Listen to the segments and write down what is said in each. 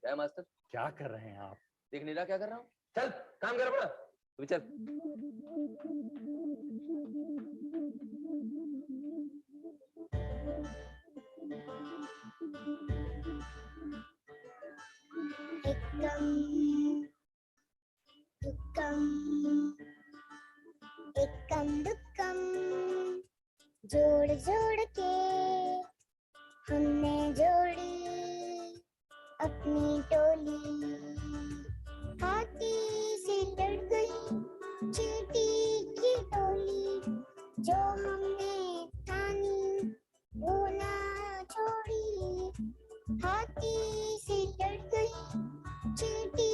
क्या है मास्टर? क्या कर रहे हैं आप? देख नहीं रहा क्या कर रहा हूँ? चल काम कर अपना, तू भी चल। एकम दुक्कम जोड़ जोड़ के हमने जोड़ी अपनी टोली। हाथी से लड़ गई चींटी की टोली, जो हमने ठानी वो ना छोड़ी। हाथी से लड़ गई चींटी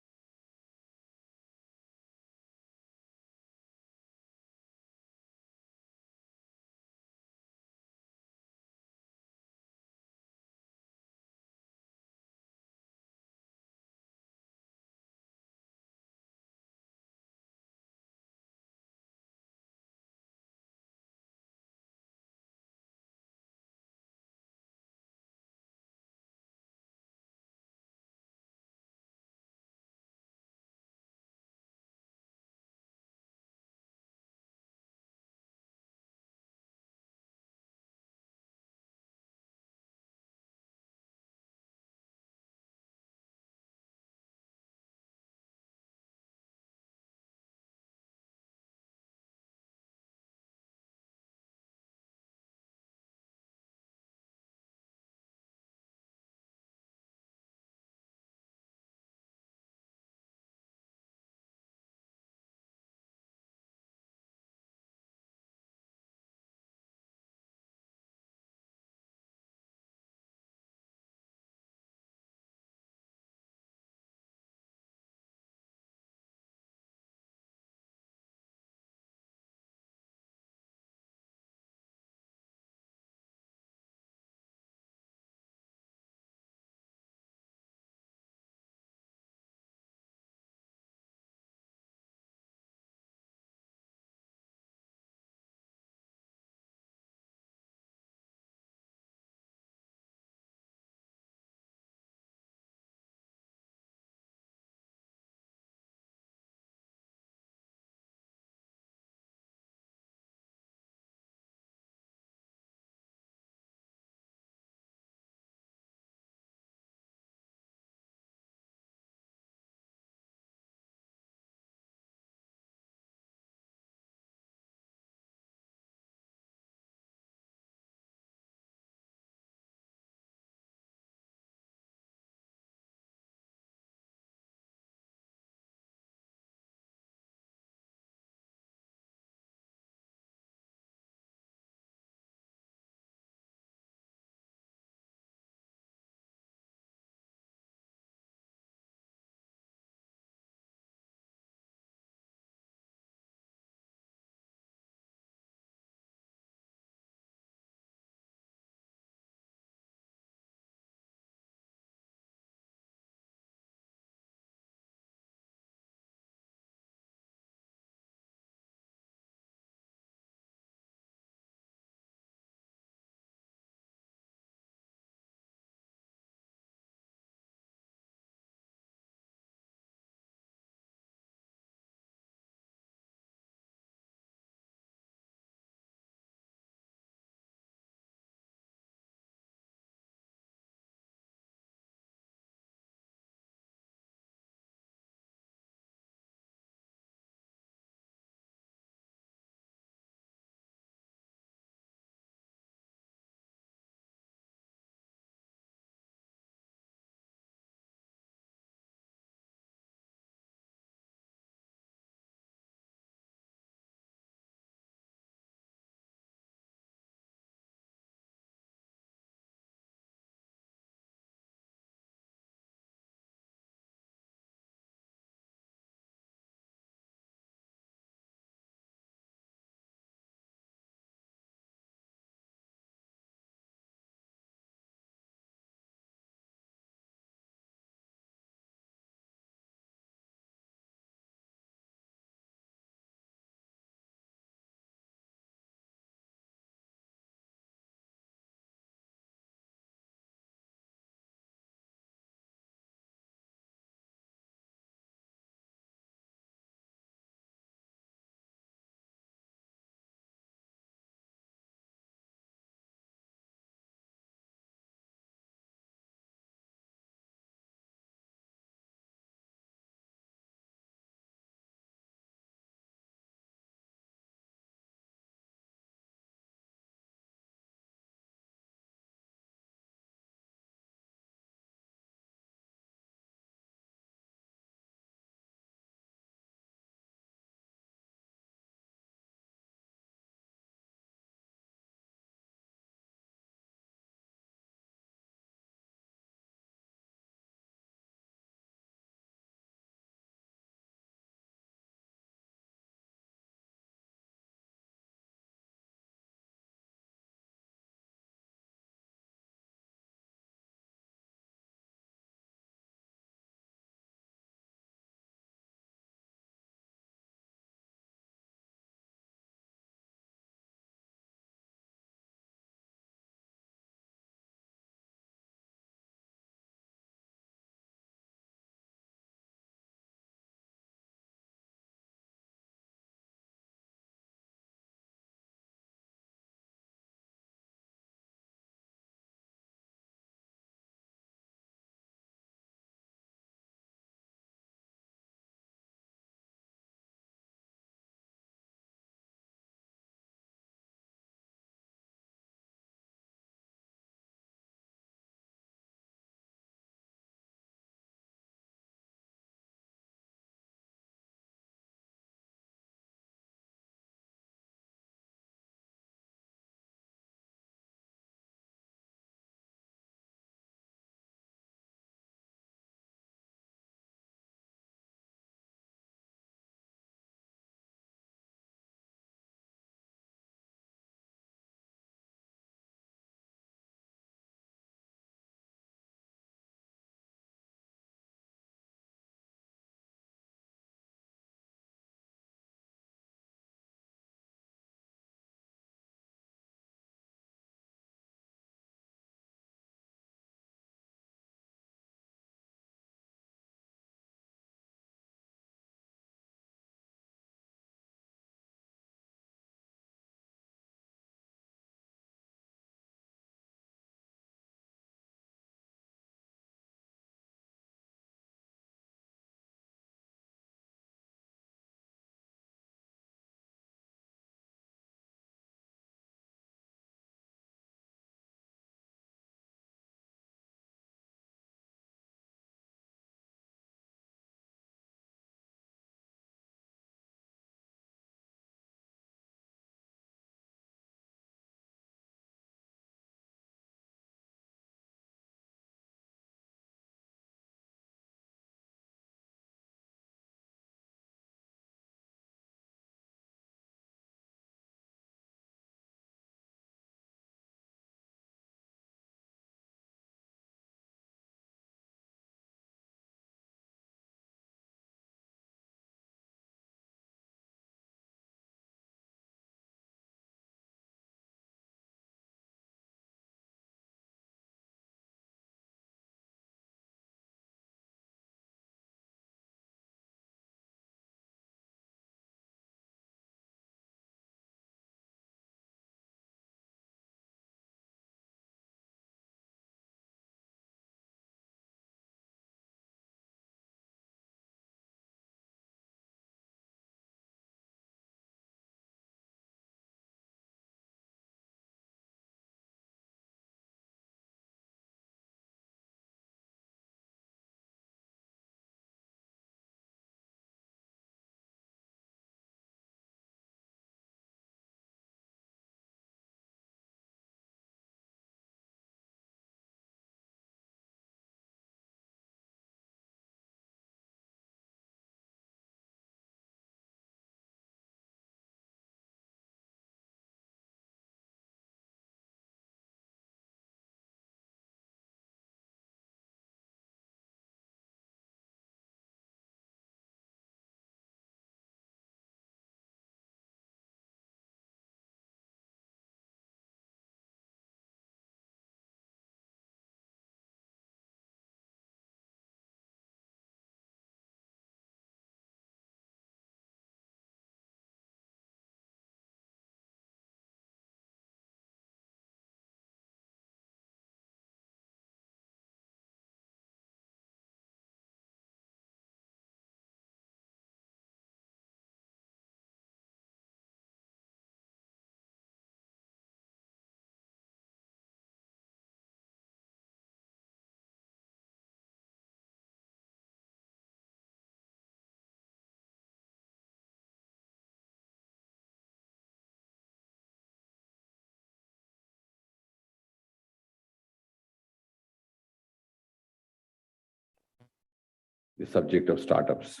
the subject of startups.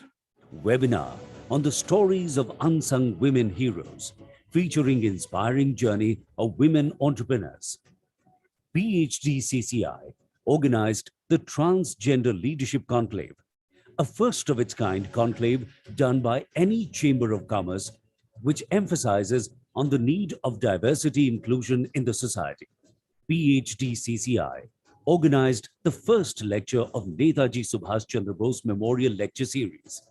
Webinar on the stories of unsung women heroes, featuring inspiring journey of women entrepreneurs. PhD CCI organized the Transgender Leadership Conclave, a first of its kind conclave done by any Chamber of Commerce, which emphasizes on the need of diversity inclusion in the society. PhD CCI organized the first lecture of Netaji Subhash Chandra Bose Memorial Lecture Series.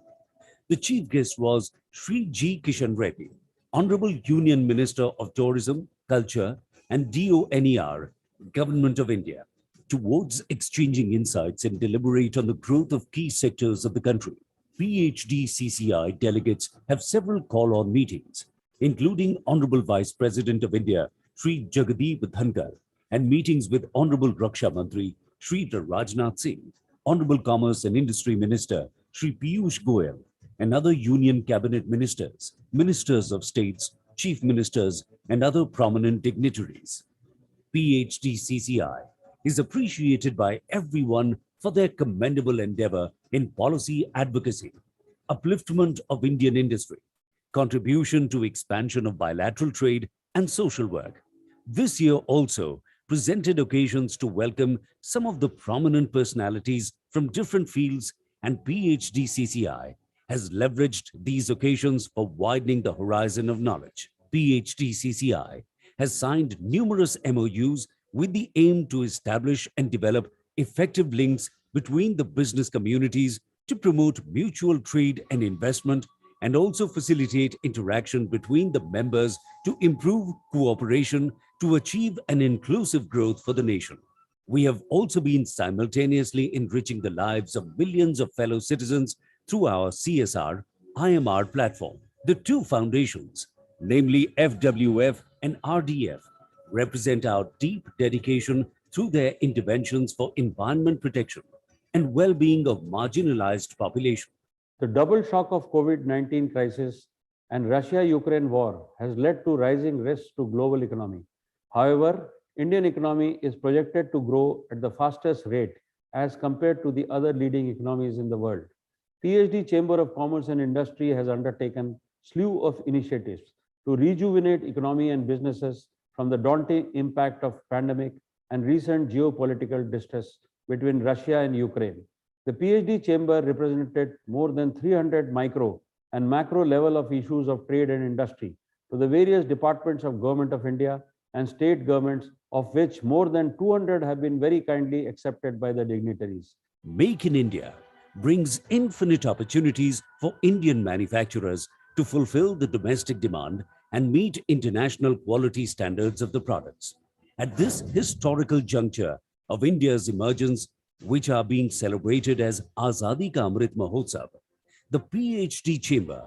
The chief guest was Sri G. Kishan Reddy, Honorable Union Minister of Tourism, Culture and DONER, Government of India, towards exchanging insights and deliberate on the growth of key sectors of the country. PhD CCI delegates have several call-on meetings, including Honorable Vice President of India, Sri Jagdeep Dhankar, and meetings with Honorable Raksha Mantri, Sri Rajnath Singh, Honorable Commerce and Industry Minister, Sri Piyush Goyal, and other Union Cabinet Ministers, Ministers of States, Chief Ministers, and other prominent dignitaries. PhD CCI is appreciated by everyone for their commendable endeavor in policy advocacy, upliftment of Indian industry, contribution to expansion of bilateral trade and social work. This year also presented occasions to welcome some of the prominent personalities from different fields, and PhD CCI has leveraged these occasions for widening the horizon of knowledge. PhD CCI has signed numerous MOUs with the aim to establish and develop effective links between the business communities to promote mutual trade and investment, and also facilitate interaction between the members to improve cooperation to achieve an inclusive growth for the nation. We have also been simultaneously enriching the lives of millions of fellow citizens through our CSR IMR platform. The two foundations, namely FWF and RDF, represent our deep dedication through their interventions for environment protection and well-being of marginalized population. The double shock of COVID-19 crisis and Russia-Ukraine war has led to rising risks to global economy. However, Indian economy is projected to grow at the fastest rate as compared to the other leading economies in the world. PhD Chamber of Commerce and Industry has undertaken slew of initiatives to rejuvenate economy and businesses from the daunting impact of pandemic and recent geopolitical distress between Russia and Ukraine. The PhD Chamber represented more than 300 micro and macro level of issues of trade and industry to the various departments of Government of India and state governments, of which more than 200 have been very kindly accepted by the dignitaries. Make in India brings infinite opportunities for Indian manufacturers to fulfill the domestic demand and meet international quality standards of the products. At this historical juncture of India's emergence, which are being celebrated as Azadi Ka Amrit Mahotsav, the PhD Chamber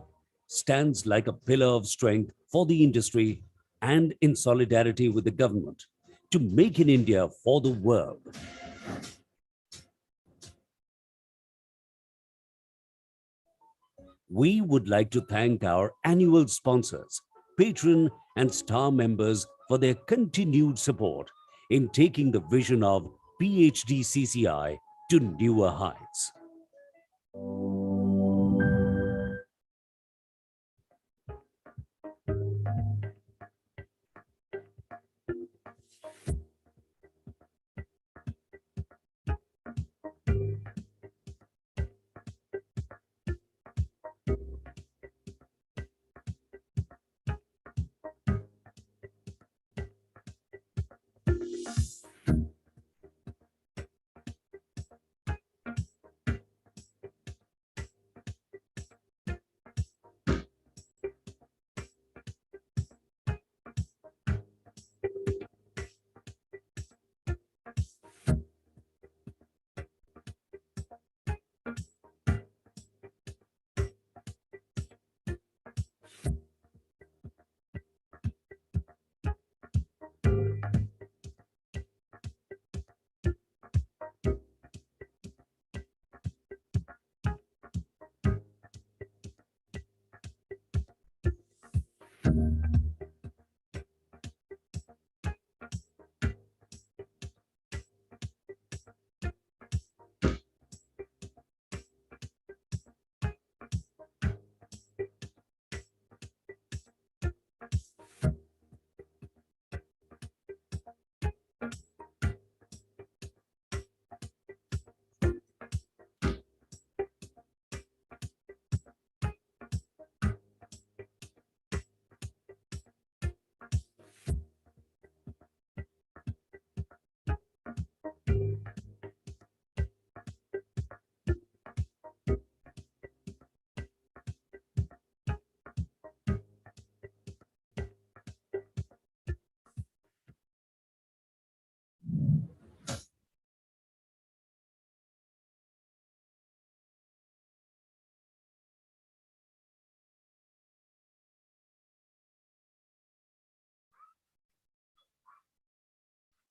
stands like a pillar of strength for the industry and in solidarity with the government to make in India for the world. We would like to thank our annual sponsors, patron and star members for their continued support in taking the vision of PhD CCI to newer heights.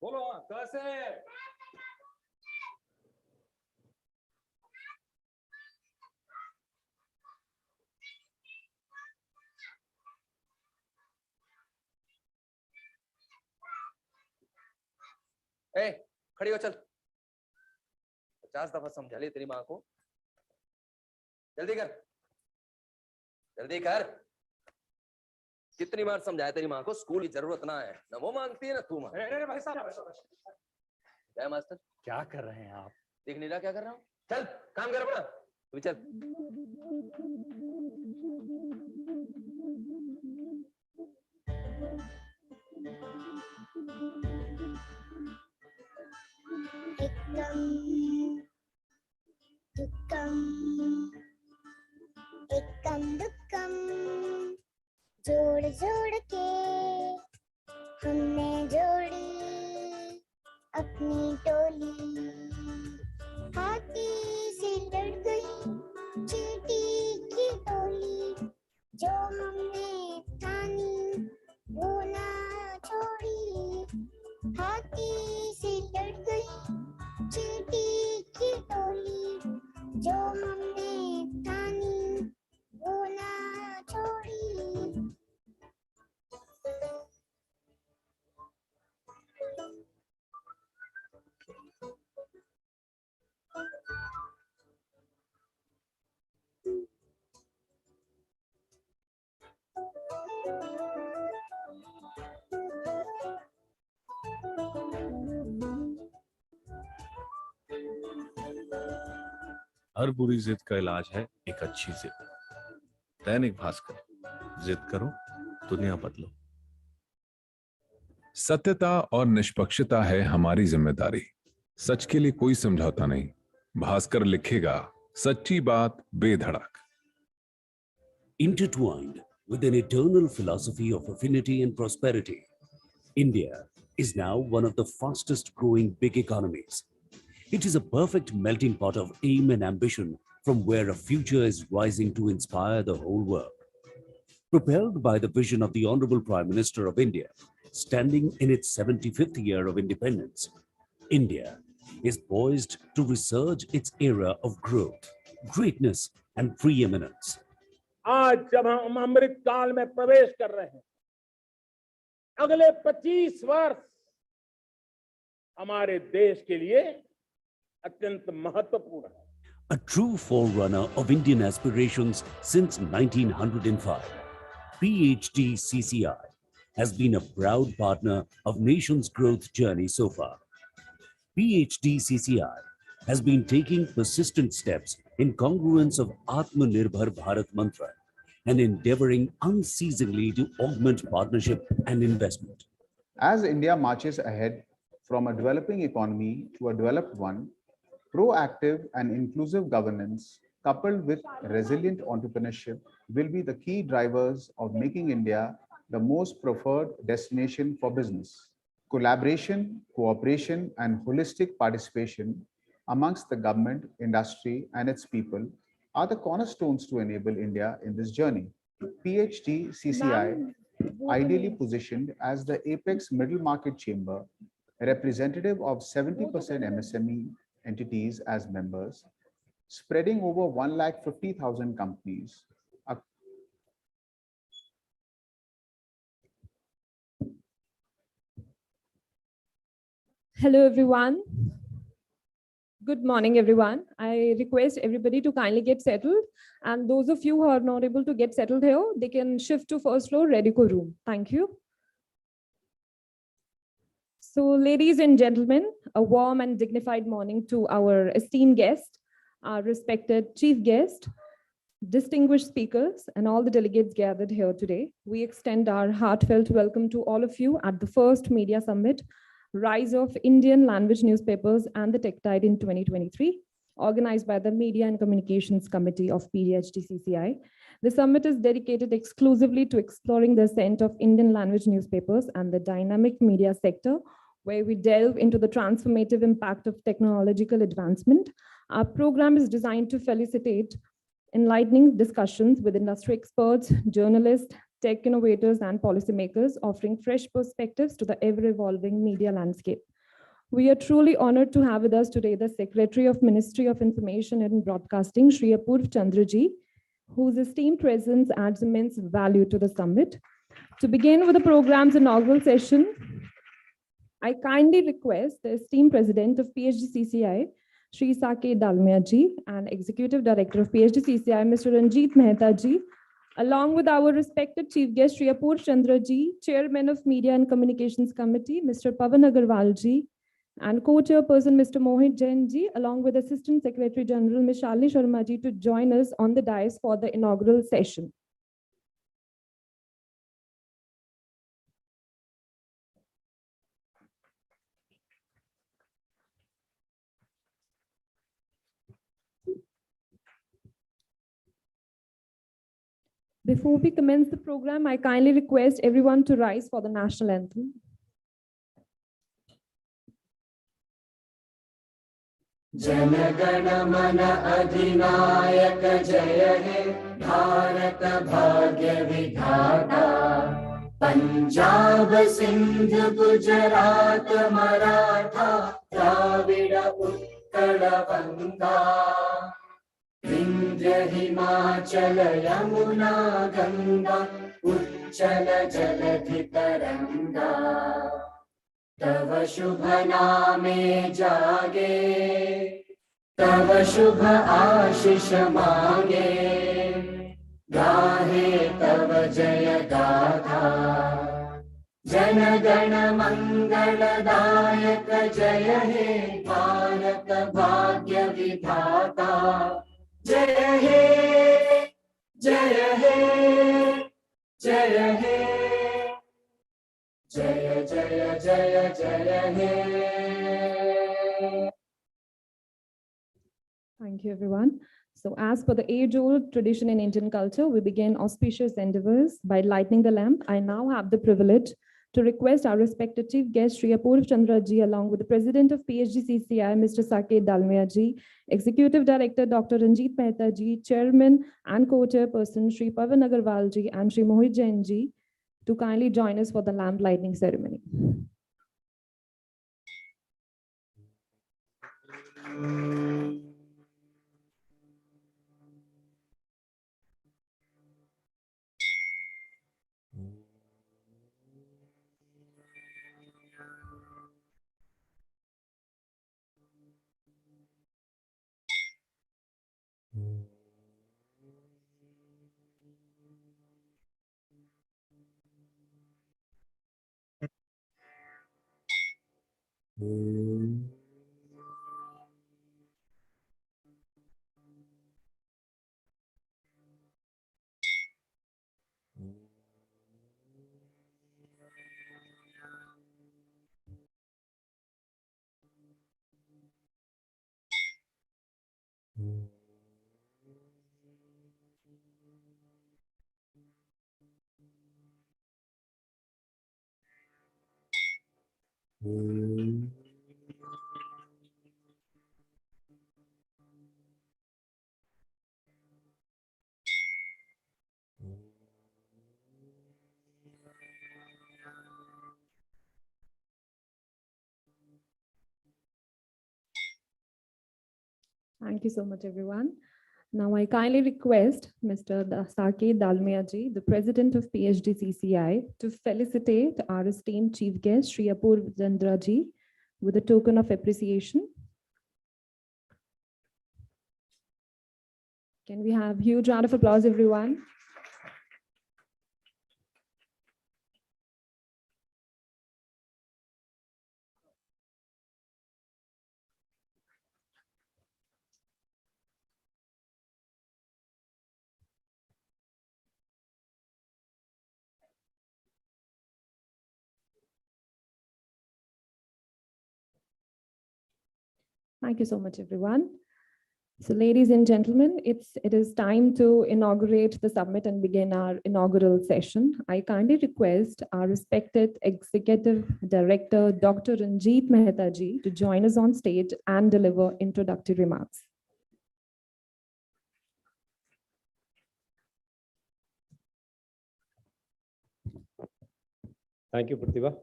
बोलो क से। ए खड़ी हो, चल। 50 दफा समझा ली तेरी माँ को। जल्दी कर, जल्दी कर। कितनी बार समझाया तेरी माँ को स्कूल की जरूरत ना है, ना वो मांगती है ना तू मांगती है। भाई साहब, क्या मास्टर क्या कर रहे हैं आप? देख नहीं रहा क्या कर रहा हूँ? चल काम कर अपना, तू भी चल। एकम दुक्कम एकम दुक्कम जोड़ जोड़ के हमने जोड़ी अपनी टोली। हाथी से लड़ गई चींटी की टोली, जो हमने ठानी वो ना छोड़ी। हाथी से लड़ गई चींटी की टोली, जो हमने ठानी वो ना छोड़ी। हर बुरी जिद का इलाज है एक अच्छी जिद। दैनिक भास्कर, जिद करो दुनिया बदलो। सत्यता और निष्पक्षता है हमारी जिम्मेदारी। सच के लिए कोई समझौता नहीं। भास्कर लिखेगा सच्ची बात बेधड़क। Intertwined with an eternal philosophy of affinity and prosperity, India is now one of the fastest growing big economies. It is a perfect melting pot of aim and ambition from where a future is rising to inspire the whole world. Propelled by the vision of the Honorable Prime Minister of India, standing in its 75th year of independence, India is poised to resurge its era of growth, greatness, and preeminence. आज जब हम अमृत काल में प्रवेश कर रहे हैं, अगले 25 वर्ष हमारे देश के लिए अत्यंत महत्वपूर्ण है। A true forerunner of Indian aspirations since 1905, PhD CCI has been a proud partner of nation's growth journey so far. PhD CCI has been taking persistent steps in congruence of Atmanirbhar Bharat mantra and endeavoring unceasingly to augment partnership and investment. As India marches ahead from a developing economy to a developed one, proactive and inclusive governance coupled with resilient entrepreneurship will be the key drivers of making India the most preferred destination for business. Collaboration, cooperation, and holistic participation amongst the government, industry, and its people are the cornerstones to enable India in this journey. PhD CCI, ideally positioned as the apex middle market chamber, representative of 70% MSME entities as members, spreading over 150,000 companies. Hello, everyone. Good morning, everyone. I request everybody to kindly get settled. And those of you who are not able to get settled here, they can shift to first floor Redico room. Thank you. So, ladies and gentlemen, a warm and dignified morning to our esteemed guest, our respected chief guest, distinguished speakers, and all the delegates gathered here today. We extend our heartfelt welcome to all of you at the first Media Summit, Rise of Indian Language Newspapers and the Tech Tide in 2023, organized by the Media and Communications Committee of PhD-CCI. The summit is dedicated exclusively to exploring the ascent of Indian language newspapers and the dynamic media sector, where we delve into the transformative impact of technological advancement. Our program is designed to facilitate enlightening discussions with industry experts, journalists, tech innovators, and policymakers, offering fresh perspectives to the ever-evolving media landscape. We are truly honored to have with us today the Secretary of Ministry of Information and Broadcasting, Shri Apurv Chandraji, whose esteemed presence adds immense value to the summit. To begin with the program's inaugural session, I kindly request the esteemed President of PHDCCI, Shri Saket Dalmia ji, and Executive Director of PHDCCI, Mr. Ranjit Mehta ji, along with our respected Chief Guest, Shri Apurv Chandra ji, Chairman of Media and Communications Committee, Mr. Pavan Agarwal ji, and co-chairperson, Mr. Mohit Jain ji, along with Assistant Secretary General, Ms. Shalini Sharma ji, to join us on the dais for the inaugural session. Before we commence the program, I kindly request everyone to rise for the national anthem. Jana Gana मन अधिनायक जय हे भारत भाग्य विधाता पंजाब सिंध गुजरात मराठा द्राविड़ उत्कल गंगा विंध्य हिमाचल यमुना गंगा उच्चल जलधि तरंगा तव शुभ नामे जागे तव शुभ आशीष मांगे गाहे तव जय गाथा जन गण मंगलदायक जय हे भारत भाग्य विधाता जय हे जय हे जय हे जय जय जय जय हे. Thank you, everyone. So as per the age-old tradition in Indian culture, we begin auspicious endeavors by lighting the lamp. I now have the privilege to request our respected Chief Guest, Shri Apurv Chandra ji, along with the President of PHDCCI, Mr. Saket Dalmia ji, Executive Director, Dr. Ranjit Mehta ji, Chairman and Co-Chairperson, Shri Pavan Agarwal ji, and Shri Mohit Jain ji, to kindly join us for the lamp lighting ceremony. Thank you so much, everyone. Now I kindly request Mr. Saket Dalmia ji, the President of PHDCCI, to felicitate our esteemed Chief Guest, Shri Apurv Chandra ji, with a token of appreciation. Can we have a huge round of applause, everyone? Thank you so much, everyone. So ladies and gentlemen, it is time to inaugurate the summit and begin our inaugural session. I kindly request our respected Executive Director, Dr. Ranjit Mehta ji, to join us on stage and deliver introductory remarks. Thank you, Pratibha.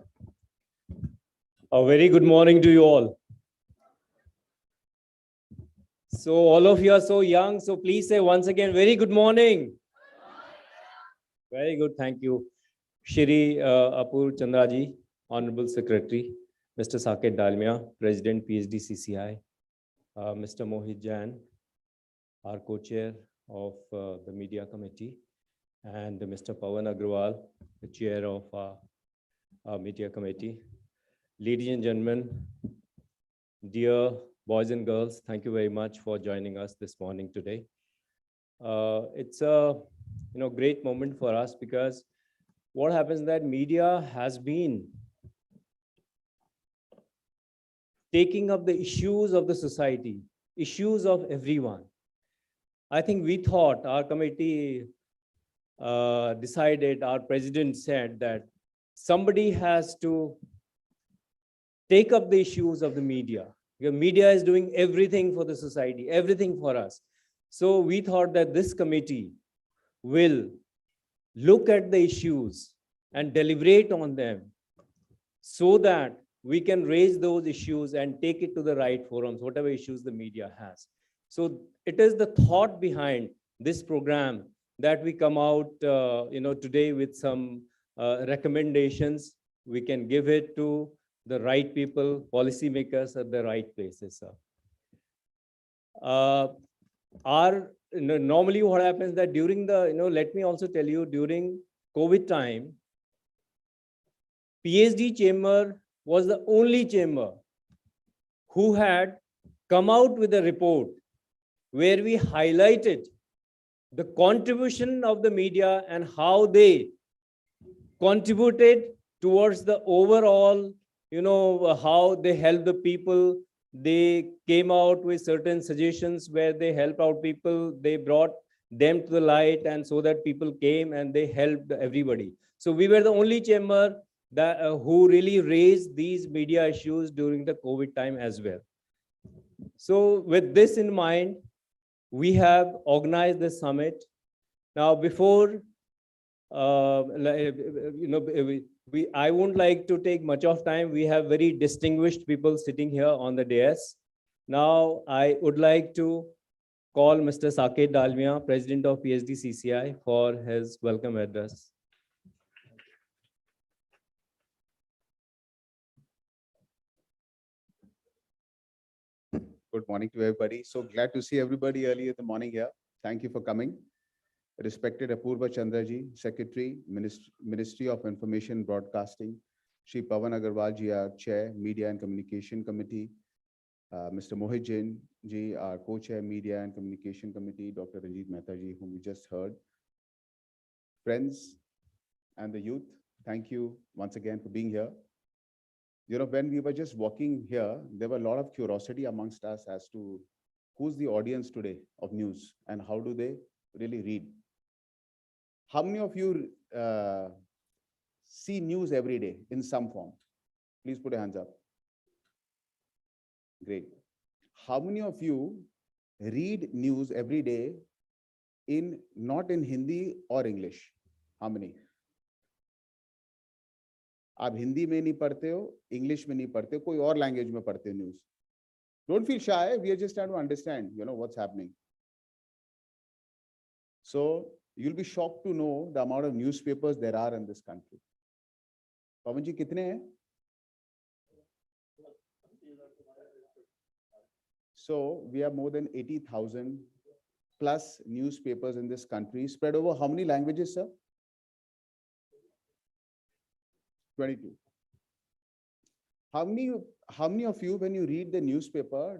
A very good morning to you all. So all of you are so young, so please say once again, very good morning. Very good, thank you. Shri Apur Chandraji, Honorable Secretary, Mr. Saket Dalmia, President PhD CCI, Mr. Mohit Jain, our co-chair of the Media Committee, and Mr. Pawan Agrawal, the chair of our Media Committee. Ladies and gentlemen, dear boys and girls, thank you very much for joining us this morning today. It's a great moment for us because what happens is that media has been taking up the issues of the society, issues of everyone. I think we thought, our committee decided, our president said that somebody has to take up the issues of the media. Because media is doing everything for the society, everything for us. So we thought that this committee will look at the issues and deliberate on them so that we can raise those issues and take it to the right forums, whatever issues the media has. So it is the thought behind this program that we come out today with some recommendations. We can give it to the right people, policymakers at the right places, sir. Normally what happens that during the, let me also tell you, during COVID time, PhD chamber was the only chamber who had come out with a report where we highlighted the contribution of the media and how they contributed towards the overall, how they help the people. They came out with certain suggestions where they helped out people. They brought them to the light, and so that people came and they helped everybody. So we were the only chamber that who really raised these media issues during the COVID time as well. So with this in mind, we have organized this summit. Now, before I won't like to take much of time. We have very distinguished people sitting here on the dais. Now, I would like to call Mr. Saket Dalmia, President of PhD CCI, for his welcome address. Good morning to everybody. So glad to see everybody early in the morning here. Thank you for coming. Respected Apurva Chandraji, Secretary, Ministry of Information and Broadcasting, Shri Pawan Agrawal ji, our Chair, Media and Communication Committee, Mr. Mohit Jain ji, our Co-Chair, Media and Communication Committee, Dr. Ranjit Mehta ji, whom we just heard. Friends and the youth, thank you once again for being here. When we were just walking here, there were a lot of curiosity amongst us as to who's the audience today of news and how do they really read. How many of you see news every day in some form? Please put your hands up. Great. How many of you read news every day not in Hindi or English? How many? आप हिंदी में नहीं पढ़ते हो, English में नहीं पढ़ते हो, कोई और लैंग्वेज में पढ़ते हो news. Don't feel shy. We are just trying to understand, what's happening. So you'll be shocked to know the amount of newspapers there are in this country. Pawan ji, कितने हैं? So we have more than 80,000 plus newspapers in this country, spread over how many languages, sir? 22. How many of you, when you read the newspaper,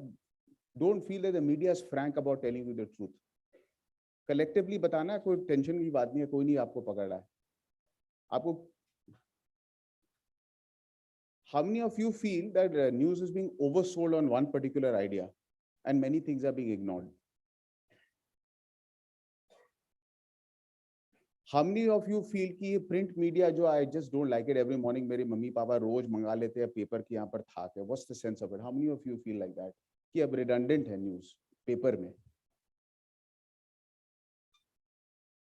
don't feel that the media is frank about telling you the truth? Collectively बताना, कोई tension की बात नहीं है, कोई नहीं आपको पकड़ रहा है. आपको How many of you feel that news is being oversold on one particular idea and many things are being ignored? How many of you feel कि print media जो I just don't like it, every morning मेरे mummy papa रोज मंगा लेते हैं paper की यहाँ पर था के, what's the sense of it? How many of you feel like that कि अब redundant है news पेपर में?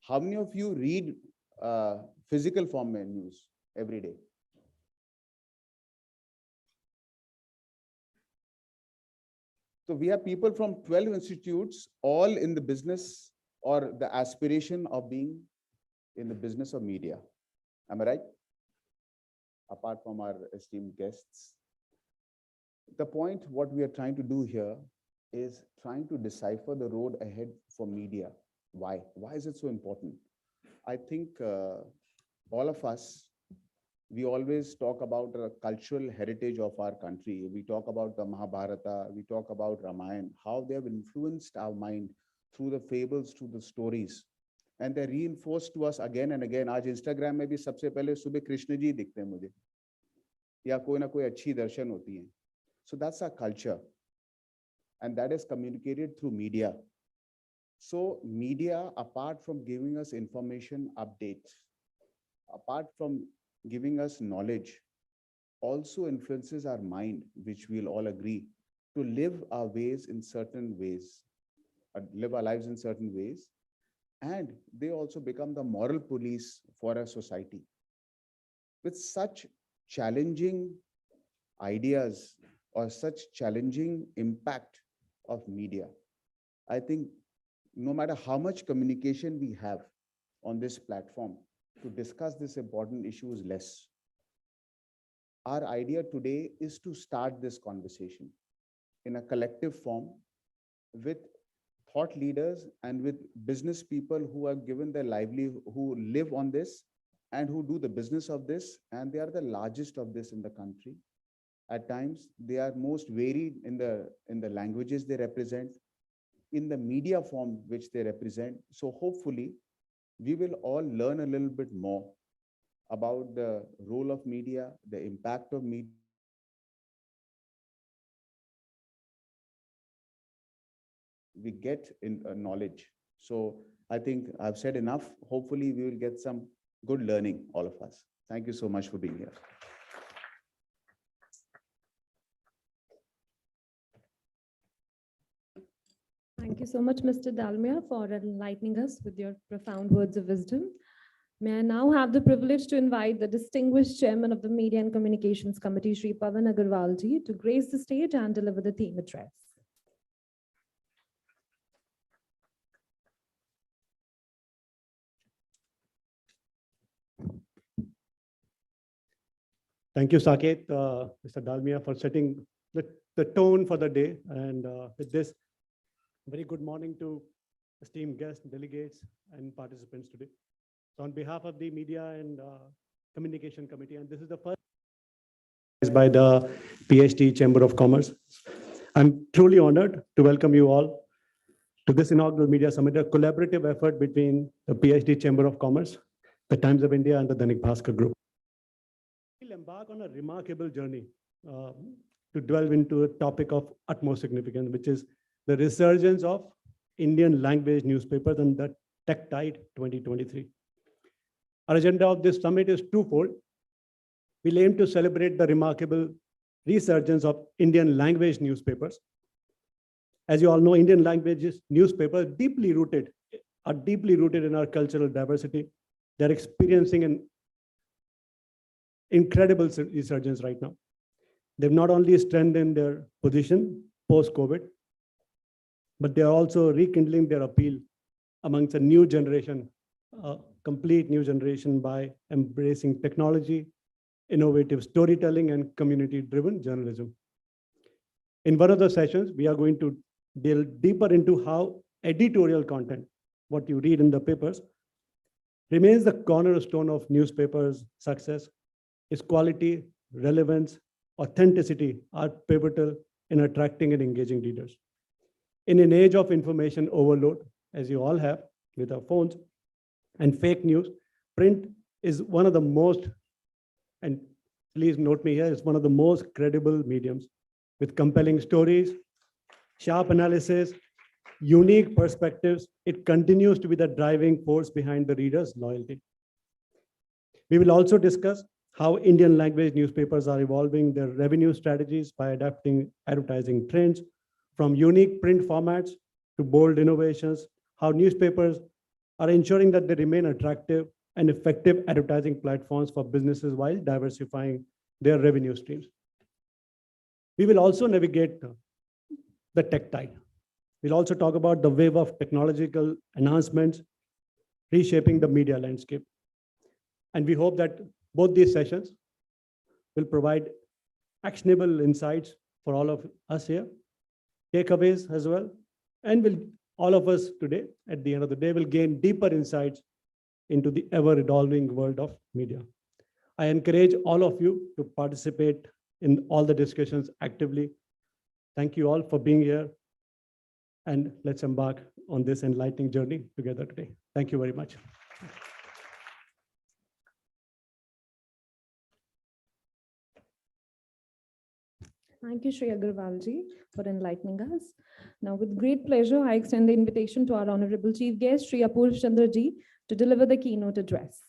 How many of you read physical form में news every day? So we have people from 12 institutes, all in the business or the aspiration of being in the business of media. Am I right? Apart from our esteemed guests. The point, what we are trying to do here is trying to decipher the road ahead for media. Why? Why is it so important? I think all of us, we always talk about the cultural heritage of our country. We talk about the Mahabharata, we talk about Ramayana, how they have influenced our mind through the fables, through the stories. And they're reinforced to us again and again. आज Instagram में भी सबसे पहले सुबह कृष्ण जी दिखते हैं मुझे, या कोई ना कोई अच्छी दर्शन होती है. So that's our culture. And that is communicated through media. So media, apart from giving us information updates, apart from giving us knowledge, also influences our mind, which we'll all agree, to live our ways in certain ways, live our lives in certain ways. And they also become the moral police for our society. With such challenging ideas or such challenging impact of media, I think no matter how much communication we have on this platform to discuss this important issue is less. Our idea today is to start this conversation in a collective form with thought leaders and with business people who are given their livelihood, who live on this and who do the business of this, and they are the largest of this in the country. At times, they are most varied in the languages they represent, in the media form which they represent. So hopefully, we will all learn a little bit more about the role of media, the impact of media. We get in knowledge. So I think I've said enough. Hopefully, we will get some good learning, all of us. Thank you so much for being here. Thank you so much, Mr. Dalmia, for enlightening us with your profound words of wisdom. May I now have the privilege to invite the distinguished chairman of the Media and Communications Committee, Shri Pavan Agarwal ji, to grace the stage and deliver the theme address. Thank you, Saket, Mr. Dalmia, for setting the tone for the day. And with this, very good morning to esteemed guests, delegates, and participants today. So on behalf of the Media and Communication Committee, and this is the first by the PhD Chamber of Commerce, I'm truly honored to welcome you all to this inaugural Media Summit, a collaborative effort between the PhD Chamber of Commerce, the Times of India, and the Dainik Bhaskar Group. We'll embark on a remarkable journey to delve into a topic of utmost significance, which is the resurgence of Indian language newspapers and the Tech Tide 2023. Our agenda of this summit is twofold. We'll aim to celebrate the remarkable resurgence of Indian language newspapers. As you all know, Indian languages newspapers are deeply rooted in our cultural diversity. They're experiencing an incredible resurgence right now. They've not only strengthened their position post-COVID, but they're also rekindling their appeal amongst a new generation, a complete new generation, by embracing technology, innovative storytelling, and community-driven journalism. In one of the sessions, we are going to delve deeper into how editorial content, what you read in the papers, remains the cornerstone of newspapers' success. Its quality, relevance, authenticity are pivotal in attracting and engaging readers. In an age of information overload, as you all have with our phones, and fake news, print is one of the most, and please note me here, it's one of the most credible mediums with compelling stories, sharp analysis, unique perspectives. It continues to be the driving force behind the reader's loyalty. We will also discuss how Indian language newspapers are evolving their revenue strategies by adapting advertising trends, from unique print formats to bold innovations, how newspapers are ensuring that they remain attractive and effective advertising platforms for businesses while diversifying their revenue streams. We will also navigate the tech tide. We'll also talk about the wave of technological announcements reshaping the media landscape. And we hope that both these sessions will provide actionable insights for all of us here, takeaways as well, and will all of us today, at the end of the day, will gain deeper insights into the ever-evolving world of media. I encourage all of you to participate in all the discussions actively. Thank you all for being here, and let's embark on this enlightening journey together today. Thank you very much. Thank you, Shri Agarwalji, for enlightening us. Now, with great pleasure, I extend the invitation to our Honorable Chief Guest, Shri Apurv Chandra Ji, to deliver the keynote address.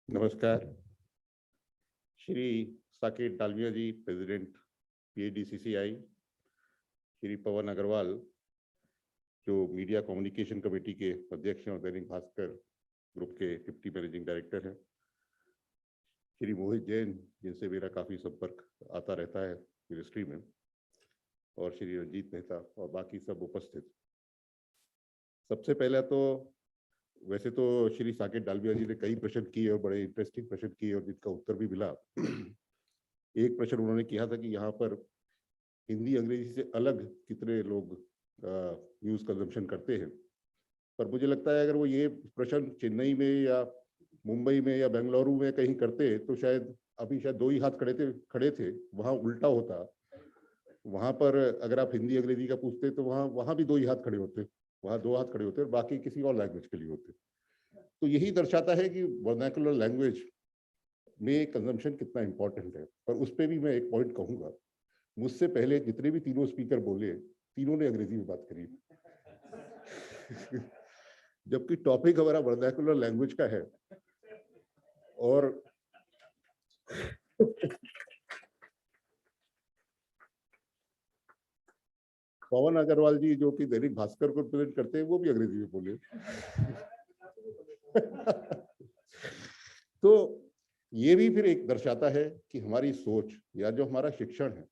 नमस्कार, श्री साकेत डालमिया जी, president PHDCCI, Shri Pawan Agarwal, जो media communication committee के अध्यक्ष हैं और Dainik Bhaskar group के deputy managing director हैं, श्री मोहित जैन, जिनसे मेरा काफ़ी संपर्क आता रहता है मिनिस्ट्री में, और श्री रंजीत मेहता और बाकी सब उपस्थित। सबसे पहले तो वैसे तो श्री साकेत डालमिया जी ने कई प्रश्न किए और बड़े इंटरेस्टिंग प्रश्न किए और जिनका उत्तर भी मिला। एक प्रश्न उन्होंने किया था कि यहाँ पर हिंदी अंग्रेजी से अलग कितने लोग न्यूज़ कंजम्पशन करते हैं, पर मुझे लगता है अगर वो ये प्रश्न चेन्नई में या मुंबई में या बेंगलुरु में कहीं करते तो शायद अभी शायद दो ही हाथ खड़े थे, वहाँ उल्टा होता। वहाँ पर अगर आप हिंदी अंग्रेजी का पूछते तो वहाँ भी दो ही हाथ खड़े होते, वहाँ दो हाथ खड़े होते और बाकी किसी और लैंग्वेज के लिए होते। तो यही दर्शाता है कि वर्नाकुलर लैंग्वेज में कंजम्पशन कितना इंपॉर्टेंट है। पर उस पर भी मैं एक पॉइंट कहूँगा, मुझसे पहले जितने भी तीनों स्पीकर बोले, तीनों ने अंग्रेजी में बात करी जबकि टॉपिक हमारा वर्नाकुलर लैंग्वेज का है। और पवन अग्रवाल जी, जो कि दैनिक भास्कर को रिप्रेजेंट करते हैं, वो भी अंग्रेजी में बोले तो ये भी फिर एक दर्शाता है कि हमारी सोच या जो हमारा शिक्षण है,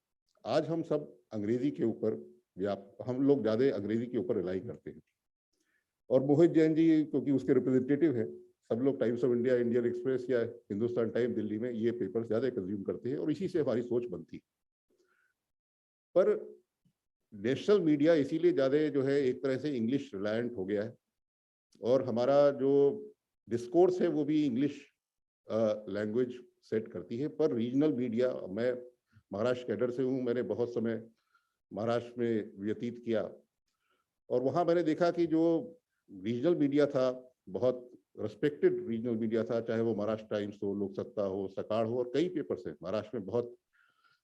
आज हम सब अंग्रेजी के ऊपर या हम लोग ज्यादा अंग्रेजी के ऊपर रिलाई करते हैं। और मोहित जैन जी, क्योंकि उसके रिप्रेजेंटेटिव है, सब लोग times of India, Indian express या हिंदुस्तान टाइम दिल्ली में ये पेपर ज्यादा कंज्यूम करते हैं और इसी से हमारी सोच बनती है। पर नेशनल मीडिया इसीलिए ज्यादा जो है एक तरह से इंग्लिश रिलायंट हो गया है और हमारा जो डिस्कोर्स है वो भी इंग्लिश लैंग्वेज सेट करती है। पर रीजनल मीडिया, मैं महाराष्ट्र कैडर से हूँ, मैंने बहुत समय महाराष्ट्र में व्यतीत किया और वहाँ मैंने देखा कि जो रीजनल मीडिया था, बहुत रिस्पेक्टेड रीजनल मीडिया था, चाहे वो महाराष्ट्र टाइम्स हो, लोक सत्ता हो, सकाळ हो, और कई पेपर्स हैं। महाराष्ट्र में बहुत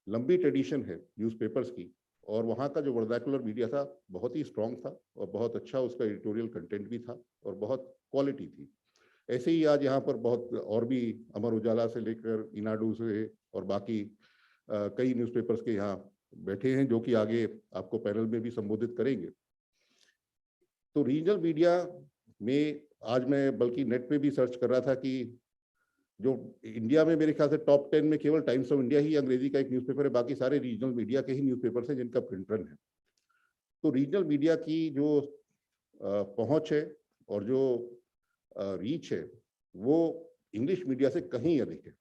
लंबी ट्रेडिशन है न्यूज़पेपर्स की और वहाँ का जो वर्नाकुलर मीडिया था बहुत ही स्ट्रांग था और बहुत अच्छा उसका एडिटोरियल कंटेंट भी था और बहुत क्वालिटी थी। ऐसे ही आज यहाँ पर बहुत और भी अमर उजाला से लेकर ईनाडू से और बाकी कई न्यूज़पेपर्स के यहाँ बैठे हैं, जो कि आगे आपको पैनल में भी संबोधित करेंगे। तो रीजनल मीडिया में आज मैं बल्कि नेट पे भी सर्च कर रहा था कि जो इंडिया में मेरे ख्याल से टॉप 10 में केवल टाइम्स ऑफ इंडिया ही अंग्रेजी का एक न्यूज़पेपर है, बाकी सारे रीजनल मीडिया के ही न्यूज़पेपर्स हैं जिनका प्रिंट रन है। तो रीजनल मीडिया की जो पहुंच है और जो रीच है वो इंग्लिश मीडिया से कहीं अधिक है।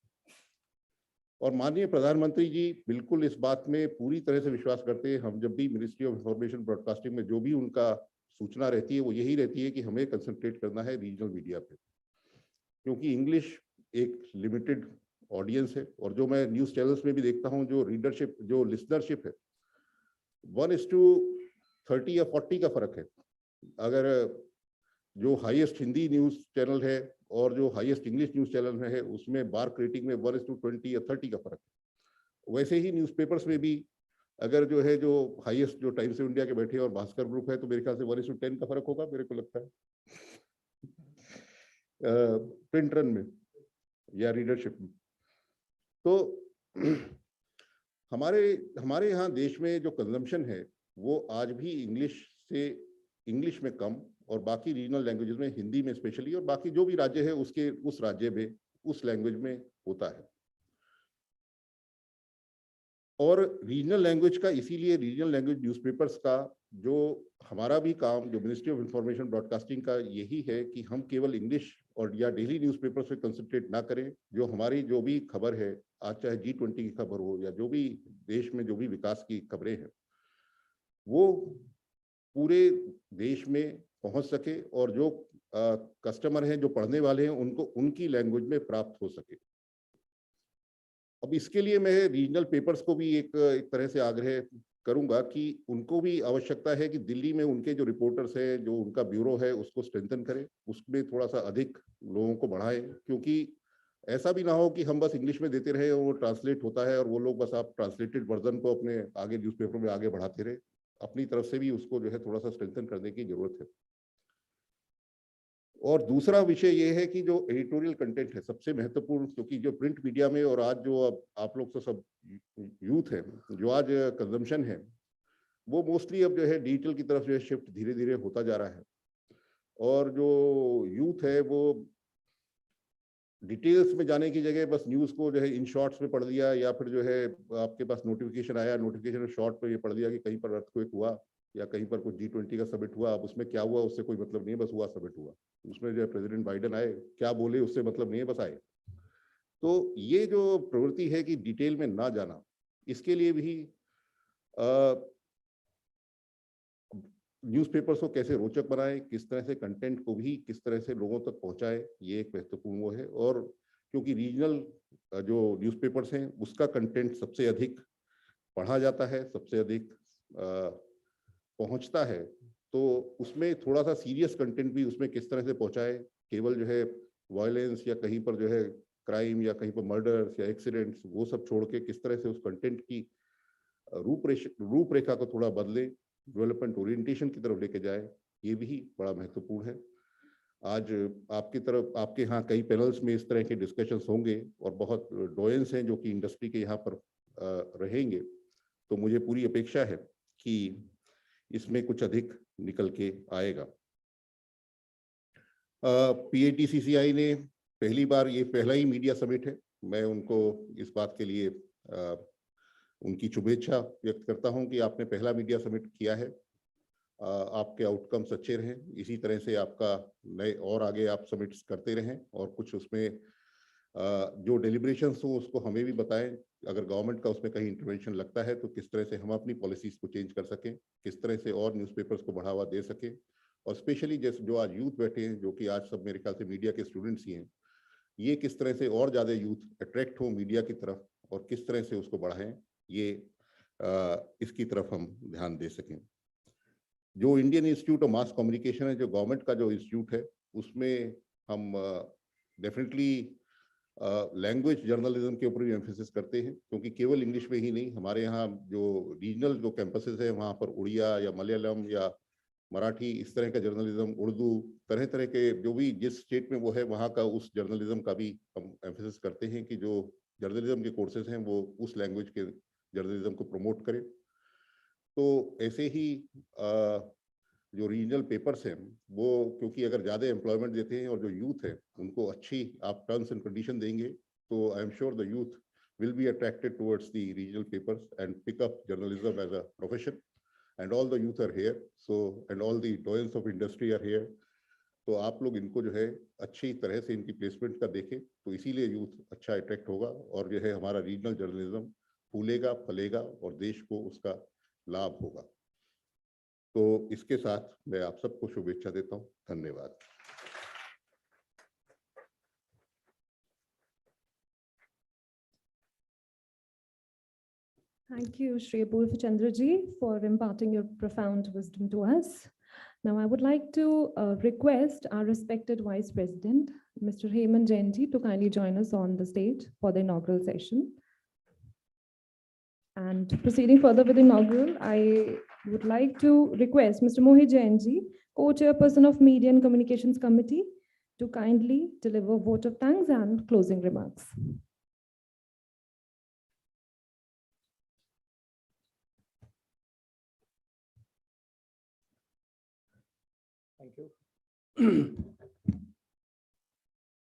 और माननीय प्रधानमंत्री जी बिल्कुल इस बात में पूरी तरह से विश्वास करते हैं। हम जब भी मिनिस्ट्री ऑफ इंफॉर्मेशन ब्रॉडकास्टिंग में जो भी उनका सूचना रहती है वो यही रहती है कि हमें कंसंट्रेट करना है रीजनल मीडिया पे, क्योंकि इंग्लिश एक लिमिटेड ऑडियंस है। और जो मैं न्यूज़ चैनल्स में भी देखता हूँ, जो रीडरशिप, जो लिसनरशिप है 1:30 या 40 का फर्क है। अगर जो हाईएस्ट हिंदी न्यूज़ चैनल है और जो हाईएस्ट इंग्लिश न्यूज़ चैनल है उसमें बार्क रेटिंग में 1:20 या 30 का फर्क है। वैसे ही न्यूज़पेपर्स में भी अगर जो है जो हाईएस्ट जो टाइम्स ऑफ इंडिया के बैठे और भास्कर ग्रुप है तो मेरे ख्याल से 1:10 का फर्क होगा, मेरे को लगता है प्रिंट रन में या रीडरशिप में। तो हमारे यहाँ देश में जो कंजम्पशन है वो आज भी इंग्लिश में कम और बाकी रीजनल लैंग्वेजेस में, हिंदी में स्पेशली, और बाकी जो भी राज्य है उसके उस राज्य में उस लैंग्वेज में होता है। और रीजनल लैंग्वेज का, इसीलिए रीजनल लैंग्वेज न्यूज़पेपर्स का जो हमारा भी काम, जो मिनिस्ट्री ऑफ इंफॉर्मेशन ब्रॉडकास्टिंग का यही है कि हम केवल इंग्लिश और या डेली न्यूज़पेपर्स पे कंसंट्रेट ना करें। जो हमारी जो भी खबर है, आज चाहे G20 की खबर हो या जो भी देश में जो भी विकास की खबरें हैं, वो पूरे देश में पहुंच सके और जो कस्टमर हैं, जो पढ़ने वाले हैं, उनको उनकी लैंग्वेज में प्राप्त हो सके। अब इसके लिए मैं रीजनल पेपर्स को भी एक तरह से आग्रह करूंगा कि उनको भी आवश्यकता है कि दिल्ली में उनके जो रिपोर्टर्स हैं, जो उनका ब्यूरो है, उसको स्ट्रेंथन करें, उसमें थोड़ा सा अधिक लोगों को बढ़ाएं, क्योंकि ऐसा भी ना हो कि हम बस इंग्लिश में देते रहे और वो ट्रांसलेट होता है और वो लोग बस आप ट्रांसलेटेड वर्जन को अपने आगे न्यूज़पेपर में आगे बढ़ाते रहे। अपनी तरफ से भी उसको जो है थोड़ा सा स्ट्रेंथन करने की जरूरत है। और दूसरा विषय ये है कि जो एडिटोरियल कंटेंट है सबसे महत्वपूर्ण, क्योंकि जो प्रिंट मीडिया में और आज जो अब आप लोग तो सब यूथ है, जो आज कंजम्पशन है, वो मोस्टली अब जो है डिजिटल की तरफ जो है शिफ्ट धीरे धीरे होता जा रहा है। और जो यूथ है वो डिटेल्स में जाने की जगह बस न्यूज़ को जो है इन शॉर्ट्स में पढ़ लिया, या फिर जो है आपके पास नोटिफिकेशन आया, नोटिफिकेशन शॉर्ट पे ये पढ़ लिया कि कहीं पर अर्थक्वेक हुआ या कहीं पर कुछ G20 का समिट हुआ। अब उसमें क्या हुआ उससे कोई मतलब नहीं है, बस हुआ समिट हुआ। उसमें जो है प्रेसिडेंट बाइडेन आए, क्या बोले उससे मतलब नहीं है, बस आए। तो ये जो प्रवृत्ति है कि डिटेल में ना जाना, इसके लिए भी न्यूज़पेपर्स को कैसे रोचक बनाएं, किस तरह से कंटेंट को भी किस तरह से लोगों तक पहुंचाएं, ये एक महत्वपूर्ण वो है। और क्योंकि रीजनल जो न्यूज़पेपर्स हैं उसका कंटेंट सबसे अधिक पढ़ा जाता है, सबसे अधिक पहुंचता है, तो उसमें थोड़ा सा सीरियस कंटेंट भी उसमें किस तरह से पहुंचाए। केवल जो है वायलेंस या कहीं पर जो है क्राइम या कहीं पर मर्डर्स या एक्सीडेंट्स, वो सब छोड़ के किस तरह से उस कंटेंट की रूपरेखा को थोड़ा बदले, डेवलपमेंट ओरिएंटेशन की तरफ लेके जाए, ये भी बड़ा महत्वपूर्ण है। आज आपकी तरफ, आपके यहाँ कई पैनल्स में इस तरह के डिस्कशंस होंगे और बहुत डोयंस हैं जो कि इंडस्ट्री के यहाँ पर रहेंगे, तो मुझे पूरी अपेक्षा है कि इसमें कुछ अधिक निकल के आएगा। PATCCI ने पहली बार, ये पहला ही मीडिया समिट है, मैं उनको इस बात के लिए उनकी शुभेच्छा व्यक्त करता हूं कि आपने पहला मीडिया समिट किया है। आपके आउटकम्स अच्छे रहें, इसी तरह से आपका नए और आगे आप समिट्स करते रहें, और कुछ उसमें जो डेलिब्रेशंस हो उसको हमें भी बताएं। अगर गवर्नमेंट का उसमें कहीं इंटरवेंशन लगता है तो किस तरह से हम अपनी पॉलिसीज को चेंज कर सकें, किस तरह से और न्यूज़पेपर्स को बढ़ावा दे सकें। और स्पेशली जैसे जो आज यूथ बैठे हैं, जो कि आज सब मेरे ख्याल से मीडिया के स्टूडेंट्स ही हैं, ये किस तरह से और ज़्यादा यूथ अट्रैक्ट हो मीडिया की तरफ और किस तरह से उसको बढ़ाएं, ये इसकी तरफ हम ध्यान दे सकें। जो Indian institute of mass communication है, जो गवर्नमेंट का जो इंस्टीट्यूट है, उसमें हम डेफिनेटली लैंग्वेज जर्नलिज्म के ऊपर भी एम्फेसिस करते हैं, क्योंकि केवल इंग्लिश में ही नहीं, हमारे यहाँ जो रीजनल जो कैंपसेस है वहाँ पर उड़िया या मलयालम या मराठी, इस तरह का जर्नलिज्म, उर्दू, तरह तरह के जो भी जिस स्टेट में वो है वहाँ का उस जर्नलिज्म का भी हम एम्फेसिस करते हैं कि जो जर्नलिज्म के कोर्सेज हैं वो उस लैंग्वेज के जर्नलिज्म को प्रमोट करें। तो ऐसे ही जो रीजनल पेपर्स हैं वो, क्योंकि अगर ज़्यादा एम्प्लॉयमेंट देते हैं और जो यूथ है उनको अच्छी आप टर्म्स एंड कंडीशन देंगे, तो I am sure the youth will be attracted towards the regional papers and pick up journalism as a profession, and all the youth are here, so and all the doyens of industry are here, तो आप लोग इनको जो है अच्छी तरह से इनकी प्लेसमेंट का देखें, तो इसीलिए यूथ अच्छा अट्रैक्ट होगा और जो है हमारा रीजनल जर्नलिज्म फूलेगा, फलेगा और देश को उसका लाभ होगा। तो इसके साथ मैं आप सबको शुभेच्छा देता हूँ। धन्यवाद। Thank you, Shri Apurva Chandraji, for imparting your profound wisdom to us. Now, I would like to request our respected Vice President, Mr. Hemant Jainji, to kindly join us on the stage for the inaugural session. And proceeding further with the inaugural, I would like to request Mr. Mohit Jainji, Co-Chairperson of Media and Communications Committee, to kindly deliver vote of thanks and closing remarks. Thank Thank you.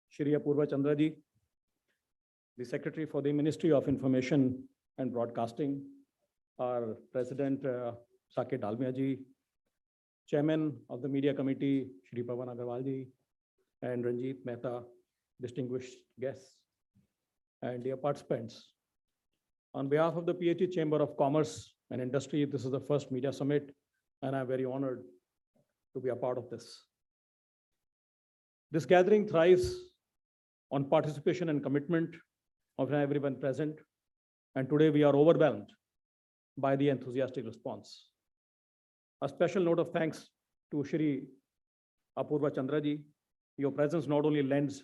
Shri Apurva Chandra ji, the Secretary for the Ministry of Information and Broadcasting, our President Saket Dalmia ji, Chairman of the Media Committee, Shri Pawan Agarwal ji, and Ranjit Mehta, distinguished guests, and dear participants. On behalf of the PhD Chamber of Commerce and Industry, this is the first media summit, and I'm very honored to be a part of this. This gathering thrives on participation and commitment of everyone present, and today we are overwhelmed by the enthusiastic response. A special note of thanks to Shri Apurva Chandra ji. Your presence not only lends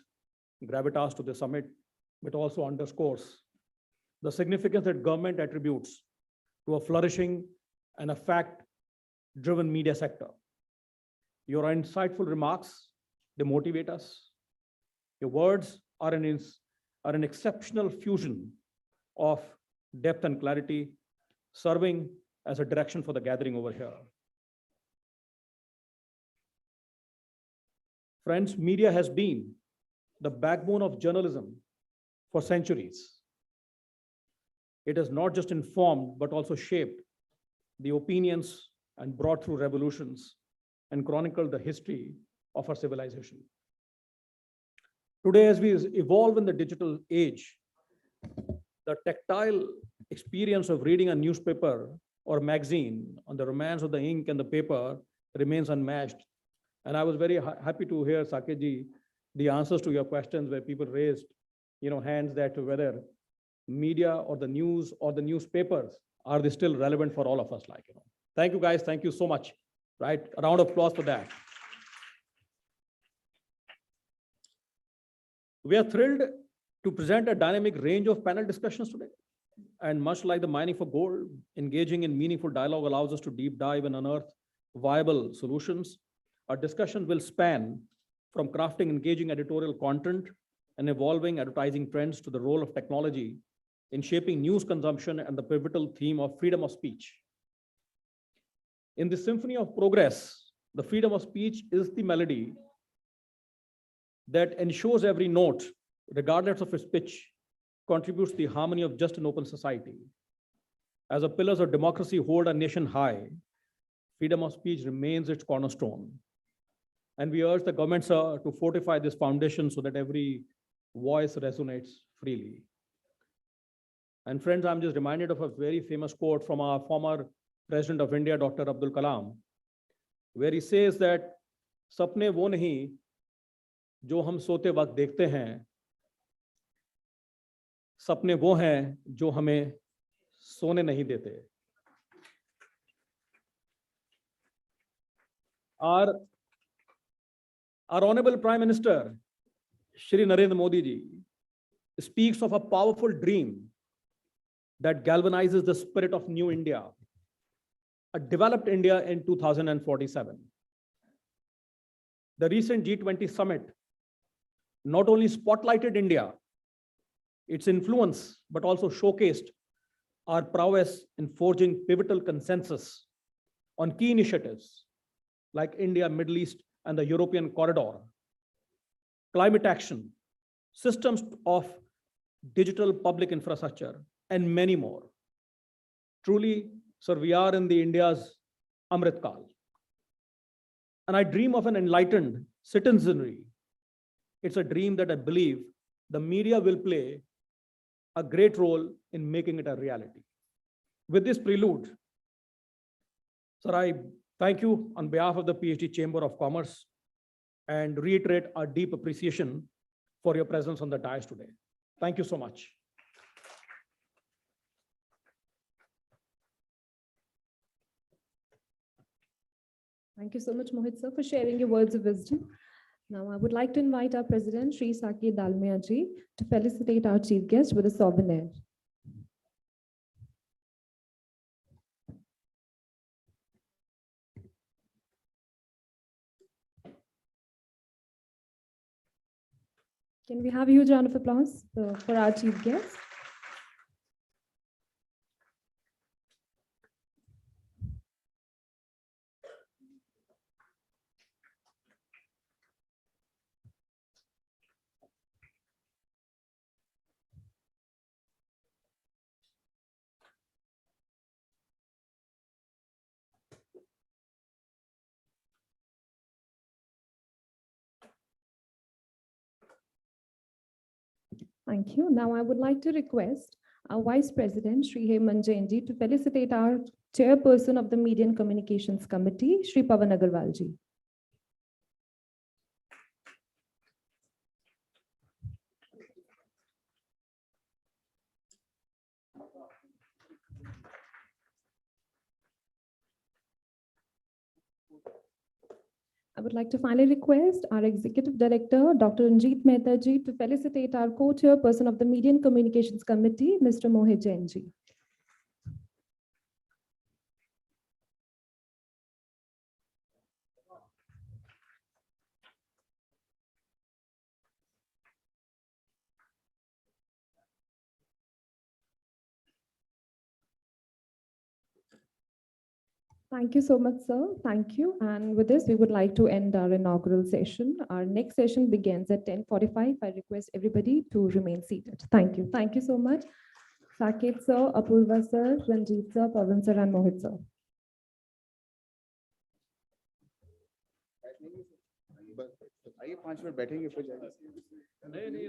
gravitas to the summit, but also underscores the significance that government attributes to a flourishing and a fact-driven media sector. Your insightful remarks, they motivate us. Your words are an exceptional fusion of depth and clarity, serving as a direction for the gathering over here. Friends, media has been the backbone of journalism for centuries. It has not just informed, but also shaped the opinions and brought through revolutions and chronicled the history of our civilization. Today, as we evolve in the digital age, the tactile experience of reading a newspaper or magazine on the romance of the ink and the paper remains unmatched. And I was very happy to hear, Saket ji, the answers to your questions where people raised, hands that whether media or the news or the newspapers, are they still relevant for all of us? Thank you guys. Thank you so much. Right? A round of applause for that. We are thrilled to present a dynamic range of panel discussions today. And much like the mining for gold, engaging in meaningful dialogue allows us to deep dive and unearth viable solutions. Our discussion will span from crafting engaging editorial content and evolving advertising trends to the role of technology in shaping news consumption and the pivotal theme of freedom of speech. In the symphony of progress, the freedom of speech is the melody that ensures every note, regardless of its pitch, contributes to the harmony of just and open society. As the pillars of democracy hold a nation high, freedom of speech remains its cornerstone. And we urge the government, sir, to fortify this foundation so that every voice resonates freely. And friends, I'm just reminded of a very famous quote from our former President of India, Dr. Abdul Kalam, where he says that sapne wo nahi जो हम सोते वक्त देखते हैं, सपने वो हैं जो हमें सोने नहीं देते. Our Honorable Prime Minister, Shri Narendra Modi ji, speaks of a powerful dream that galvanizes the spirit of New India, a developed India in 2047. The recent G20 summit not only spotlighted India, its influence, but also showcased our prowess in forging pivotal consensus on key initiatives like India, Middle East, and the European corridor, climate action, systems of digital public infrastructure, and many more. Truly, sir, we are in the India's Amrit Kal. And I dream of an enlightened citizenry. It's a dream that I believe the media will play a great role in making it a reality. With this prelude, sir, I thank you on behalf of the PhD Chamber of Commerce and reiterate our deep appreciation for your presence on the dais today. Thank you so much. Thank you so much, Mohit sir, for sharing your words of wisdom. Now, I would like to invite our President, Shri Saket Dalmia ji, to felicitate our chief guest with a souvenir. Can we have a huge round of applause for our chief guest? Thank you. Now I would like to request our Vice President, Shri Hemant Jain ji, to felicitate our Chairperson of the Media and Communications Committee, Shri Pavan Agarwal ji. I would like to finally request our Executive Director, Dr. Ranjit Mehta ji, to felicitate our co-chairperson of the Media and Communications Committee, Mr. Mohit Jain ji. Thank you so much, sir. Thank you. And with this, we would like to end our inaugural session. Our next session begins at 10:45. I request everybody to remain seated. Thank you. Thank you so much. Saket sir, Apurva sir, Ranjit sir, Pavan sir, and Mohit sir. आइए 5 minute बैठेंगे फिर जाएंगे नहीं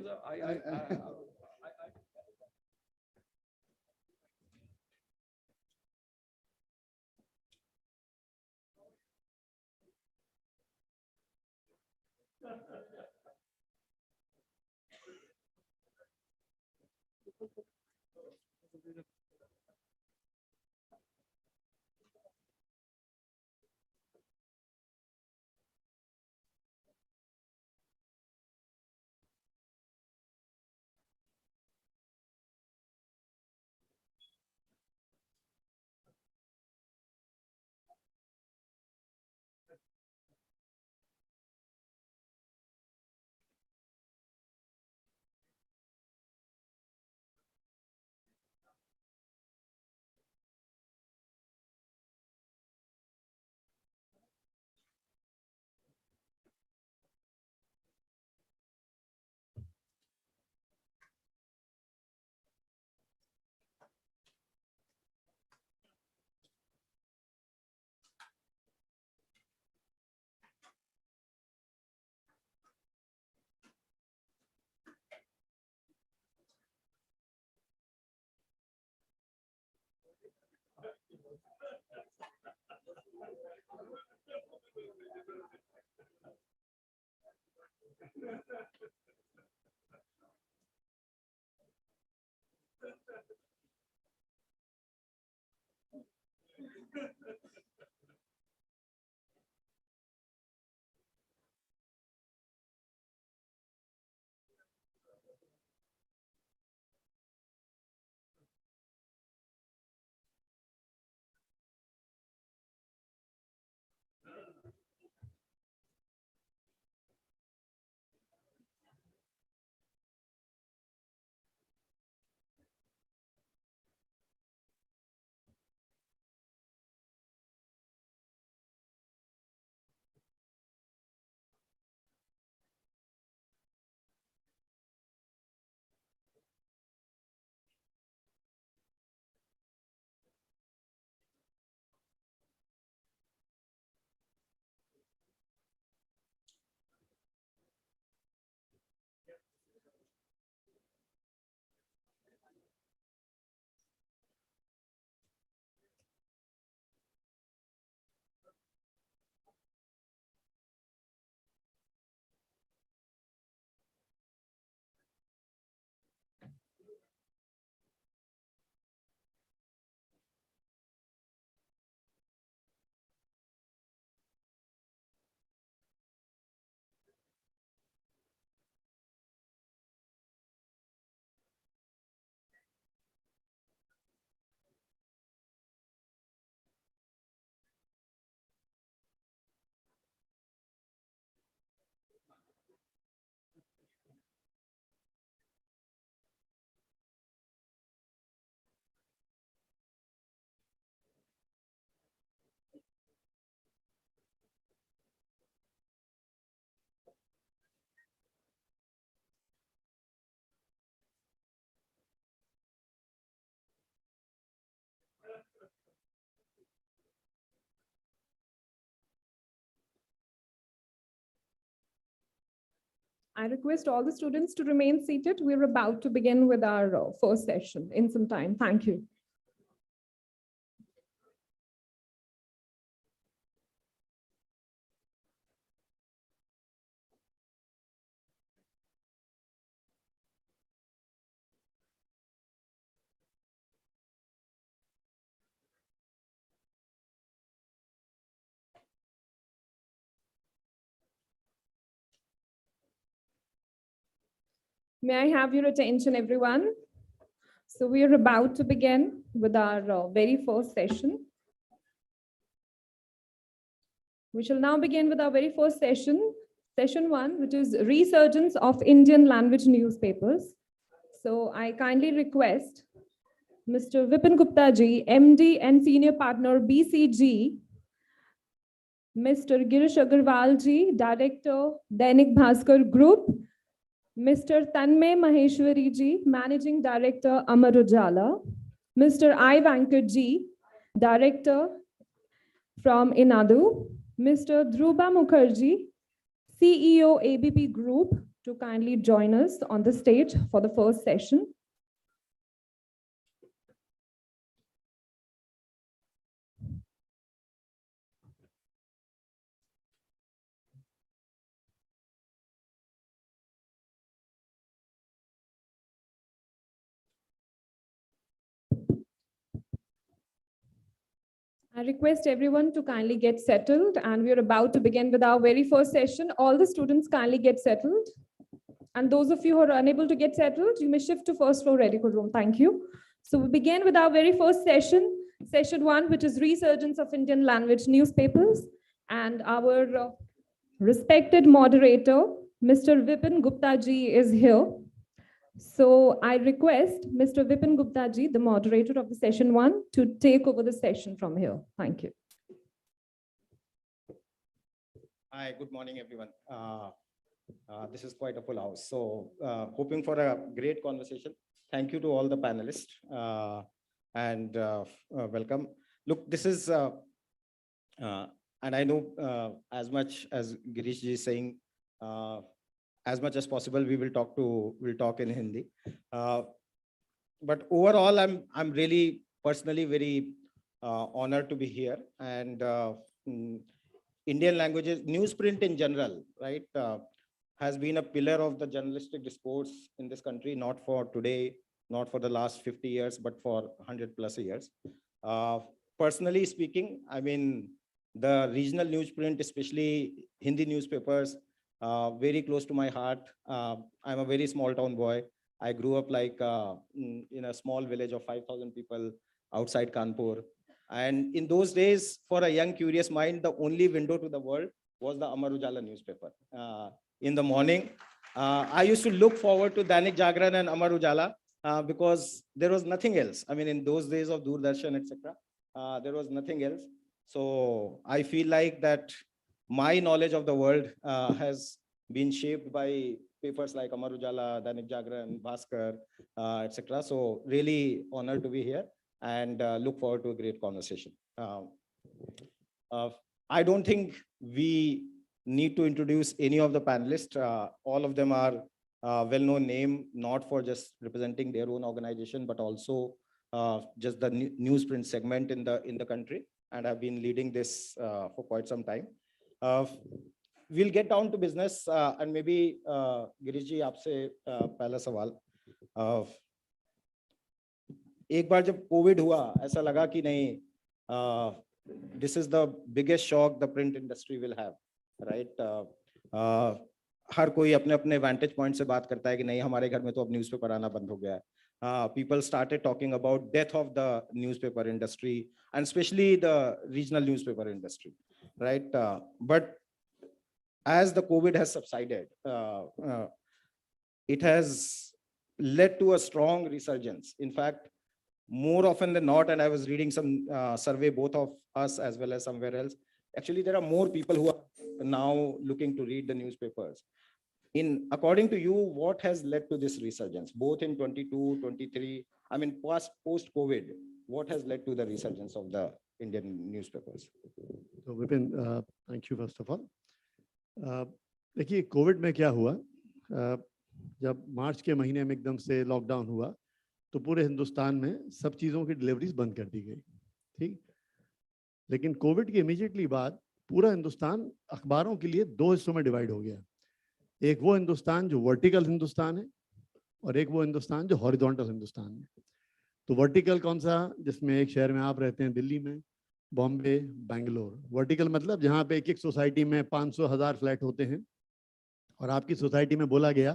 I request all the students to remain seated. We're about to begin with our first session in some time. Thank you. May I have your attention, everyone? So we are about to begin with our very first session. We shall now begin with our very first session, session 1, which is Resurgence of Indian Language Newspapers. So I kindly request Mr. Vipin Gupta ji, MD and Senior Partner, BCG, Mr. Girish Agarwal ji, Director, Dainik Bhaskar Group, Mr. Tanmay Maheshwari ji, Managing Director, Amar Ujala, Mr. I. Venkat ji, Director from Inadu, Mr. Dhruba Mukherjee, CEO, ABP Group, to kindly join us on the stage for the first session. I request everyone to kindly get settled, and we are about to begin with our very first session. All the students kindly get settled. And those of you who are unable to get settled, you may shift to first floor medical room. Thank you. So we begin with our very first session, session 1, which is Resurgence of Indian Language Newspapers. And our respected moderator, Mr. Vipin Gupta ji, is here. So I request Mr. Vipin Gupta ji, the moderator of the session 1, to take over the session from here. Thank you. Hi, good morning, everyone. This is quite a full house. So hoping for a great conversation. Thank you to all the panelists and welcome. Look, this is, and I know as much as Girish ji is saying, as much as possible, we'll talk in Hindi. But overall, I'm really personally very honored to be here. And Indian languages, newsprint in general, right, has been a pillar of the journalistic discourse in this country, not for today, not for the last 50 years, but for 100+ years. Personally speaking, I mean, the regional newsprint, especially Hindi newspapers, very close to my heart. I'm a very small town boy. I grew up like in a small village of 5,000 people outside Kanpur. And in those days, for a young, curious mind, the only window to the world was the Amar Ujala newspaper. In the morning, I used to look forward to Dainik Jagran and Amar Ujala because there was nothing else. I mean, in those days of Doordarshan, etc., there was nothing else. So I feel like that my knowledge of the world has been shaped by papers like Amar Ujala, Dainik Jagran, Bhaskar, etc. So really honored to be here and look forward to a great conversation. I don't think we need to introduce any of the panelists. All of them are well-known name, not for just representing their own organization, but also just the newsprint segment in the country, and have been leading this for quite some time. We'll get down to business and maybe Girish ji, आपसे पहला सवाल. एक बार जब Covid हुआ, ऐसा लगा कि नहीं, this is the biggest shock the print industry will have, right? हर कोई अपने अपने vantage point से बात करता है कि नहीं, हमारे घर में तो अब न्यूज़पेपर आना बंद हो गया है. People started talking about death of the newspaper industry and especially the regional newspaper industry, right? But as the COVID has subsided, it has led to a strong resurgence. In fact, more often than not, and I was reading some survey, both of us as well as somewhere else, actually there are more people who are now looking to read the newspapers. According to you, what has led to this resurgence, both in 22, 23, I mean, post-COVID, what has led to the resurgence of the Indian newspapers? So Vipin, thank you first of all. देखिए Covid में क्या हुआ, जब मार्च के महीने में एकदम से लॉकडाउन हुआ तो पूरे हिंदुस्तान में सब चीज़ों की डिलीवरीज बंद कर दी गई, ठीक। लेकिन कोविड के इमीडिएटली बाद पूरा हिंदुस्तान अखबारों के लिए दो हिस्सों में डिवाइड हो गया। एक वो हिंदुस्तान जो वर्टिकल हिंदुस्तान है और एक वो हिंदुस्तान जो हॉरिजॉन्टल हिंदुस्तान है। तो वर्टिकल कौन सा, जिसमें एक शहर में आप रहते हैं, दिल्ली में, बॉम्बे, बेंगलोर। वर्टिकल मतलब जहाँ पे एक एक सोसाइटी में 500,000 फ्लैट होते हैं और आपकी सोसाइटी में बोला गया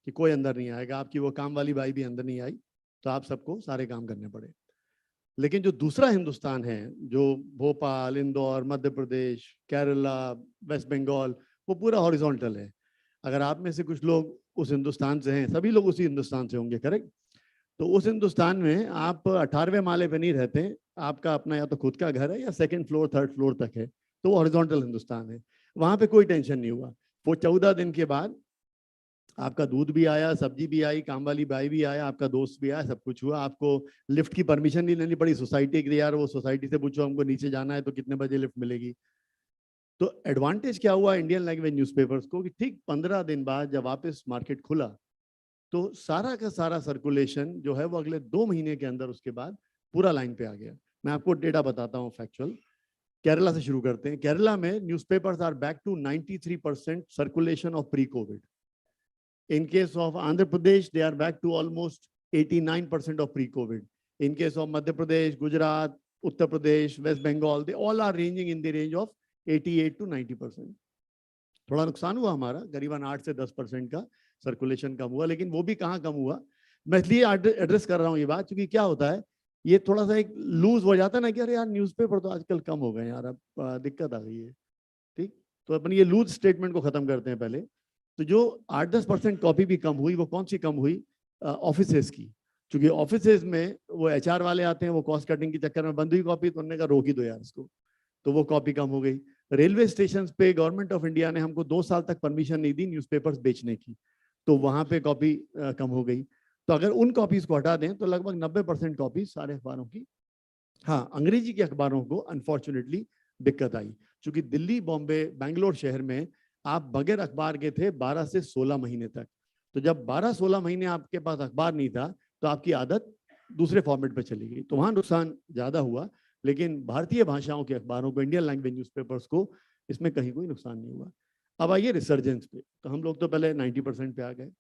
कि कोई अंदर नहीं आएगा, आपकी वो काम वाली बाई भी अंदर नहीं आई, तो आप सबको सारे काम करने पड़े। लेकिन जो दूसरा हिंदुस्तान है, जो भोपाल, इंदौर, मध्य प्रदेश, केरला, वेस्ट बंगाल, वो पूरा हॉरिजॉन्टल है। अगर आप में से कुछ लोग उस हिंदुस्तान से हैं, सभी लोग उसी हिंदुस्तान से होंगे, करेक्ट। तो उस हिंदुस्तान में आप 18वें माले पे नहीं रहते, आपका अपना या तो खुद का घर है या सेकंड फ्लोर, थर्ड फ्लोर तक है, तो वो हॉरिजॉन्टल हिंदुस्तान है। वहां पे कोई टेंशन नहीं हुआ। वो 14 दिन के बाद आपका दूध भी आया, सब्जी भी आई, काम वाली बाई भी आया, आपका दोस्त भी आया, सब कुछ हुआ। आपको लिफ्ट की परमिशन नहीं लेनी पड़ी सोसाइटी के, यार वो सोसाइटी से पूछो हमको नीचे जाना है तो कितने बजे लिफ्ट मिलेगी। तो एडवांटेज क्या हुआ इंडियन लैंग्वेज न्यूज़पेपर्स को कि ठीक 15 दिन बाद जब वापस मार्केट खुला तो सारा का सारा सर्कुलेशन जो है वो अगले 2 महीने के अंदर उसके बाद पूरा लाइन पे आ गया। मैं आपको डेटा बताता हूँ फैक्चुअल। केरला से शुरू करते हैं। केरला में newspapers are back to 93% circulation of pre covid. In case of Andhra Pradesh, they are back to almost 89% of pre-COVID. In case of Madhya Pradesh, Gujarat, Uttar Pradesh, West Bengal, they all are ranging in the range of 88 to 90%. थोड़ा नुकसान हुआ हमारा, करीबन 8 से 10% का circulation कम हुआ, लेकिन वो भी कहाँ कम हुआ, मैं इसलिए एड्रेस कर रहा हूँ ये बात, क्योंकि क्या होता है, ये थोड़ा सा एक लूज हो जाता है ना कि अरे यार न्यूज़पेपर तो आजकल कम हो गए यार, अब दिक्कत आ गई है, ठीक। तो अपन ये लूज स्टेटमेंट को खत्म करते हैं पहले। तो जो 8-10% कॉपी भी कम हुई, वो कौन सी कम हुई, ऑफिसेज की। क्योंकि ऑफिसेज में वो एचआर वाले आते हैं, वो कॉस्ट कटिंग के चक्कर में बंद हुई कॉपी, तो उन्होंने कहा रोक ही दो यार इसको, तो वो कॉपी कम हो गई। रेलवे स्टेशन पे गवर्नमेंट ऑफ इंडिया ने हमको 2 साल तक परमिशन नहीं दी न्यूज़पेपर्स बेचने की, तो वहां पे कॉपी कम हो गई। तो अगर उन कॉपीज को हटा दें तो लगभग 90% कॉपी सारे अखबारों की, हाँ अंग्रेजी के अखबारों को अनफॉर्चुनेटली दिक्कत आई। क्योंकि दिल्ली, बॉम्बे, बैंगलोर शहर में आप बगैर अखबार के थे 12 से 16 महीने तक। तो जब 12-16 महीने आपके पास अखबार नहीं था तो आपकी आदत दूसरे फॉर्मेट पे चली गई, तो वहां नुकसान ज्यादा हुआ। लेकिन भारतीय भाषाओं के अखबारों को, इंडियन लैंग्वेज न्यूज़पेपर्स को, इसमें कहीं कोई नुकसान नहीं हुआ। अब आइए रिसर्जेंस पे। तो हम लोग तो पहले 90% पे आ गए।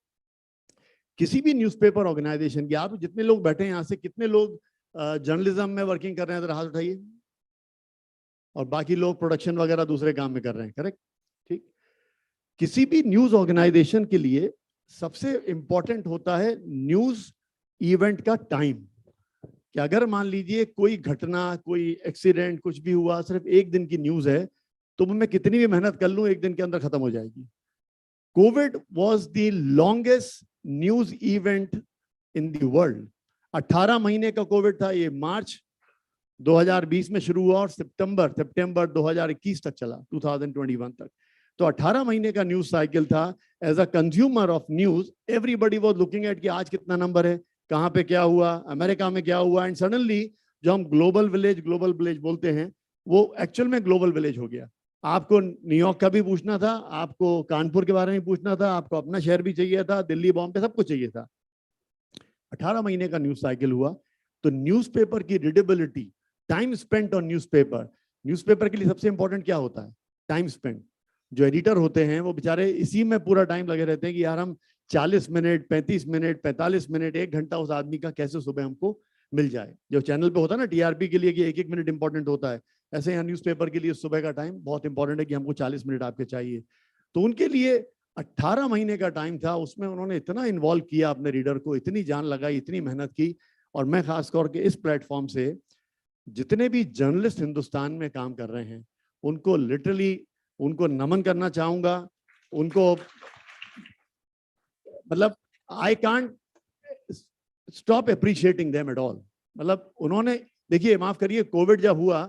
किसी भी न्यूज़पेपर ऑर्गेनाइजेशन की, आप जितने लोग बैठे हैं यहाँ से, कितने लोग जर्नलिज्म में वर्किंग कर रहे हैं, जरा हाथ उठाइए। और बाकी लोग प्रोडक्शन वगैरह दूसरे काम में कर रहे हैं, करेक्ट, ठीक। किसी भी न्यूज ऑर्गेनाइजेशन के लिए सबसे इंपॉर्टेंट होता है न्यूज इवेंट का टाइम। कि अगर मान लीजिए कोई घटना, कोई एक्सीडेंट, कुछ भी हुआ, सिर्फ 1 दिन की न्यूज है, तो मैं कितनी भी मेहनत कर लूं 1 दिन के अंदर खत्म हो जाएगी। Covid was the longest news event in the world. 18 महीने का कोविड था। ये मार्च 2020 में शुरू हुआ और सितंबर 2021 तक चला, 2021 तक। तो 18 महीने का न्यूज साइकिल था। As a consumer of news, everybody was looking at कि आज कितना नंबर है, कहाँ पे क्या हुआ, अमेरिका में क्या हुआ। एंड सडनली जो हम ग्लोबल विलेज बोलते हैं, वो एक्चुअल में ग्लोबल विलेज हो गया। आपको न्यूयॉर्क का भी पूछना था, आपको कानपुर के बारे में पूछना था, आपको अपना शहर भी चाहिए था, दिल्ली, बॉम्बे, सब कुछ चाहिए था। 18 महीने का न्यूज साइकिल हुआ। तो न्यूज़पेपर की readability, time spent on newspaper, newspaper के लिए सबसे इंपॉर्टेंट क्या होता है, टाइम स्पेंड। जो एडिटर होते हैं वो बेचारे इसी में पूरा टाइम लगे रहते हैं कि यार हम 40 मिनट, 35 मिनट, 45 मिनट, 1 घंटा उस आदमी का कैसे सुबह हमको मिल जाए। जो चैनल पे होता है ना टीआरपी के लिए कि 1-1 मिनट इंपॉर्टेंट होता है, ऐसे यहाँ न्यूज़पेपर के लिए सुबह का टाइम बहुत इंपॉर्टेंट है कि हमको 40 मिनट आपके चाहिए। तो उनके लिए 18 महीने का टाइम था। उसमें उन्होंने इतना इन्वॉल्व किया अपने रीडर को, इतनी जान लगाई, इतनी मेहनत की। और मैं खास करके इस प्लेटफॉर्म से जितने भी जर्नलिस्ट हिंदुस्तान में काम कर रहे हैं उनको लिटरली उनको नमन करना चाहूंगा। उनको मतलब I can't stop appreciating them at all. मतलब उन्होंने, देखिए माफ करिए, कोविड जब हुआ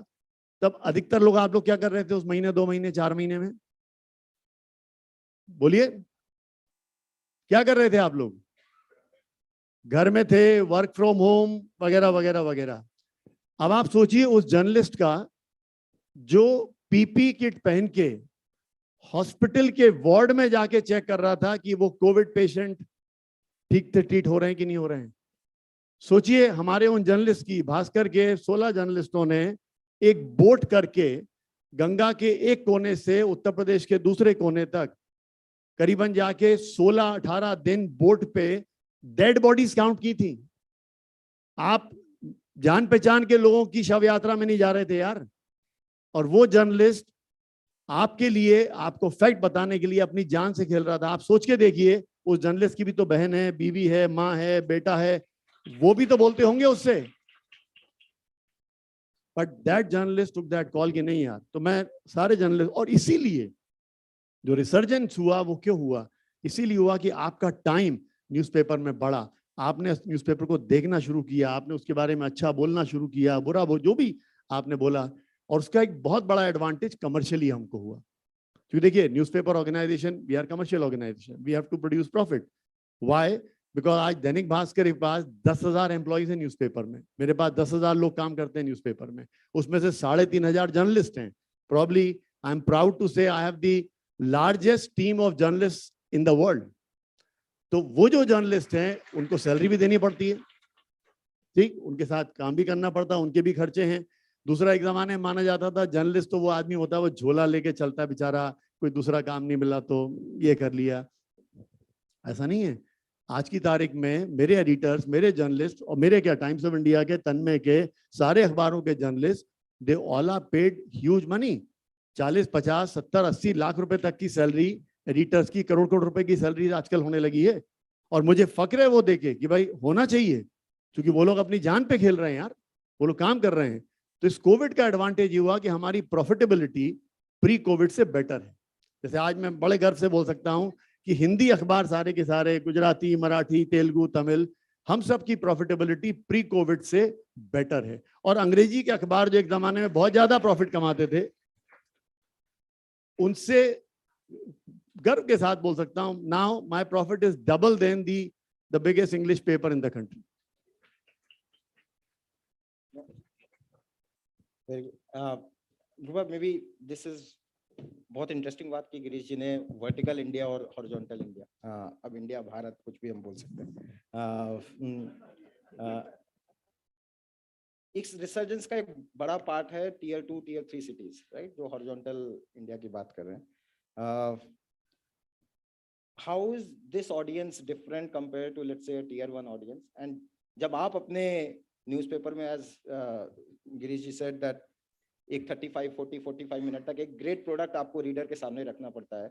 तब अधिकतर लोग, आप लोग क्या कर रहे थे उस महीने, 2 महीने, 4 महीने में, बोलिए क्या कर रहे थे आप लोग? घर में थे, वर्क फ्रॉम होम वगैरह वगैरह वगैरह। अब आप सोचिए उस जर्नलिस्ट का जो पीपी किट पहन के हॉस्पिटल के वार्ड में जाके चेक कर रहा था कि वो कोविड पेशेंट ठीक से ट्रीट हो रहे हैं कि नहीं हो रहे हैं। सोचिए हमारे उन जर्नलिस्ट की, भास्कर के 16 जर्नलिस्टों ने एक बोट करके गंगा के एक कोने से उत्तर प्रदेश के दूसरे कोने तक करीबन जाके 16-18 दिन बोट पे डेड बॉडीज काउंट की थी। आप जान पहचान के लोगों की शव यात्रा में नहीं जा रहे थे यार। और वो जर्नलिस्ट आपके लिए, आपको फैक्ट बताने के लिए अपनी जान से खेल रहा था। आप सोच के देखिए, उस जर्नलिस्ट की भी तो बहन है, बीवी है, माँ है, बेटा है, वो भी तो बोलते होंगे उससे। But that journalist took that call कि नहीं यार। तो मैं सारे जर्नलिस्ट, और इसीलिए जो रिसर्जेंस हुआ वो क्यों हुआ, इसीलिए हुआ कि आपका टाइम न्यूज़पेपर में बढ़ा। आपने न्यूज़पेपर को देखना शुरू किया, आपने उसके बारे में अच्छा बोलना शुरू किया, बुरा जो भी आपने बोला। और उसका एक बहुत बड़ा एडवांटेज कमर्शियली हमको हुआ, क्योंकि देखिए newspaper organisation, we are commercial organisation, we have to produce profit. Why? Because आज दैनिक भास्कर के पास 10,000 एम्प्लॉइज हैं न्यूज़पेपर में, मेरे पास 10,000 लोग काम करते हैं न्यूज़पेपर में, उसमें से 3,500 जर्नलिस्ट हैं। Probably I am proud to say I have the largest team of journalist in the world. तो वो जो जर्नलिस्ट हैं उनको सैलरी भी देनी पड़ती है, ठीक, उनके साथ काम भी करना पड़ता है, उनके भी खर्चे हैं। दूसरा, एक जमाने में माना जाता था जर्नलिस्ट तो वो आदमी होता है वो झोला लेके चलता है बेचारा, कोई दूसरा काम नहीं मिला तो ये कर लिया। ऐसा नहीं है। आज की तारीख में मेरे एडिटर्स, मेरे जर्नलिस्ट और मेरे क्या टाइम्स ऑफ इंडिया के, तन्मय के, सारे अखबारों के journalist, they all are paid huge money. 40, 50, 70, 80 lakh रुपए तक की सैलरी एडिटर्स की, करोड़ करोड़ रुपए की सैलरी आजकल होने लगी है। और मुझे फक्र है वो देखे कि भाई होना चाहिए, क्योंकि वो लोग अपनी जान पे खेल रहे हैं यार, वो लोग काम कर रहे हैं। तो इस कोविड का एडवांटेज ये हुआ कि हमारी प्रॉफिटेबिलिटी प्री कोविड से बेटर है। जैसे आज मैं बड़े गर्व से बोल सकता हूं कि हिंदी अखबार सारे के सारे, गुजराती, मराठी, तेलुगु, तमिल, हम सब की प्रॉफिटेबिलिटी प्री कोविड से बेटर है। और अंग्रेजी के अखबार जो एक जमाने में बहुत ज्यादा प्रॉफिट कमाते थे, उनसे गर्व के साथ बोल सकता हूं, now my profit is double than the biggest English paper in the country. Maybe this is बहुत इंटरेस्टिंग बात की गिरीश जी ने, वर्टिकल इंडिया और हॉरिजॉन्टल इंडिया। अब इंडिया, भारत, कुछ भी हम बोल सकते हैं। इस रिसर्जेंस का एक बड़ा पार्ट है टियर 2, टियर 3 सिटीज, राइट, जो हॉरिजॉन्टल इंडिया की बात कर रहे हैं। How is this audience different compare to let's say tier 1 audience? And जब आप अपने न्यूज़पेपर में, as Girish ji said that, एक 35, 40, 45 मिनट तक एक ग्रेट प्रोडक्ट आपको रीडर के सामने रखना पड़ता है,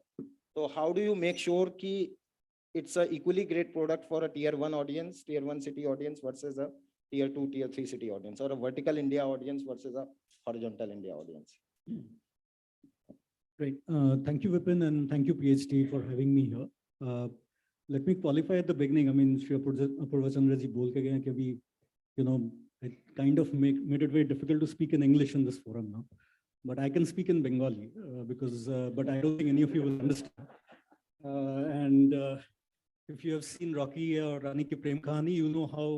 तो how do you make sure कि it's a equally great product for a tier 1 audience, tier 1 city audience versus a tier 2, tier 3 city audience, or a vertical India audience versus a horizontal India audience? Great. Thank you, Vipin, and thank you, PhD, for having me here. Let me qualify at the beginning. I mean, Shri Apurva Chandra ji bol ke gaye कि अभी, you know, it kind of made it very difficult to speak in English in this forum now. But I can speak in Bengali because, but I don't think any of you will understand. And if you have seen Rocky or Rani Ki Prem Kahani, you know how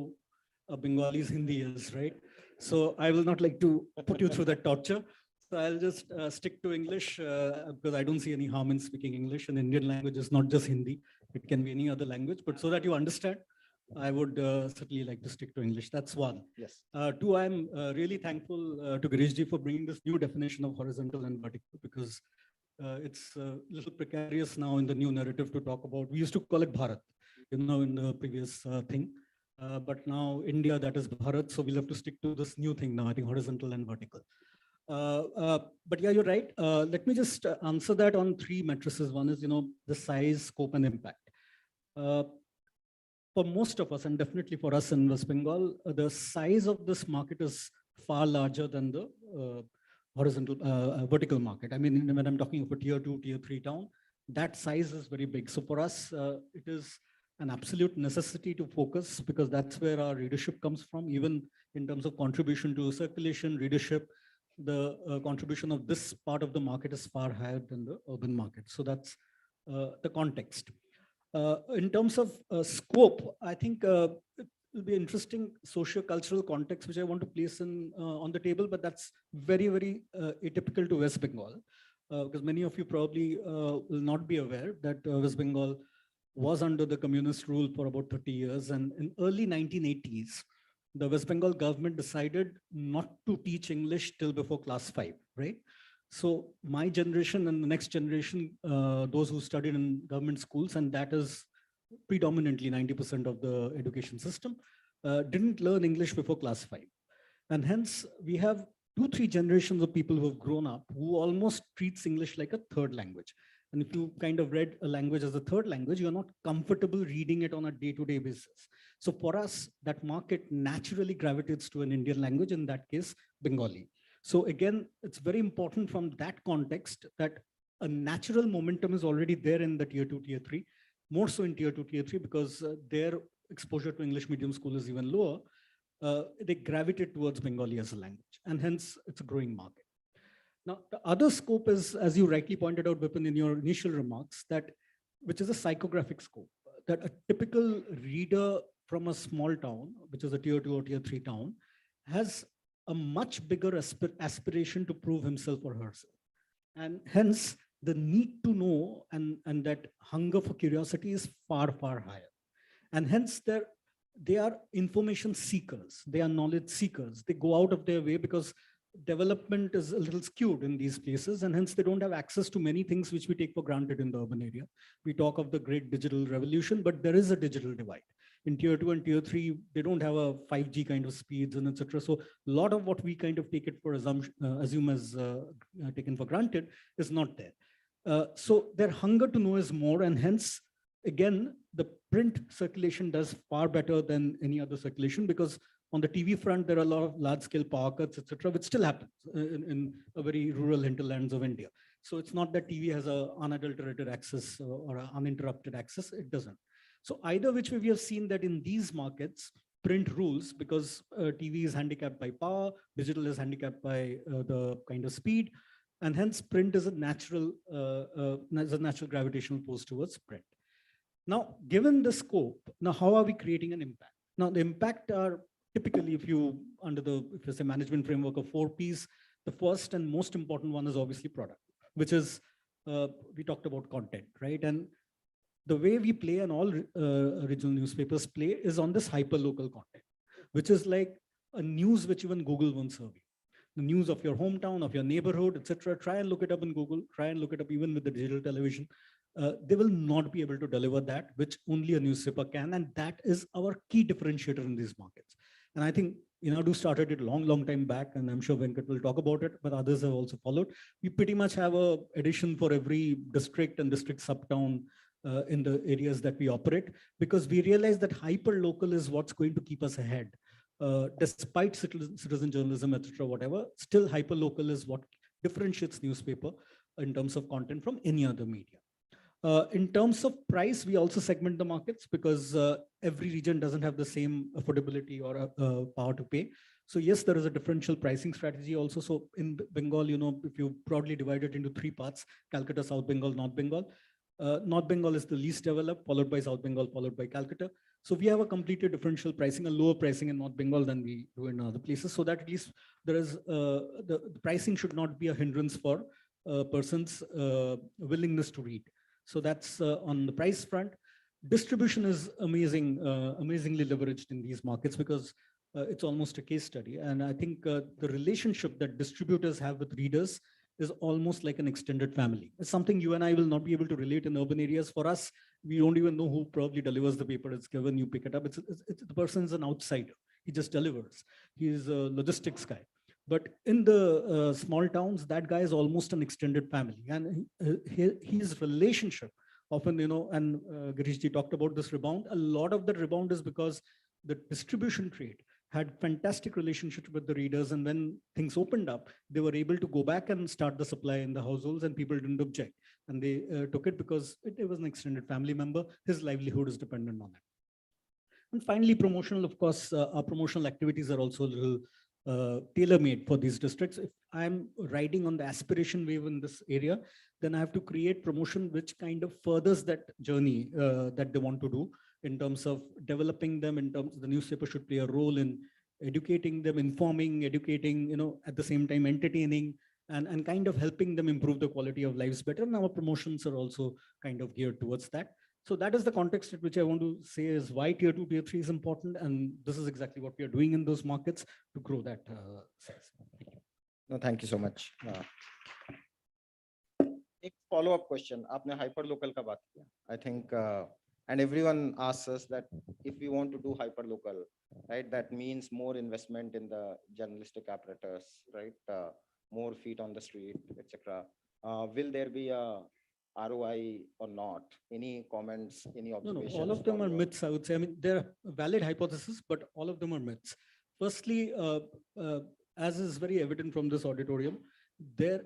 a Bengali's Hindi is, right? So I will not like to put you through that torture. So I'll just stick to English because I don't see any harm in speaking English. And Indian language is not just Hindi. It can be any other language. But so that you understand, I would certainly like to stick to English. That's one. Yes. Two, I'm really thankful to Girish ji for bringing this new definition of horizontal and vertical, because it's a little precarious now in the new narrative to talk about. We used to call it Bharat, you know, in the previous thing. But now India, that is Bharat, so we'll have to stick to this new thing now, I think horizontal and vertical. But yeah, you're right. Let me just answer that on 3 matrices. One is, you know, the size, scope, and impact. For most of us, and definitely for us in West Bengal, the size of this market is far larger than the vertical market. I mean, when I'm talking of a tier 2, tier 3 town, that size is very big. So for us, it is an absolute necessity to focus, because that's where our readership comes from. Even in terms of contribution to circulation, readership, the contribution of this part of the market is far higher than the urban market. So that's the context. In terms of scope, I think it will be interesting socio-cultural context, which I want to place in on the table, but that's very, very atypical to West Bengal. because many of you probably will not be aware that West Bengal was under the communist rule for about 30 years. And in early 1980s, the West Bengal government decided not to teach English till before class 5, right? So my generation and the next generation, those who studied in government schools, and that is predominantly 90% of the education system, didn't learn English before class 5. And hence we have 2-3 generations of people who have grown up who almost treats English like a third language. And if you kind of read a language as a third language, you're not comfortable reading it on a day-to-day basis. So for us, that market naturally gravitates to an Indian language, in that case, Bengali. So again, it's very important from that context that a natural momentum is already there in the tier 2, tier 3, more so in tier 2, tier 3, because their exposure to English medium school is even lower. They gravitate towards Bengali as a language, and hence it's a growing market. Now, the other scope is, as you rightly pointed out, Vipin, in your initial remarks, which is a psychographic scope, that a typical reader from a small town, which is a tier 2 or tier 3 town, has a much bigger aspiration to prove himself or herself. And hence, the need to know and that hunger for curiosity is far, far higher. And hence, they are information seekers. They are knowledge seekers. They go out of their way because development is a little skewed in these places, and hence they don't have access to many things which we take for granted in the urban area. We talk of the great digital revolution, but there is a digital divide. In tier 2 and tier 3, they don't have a 5G kind of speeds and etc. So a lot of what we kind of take it for assume as taken for granted is not there. So their hunger to know is more, and hence, again, the print circulation does far better than any other circulation, because on the TV front, there are a lot of large-scale power cuts, etc., which still happens in a very rural hinterlands of India. So it's not that TV has an unadulterated access or uninterrupted access. It doesn't. So either which way, we have seen that in these markets, print rules, because TV is handicapped by power, digital is handicapped by the kind of speed, and hence print is a natural gravitational force towards print. Now, given the scope, now how are we creating an impact? Now, the impact are typically, if you say management framework of 4 Ps, the first and most important one is obviously product, which is, we talked about content, right? And the way we play, and all regional newspapers play, is on this hyper-local content, which is like a news which even Google won't serve you. The news of your hometown, of your neighborhood, etc. Try and look it up in Google, try and look it up even with the digital television. They will not be able to deliver that, which only a newspaper can. And that is our key differentiator in these markets. And I think Inadu started it long time back, and I'm sure Venkat will talk about it, but others have also followed. We pretty much have a edition for every district and district subtown in the areas that we operate, because we realize that hyper local is what's going to keep us ahead. Despite citizen journalism, etc., whatever, still hyper local is what differentiates newspaper in terms of content from any other media. In terms of price, we also segment the markets, because every region doesn't have the same affordability or power to pay. So yes, there is a differential pricing strategy also. So in Bengal, if you broadly divide it into 3 parts, Calcutta, South Bengal, North Bengal. North Bengal is the least developed, followed by South Bengal, followed by Calcutta. So we have a completely differential pricing, a lower pricing in North Bengal than we do in other places, so that at least there is the pricing should not be a hindrance for a person's willingness to read. So that's on the price front. Distribution is amazingly leveraged in these markets, because it's almost a case study. And I think the relationship that distributors have with readers is almost like an extended family. It's something you and I will not be able to relate in urban areas. For us, we don't even know who probably delivers the paper. It's given, you pick it up. The person's an outsider. He just delivers. He's a logistics guy. But in the small towns, that guy is almost an extended family. And his relationship often, and Girishji talked about this rebound. A lot of that rebound is because the distribution trade had fantastic relationship with the readers. And when things opened up, they were able to go back and start the supply in the households, and people didn't object. And they took it because it was an extended family member. His livelihood is dependent on it. And finally, promotional, of course, our promotional activities are also a little tailor-made for these districts. If I'm riding on the aspiration wave in this area, then I have to create promotion which kind of furthers that journey that they want to do, in terms of developing them, in terms of the newspaper should play a role in educating them, informing, educating, at the same time entertaining, and kind of helping them improve the quality of lives better. And our promotions are also kind of geared towards that. So that is the context at which I want to say is why tier 2, tier 3 is important. And this is exactly what we are doing in those markets to grow that size. Thank you. No, thank you so much. एक follow-up question. आपने hyperlocal का बात किया. I think, and everyone asks us that if we want to do hyperlocal, right, that means more investment in the journalistic apparatus, right, more feet on the street, etc. Will there be a ROI or not? Any comments, any No, observations? all of them from are your- myths, I would say. I mean, they're valid hypotheses, but all of them are myths. Firstly, as is very evident from this auditorium,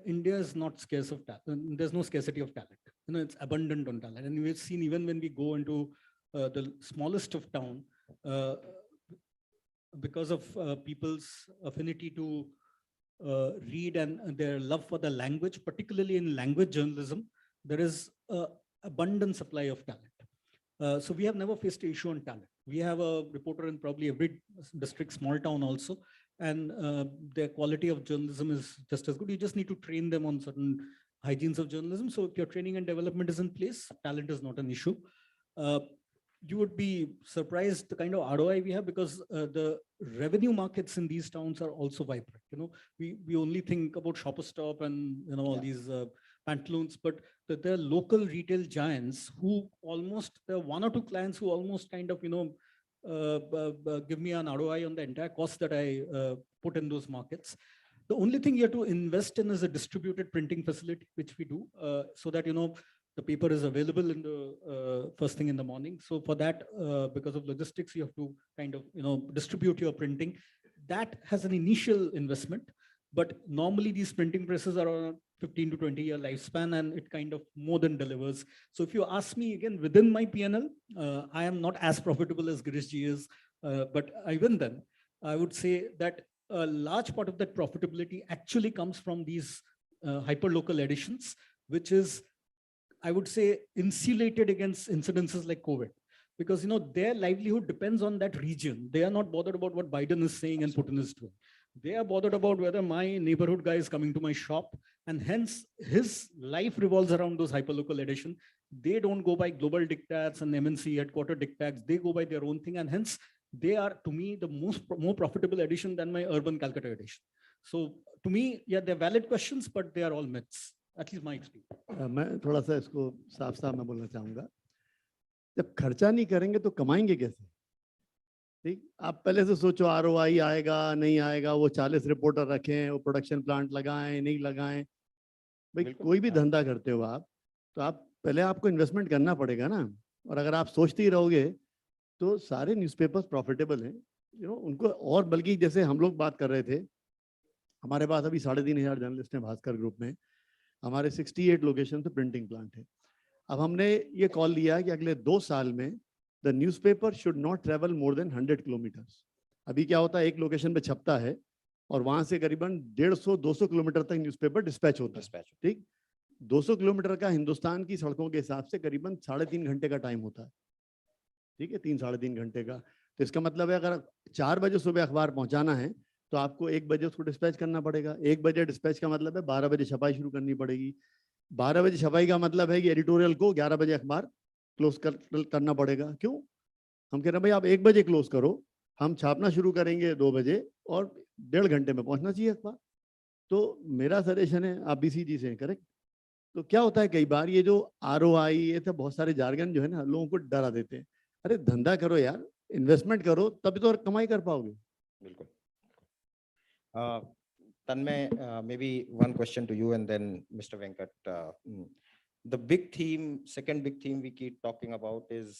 India is not scarce of talent. There's no scarcity of talent. You know, it's abundant on talent. And we've seen even when we go into the smallest of town, because of people's affinity to read and their love for the language, particularly in language journalism, there is abundant supply of talent. So we have never faced an issue on talent. We have a reporter in probably every district, small town also, and their quality of journalism is just as good. You just need to train them on certain hygienes of journalism. So if your training and development is in place, talent is not an issue. You would be surprised the kind of ROI we have, because the revenue markets in these towns are also vibrant. You know, we only think about Shopper Stop and all these pantaloons, but there are local retail giants who almost, there are one or two clients who almost kind of give me an ROI on the entire cost that I put in those markets. The only thing you have to invest in is a distributed printing facility, which we do, so that the paper is available in the first thing in the morning. So for that, because of logistics, you have to kind of distribute your printing. That has an initial investment, but normally these printing presses are on a 15 to 20 year lifespan, and it kind of more than delivers. So if you ask me again, within my P&L, I am not as profitable as Girishji is, but even then, I would say that a large part of that profitability actually comes from these hyperlocal editions, which is, I would say, insulated against incidences like COVID, because their livelihood depends on that region. They are not bothered about what Biden is saying and Putin is doing. They are bothered about whether my neighborhood guy is coming to my shop, and hence his life revolves around those hyperlocal edition. They don't go by global diktats and MNC headquarter diktats. They go by their own thing, and hence they are, to me, the more profitable edition than my urban Calcutta edition. So to me, yeah, they're valid questions, but they are all myths. At least my experience. मैं थोड़ा सा इसको साफ मैं बोलना चाहूँगा, जब खर्चा नहीं करेंगे तो कमाएंगे कैसे? ठीक, आप पहले से सोचो ROI आएगा नहीं आएगा, वो 40 रिपोर्टर रखें, वो प्रोडक्शन प्लांट लगाएं नहीं लगाएं। भाई कोई भी धंधा करते हो आप, तो आप पहले आपको इन्वेस्टमेंट करना पड़ेगा ना। और अगर आप सोचते ही रहोगे तो सारे न्यूज़पेपर्स प्रॉफिटेबल हैं, उनको। और बल्कि जैसे हम लोग बात कर रहे थे, हमारे पास अभी 3500 जर्नलिस्ट हैं भास्कर ग्रुप में, हमारे 68 लोकेशन पे प्रिंटिंग प्लांट है। अब हमने ये कॉल लिया कि अगले 2 साल में the newspaper should not travel more than 100 kilometres. अभी क्या होता है, एक लोकेशन पे छपता है और वहां से करीबन 150-200 किलोमीटर तक न्यूज़पेपर डिस्पैच होता है। ठीक, 200 किलोमीटर का हिंदुस्तान की सड़कों के हिसाब से करीबन 3.5 घंटे का टाइम होता है। ठीक है, 3-3.5 घंटे का। तो इसका मतलब है अगर 4 बजे सुबह अखबार पहुंचाना है तो आपको 1 बजे उसको डिस्पैच करना पड़ेगा। 1 बजे डिस्पैच का मतलब है 12 बजे छपाई शुरू करनी पड़ेगी। 12 बजे छपाई का मतलब है कि एडिटोरियल को 11 बजे अखबार क्लोज करना पड़ेगा। क्यों? हम कह रहे हैं भाई आप 1 बजे क्लोज करो, हम छापना शुरू करेंगे 2 बजे और 1.5 घंटे में पहुंचना चाहिए अखबार। तो मेरा सजेशन है, आप BCG से हैं, करेक्ट? तो क्या होता है कई बार ये जो ROI, ये सब बहुत सारे जार्गन जो है ना, लोगों को डरा देते हैं। अरे धंधा करो यार, इन्वेस्टमेंट करो, तभी तो और कमाई कर पाओगे। बिल्कुल। Tanmay, maybe one question to you and then Mr. Venkat. The big theme, second big theme we keep talking about is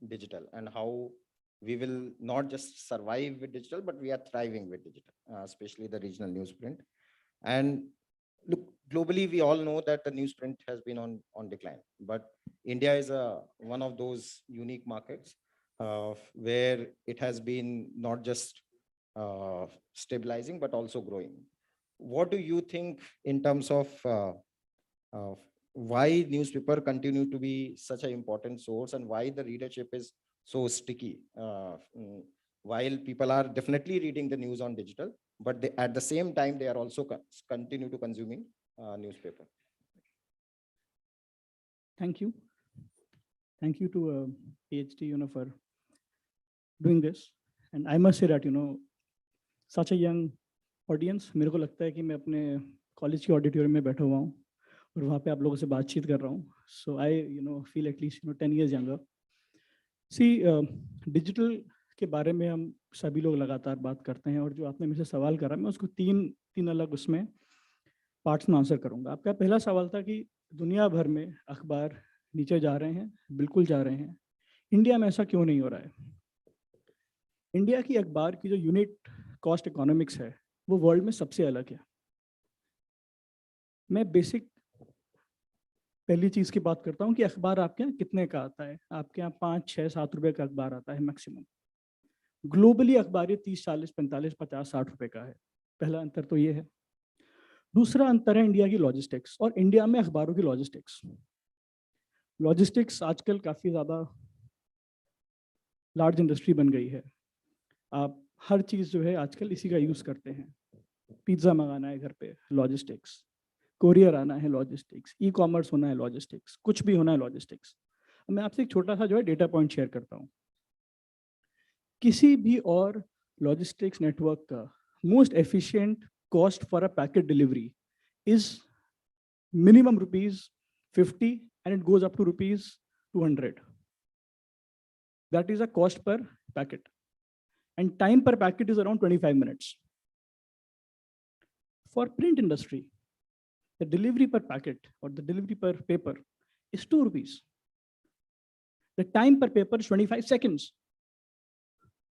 digital, and how we will not just survive with digital, but we are thriving with digital, especially the regional newsprint. And look, globally, we all know that the newsprint has been on decline, but India is one of those unique markets where it has been not just stabilizing, but also growing. What do you think in terms of why newspaper continue to be such an important source, and why the readership is so sticky? while people are definitely reading the news on digital, but they, at the same time, they are also continue to consuming newspaper. Thank you. Thank you to PhD, for doing this. And I must say that, such a young audience, मेरे को लगता है कि मैं अपने college के auditorium में बैठा हुआ हूँ और वहाँ पे आप लोगों से बातचीत कर रहा हूँ. So I, feel at least, 10 years younger. See, digital के बारे में हम सभी लोग लगातार बात करते हैं और जो आपने मुझसे सवाल करा मैं उसको तीन अलग उसमें पार्ट्स में आंसर करूंगा. आपका पहला सवाल था कि दुनिया भर में अखबार नीचे जा रहे हैं. बिल्कुल जा रहे हैं. इंडिया में ऐसा क्यों नहीं हो रहा है? इंडिया की अखबार की जो यूनिट कॉस्ट इकोनॉमिक्स है वो वर्ल्ड में सबसे अलग है. मैं बेसिक पहली चीज की बात करता हूँ कि अखबार आपके यहाँ कितने का आता है. आपके यहाँ 5, 6, 7 रुपए का अखबार आता है मैक्सिमम. ग्लोबली अखबार 30, 40, 45, 50, 60 रुपए का है. पहला अंतर तो ये है. दूसरा अंतर है इंडिया की लॉजिस्टिक्स और इंडिया में अखबारों की लॉजिस्टिक्स. लॉजिस्टिक्स आजकल काफी ज्यादा लार्ज इंडस्ट्री बन गई है. आप हर चीज जो है आजकल इसी का यूज करते हैं. पिज्जा मंगाना है घर पे, लॉजिस्टिक्स. कोरियर आना है, लॉजिस्टिक्स. ई कॉमर्स होना है, लॉजिस्टिक्स. कुछ भी होना है, लॉजिस्टिक्स. मैं आपसे एक छोटा सा जो है डेटा पॉइंट शेयर करता हूँ. किसी भी और लॉजिस्टिक्स नेटवर्क का most efficient cost for a packet delivery is minimum ₹50 and it goes up to ₹200. That is a cost per packet. And time per packet is around 25 minutes. For print industry, the delivery per packet or the delivery per paper is ₹2. The time per paper is 25 seconds.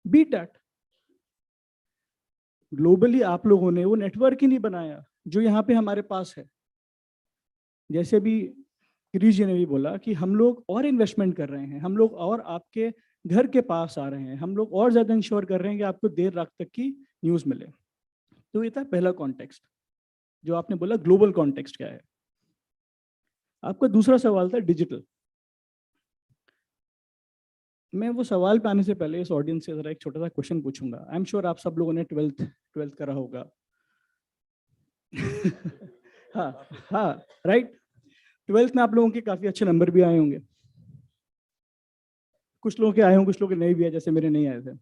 Beat that. Globally, आप लोगों ने वो network ही नहीं बनाया जो यहाँ पे हमारे पास है. जैसे भी गिरीश जी ने भी बोला कि हम लोग और इन्वेस्टमेंट कर रहे हैं, हम लोग और आपके घर के पास आ रहे हैं, हम लोग और ज्यादा इंश्योर कर रहे हैं कि आपको देर रात तक की न्यूज मिले. तो ये था पहला कॉन्टेक्स्ट. जो आपने बोला ग्लोबल कॉन्टेक्स्ट क्या है. आपका दूसरा सवाल था डिजिटल. मैं वो सवाल पे आने से पहले इस ऑडियंस से जरा एक छोटा सा क्वेश्चन पूछूंगा. आई एम श्योर आप सब लोगों ने 12th करा होगा. हाँ, राइट. 12th में आप लोगों के काफी अच्छे नंबर भी आए होंगे. कुछ लोगों के आए होंगे, कुछ लोगों के नहीं भी आए, जैसे मेरे नहीं आए थे.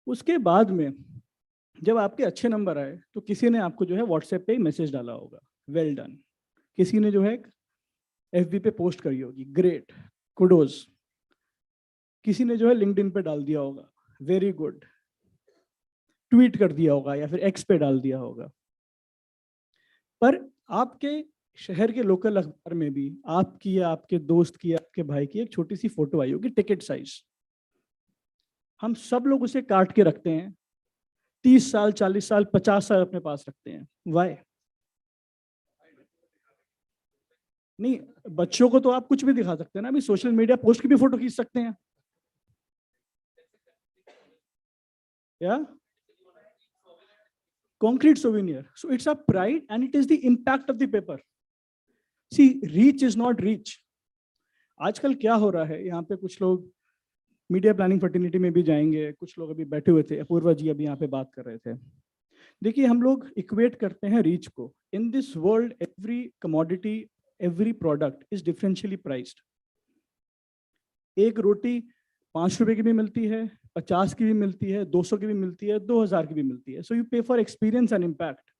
उसके बाद में जब आपके अच्छे नंबर आए तो किसी ने आपको जो है व्हाट्सएप पे मैसेज डाला होगा, वेल डन. किसी ने जो है FB पे पोस्ट करी होगी, ग्रेट, कुडोज. किसी ने जो है लिंक्डइन पे डाल दिया होगा, वेरी गुड. ट्वीट कर दिया होगा या फिर X पे डाल दिया होगा. पर आपके शहर के लोकल अखबार में भी आपकी या आपके दोस्त की या आपके भाई की एक छोटी सी फोटो आई होगी, टिकट साइज. हम सब लोग उसे काट के रखते हैं. 30 साल, 40 साल, 50 साल अपने पास रखते हैं. वाई? नहीं, बच्चों को तो आप कुछ भी दिखा सकते हैं ना. अभी सोशल मीडिया पोस्ट की भी फोटो खींच सकते हैं. या concrete souvenir. So it's a pride and it is the impact of the paper. See, reach is not reach. आजकल क्या हो रहा है, यहाँ पे कुछ लोग मीडिया प्लानिंग फर्टिनिटी में भी जाएंगे, कुछ लोग अभी बैठे हुए थे, अपूर्वा जी अभी यहाँ पे बात कर रहे थे. देखिए, हम लोग इक्वेट करते हैं रीच को. In this world every commodity, every product is differentially priced. एक रोटी 5 रुपए की भी मिलती है, 50 की भी मिलती है, 200 की भी मिलती है, 2000 की भी मिलती है. सो यू पे for experience and impact.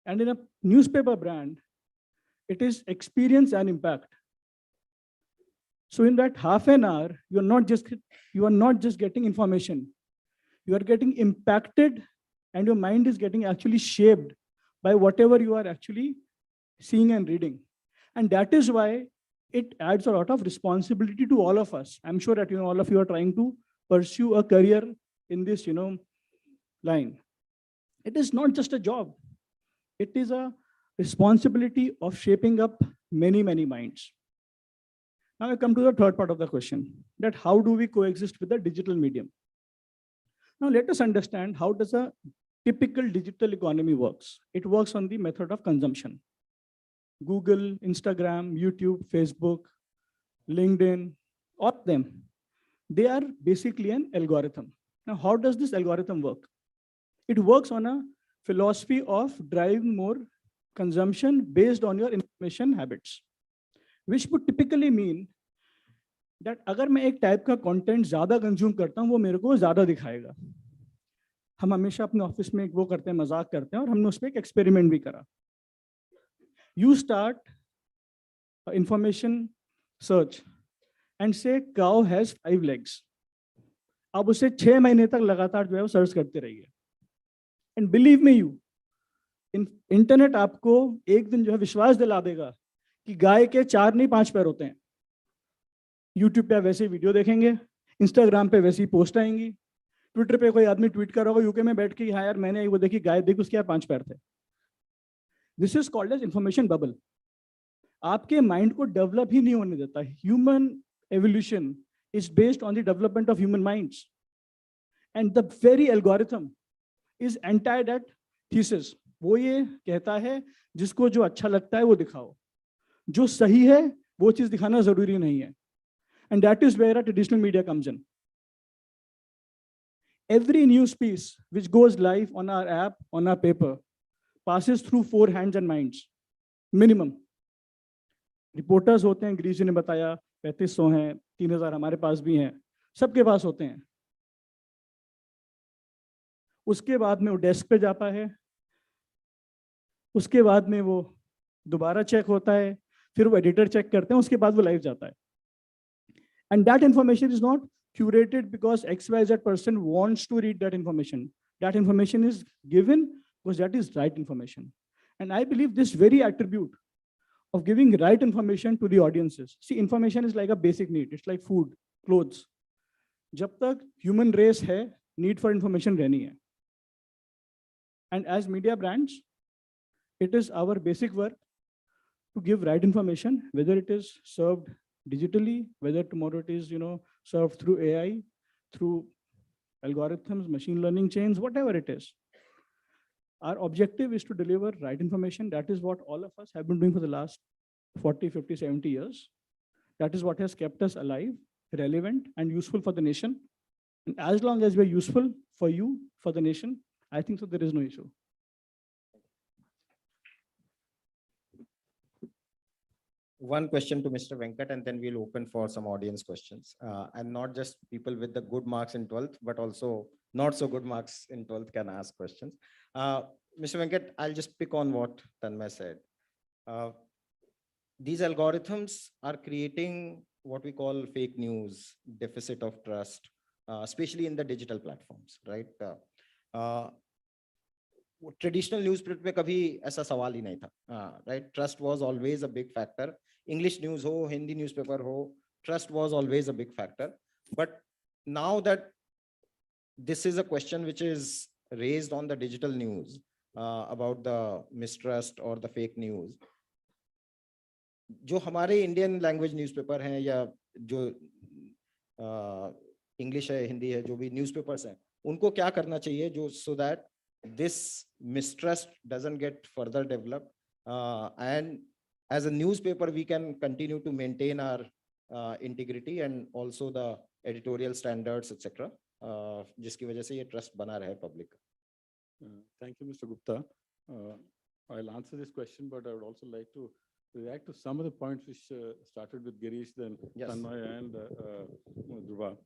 And in a newspaper brand, it is experience and impact. So in that half an hour, you are not just getting information. You are getting impacted, and your mind is getting actually shaped by whatever you are actually seeing and reading. And that is why it adds a lot of responsibility to all of us. I'm sure that all of you are trying to pursue a career in this line. It is not just a job. It is a responsibility of shaping up many, many minds. Now I come to the third part of the question, that how do we coexist with the digital medium? Now let us understand how does a typical digital economy works. It works on the method of consumption. Google, Instagram, YouTube, Facebook, LinkedIn, all of them, They are basically an algorithm. Now, how does this algorithm work? It works on a philosophy of driving more consumption based on your information habits, which would typically mean that अगर मैं एक type का content ज्यादा consume करता हूं वो मेरे को ज्यादा दिखाएगा. हम हमेशा अपने ऑफिस में एक वो करते हैं, मजाक करते हैं, और हमने उस पर एक एक्सपेरिमेंट भी करा. You start information search and say cow has 5 legs. आप उसे 6 महीने तक लगातार जो है वो सर्च करते रहिए. And believe me you, internet आपको एक दिन जो है विश्वास दिला देगा कि गाय के 4 नहीं 5 पैर होते हैं. यूट्यूब पे वैसे वीडियो देखेंगे, इंस्टाग्राम पे वैसी पोस्ट आएंगी, ट्विटर पे कोई आदमी ट्वीट कर रहा होगा यूके में बैठ के, हाँ यार मैंने वो देखी गाय, देख उसके यार 5 पैर थे. This is called as information bubble. आपके माइंड को डेवलप ही नहीं होने देता. Human evolution is based on the development of human minds, and the very algorithm is anti that thesis. वो ये कहता है जिसको जो अच्छा लगता है वो दिखाओ, जो सही है वो चीज दिखाना जरूरी नहीं है. And that is where a traditional media comes in. Every news piece which goes live on our app, on our paper, passes through 4 hands and minds minimum. Reporters होते हैं, गिरीश जी ने बताया 3500 हैं, 3000 हमारे पास भी हैं, सबके पास होते हैं. उसके बाद में वो डेस्क पे जाता है, उसके बाद में वो दोबारा चेक होता है, फिर वो एडिटर चेक करते हैं, उसके बाद वो लाइव जाता है. And that information is not curated because XYZ person wants to read that information. That information is given because that is right information. And I believe this very attribute of giving right information to the audiences. See, information is like a basic need. It's like food, clothes. जब तक human race है, need for information रहनी है. And as media brands, it is our basic work to give right information, whether it is served digitally, whether tomorrow it is, served through AI, through algorithms, machine learning chains, whatever it is. Our objective is to deliver right information. That is what all of us have been doing for the last 40, 50, 70 years. That is what has kept us alive, relevant, and useful for the nation. And as long as we're useful for you, for the nation, I think so there is no issue. One question to Mr. Venkat, and then we'll open for some audience questions. And not just people with the good marks in 12th, but also not so good marks in 12th can ask questions. Mr. Venkat, I'll just pick on what Tanmay said. These algorithms are creating what we call fake news, deficit of trust, especially in the digital platforms, right? Traditional newspaper पे कभी ऐसा सवाल ही नहीं था, right? Trust was always a big factor. English news हो, Hindi newspaper हो, trust was always a big factor. But now that this is a question which is raised on the digital news about the mistrust or the fake news, जो हमारे Indian language newspaper हैं या जो English है, Hindi है, जो भी newspapers हैं, उनको क्या करना चाहिए जो so that this mistrust doesn't get further developed, and as a newspaper we can continue to maintain our integrity and also the editorial standards, etc., जिसकी वजह से ये trust बना रहे public. Thank you, Mr. Gupta. I'll answer this question, but I would also like to react to some of the points which started with Girish, then Yes. Tanmay and Dhruva.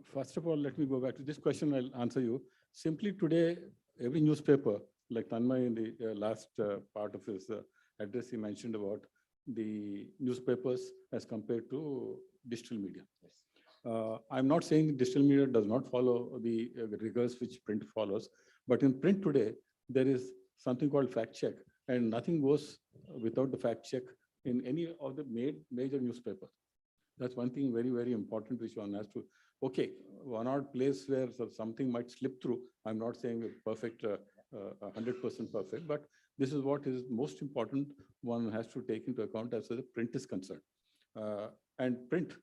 First of all, let me go back to this question. I'll answer you. Simply today, every newspaper, like Tanmay in the last part of his address, he mentioned about the newspapers as compared to digital media. Yes. I'm not saying digital media does not follow the rigors which print follows, but in print today, there is something called fact check, and nothing goes without the fact check in any of the major newspapers. That's one thing very, very important which one has to. Okay, one odd place where something might slip through. I'm not saying it's perfect, 100% perfect, but this is what is most important. One has to take into account as far as the print is concerned. And print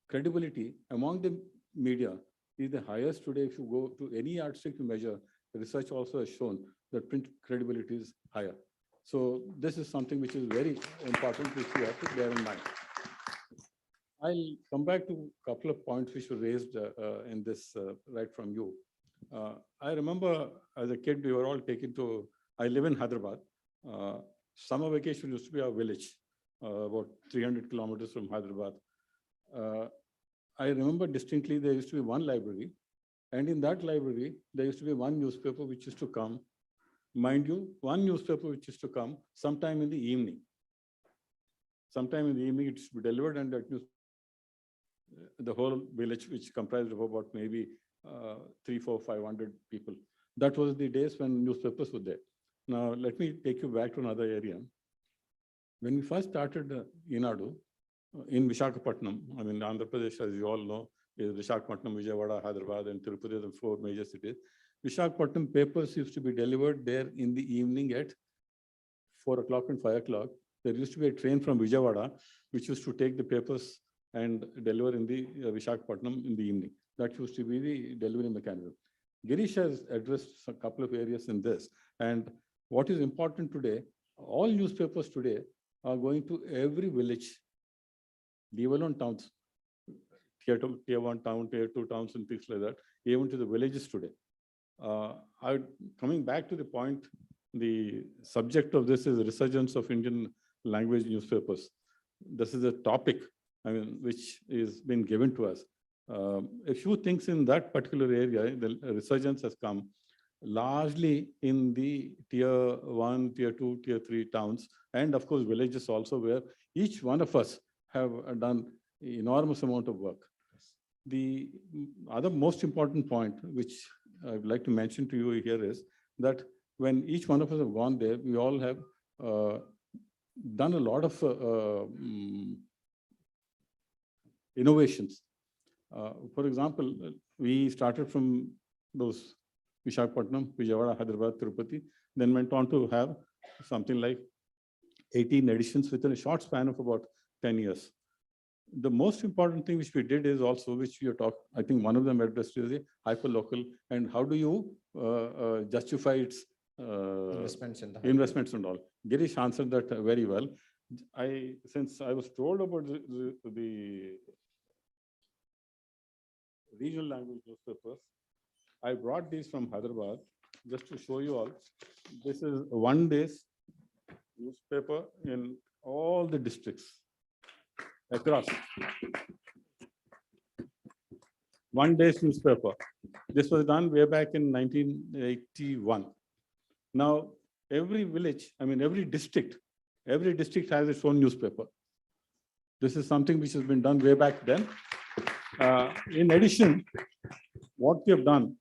credibility among the media is the highest today. If you go to any yardstick to measure, the research also has shown that print credibility is higher. So this is something which is very important, which you have to bear in mind. I'll come back to a couple of points which were raised in this right from you. I remember as a kid, we were all taken to, I live in Hyderabad. Summer vacation used to be our village, about 300 kilometers from Hyderabad. I remember distinctly there used to be one library, and in that library, there used to be one newspaper which used to come. Mind you, one newspaper which used to come sometime in the evening. Sometime in the evening, it used to be delivered, and that news, the whole village, which comprised of about maybe 300, 400, 500 people. That was the days when newspapers were there. Now, let me take you back to another area. When we first started Enadu in Visakhapatnam, I mean, Andhra Pradesh, as you all know, is Visakhapatnam, Vijayawada, Hyderabad, and Tirupati, the 4 major cities. Visakhapatnam papers used to be delivered there in the evening at 4 o'clock and 5 o'clock. There used to be a train from Vijayawada, which used to take the papers and deliver in the Visakhapatnam in the evening. That used to be the delivery mechanism. Girish has addressed a couple of areas in this. And what is important today, all newspapers today are going to every village, leave alone towns, tier 1 town, tier 2 towns and things like that, even to the villages today. Coming back to the point, the subject of this is resurgence of Indian language newspapers. This is a topic, I mean, which is been given to us. A few things in that particular area, the resurgence has come largely in the tier 1, tier 2, tier 3 towns, and of course villages also, where each one of us have done enormous amount of work. The other most important point, which I would like to mention to you here, is that when each one of us have gone there, we all have done a lot of innovations. For example, we started from those Visakhapatnam, Vijayawada, Hyderabad, Tirupati, then went on to have something like 18 editions within a short span of about 10 years. The most important thing which we did is also, which you talked, I think one of them addressed is the hyperlocal, and how do you justify its investments and all. Girish answered that very well. Since I was told about the regional language newspapers, I brought these from Hyderabad just to show you all. This is one day's newspaper in all the districts across. One day's newspaper. This was done way back in 1981. Now, every village, I mean, every district has its own newspaper. This is something which has been done way back then. In addition, what we have done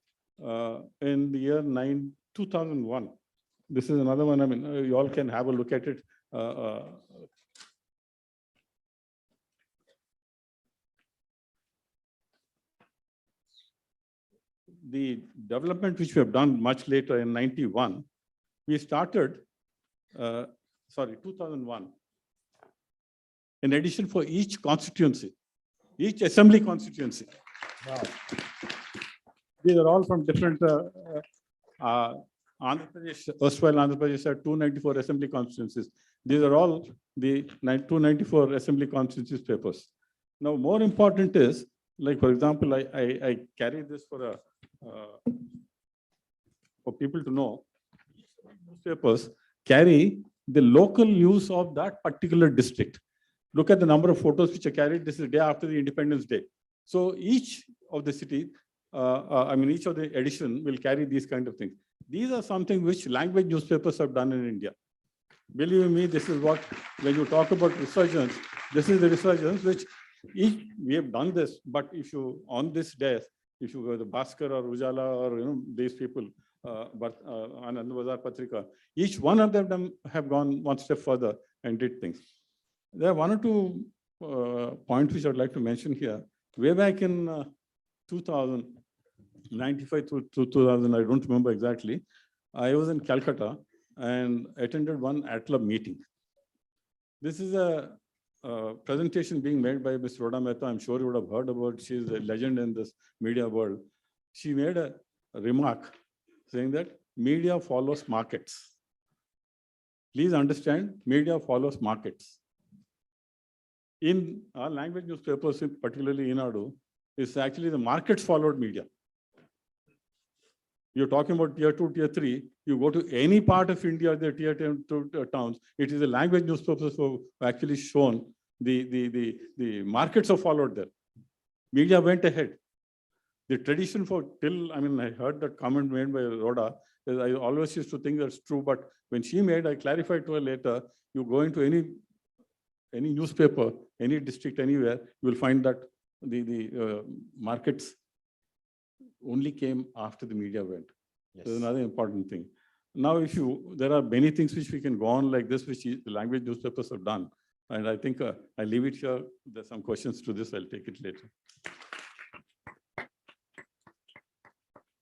in the year 2001, this is another one, I mean, you all can have a look at it. The development which we have done much later in 91, we started, 2001. In addition, for each constituency, each assembly constituency. Wow. These are all from different, Andhra Pradesh, erstwhile Andhra Pradesh had 294 assembly constituencies. These are all the 294 assembly constituencies papers. Now, more important is, like, for example, I carry this for people to know, newspapers carry the local news of that particular district. Look at the number of photos which are carried. This is the day after the Independence Day. So each of the city, each of the edition will carry these kind of things. These are something which language newspapers have done in India. Believe me, this is what, when you talk about resurgence, this is the resurgence which we have done this, but if you, on this day, if you go to Bhaskar or Ujala or, these people, Anand Bazar Patrika, each one of them have gone one step further and did things. There are one or two points which I would like to mention here. Way back in 2000, 95 to 2000, I don't remember exactly, I was in Calcutta and attended one ATLAB meeting. This is a presentation being made by Ms. Rhoda Mehta. I'm sure you would have heard about. She is a legend in this media world. She made a remark saying that media follows markets. Please understand, media follows markets. in our language newspapers, particularly Inadu, is actually the markets followed media. You're talking about tier 2, tier 3, you go to any part of India, the tier 2 towns, it is the language newspapers who have actually shown the markets have followed there. Media went ahead. The tradition for I heard that comment made by Rhoda. I always used to think that's true, but when she made, I clarified to her later, you go into any newspaper, any district, anywhere, you will find that the markets only came after the media went. Yes. That's another important thing. Now, there are many things which we can go on like this, which the language newspapers have done. And I think I leave it here. There's some questions to this. I'll take it later.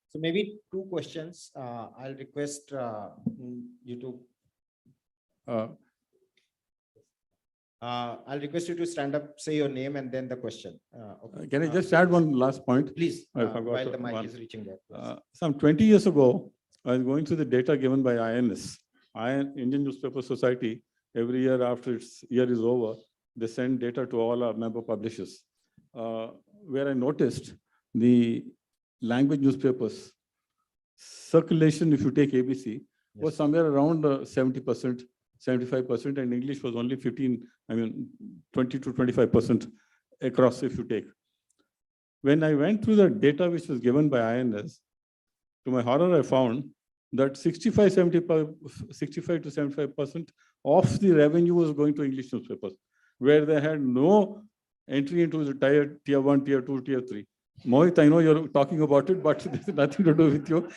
So maybe 2 questions. I'll request you to. I'll request you to stand up, say your name, and then the question. Okay. Can I just add one last point? Please, I forgot while the mic one. is reaching there. please. Some 20 years ago, I was going through the data given by INS, Indian Newspaper Society. Every year after its year is over, they send data to all our member publishers, where I noticed the language newspapers circulation, if you take ABC, was somewhere around 70%, 75%, and English was only 20 to 25% across if you take. When I went through the data which was given by INS, to my horror, I found that 65 to 75% of the revenue was going to English newspapers, where they had no entry into the tier 1, tier 2, tier 3. Mohit, I know you're talking about it, but this has nothing to do with you.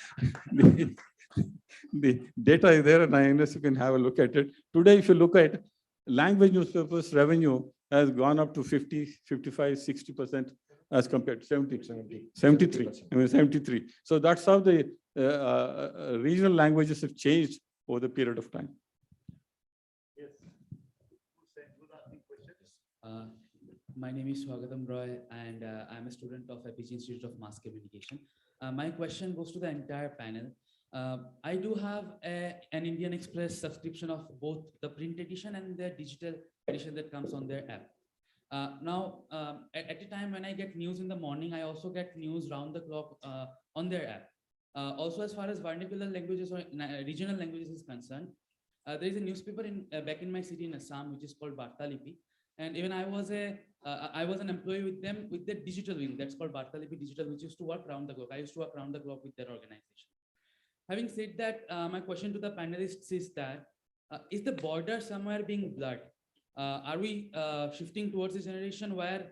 The data is there, and INS, you can have a look at it. Today, if you look at language newspapers, revenue has gone up to 50, 55, 60% as compared to 73. 73. So that's how the regional languages have changed over the period of time. My name is Swagatam Roy, and I'm a student of FPG Institute of Mass Communication. My question goes to the entire panel. I do have an Indian Express subscription of both the print edition and the digital edition that comes on their app. Now, at a time when I get news in the morning, I also get news round the clock on their app. Also, as far as vernacular languages or regional languages is concerned, there is a newspaper back in my city in Assam, which is called Vartalipi. And even I was an employee with them with the digital wing that's called Vartalipi Digital, which used to work round the clock. I used to work round the clock with their organization. Having said that, my question to the panelists is that, is the border somewhere being blurred? Are we shifting towards a generation where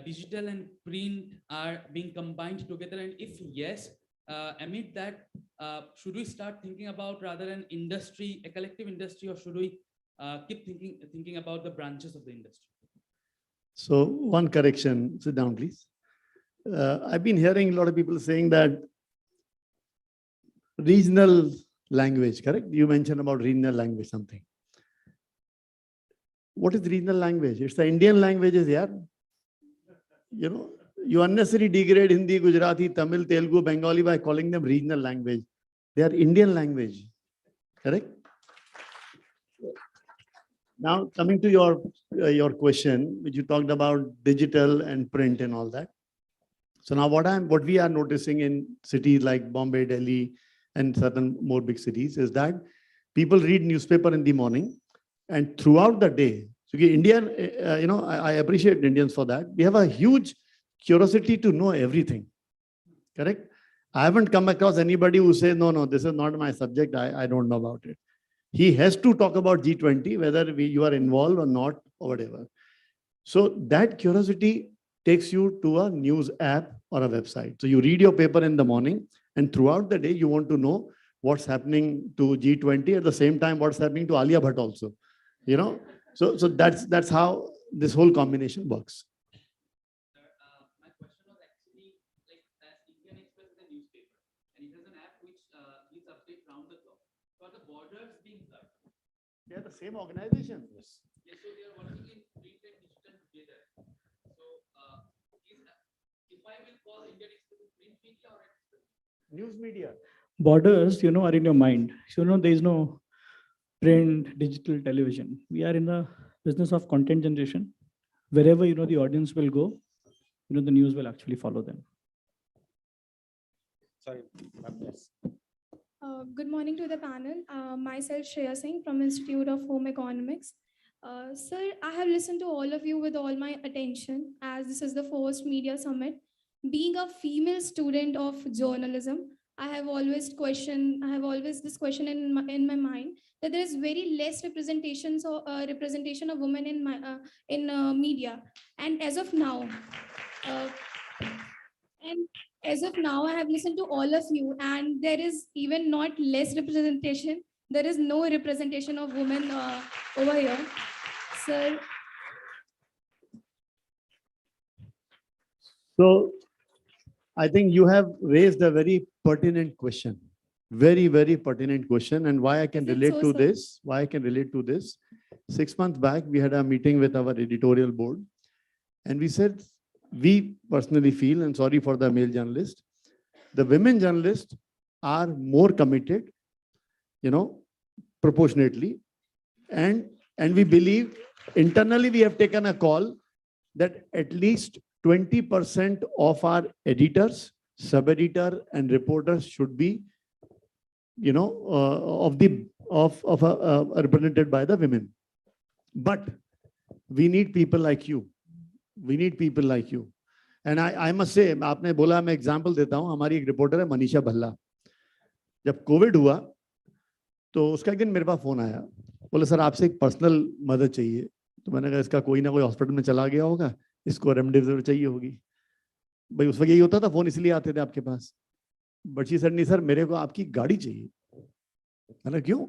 digital and print are being combined together? And if yes, amid that, should we start thinking about rather an industry, a collective industry, or should we keep thinking about the branches of the industry? So one correction, sit down, please. I've been hearing a lot of people saying that regional language, correct? You mentioned about regional language, something. What is regional language? It's the Indian languages, yeah. You know, you unnecessarily degrade Hindi, Gujarati, Tamil, Telugu, Bengali by calling them regional language. They are Indian language, correct? Now, coming to your question, which you talked about digital and print and all that. So now what we are noticing in cities like Bombay, Delhi, and certain more big cities is that people read newspaper in the morning, and throughout the day. So Indian, I appreciate Indians for that. We have a huge curiosity to know everything, correct? I haven't come across anybody who says, no, this is not my subject. I don't know about it. He has to talk about G20, whether you are involved or not, or whatever. So that curiosity takes you to a news app or a website. So you read your paper in the morning, and throughout the day, you want to know what's happening to G20, at the same time, what's happening to Alia Bhatt also. You know, so that's how this whole combination works. My question was actually like Indian Express is a newspaper, and it has an app which gives updates round the clock. So are the borders being blurred? They are the same organization. Yes. Yes, so they are working in print and digital together. So if I will call Indian Express print media or news media. Borders, are in your mind. So, there is no print, digital, television. We are in the business of content generation. wherever, the audience will go, the news will actually follow them. Sorry, ma'am, yes. Good morning to the panel. Myself Shreya Singh from Institute of Home Economics. Sir, I have listened to all of you with all my attention, as this is the first media summit. Being a female student of journalism, I have always this question in my mind, that there is very less representation of women in media. And as of now, I have listened to all of you, and there is even not less representation. There is no representation of women over here, sir. So I think you have raised a very pertinent question, very, very pertinent question. And why I can relate to this, 6 months back, we had a meeting with our editorial board, and we said, we personally feel, and sorry for the male journalist, the women journalists are more committed, proportionately. And we believe internally we have taken a call that at least 20% of our editors, sub-editor and reporters should be, represented by the women. But we need people like you. We need people like you. And I must say, आपने बोला, मैं example देता हूँ, हमारी एक reporter है मनीषा भल्ला. जब Covid हुआ तो उसका एक दिन मेरे पास फोन आया, बोले सर आपसे एक पर्सनल मदद चाहिए. तो मैंने कहा इसका कोई ना कोई हॉस्पिटल में चला गया होगा, इसको रेमडेसिविर चाहिए होगी. भाई उस वक्त यही होता था, फोन इसलिए आते थे आपके पास. बट शी सेड नहीं सर मेरे को आपकी गाड़ी चाहिए. मैंने क्यों?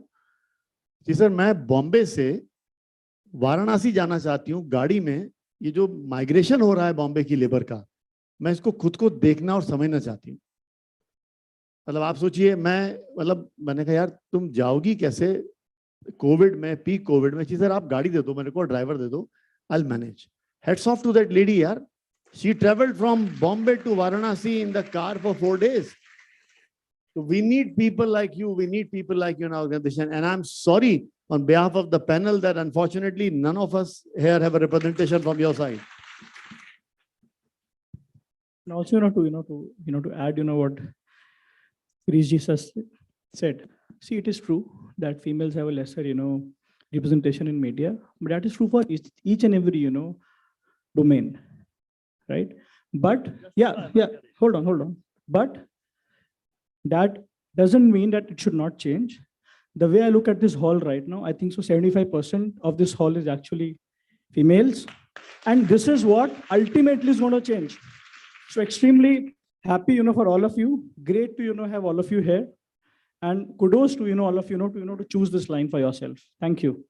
जी सर मैं बॉम्बे से वाराणसी जाना चाहती हूँ गाड़ी में. ये जो माइग्रेशन हो रहा है बॉम्बे की लेबर का, मैं इसको खुद को देखना और समझना चाहती हूँ. मतलब आप सोचिए, मैंने कहा यार तुम जाओगी कैसे कोविड में, पीक कोविड में. सर आप गाड़ी दे दो मेरे को, ड्राइवर दे दो, I will manage. Hats off to that lady यार. She travelled from Bombay to Varanasi in the car for 4 days. So we need people like you. We need people like you in our organization. And I'm sorry on behalf of the panel that unfortunately none of us here have a representation from your side. And also, to add, what Chris Jesus said. See, it is true that females have a lesser, representation in media, but that is true for each and every, domain, right? But yeah, hold on. But that doesn't mean that it should not change. The way I look at this hall right now, I think so 75% of this hall is actually females. And this is what ultimately is going to change. So extremely happy, for all of you. Great to, have all of you here. And kudos to, all of you, to choose this line for yourself. Thank you.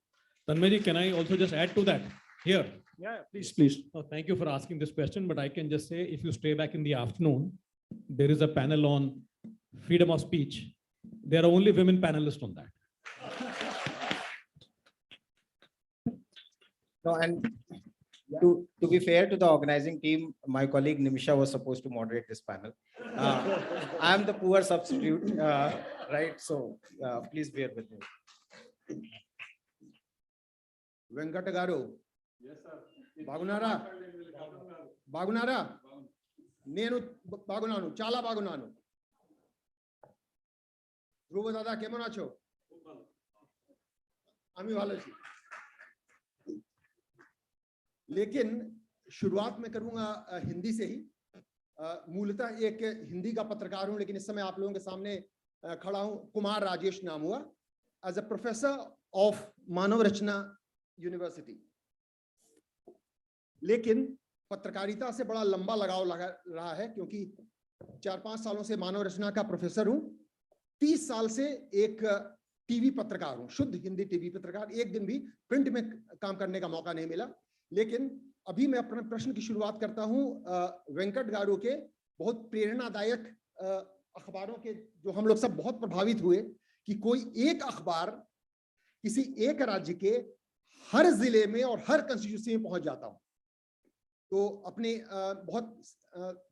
Tanmay, can I also just add to that here? Yeah, please. Oh, thank you for asking this question, but I can just say, if you stay back in the afternoon, there is a panel on freedom of speech. There are only women panelists on that. No, and to be fair to the organizing team, my colleague Nimisha was supposed to moderate this panel. I am the poor substitute, right? So please bear with me. Venkata garu. Yes, sir. Bagunara. Nenu bagunanu. Chala bagunanu. ध्रुव दादा केमन आछो? आमी भालो छी. लेकिन शुरुआत में करूंगा हिंदी से ही. मूलतः एक हिंदी का पत्रकार हूं, लेकिन इस समय आप लोगों के सामने खड़ा हूं. कुमार राजेश नाम हुआ, as a professor of Manav Rachna university. लेकिन पत्रकारिता से बड़ा लंबा लगाव लगा रहा है, क्योंकि 4-5 सालों से मानव रचना का प्रोफेसर हूं. 30 साल से एक टीवी पत्रकार हूं, शुद्ध हिंदी टीवी पत्रकार. एक दिन भी प्रिंट में काम करने का मौका नहीं मिला. लेकिन अभी मैं अपने प्रश्न की शुरुआत करता हूं वेंकट गारू के बहुत प्रेरणादायक अखबारों के, जो हम लोग सब बहुत प्रभावित हुए कि कोई एक अखबार किसी एक राज्य के हर जिले में और हर कंस्टिट्यूंसी में पहुंच जाता हूं. तो अपने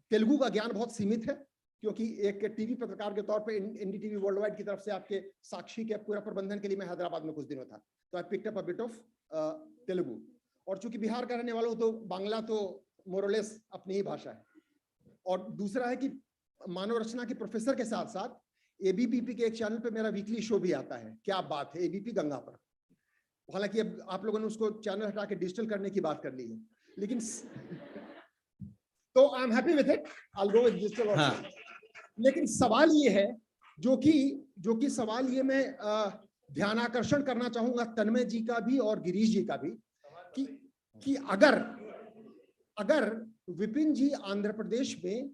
तेलुगु का ज्ञान बहुत सीमित है, क्योंकि एक टीवी पत्रकार के तौर पे एनडीटीवी वर्ल्ड वाइड की तरफ से आपके साक्षी के पूरा प्रबंधन के लिए मैं हैदराबाद में कुछ दिनों था. तो I picked up a bit of Telugu. और चूंकि बिहार का रहने वाला हूं तो बांग्ला तो मोरलेस अपनी ही भाषा है। और दूसरा है कि मानव रचना के प्रोफेसर के साथ साथ एबीपीपी के एक चैनल पे मेरा वीकली शो भी आता है, क्या बात है, एबीपी गंगा पर। हालांकि अब आप लोगों ने उसको चैनल हटा के डिजिटल करने की बात कर ली है, लेकिन तो I am happy with it, I will go with digital also. लेकिन सवाल ये है, जो कि सवाल ये मैं ध्यान आकर्षण करना चाहूंगा तन्मय जी का भी और गिरीश जी का भी, कि अगर विपिन जी आंध्र प्रदेश में,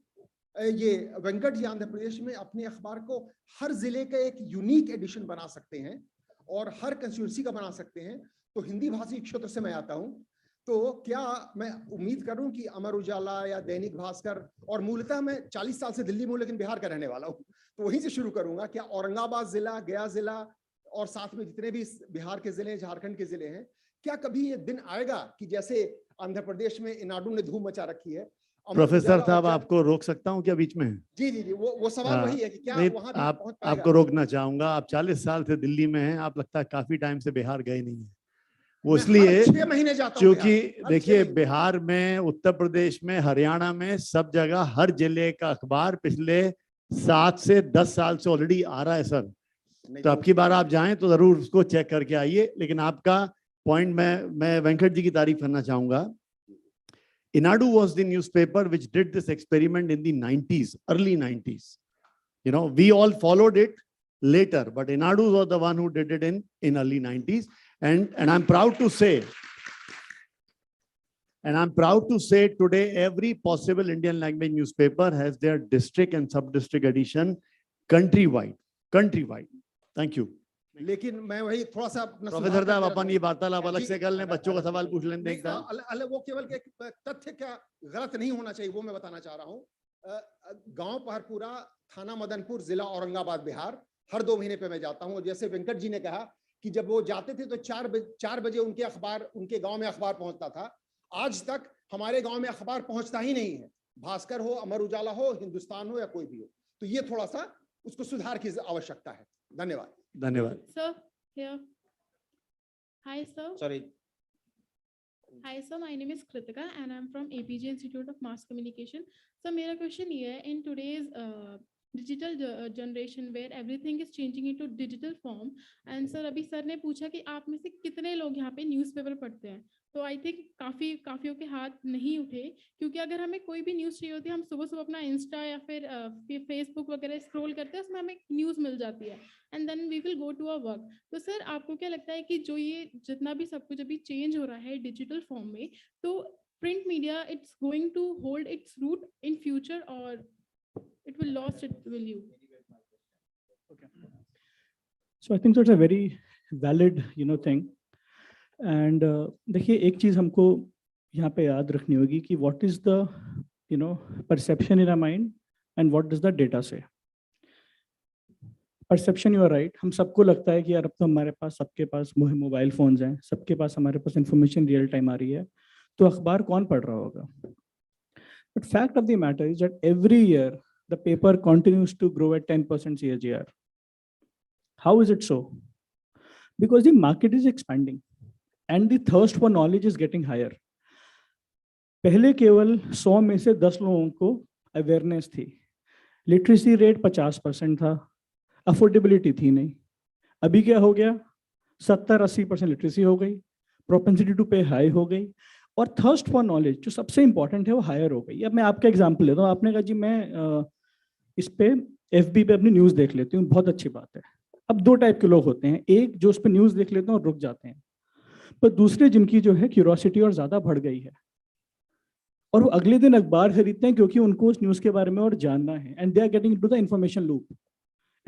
ये वेंकट जी आंध्र प्रदेश में अपने अखबार को हर जिले का एक यूनिक एडिशन बना सकते हैं और हर कंस्टिट्यूंसी का बना सकते हैं, तो हिंदी भाषी क्षेत्र से मैं आता हूं, तो क्या मैं उम्मीद करूं कि अमर उजाला या दैनिक भास्कर, और मूलतः मैं 40 साल से दिल्ली में हूं लेकिन बिहार का रहने वाला हूं, तो वहीं से शुरू करूंगा, क्या औरंगाबाद जिला, गया जिला और साथ में जितने भी बिहार के जिले, झारखंड के जिले हैं, क्या कभी ये दिन आएगा कि जैसे आंध्र प्रदेश में इनाडू ने धूम मचा रखी है? प्रोफेसर साहब, आपको रोक सकता हूं क्या बीच में? जी जी जी, वो सवाल वही है कि क्या वहां भी पहुंच पाएगा? आपको रोकना चाहूंगा। आप 40 साल से दिल्ली में हैं, आप लगता है काफी टाइम से बिहार गए नहीं है। वो इसलिए 6 महीने जाता हूं, क्योंकि देखिए बिहार में, उत्तर प्रदेश में, हरियाणा में, सब जगह हर जिले का अखबार पिछले 7 से 10 साल से ऑलरेडी आ रहा है सर। तो अब की बार आप जाएं तो जरूर उसको चेक करके आइए। लेकिन आपका पॉइंट मैं वेंकट जी की तारीफ करना चाहूंगा। Inadu was the newspaper which did this experiment in the 90s, early 90s. You know, we all followed it later, but Inadu was the one who did it in early 90s. And I'm proud to say, today every possible Indian language newspaper has their district and sub-district edition countrywide. Thank you. लेकिन मैं वही थोड़ा सा professor साहब, अपन ये वार्तालाप अलग से कर लें, बच्चों का सवाल पूछ लें। देखता वो केवल तथ्य क्या गलत नहीं होना चाहिए वो मैं बताना चाह रहा हूँ। गांव पहरपुरा, थाना मदनपुर, जिला औरंगाबाद, बिहार, हर 2 महीने पे मैं जाता हूँ। जैसे वेंकट जी ने कहा कि जब वो जाते थे तो 4 बजे उनके गांव में अखबार पहुंचता था। आज तक हमारे गांव में अखबार पहुंचता ही नहीं है, भास्कर हो, अमर उजाला हो, हिंदुस्तान हो या कोई भी हो। तो ये थोड़ा सा उसको सुधार की आवश्यकता है। धन्यवाद। Sir, here. Hi, sir. Sorry. Hi, sir. My name is Kritika and I'm from APG Institute of Mass Communication. So, मेरा question ये है, in today's digital generation where everything is changing into digital form, and sir अभी sir ने पूछा कि आप में से कितने लोग यहाँ पे न्यूज़पेपर पढ़ते हैं, तो आई थिंक काफियों के हाथ नहीं उठे, क्योंकि अगर हमें कोई भी न्यूज़ चाहिए होती है हम सुबह अपना इंस्टा या फिर फेसबुक वगैरह स्क्रॉल करते हैं, उसमें हमें न्यूज़ मिल जाती है and then we will go to our work. तो सर आपको क्या लगता है कि जो ये जितना भी सब कुछ अभी चेंज हो रहा है डिजिटल फॉर्म में, तो print media it's going to hold its root in future और it will lost it will you? Okay. So I think that's a very valid thing. And देखिए एक चीज हमको यहाँ पे याद रखनी होगी कि what is the perception in our mind and what does the data say. Perception, you are right. हम सबको लगता है कि यार अब तो हमारे पास सबके पास मोबाइल फोन्स हैं, सबके पास हमारे पास इंफॉर्मेशन रियल टाइम आ रही है, तो अखबार कौन पढ़ रहा होगा? But fact of the matter is that every year the paper continues to grow at 10% CAGR. How is it so? Because the market is expanding and the thirst for knowledge is getting higher. पहले केवल 100 में से 10 लोगों को awareness थी, literacy rate 50% था, affordability थी नहीं। अभी क्या हो गया? 70-80% लिटरेसी हो गई, प्रोपेंसिटी टू पे हाई हो गई, और थर्स्ट फॉर नॉलेज जो सबसे इंपॉर्टेंट है वो हायर हो गई। अब मैं आपका एग्जांपल लेता हूँ। आपने कहा जी मैं इस पे FB पे अपनी न्यूज़ देख लेती हूँ, बहुत अच्छी बात है। अब 2 टाइप के लोग होते हैं, एक जो उस पर न्यूज़ देख लेते हैं और रुक जाते हैं, पर दूसरे जिनकी जो है क्यूरोसिटी और ज़्यादा बढ़ गई है और वो अगले दिन अखबार खरीदते हैं क्योंकि उनको उस न्यूज़ के बारे में और जानना है, and they are getting into the information loop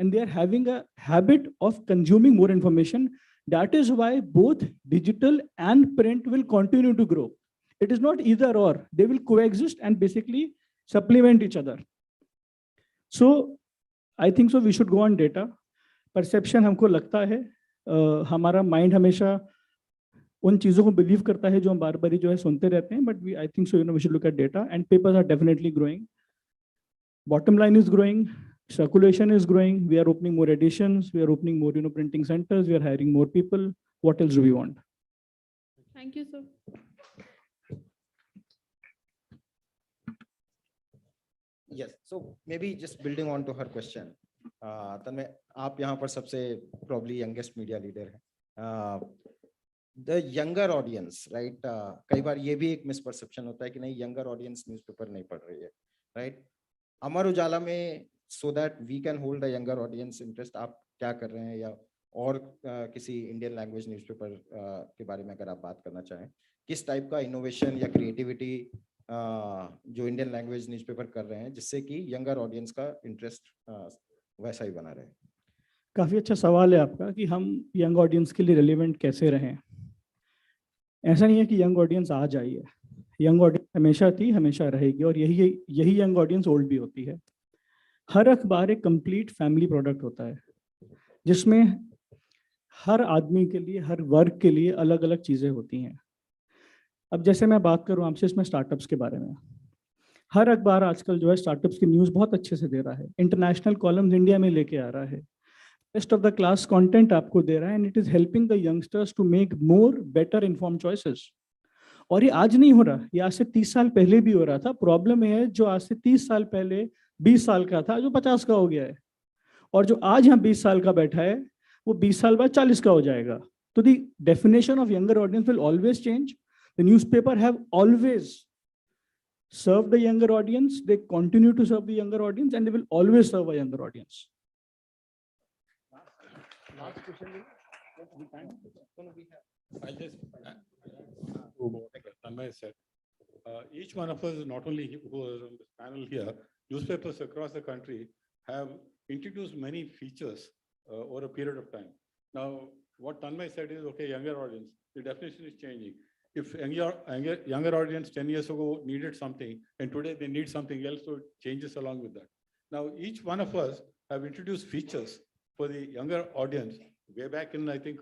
and they are having a habit of consuming more information. That is why both digital and print will continue to grow. It is not either or, they will coexist and basically supplement each other. So I think so we should go on data. Perception हमको लगता है हमारा mind हमेशा उन चीज़ों को believe करता है जो हम बार बार जो है सुनते रहते हैं, but I think so we should look at data, and papers are definitely growing. Bottom line is growing. Circulation is growing. We are opening more editions. We are opening more, printing centers. We are hiring more people. What else do we want? Thank you, sir. Yes, so maybe just building on to her question, तन्मय, आप यहाँ पर सबसे probably youngest media leader हैं. The younger audience, right? कई बार ये भी एक misperception होता है कि नहीं, younger audience newspaper नहीं पढ़ रही है, right? अमर उजाला में so that we can hold a younger audience interest, आप क्या कर रहे हैं, या और किसी इंडियन लैंग्वेज न्यूज़पेपर के बारे में अगर आप बात करना चाहें, किस टाइप का इनोवेशन या क्रिएटिविटी जो इंडियन लैंग्वेज न्यूज़पेपर कर रहे हैं जिससे कि यंगर ऑडियंस का इंटरेस्ट वैसा ही बना रहे? काफ़ी अच्छा सवाल है आपका कि हम यंग ऑडियंस के लिए रिलेवेंट कैसे रहें. ऐसा नहीं है कि यंग ऑडियंस आज आई है, यंग ऑडियंस हमेशा थी, हमेशा रहेगी, और यही यंग ऑडियंस ओल्ड भी होती है. हर अखबार एक कंप्लीट फैमिली प्रोडक्ट होता है जिसमें हर आदमी के लिए, हर वर्ग के लिए अलग अलग चीज़ें होती हैं. अब जैसे मैं बात करूं आपसे इसमें स्टार्टअप्स के बारे में, हर अखबार आजकल जो है स्टार्टअप्स की न्यूज़ बहुत अच्छे से दे रहा है, इंटरनेशनल कॉलम्स इंडिया में लेके आ रहा है, best of the class content आपको दे रहा है, and it is helping the youngsters to make more better inform choices. और ये आज नहीं हो रहा, ये आज से 30 साल पहले भी हो रहा था. प्रॉब्लम ये है जो आज से 30 साल पहले 20 साल का था, जो 50 का हो गया है, और जो आज यहाँ 20 साल का बैठा है वो 20 साल बाद 40 का हो जाएगा. तो the definition of younger audience will always change. The newspaper have always served the younger audience. They continue to serve the younger audience, and they will always serve a younger audience. Last question. I just Tanmay said, each one of us, not only who was on this panel here, newspapers across the country have introduced many features over a period of time. Now, what Tanmay said is, okay, younger audience, the definition is changing. If younger audience 10 years ago needed something, and today they need something else, so it changes along with that. Now, each one of us have introduced features for the younger audience way back in, I think,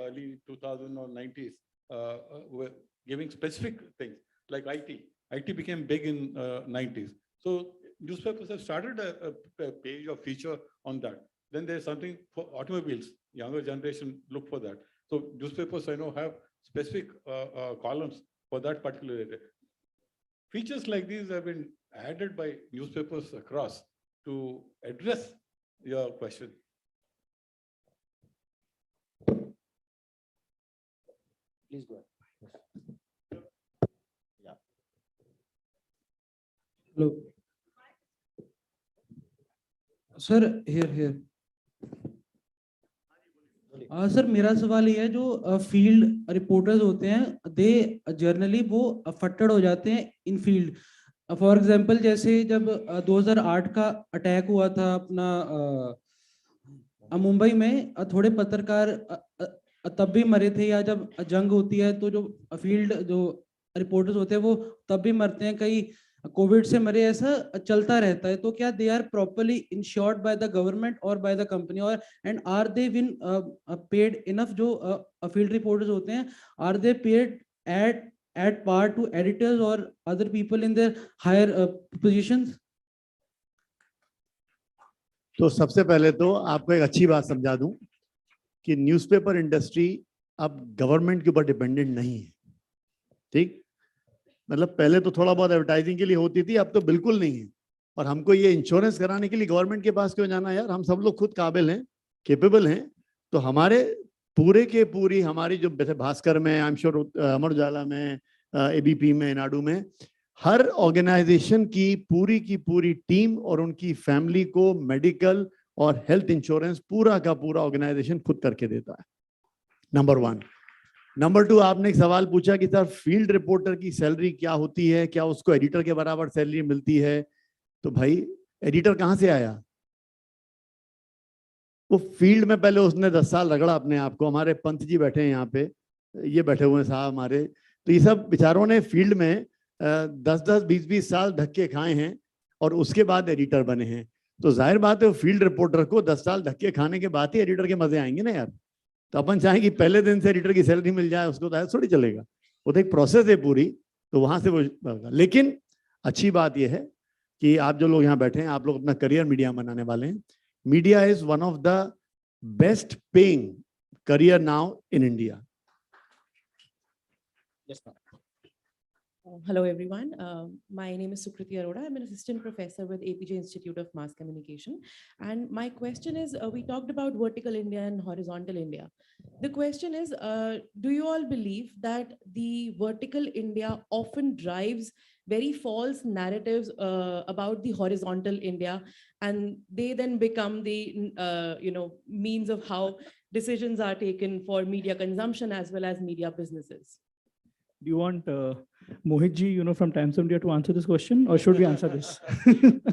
early 2000 or 90s, were giving specific things like IT. IT became big in 90s. So newspapers have started a page or feature on that. Then there's something for automobiles. Younger generation look for that. So newspapers, I know, have specific columns for that particular area. Features like these have been added by newspapers across to address your question. Please go ahead. Yeah. Hello. Sir, here. Sir मेरा सवाल ये है, जो field reporters होते हैं, दे generally वो affected हो जाते हैं इन फील्ड. फॉर एग्जांपल जैसे जब 2008 का अटैक हुआ था अपना मुंबई में, थोड़े पत्रकार तब भी मरे थे, या जब जंग होती है तो जो फील्ड जो रिपोर्टर्स होते हैं वो तब भी मरते हैं, कई कोविड से मरे, ऐसा चलता रहता है. तो क्या they are properly insured by the government और बाय द कंपनी, और and are they even paid enough? जो फील्ड रिपोर्टर्स होते हैं, are they paid at par to editors और other people in their higher positions? तो सबसे पहले तो आपको एक अच्छी बात समझा दूं कि न्यूज़पेपर इंडस्ट्री अब गवर्नमेंट के ऊपर डिपेंडेंट नहीं है. ठीक, मतलब पहले तो थोड़ा बहुत एडवर्टाइजिंग के लिए होती थी, अब तो बिल्कुल नहीं है. और हमको ये इंश्योरेंस कराने के लिए गवर्नमेंट के पास क्यों जाना यार? हम सब लोग खुद काबिल हैं, कैपेबल हैं. तो हमारे पूरे के पूरी हमारी जो भास्कर में, I am sure Amar Ujala में, एबीपी में, नाडू में, हर ऑर्गेनाइजेशन की पूरी टीम और उनकी फैमिली को मेडिकल और हेल्थ इंश्योरेंस पूरा का पूरा ऑर्गेनाइजेशन खुद करके देता है. नंबर 1. नंबर 2, आपने एक सवाल पूछा कि सर फील्ड रिपोर्टर की सैलरी क्या होती है, क्या उसको एडिटर के बराबर सैलरी मिलती है? तो भाई एडिटर कहां से आया? वो फील्ड में पहले उसने 10 साल रगड़ा अपने आप को. हमारे पंत जी बैठे हैं यहाँ पे, ये बैठे हुए हैं साहब हमारे, तो ये सब बेचारों ने फील्ड में 10-10, 20-20 साल धक्के खाए हैं और उसके बाद एडिटर बने हैं. तो जाहिर बात है वो फील्ड रिपोर्टर को 10 साल धक्के खाने के बाद ही एडिटर के मजे आएंगे ना यार. तो अपन चाहें कि पहले दिन से एडिटर की सैलरी मिल जाए, उसको तो थोड़ी चलेगा. वो तो एक प्रोसेस है पूरी, तो वहां से वो. लेकिन अच्छी बात यह है कि आप जो लोग यहाँ बैठे हैं, आप लोग अपना करियर मीडिया बनाने वाले हैं. Media is one of the best paying career now in India. Hello, everyone. My name is Sukriti Arora. I'm an assistant professor with APJ Institute of Mass Communication. And my question is, we talked about vertical India and horizontal India. The question is, do you all believe that the vertical India often drives very false narratives about the horizontal India, and they then become the means of how decisions are taken for media consumption as well as media businesses? Do you want Mohit ji, from Times of India to answer this question, or should we answer this?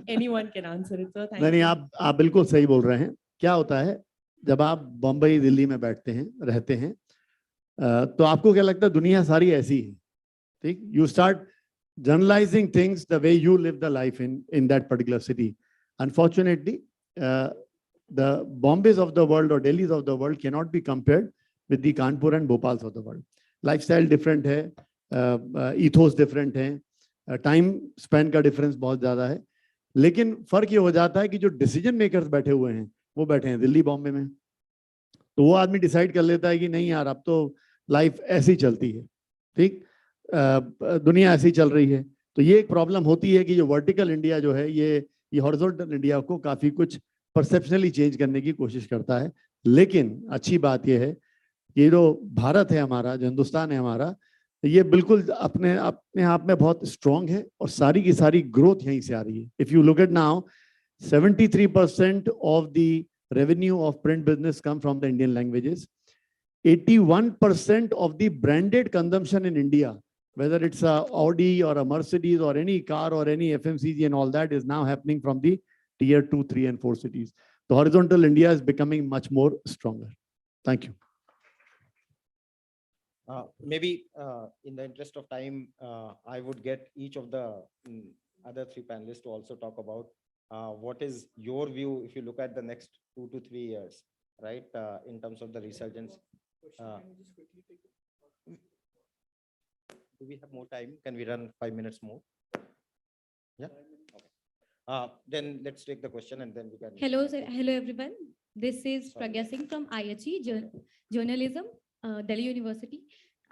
Anyone can answer it, sir. Thank नहीं, you. आप बिल्कुल सही बोल रहे हैं। क्या होता है जब आप बम्बई दिल्ली में बैठते हैं, रहते हैं, तो आपको क्या लगता है दुनिया सारी ऐसी है, ठीक? You start generalizing things the way you live the life in that particular city. Unfortunately, the Bombays of the world or Delhis of the world cannot be compared with the Kanpur and Bhopals of the world. Lifestyle different है, ethos different है, time span का difference बहुत ज़्यादा है, लेकिन फर्क ये हो जाता है कि जो डिसीजन मेकर्स बैठे हुए हैं वो बैठे हैं दिल्ली बॉम्बे में, तो वो आदमी डिसाइड कर लेता है कि नहीं यार अब तो लाइफ ऐसी चलती है, ठीक, दुनिया ऐसी चल रही है। तो ये एक प्रॉब्लम होती है कि जो वर्टिकल इंडिया जो है ये हॉरिजॉन्टल इंडिया को काफी कुछ परसेप्शनली चेंज करने की कोशिश करता है। लेकिन अच्छी बात यह है ये जो भारत है हमारा, जो हिंदुस्तान है हमारा, ये बिल्कुल अपने आप में बहुत स्ट्रॉन्ग है और सारी की सारी ग्रोथ यहीं से आ रही है। If you look at now 73% of the revenue of print business come from the Indian languages. 81% of the branded consumption in India, whether it's a Audi or a Mercedes or any car or any FMCG and all that, is now happening from the tier 2, 3 and 4 cities. The horizontal India is becoming much more stronger. Thank you. Maybe in the interest of time, I would get each of the other three panelists to also talk about what is your view if you look at the next 2 to 3 years, right, in terms of the resurgence. Do we have more time? Can we run 5 minutes more? Yeah. Okay. Then let's take the question and then we can. Hello, sir. Hello, everyone. This is Pragya Singh from IHE Journalism, Delhi University.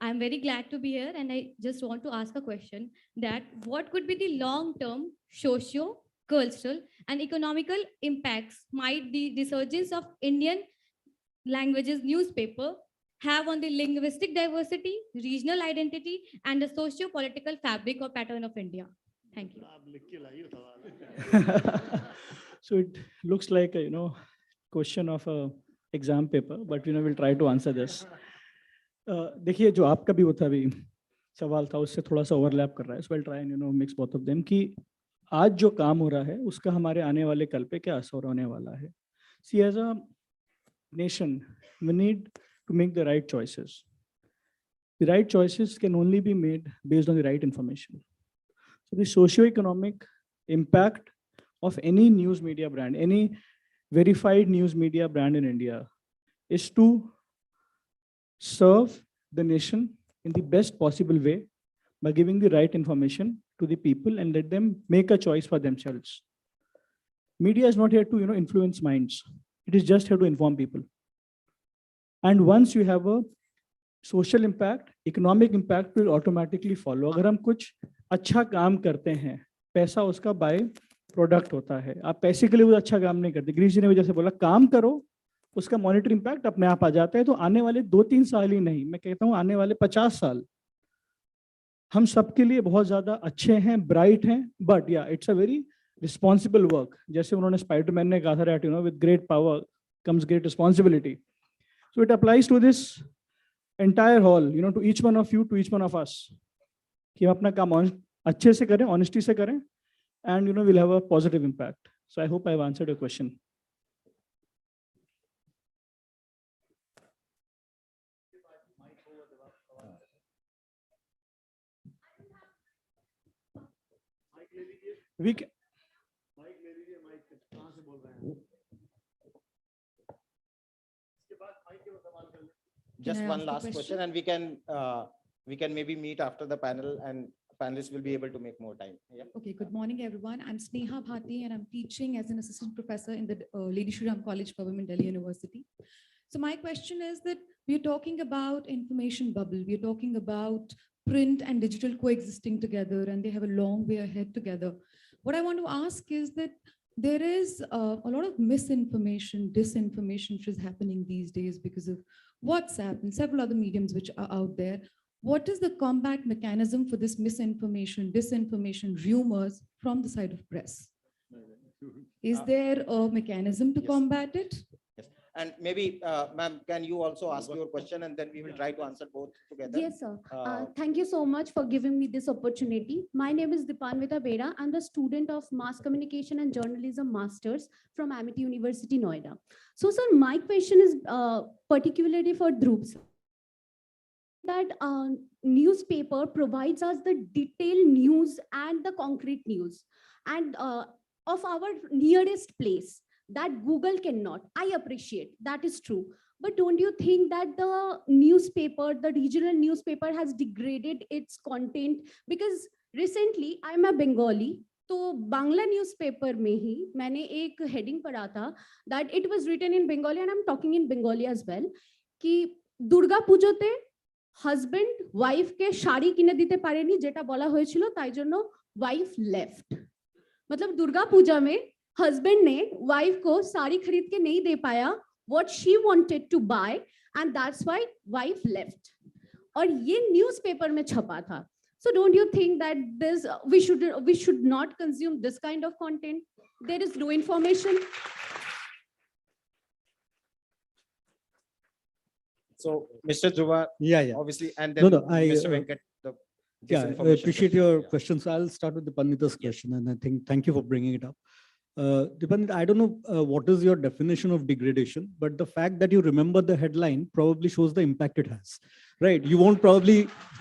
I'm very glad to be here, and I just want to ask a question that what could be the long-term socio-cultural and economical impacts might the resurgence of Indian languages newspaper have on the linguistic diversity, regional identity, and the socio-political fabric or pattern of India? Thank you. So it looks like a question of a exam paper, but we'll try to answer this. देखिए जो आपका भी वो था अभी सवाल था उससे थोड़ा सा ओवरलैप कर रहा है, so I'll try and mix both of them कि आज जो काम हो रहा है उसका हमारे आने वाले कल पे क्या असर होने वाला है. See, as a nation, we need to make the right choices. The right choices can only be made based on the right information. So the socio-economic impact of any news media brand, any verified news media brand in India, is to serve the nation in the best possible way by giving the right information to the people and let them make a choice for themselves. Media is not here to influence minds. It is just here to inform people. And once you have a social impact, economic impact will automatically follow. अगर हम कुछ अच्छा काम करते हैं, पैसा उसका by product होता है. आप पैसे के लिए वो अच्छा काम नहीं करते. गिरीश जी ने भी जैसे बोला काम करो, उसका मॉनिटरी इम्पैक्ट अपने आप आ जाता है. तो आने वाले 2-3 साल ही नहीं, मैं कहता हूँ आने वाले 50 साल हम सबके लिए बहुत ज्यादा अच्छे हैं, ब्राइट हैं. But yeah it's a very responsible work. जैसे उन्होंने स्पाइडरमैन ने कहा था, with great power comes great responsibility. So it applies to this entire hall, to each one of you, to each one of us, कि हम अपना काम अच्छे से करें, honesty से करें, and we'll have a positive impact. So I hope I have answered your question. We can. Just one last question, and we can maybe meet after the panel, and panelists will be able to make more time. Yeah. Okay, good morning, everyone. I'm Sneha Bhati, and I'm teaching as an assistant professor in the Lady Shri Ram College, Government, Delhi University. So my question is that we're talking about information bubble. We're talking about print and digital coexisting together, and they have a long way ahead together. What I want to ask is that there is a lot of misinformation, disinformation which is happening these days because of WhatsApp and several other mediums which are out there. What is the combat mechanism for this misinformation, disinformation, rumors from the side of press? Is there a mechanism to combat it? Yes. And maybe, ma'am, can you also ask your question and then we will try to answer both together? Yes, sir. Thank you so much for giving me this opportunity. My name is Dipanvita Bera. I'm the student of Mass Communication and Journalism Masters from Amity University, Noida. So, sir, my question is particularly for Dhruv, sir. That newspaper provides us the detailed news and the concrete news and of our nearest place that Google cannot. I appreciate that is true. But don't you think that the newspaper, the regional newspaper has degraded its content? Because recently I'm a Bengali, तो Bangla newspaper में ही मैंने एक heading पढ़ा था that it was written in Bengali and I'm talking in Bengali as well कि Durga पूजोते husband ওয়াইফকে শাড়ি কিনে দিতে পারেনি যেটা বলা হয়েছিল তাই জন্য ওয়াইফ লেফট मतलब दुर्गा पूजा में हस्बैंड ने वाइफ को साड़ी खरीद के नहीं दे पाया what she wanted to buy and that's why wife left और ये न्यूज़पेपर में छपा था. So don't you think that this we should not consume this kind of content? There is no information. So, Mr. Dhruva, Yeah. obviously, and then Mr. Venkat. Yeah, I appreciate your question. So I'll start with Dipanvita's question, and I think thank you for bringing it up. Dipandita, I don't know what is your definition of degradation, but the fact that you remember the headline probably shows the impact it has, right? You won't probably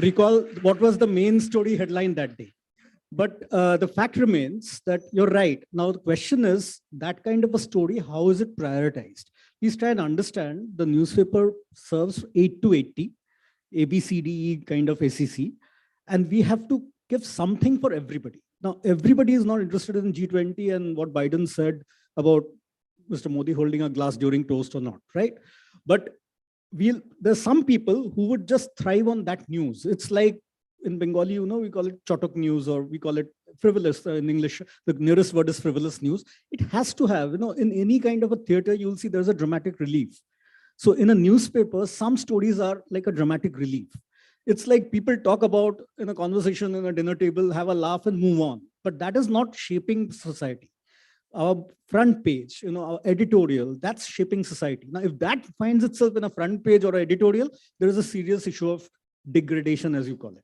recall what was the main story headline that day. But the fact remains that you're right. Now, the question is that kind of a story, how is it prioritized? Please try and understand the newspaper serves 8 to 80, ABCDE kind of ACC, and we have to give something for everybody. Now, everybody is not interested in G20 and what Biden said about Mr. Modi holding a glass during toast or not, right? But there's some people who would just thrive on that news. It's like in Bengali, you know, we call it chotok news or we call it frivolous in English. The nearest word is frivolous news. It has to have, you know, in any kind of a theater, you'll see there's a dramatic relief. So in a newspaper, some stories are like a dramatic relief. It's like people talk about in a conversation in a dinner table, have a laugh and move on. But that is not shaping society. Our front page, you know, our editorial, that's shaping society. Now, if that finds itself in a front page or editorial, there is a serious issue of degradation, as you call it.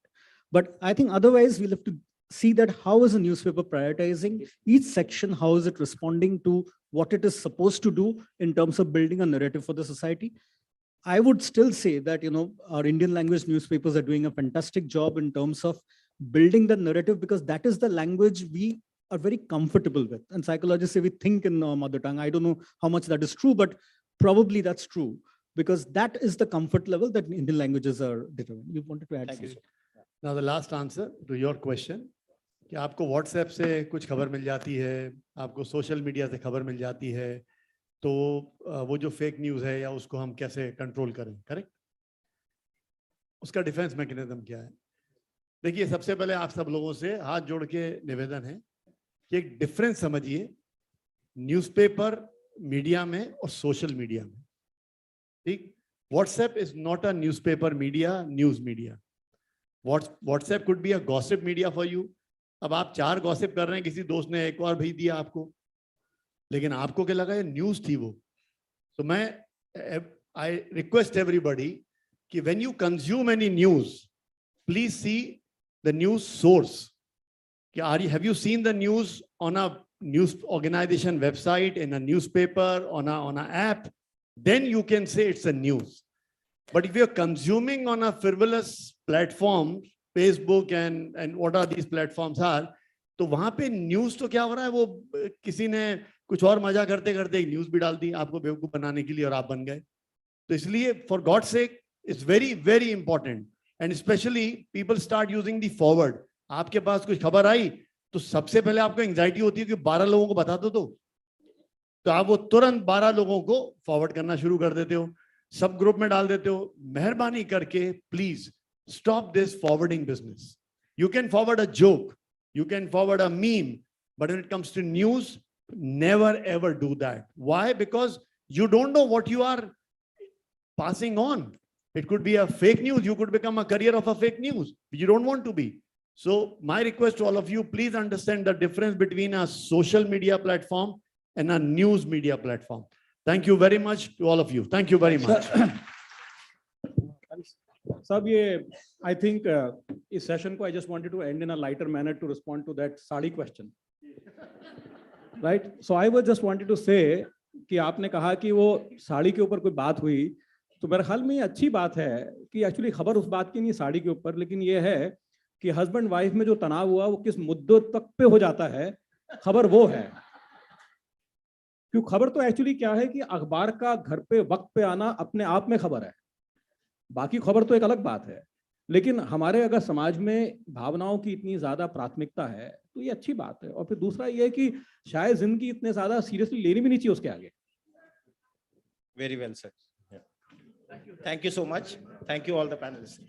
But I think otherwise we'll have to see that how is a newspaper prioritizing each section, how is it responding to what it is supposed to do in terms of building a narrative for the society. I would still say that, you know, our Indian language newspapers are doing a fantastic job in terms of building the narrative because that is the language we are very comfortable with. And psychologists say we think in our mother tongue. I don't know how much that is true, but probably that's true because that is the comfort level that Indian languages are determined. You wanted to add something? Now the last answer to your question कि आपको WhatsApp से कुछ खबर मिल जाती है, आपको social media से खबर मिल जाती है, तो वो जो फेक न्यूज़ है या उसको हम कैसे कंट्रोल करें, करेक्ट? उसका डिफेंस मैकेनिज्म क्या है? देखिए, सबसे पहले आप सब लोगों से हाथ जोड़ के निवेदन है कि एक डिफरेंस समझिए न्यूज़पेपर मीडिया में और सोशल मीडिया में, ठीक? WhatsApp is not a newspaper media, news media. WhatsApp could be a gossip media for you. अब आप 4 गॉसिप कर रहे हैं, किसी दोस्त ने एक और भेज दिया आपको, लेकिन आपको क्या लगा ये न्यूज़ थी वो. तो I request everybody कि when you consume any news, please see the news source. Have you seen the news on a news organization website, in a newspaper, on a app? Then you can say it's a news. But if you're consuming on a frivolous platform, Facebook and what are these platforms are, तो वहां पे news तो क्या हो रहा है, वो किसी ने कुछ और मजा करते करते न्यूज भी डाल दी आपको बेवकूफ बनाने के लिए और आप बन गए. तो इसलिए for God sake it's very very important and specially people start using the forward. आपके पास कुछ खबर आई तो सबसे पहले आपको एंजाइटी होती है कि 12 लोगों को बता दो, तो आप वो तुरंत 12 लोगों को फॉरवर्ड करना शुरू कर देते हो, सब ग्रुप में डाल देते हो. मेहरबानी करके please Stop this forwarding business. You can forward a joke, you can forward a meme, but when it comes to news, never ever do that. Why? Because you don't know what you are passing on. It could be a fake news. You could become a carrier of a fake news. You don't want to be. So my request to all of you, please understand the difference between a social media platform and a news media platform. Thank you very much to all of you. Thank you very much. Sab, I think इस session को I just wanted to end in a lighter manner to respond to that sari question. Right? So I was just wanted to say कि आपने कहा कि वो साड़ी के ऊपर कोई बात हुई, तो मेरे ख्याल में ये अच्छी बात है कि एक्चुअली खबर उस बात की नहीं साड़ी के ऊपर, लेकिन ये है कि हस्बैंड वाइफ में जो तनाव हुआ वो किस मुद्दों तक पे हो जाता है, खबर वो है। क्यों खबर तो एक्चुअली क्या है कि अखबार का घर पे वक्त पे आना अपने आप में खबर है, बाकी खबर तो एक अलग बात है। लेकिन हमारे अगर समाज में भावनाओं की इतनी ज्यादा प्राथमिकता है तो ये अच्छी बात है। और फिर दूसरा ये है कि शायद जिंदगी इतने ज्यादा सीरियसली लेनी भी नहीं चाहिए उसके आगे। Very well said. Yeah. Thank you so much. Thank you all the panelists.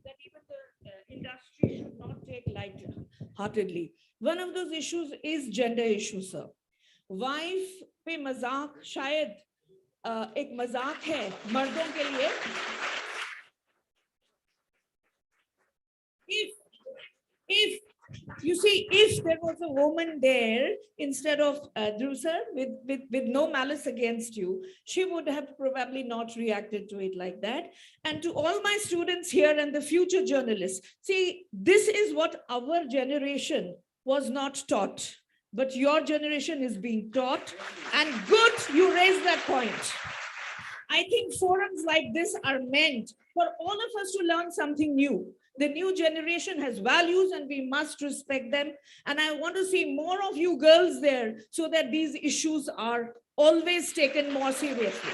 That even the industry should not take light-heartedly. One of those issues is gender issue, sir. Wife पे मजाक शायद एक मजाक है मर्दों के लिए. If you see, if there was a woman there instead of Dhruv sir, with no malice against you, she would have probably not reacted to it like that. And to all my students here and the future journalists, see, this is what our generation was not taught, but your generation is being taught, and good you raised that point. I think forums like this are meant for all of us to learn something new. The new generation has values and we must respect them. And I want to see more of you girls there so that these issues are always taken more seriously.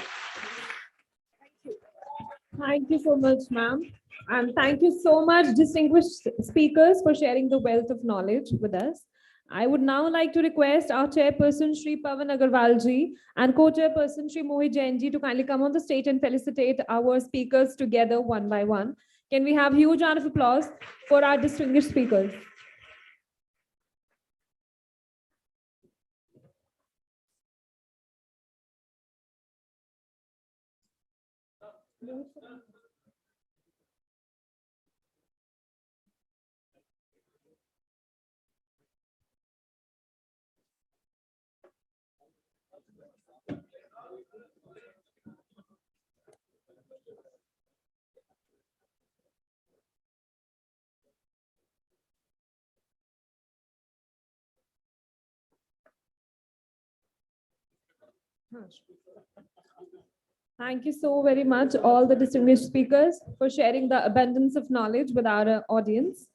Thank you so much, ma'am. And thank you so much, distinguished speakers, for sharing the wealth of knowledge with us. I would now like to request our chairperson, Shri Pavan Agarwal ji, and co-chairperson, Shri Mohit Jain ji, to kindly come on the stage and felicitate our speakers together one by one. Can we have a huge round of applause for our distinguished speakers? Thank you so very much, all the distinguished speakers, for sharing the abundance of knowledge with our audience.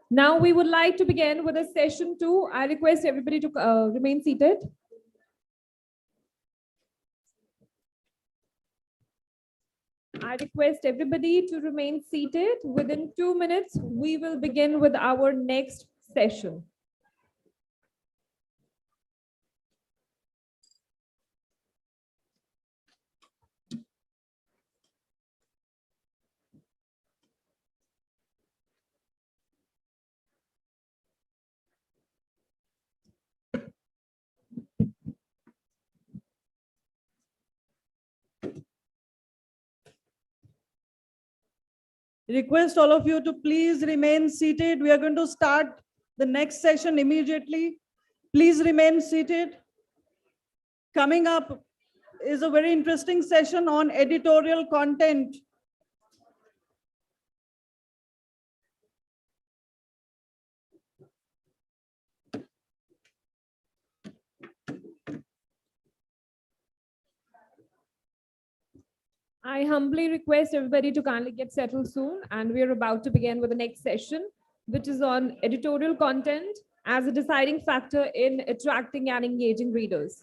Now we would like to begin with a session 2. I request everybody to remain seated. I request everybody to remain seated. Within 2 minutes, we will begin with our next session. Request all of you to please remain seated. We are going to start the next session immediately. Please remain seated. Coming up is a very interesting session on editorial content. I humbly request everybody to kindly get settled soon, and we are about to begin with the next session, which is on editorial content as a deciding factor in attracting and engaging readers.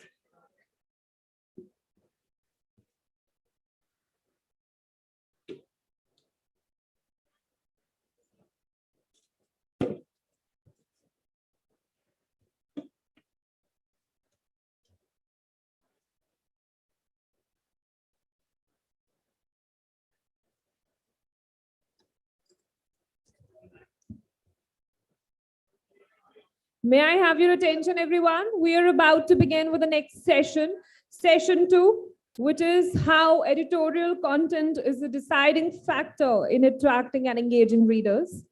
May I have your attention, everyone? We are about to begin with the next session, session 2, which is how editorial content is a deciding factor in attracting and engaging readers.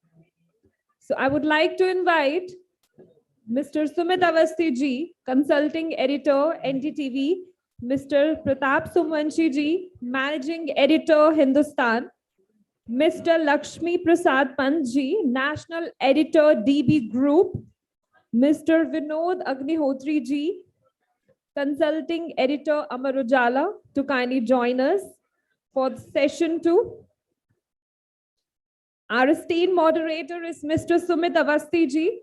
So I would like to invite Mr. Sumit Avasthi ji, Consulting Editor, NDTV, Mr. Pratap Somvanshi ji, Managing Editor, Hindustan, Mr. Lakshmi Prasad Pant ji, National Editor, DB Group, Mr. Vinod Agnihotri ji, Consulting Editor, Amar Ujala, to kindly join us for session 2. Our esteemed moderator is Mr. Sumit Avasthi ji.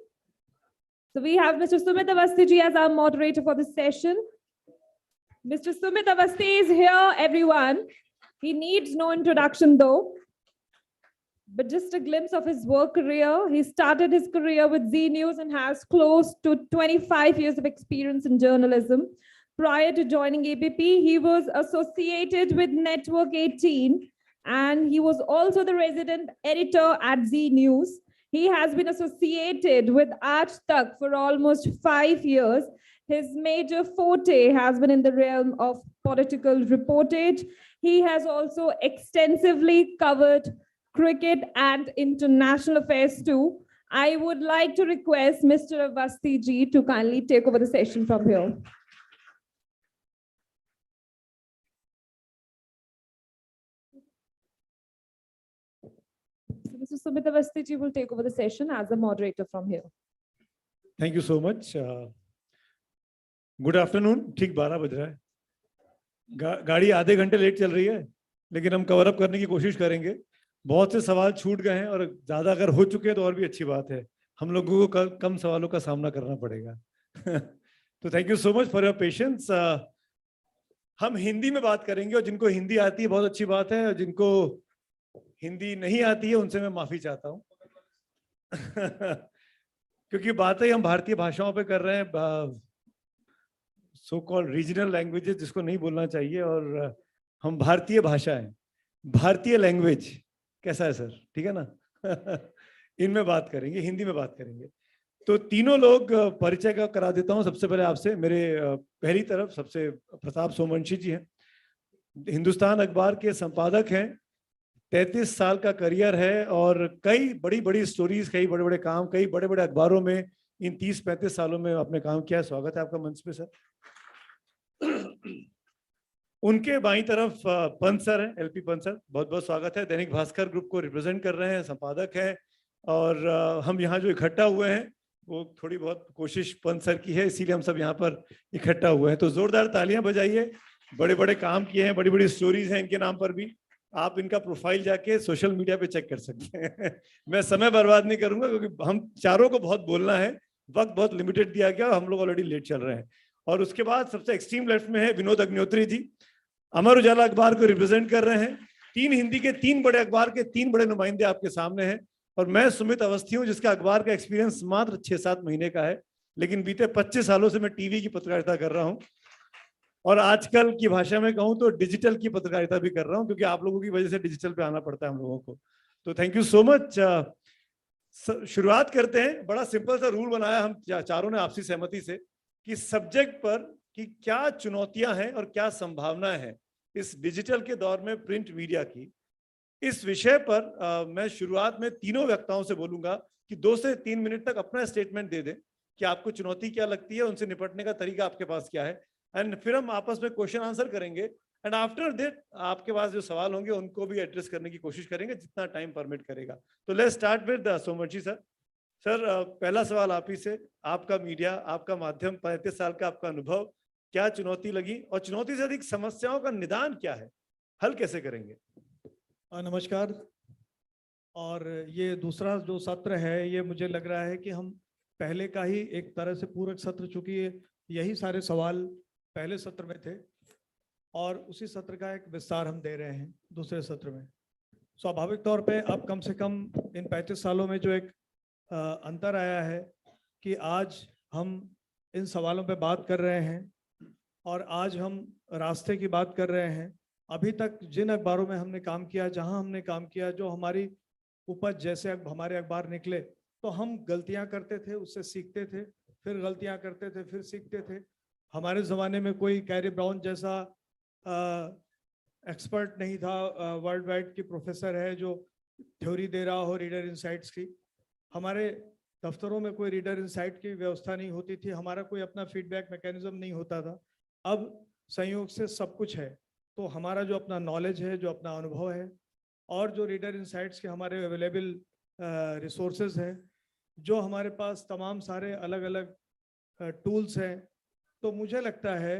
So we have Mr. Sumit Avasthi ji as our moderator for this session. Mr. Sumit Avasthi is here, everyone. He needs no introduction though, but just a glimpse of his work career. He started his career with Zee News and has close to 25 years of experience in journalism. Prior to joining ABP, he was associated with Network 18, and he was also the resident editor at Zee News. He has been associated with Aaj Tak for almost 5 years. His major forte has been in the realm of political reportage. He has also extensively covered cricket and international affairs too. I would like to request Mr. Avasthi ji to kindly take over the session from here. So Mr. Sumit Avasthi ji will take over the session as the moderator from here. Thank you so much. Good afternoon. ठीक 12 बज रहा है. गाड़ी आधे घंटे late चल रही है, लेकिन हम कवर अप करने की कोशिश करेंगे. बहुत से सवाल छूट गए हैं और ज्यादा अगर हो चुके हैं तो और भी अच्छी बात है. हम लोगों को कम सवालों का सामना करना पड़ेगा. तो thank you so much for your patience. हम हिंदी में बात करेंगे और जिनको हिंदी आती है बहुत अच्छी बात है, और जिनको हिंदी नहीं आती है उनसे मैं माफी चाहता हूँ. क्योंकि बातें हम भारतीय भाषाओं पे कर रहे हैं, सो कॉल्ड रीजनल लैंग्वेजेस जिसको नहीं बोलना चाहिए, और हम भारतीय भाषा है, भारतीय लैंग्वेज कैसा है सर, ठीक है ना. इनमें बात करेंगे, हिंदी में बात करेंगे. तो तीनों लोग परिचय का करा देता हूं. सबसे पहले आपसे मेरे पहली तरफ सबसे प्रताप सोमवंशी जी हैं. हिंदुस्तान अखबार के संपादक हैं. 33 साल का करियर है और कई बड़ी बड़ी स्टोरीज, कई बड़े बड़े काम, कई बड़े बड़े अखबारों में इन 30-35 सालों में आपने काम किया. स्वागत है आपका मंच पे सर. उनके बाईं तरफ पंत सर हैं, एलपी पंत सर. बहुत बहुत स्वागत है. दैनिक भास्कर ग्रुप को रिप्रेजेंट कर रहे हैं, संपादक हैं. और हम यहाँ जो इकट्ठा हुए हैं वो थोड़ी बहुत कोशिश पंत सर की है, इसीलिए हम सब यहाँ पर इकट्ठा हुए हैं. तो जोरदार तालियां बजाइए. बड़े बड़े काम किए हैं, बड़ी बड़ी स्टोरीज हैं इनके नाम पर भी. आप इनका प्रोफाइल जाके सोशल मीडिया पे चेक कर सकते हैं. मैं समय बर्बाद नहीं करूंगा क्योंकि हम चारों को बहुत बोलना है, वक्त बहुत लिमिटेड दिया गया, हम लोग ऑलरेडी लेट चल रहे हैं. और उसके बाद सबसे एक्सट्रीम लेफ्ट में है विनोद अग्निहोत्री जी. अमर उजाला अखबार को रिप्रेजेंट कर रहे हैं. 3 हिंदी के 3 बड़े अखबार के 3 बड़े नुमाइंदे आपके सामने हैं. और मैं सुमित अवस्थी हूँ, जिसका अखबार का एक्सपीरियंस मात्र 6-7 महीने का है, लेकिन बीते 25 सालों से मैं टीवी की पत्रकारिता कर रहा हूँ. और आजकल की भाषा में कहूँ तो डिजिटल की पत्रकारिता भी कर रहा हूँ, क्योंकि आप लोगों की वजह से डिजिटल पे आना पड़ता है हम लोगों को. तो थैंक यू सो मच. शुरुआत करते हैं. बड़ा सिंपल सा रूल बनाया हम चारों ने आपसी सहमति से कि सब्जेक्ट पर कि क्या चुनौतियां हैं और क्या संभावनाएं हैं इस डिजिटल के दौर में प्रिंट मीडिया की. इस विषय पर मैं शुरुआत में तीनों वक्ताओं से बोलूंगा कि 2 से 3 मिनट तक अपना स्टेटमेंट दे दें कि आपको चुनौती क्या लगती है, उनसे निपटने का तरीका आपके पास क्या है. एंड फिर हम आपस में क्वेश्चन आंसर करेंगे. एंड आफ्टर दैट आपके पास जो सवाल होंगे उनको भी एड्रेस करने की कोशिश करेंगे जितना टाइम परमिट करेगा. तो let's start with Somvanshi sir. Sir पहला सवाल आप ही से. आपका मीडिया, आपका माध्यम, 35 साल का आपका अनुभव, क्या चुनौती लगी और चुनौती से अधिक समस्याओं का निदान क्या है, हल कैसे करेंगे? नमस्कार. और ये दूसरा जो सत्र है, ये मुझे लग रहा है कि हम पहले का ही एक तरह से पूरक सत्र, चूंकि यही सारे सवाल पहले सत्र में थे और उसी सत्र का एक विस्तार हम दे रहे हैं दूसरे सत्र में. स्वाभाविक तौर पे अब कम से कम इन 35 सालों में जो एक अंतर आया है कि आज हम इन सवालों पे बात कर रहे हैं और आज हम रास्ते की बात कर रहे हैं. अभी तक जिन अखबारों में हमने काम किया, जहां हमने काम किया, जो हमारी उपज, जैसे हमारे अखबार निकले तो हम गलतियां करते थे, उससे सीखते थे फिर गलतियां करते थे, फिर सीखते थे। हमारे ज़माने में कोई कैरी ब्राउन जैसा एक्सपर्ट नहीं था, वर्ल्ड वाइड की प्रोफेसर है जो थ्योरी दे रहा हो रीडर इनसाइट्स की। हमारे दफ्तरों में कोई रीडर इनसाइट की व्यवस्था नहीं होती थी, हमारा कोई अपना फीडबैक मैकेनिज्म नहीं होता था। अब संयोग से सब कुछ है, तो हमारा जो अपना नॉलेज है, जो अपना अनुभव है, और जो रीडर इनसाइट्स के हमारे अवेलेबल रिसोर्सेज हैं, जो हमारे पास तमाम सारे अलग अलग टूल्स हैं, तो मुझे लगता है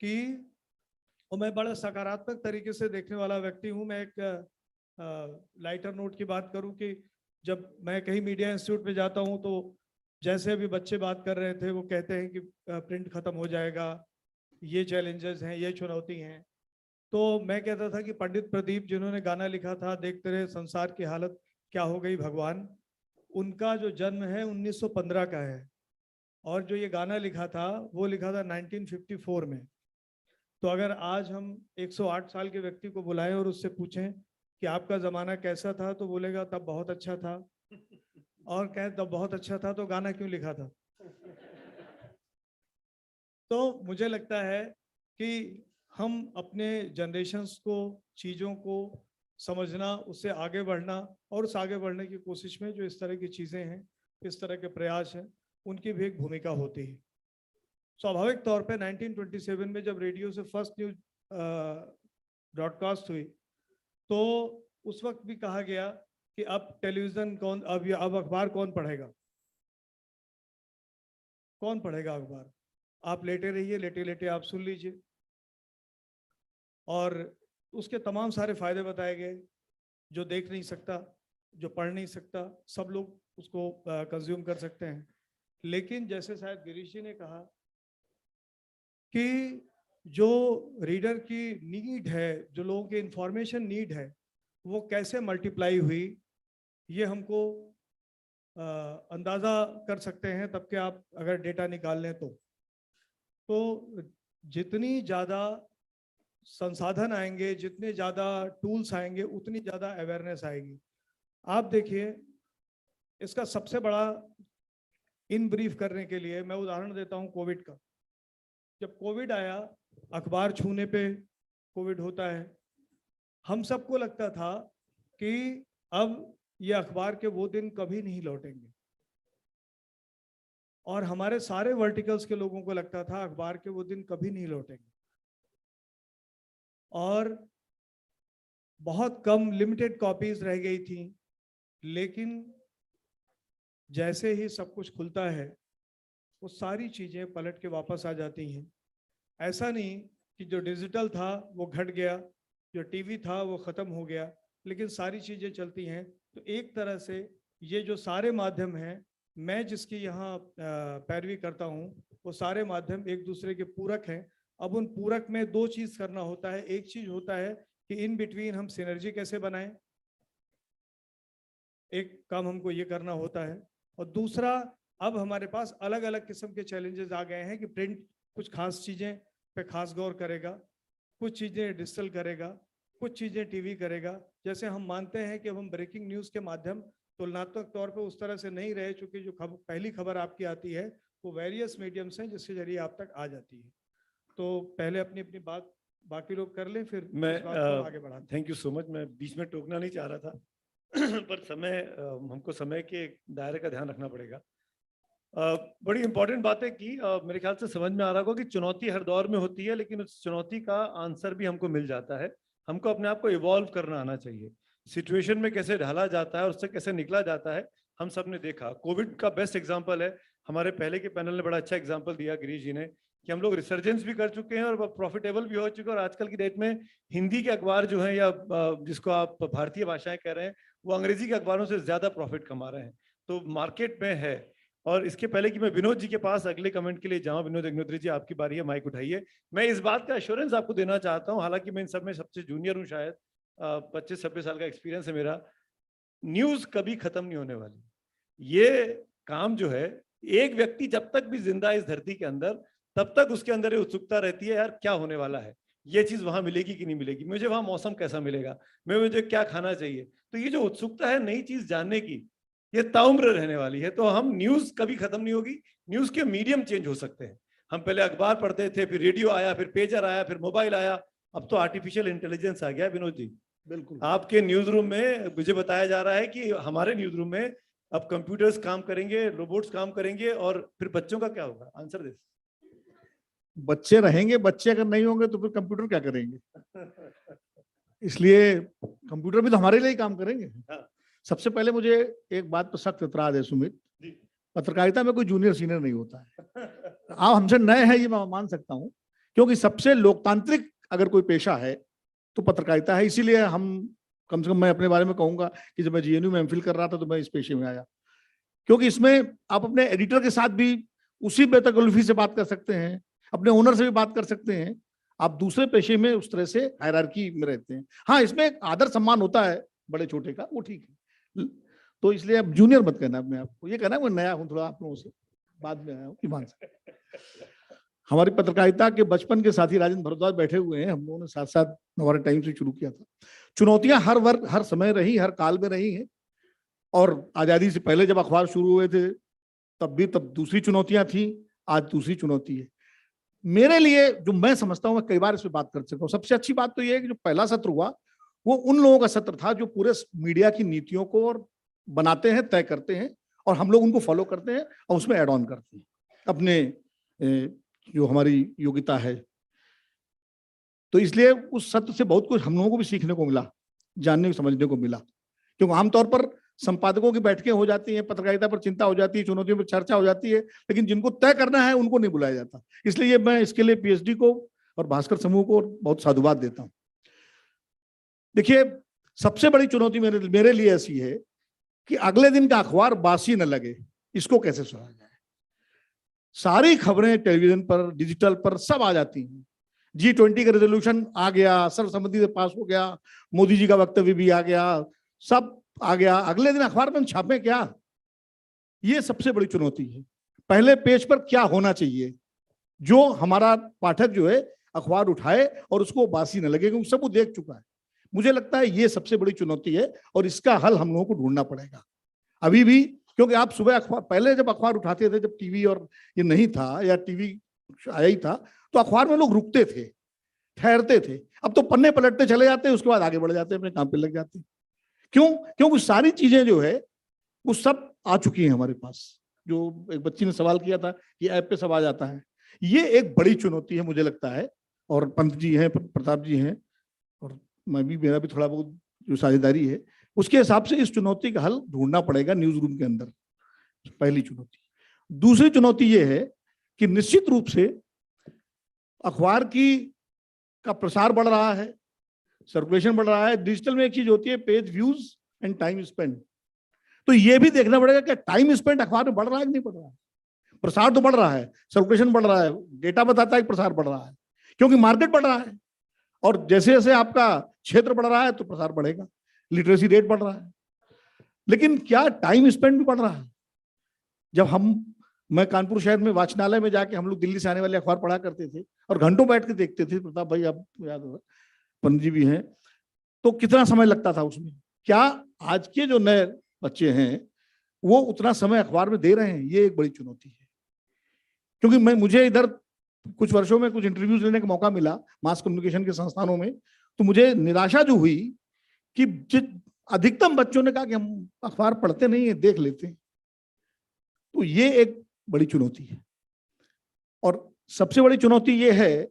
कि, और मैं बड़ा सकारात्मक तरीके से देखने वाला व्यक्ति हूँ। मैं एक लाइटर नोट की बात करूँ कि जब मैं कहीं मीडिया इंस्टीट्यूट में जाता हूँ, तो जैसे अभी बच्चे बात कर रहे थे, वो कहते हैं कि प्रिंट खत्म हो जाएगा, ये चैलेंजेस हैं, ये चुनौती हैं। तो मैं कहता था कि पंडित प्रदीप जिन्होंने गाना लिखा था देखते रहे संसार की हालत क्या हो गई भगवान, उनका जो जन्म है 1915 का है, और जो ये गाना लिखा था वो लिखा था 1954 में। तो अगर आज हम 108 साल के व्यक्ति को बुलाएं और उससे पूछें कि आपका ज़माना कैसा था, तो बोलेगा तब बहुत अच्छा था, और कहे तब बहुत अच्छा था तो गाना क्यों लिखा था। तो मुझे लगता है कि हम अपने जनरेशन्स को, चीज़ों को समझना, उससे आगे बढ़ना, और उस आगे बढ़ने की कोशिश में जो इस तरह की चीज़ें हैं, इस तरह के प्रयास हैं, उनकी भी एक भूमिका होती है। स्वाभाविक तौर पे 1927 में जब रेडियो से फर्स्ट न्यूज ब्रॉडकास्ट हुई, तो उस वक्त भी कहा गया कि अब टेलीविज़न कौन, अब अखबार कौन पढ़ेगा, कौन पढ़ेगा अखबार, आप लेटे रहिए, लेटे लेटे आप सुन लीजिए। और उसके तमाम सारे फायदे बताए गए, जो देख नहीं सकता, जो पढ़ नहीं सकता, सब लोग उसको कंज्यूम कर सकते हैं। लेकिन जैसे शायद गिरीश जी ने कहा कि जो रीडर की नीड है, जो लोगों की इंफॉर्मेशन नीड है, वो कैसे मल्टीप्लाई हुई, ये हमको अंदाज़ा कर सकते हैं तब कि आप अगर डेटा निकाल लें तो जितनी ज़्यादा संसाधन आएंगे, जितने ज़्यादा टूल्स आएंगे, उतनी ज़्यादा अवेयरनेस आएगी। आप देखिए, इसका सबसे बड़ा इन ब्रीफ करने के लिए मैं उदाहरण देता हूँ कोविड का। जब कोविड आया, अखबार छूने पे कोविड होता है, हम सबको लगता था कि अब ये अखबार के वो दिन कभी नहीं लौटेंगे, और हमारे सारे वर्टिकल्स के लोगों को लगता था अखबार के वो दिन कभी नहीं लौटेंगे, और बहुत कम लिमिटेड कॉपीज रह गई थी। लेकिन जैसे ही सब कुछ खुलता है, वो सारी चीज़ें पलट के वापस आ जाती हैं। ऐसा नहीं कि जो डिजिटल था वो घट गया, जो टीवी था वो ख़त्म हो गया, लेकिन सारी चीज़ें चलती हैं। तो एक तरह से ये जो सारे माध्यम हैं, मैं जिसकी यहाँ पैरवी करता हूँ, वो सारे माध्यम एक दूसरे के पूरक हैं। अब उन पूरक में दो चीज़ करना होता है। एक चीज़ होता है कि इन बिटवीन हम सिनर्जी कैसे बनाएं, एक काम हमको ये करना होता है। और दूसरा, अब हमारे पास अलग अलग किस्म के चैलेंजेस आ गए हैं कि प्रिंट कुछ खास चीज़ें पे खास गौर करेगा, कुछ चीज़ें डिजिटल करेगा, कुछ चीज़ें टीवी करेगा। जैसे हम मानते हैं कि अब हम ब्रेकिंग न्यूज़ के माध्यम तुलनात्मक तौर पे उस तरह से नहीं रहे, चूँकि जो पहली खबर आपकी आती है वो वेरियस मीडियम्स हैं जिसके जरिए आप तक आ जाती है। तो पहले अपनी अपनी बात बाकी लोग कर लें, फिर मैं इस बात को आगे बढ़ाते हैं। Thank you so much. मैं बीच में टोकना नहीं चाह रहा था पर समय हमको समय के दायरे का ध्यान रखना पड़ेगा। बड़ी इंपॉर्टेंट बात है कि मेरे ख्याल से समझ में आ रहा होगा कि चुनौती हर दौर में होती है, लेकिन उस चुनौती का आंसर भी हमको मिल जाता है। हमको अपने आप को इवॉल्व करना आना चाहिए, सिचुएशन में कैसे ढाला जाता है और उससे कैसे निकला जाता है। हम सब ने देखा, कोविड का बेस्ट एग्जाम्पल है। हमारे पहले के पैनल ने बड़ा अच्छा एग्जाम्पल दिया गिरीश जी ने, कि हम लोग रिसर्जेंस भी कर चुके हैं और प्रॉफिटेबल भी हो चुके हैं। और आजकल की डेट में हिंदी के अखबार जो हैं, या जिसको आप भारतीय भाषाएं कह रहे हैं, वो अंग्रेजी के अखबारों से ज्यादा प्रॉफिट कमा रहे हैं। तो मार्केट में है। और इसके पहले कि मैं विनोद जी के पास अगले कमेंट के लिए जाऊं, विनोद अग्निहोत्री जी आपकी बारी है, माइक उठाइए। मैं इस बात का एश्योरेंस आपको देना चाहता हूं, हालांकि मैं इन सब में सबसे जूनियर हूं, शायद 25-26 साल का एक्सपीरियंस है मेरा। न्यूज कभी खत्म नहीं होने वाली। ये काम जो है, एक व्यक्ति जब तक भी जिंदा है इस धरती के अंदर, तब तक उसके अंदर ये उत्सुकता रहती है, यार क्या होने वाला है, ये चीज वहां मिलेगी कि नहीं मिलेगी, मुझे वहां मौसम कैसा मिलेगा, मुझे क्या खाना चाहिए। तो ये जो उत्सुकता है नई चीज जानने की, ये ताउम्र रहने वाली है। तो हम न्यूज कभी खत्म नहीं होगी, न्यूज के मीडियम चेंज हो सकते हैं। हम पहले अखबार पढ़ते थे, फिर रेडियो आया, फिर पेजर आया, फिर मोबाइल आया, अब तो आर्टिफिशियल इंटेलिजेंस आ गया। विनोद जी, बिल्कुल आपके न्यूज रूम में मुझे बताया जा रहा है कि हमारे न्यूज रूम में अब कंप्यूटर्स काम करेंगे, रोबोट्स काम करेंगे, और फिर बच्चों का क्या होगा? आंसर दे। बच्चे रहेंगे, बच्चे अगर नहीं होंगे तो फिर कंप्यूटर क्या करेंगे? इसलिए कंप्यूटर भी तो हमारे लिए ही काम करेंगे। सबसे पहले मुझे एक बात पर सख्त एतराज है सुमित, पत्रकारिता में कोई जूनियर सीनियर नहीं होता है। आप हमसे नए हैं ये मैं मान सकता हूँ, क्योंकि सबसे लोकतांत्रिक अगर कोई पेशा है तो पत्रकारिता है। इसीलिए हम, कम से कम मैं अपने बारे में कहूंगा कि जब मैं GNU में एमफिल कर रहा था तो मैं इस पेशे में आया, क्योंकि इसमें आप अपने एडिटर के साथ भी उसी बेतकल्लुफी से बात कर सकते हैं, अपने ओनर से भी बात कर सकते हैं। आप दूसरे पेशे में उस तरह से हायरार्की में रहते हैं। हाँ, इसमें एक आदर सम्मान होता है बड़े छोटे का, वो ठीक है। तो इसलिए आप जूनियर मत कहना अपने आप को, ये कहना मैं नया हूँ, थोड़ा आप लोगों से बाद में आया हूँ ईमान से। हमारी पत्रकारिता के बचपन के साथी राजेंद्र भारद्वाज बैठे हुए हैं, हम लोगों ने साथ साथ हमारे टाइम से शुरू किया था। चुनौतियां हर वर्ग हर समय रही, हर काल में रही हैं, और आजादी से पहले जब अखबार शुरू हुए थे तब दूसरी चुनौतियां थी, आज दूसरी चुनौती है। मेरे लिए जो मैं समझता हूँ, मैं कई बार इस पर बात कर सकता हूँ, सबसे अच्छी बात तो ये है कि जो पहला सत्र हुआ वो उन लोगों का सत्र था जो पूरे मीडिया की नीतियों को और बनाते हैं, तय करते हैं, और हम लोग उनको फॉलो करते हैं और उसमें एड ऑन करते हैं अपने जो हमारी योग्यता है। तो इसलिए उस सत्र से बहुत कुछ हम लोगों को भी सीखने को मिला, जानने समझने को मिला, क्योंकि आमतौर पर संपादकों की बैठकें हो जाती हैं, पत्रकारिता पर चिंता हो जाती है, चुनौतियों पर चर्चा हो जाती है, लेकिन जिनको तय करना है उनको नहीं बुलाया जाता। इसलिए मैं इसके लिए PhD को और भास्कर समूह को बहुत साधुवाद देता हूं। देखिए, सबसे बड़ी चुनौती मेरे लिए ऐसी है कि अगले दिन का अखबार बासी न लगे, इसको कैसे सुना जाए। सारी खबरें टेलीविजन पर, डिजिटल पर सब आ जाती हैं। G20 का रेजोल्यूशन आ गया, सर्वसम्मति से पास हो गया, मोदी जी का वक्तव्य भी आ गया, सब आ गया, अगले दिन अखबार में छापे क्या? ये सबसे बड़ी चुनौती है। पहले पेज पर क्या होना चाहिए जो हमारा पाठक जो है अखबार उठाए और उसको बासी न लगे, क्योंकि सब वो देख चुका है। मुझे लगता है ये सबसे बड़ी चुनौती है और इसका हल हम लोगों को ढूंढना पड़ेगा अभी भी, क्योंकि आप सुबह अखबार, पहले जब अखबार उठाते थे, जब टीवी और ये नहीं था या टीवी आया ही था, तो अखबार में लोग रुकते थे, ठहरते थे। अब तो पन्ने पलटते चले जाते हैं, उसके बाद आगे बढ़ जाते हैं, अपने काम पे लग जाते हैं। क्यों? क्योंकि सारी चीजें जो है वो सब आ चुकी हैं हमारे पास। जो एक बच्ची ने सवाल किया था कि ऐप पे सब आ जाता है, ये एक बड़ी चुनौती है मुझे लगता है। और पंत जी हैं, प्रताप जी हैं, और मैं भी, मेरा भी थोड़ा बहुत जो साझेदारी है, उसके हिसाब से इस चुनौती का हल ढूंढना पड़ेगा न्यूज रूम के अंदर। पहली चुनौती। दूसरी चुनौती ये है कि निश्चित रूप से अखबार का प्रसार बढ़ रहा है, सर्कुलेशन बढ़ रहा है। डिजिटल में एक चीज होती है page views and time spend, तो ये भी देखना पड़ेगा कि टाइम स्पेंड अखबार में बढ़ रहा है कि नहीं बढ़ रहा है। प्रसार तो बढ़ रहा है, सर्कुलेशन बढ़ रहा है, डेटा बताता है कि प्रसार बढ़ रहा है, क्योंकि मार्केट बढ़ रहा है, और जैसे जैसे आपका क्षेत्र बढ़ रहा है तो प्रसार बढ़ेगा, लिटरेसी रेट बढ़ रहा है। लेकिन क्या टाइम स्पेंड भी बढ़ रहा है? जब मैं कानपुर शहर में वाचनालय में जाके, हम लोग दिल्ली से आने वाले अखबार पढ़ा करते थे और घंटों बैठ के देखते थे, प्रताप भाई आप याद होगा, पंत जी भी हैं, तो कितना समय लगता था उसमें। क्या आज के जो नए बच्चे हैं वो उतना समय अखबार में दे रहे हैं? ये एक बड़ी चुनौती है। क्योंकि मुझे इधर कुछ वर्षों में कुछ इंटरव्यूज लेने का मौका मिला मास कम्युनिकेशन के संस्थानों में, तो मुझे निराशा जो हुई कि अधिकतम बच्चों ने कहा कि हम अखबार पढ़ते नहीं है, देख लेते हैं। तो ये एक बड़ी चुनौती है। और सबसे बड़ी चुनौती ये है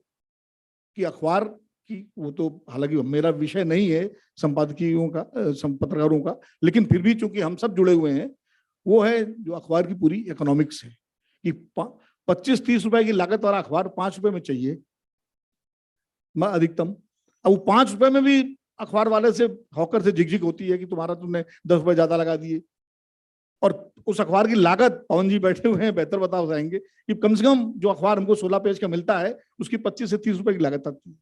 कि अखबार की, वो तो हालांकि मेरा विषय नहीं है संपादकीयों का, पत्रकारों का, लेकिन फिर भी चूंकि हम सब जुड़े हुए हैं, वो है जो अखबार की पूरी इकोनॉमिक्स है कि 25-30 रुपए की लागत वाला अखबार 5 रुपए में चाहिए अधिकतम। अब वो 5 रुपए में भी अखबार वाले से, हॉकर से झिकझिक होती है कि तुमने 10 रुपए ज्यादा लगा दिए। और उस अखबार की लागत, पवन जी बैठे हुए हैं, बेहतर बता जाएंगे कि कम से कम जो अखबार हमको 16 पेज का मिलता है उसकी 25 से 30 रुपए की लागत आती है।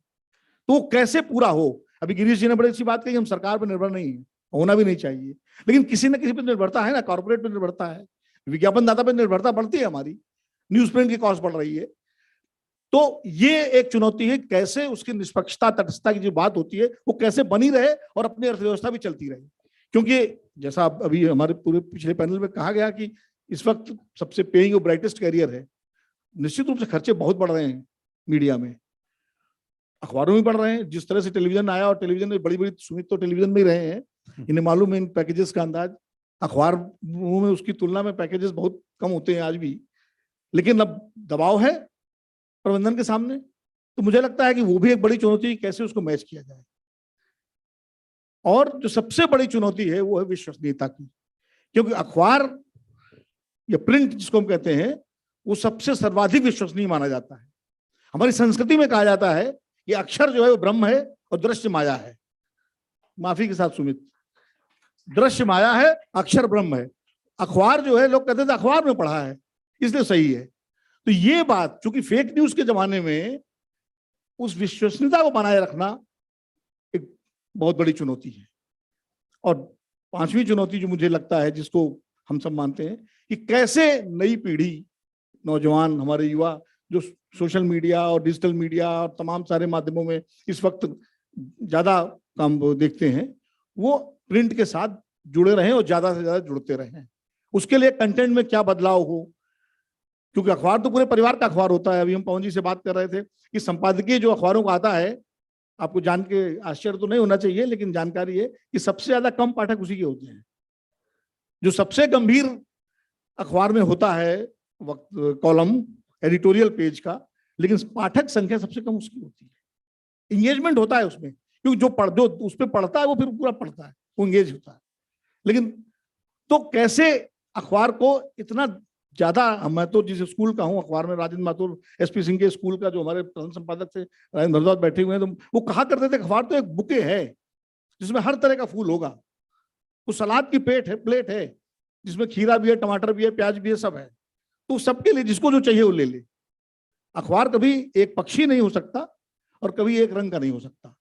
तो वो कैसे पूरा हो? अभी गिरीश जी ने बड़ी अच्छी बात कही, हम सरकार पर निर्भर नहीं है, होना भी नहीं चाहिए, लेकिन किसी न किसी पर निर्भरता है ना, कॉर्पोरेट पर निर्भरता है, विज्ञापन दाता पर निर्भरता बढ़ती है, हमारी न्यूज प्रिंट की कॉस्ट बढ़ रही है। तो ये एक चुनौती है, कैसे उसकी निष्पक्षता, तटस्थता की जो बात होती है वो कैसे बनी रहे और अपनी अर्थव्यवस्था भी चलती रहे। क्योंकि जैसा अभी हमारे पूरे पिछले पैनल में कहा गया कि इस वक्त सबसे पेइंग और ब्राइटेस्ट कैरियर है। निश्चित रूप से खर्चे बहुत बढ़ रहे हैं मीडिया में, अखबारों में बढ़ रहे हैं। जिस तरह से टेलीविजन आया, और टेलीविजन में बड़ी बड़ी सुमित तो टेलीविजन में ही रहे हैं, इन्हें मालूम है इन पैकेजेस का अंदाज। अखबारों में उसकी तुलना में पैकेजेस बहुत कम होते हैं आज भी, लेकिन अब दबाव है प्रबंधन के सामने। तो मुझे लगता है कि वो भी एक बड़ी चुनौती है, कैसे उसको मैच किया जाए। और जो सबसे बड़ी चुनौती है वो है विश्वसनीयता की, क्योंकि अखबार या प्रिंट जिसको हम कहते हैं वो सबसे सर्वाधिक विश्वसनीय माना जाता है। हमारी संस्कृति में कहा जाता है कि अक्षर जो है वो ब्रह्म है और दृश्य माया है। माफी के साथ सुमित, दृश्य माया है, अक्षर ब्रह्म है। अखबार जो है लोग कहते थे अखबार में पढ़ा है इसलिए सही है। तो ये बात, चूंकि फेक न्यूज के जमाने में उस विश्वसनीयता को बनाए रखना एक बहुत बड़ी चुनौती है। और पांचवी चुनौती जो मुझे लगता है, जिसको हम सब मानते हैं, कि कैसे नई पीढ़ी, नौजवान, हमारे युवा जो सोशल मीडिया और डिजिटल मीडिया और तमाम सारे माध्यमों में इस वक्त ज्यादा काम देखते हैं, वो प्रिंट के साथ जुड़े रहें और ज्यादा से ज्यादा जुड़ते रहें। उसके लिए कंटेंट में क्या बदलाव हो, क्योंकि अखबार तो पूरे परिवार का अखबार होता है। अभी हम पवन जी से बात कर रहे थे कि संपादकीय जो अखबारों का आता है, आपको जान के आश्चर्य तो नहीं होना चाहिए, लेकिन जानकारी है कि सबसे ज्यादा कम पाठक उसी के होते हैं। जो सबसे गंभीर अखबार में होता है वक्त कॉलम एडिटोरियल पेज का, लेकिन पाठक संख्या सबसे कम उसकी होती है। इंगेजमेंट होता है उसमें, क्योंकि जो उस पर पढ़ता है वो फिर पूरा पढ़ता है, वो इंगेज होता है। लेकिन तो कैसे अखबार को इतना ज्यादा, मैं तो जिस स्कूल का हूँ अखबार में, राजेंद्र माथुर एसपी सिंह के स्कूल का जो हमारे प्रधान संपादक थे राजेंद्र भारद्वाज बैठे हुए हैं, तो वो कहा करते थे अखबार तो एक बुके है जिसमें हर तरह का फूल होगा। वो सलाद की प्लेट है जिसमें खीरा भी है, टमाटर भी है, प्याज भी है, सब है। तो सबके लिए जिसको जो चाहिए वो ले ले। अखबार कभी एक पक्षी नहीं हो सकता और कभी एक रंग का नहीं हो सकता।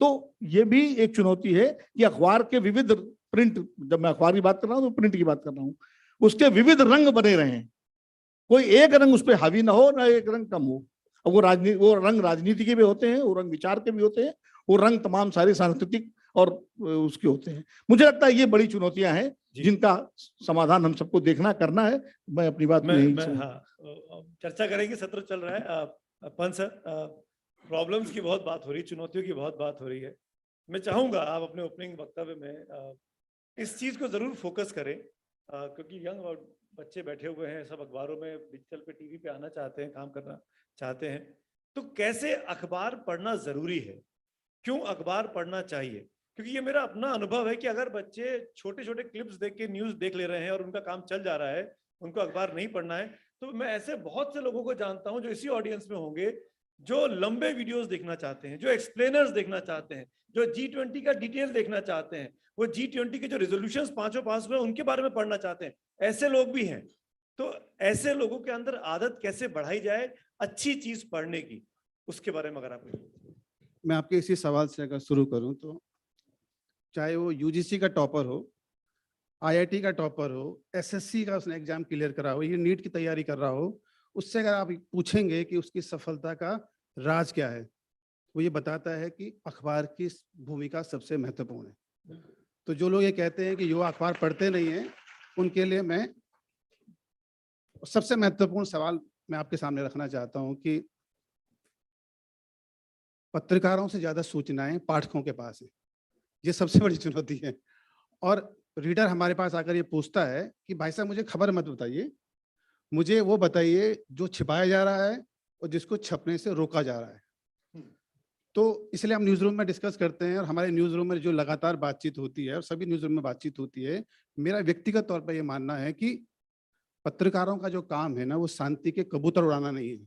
तो ये भी एक चुनौती है कि अखबार के विविध प्रिंट, जब मैं अखबार की बात कर रहा हूँ तो प्रिंट की बात कर रहा हूँ, उसके विविध रंग बने रहें। कोई एक रंग उस पर हावी ना हो, ना एक रंग कम हो। अब वो रंग राजनीति के भी होते हैं, वो रंग विचार के भी होते हैं, वो रंग तमाम सारे सांस्कृतिक और उसके होते हैं। मुझे लगता है ये बड़ी चुनौतियां हैं जिनका समाधान हम सबको देखना करना है। मैं अपनी बात में चर्चा करेंगे, सत्र चल रहा है। पंत सर, प्रॉब्लम्स की बहुत बात हो रही है, चुनौतियों की बहुत बात हो रही है। मैं चाहूंगा आप अपने ओपनिंग वक्तव्य में इस चीज को जरूर फोकस करें, क्योंकि यंग बच्चे बैठे हुए हैं, सब अखबारों में, डिजिटल पे, टीवी पे आना चाहते हैं, काम करना चाहते हैं। तो कैसे अखबार पढ़ना जरूरी है, क्यों अखबार पढ़ना चाहिए? क्योंकि ये मेरा अपना अनुभव है कि अगर बच्चे छोटे छोटे क्लिप्स देख के न्यूज देख ले रहे हैं और उनका काम चल जा रहा है, उनको अखबार नहीं पढ़ना है, तो मैं ऐसे बहुत से लोगों को जानता हूं जो इसी ऑडियंस में होंगे, जो लंबे वीडियोस देखना चाहते हैं, जो एक्सप्लेनर्स देखना चाहते हैं, जो G20 का डिटेल देखना चाहते हैं, वो G20 के जो रेजोल्यूशंस पांचों पास हुए उनके बारे में पढ़ना चाहते हैं। ऐसे लोग भी हैं। तो ऐसे लोगों के अंदर आदत कैसे बढ़ाई जाए अच्छी चीज पढ़ने की, उसके बारे में अगर आप मैं आपके इसी सवाल से अगर शुरू करूं तो चाहे वो यूजीसी का टॉपर हो, आईआईटी का टॉपर हो, एसएससी का उसने एग्जाम क्लियर करा हो, ये नीट की तैयारी कर रहा हो, उससे अगर आप पूछेंगे कि उसकी सफलता का राज क्या है, वो ये बताता है कि अखबार की भूमिका सबसे महत्वपूर्ण है। तो जो लोग ये कहते हैं कि युवा अखबार पढ़ते नहीं हैं, उनके लिए मैं सबसे महत्वपूर्ण सवाल मैं आपके सामने रखना चाहता हूं कि पत्रकारों से ज्यादा सूचनाएं पाठकों के पास है। ये सबसे बड़ी चुनौती है। और रीडर हमारे पास आकर ये पूछता है कि भाई साहब मुझे खबर मत बताइए, मुझे वो बताइए जो छिपाया जा रहा है और जिसको छपने से रोका जा रहा है। तो इसलिए हम न्यूज़ रूम में डिस्कस करते हैं, और हमारे न्यूज़ रूम में जो लगातार बातचीत होती है और सभी न्यूज़ रूम में बातचीत होती है, मेरा व्यक्तिगत तौर पर यह मानना है कि पत्रकारों का जो काम है ना, वो शांति के कबूतर उड़ाना नहीं है।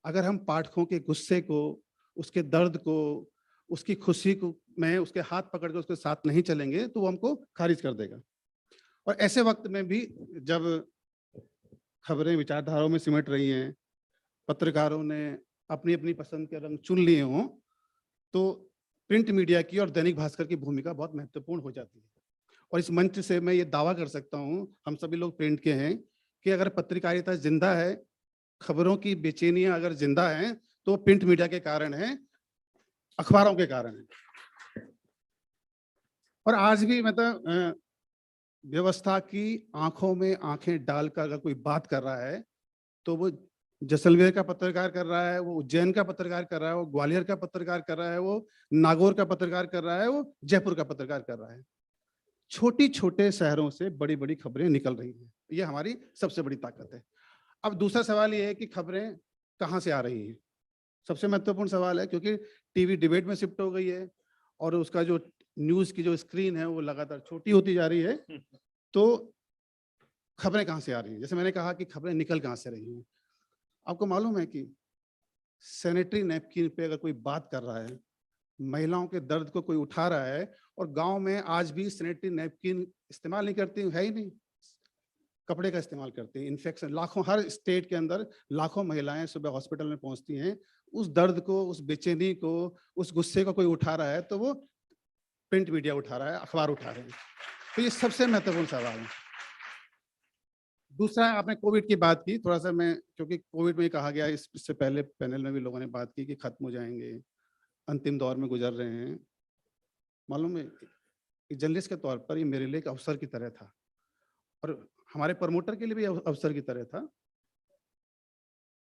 अगर हम पाठकों के गुस्से को, उसके दर्द को, उसकी खुशी को में उसके हाथ पकड़ के उसके साथ नहीं चलेंगे तो वो हमको खारिज कर देगा। और ऐसे वक्त में भी जब खबरें विचारधाराओं में सिमट रही हैं, पत्रकारों ने अपनी अपनी पसंद के रंग चुन लिए हों, तो प्रिंट मीडिया की और दैनिक भास्कर की भूमिका बहुत महत्वपूर्ण हो जाती है। और इस मंच से मैं ये दावा कर सकता हूँ, हम सभी लोग प्रिंट के हैं, कि अगर पत्रकारिता जिंदा है, खबरों की बेचैनियां अगर जिंदा हैं, तो प्रिंट मीडिया के कारण है, अखबारों के कारण है। और आज भी मतलब व्यवस्था की आंखों में आंखें डालकर अगर कोई बात कर रहा है तो वो जैसलमेर का पत्रकार कर रहा है, वो उज्जैन का पत्रकार कर रहा है, वो ग्वालियर का पत्रकार कर रहा है, वो नागौर का पत्रकार कर रहा है, वो जयपुर का पत्रकार कर रहा है। छोटी छोटे शहरों से बड़ी बड़ी खबरें निकल रही हैं, ये हमारी सबसे बड़ी ताकत है। अब दूसरा सवाल ये है कि खबरें कहाँ से आ रही हैं। सबसे महत्वपूर्ण सवाल है, क्योंकि टीवी डिबेट में शिफ्ट हो गई है और उसका जो न्यूज की जो स्क्रीन है वो लगातार छोटी होती जा रही है, तो खबरें कहाँ से आ रही हैं। जैसे मैंने कहा कि खबरें निकल कहाँ से रही हैं। आपको मालूम है कि सैनिटरी नैपकिन पे अगर कोई बात कर रहा है, महिलाओं के दर्द को कोई उठा रहा है, और गांव में आज भी सैनिटरी नैपकिन इस्तेमाल नहीं करती है ही नहीं, कपड़े का इस्तेमाल करते हैं। इन्फेक्शन लाखों, हर स्टेट के अंदर लाखों महिलाएं सुबह हॉस्पिटल में पहुंचती हैं। उस दर्द को, उस बेचैनी को, उस गुस्से को कोई उठा रहा है तो वो प्रिंट मीडिया उठा रहा है, अखबार उठा रहे हैं। तो ये सबसे महत्वपूर्ण सवाल है। दूसरा, आपने कोविड की बात की, थोड़ा सा मैं, क्योंकि कोविड में कहा गया, इससे पहले पैनल में भी लोगों ने बात की कि खत्म हो जाएंगे, अंतिम दौर में गुजर रहे हैं। मालूम है, जर्नलिस्ट के तौर पर ये मेरे लिए एक अवसर की तरह था और हमारे प्रमोटर के लिए भी अवसर की तरह था।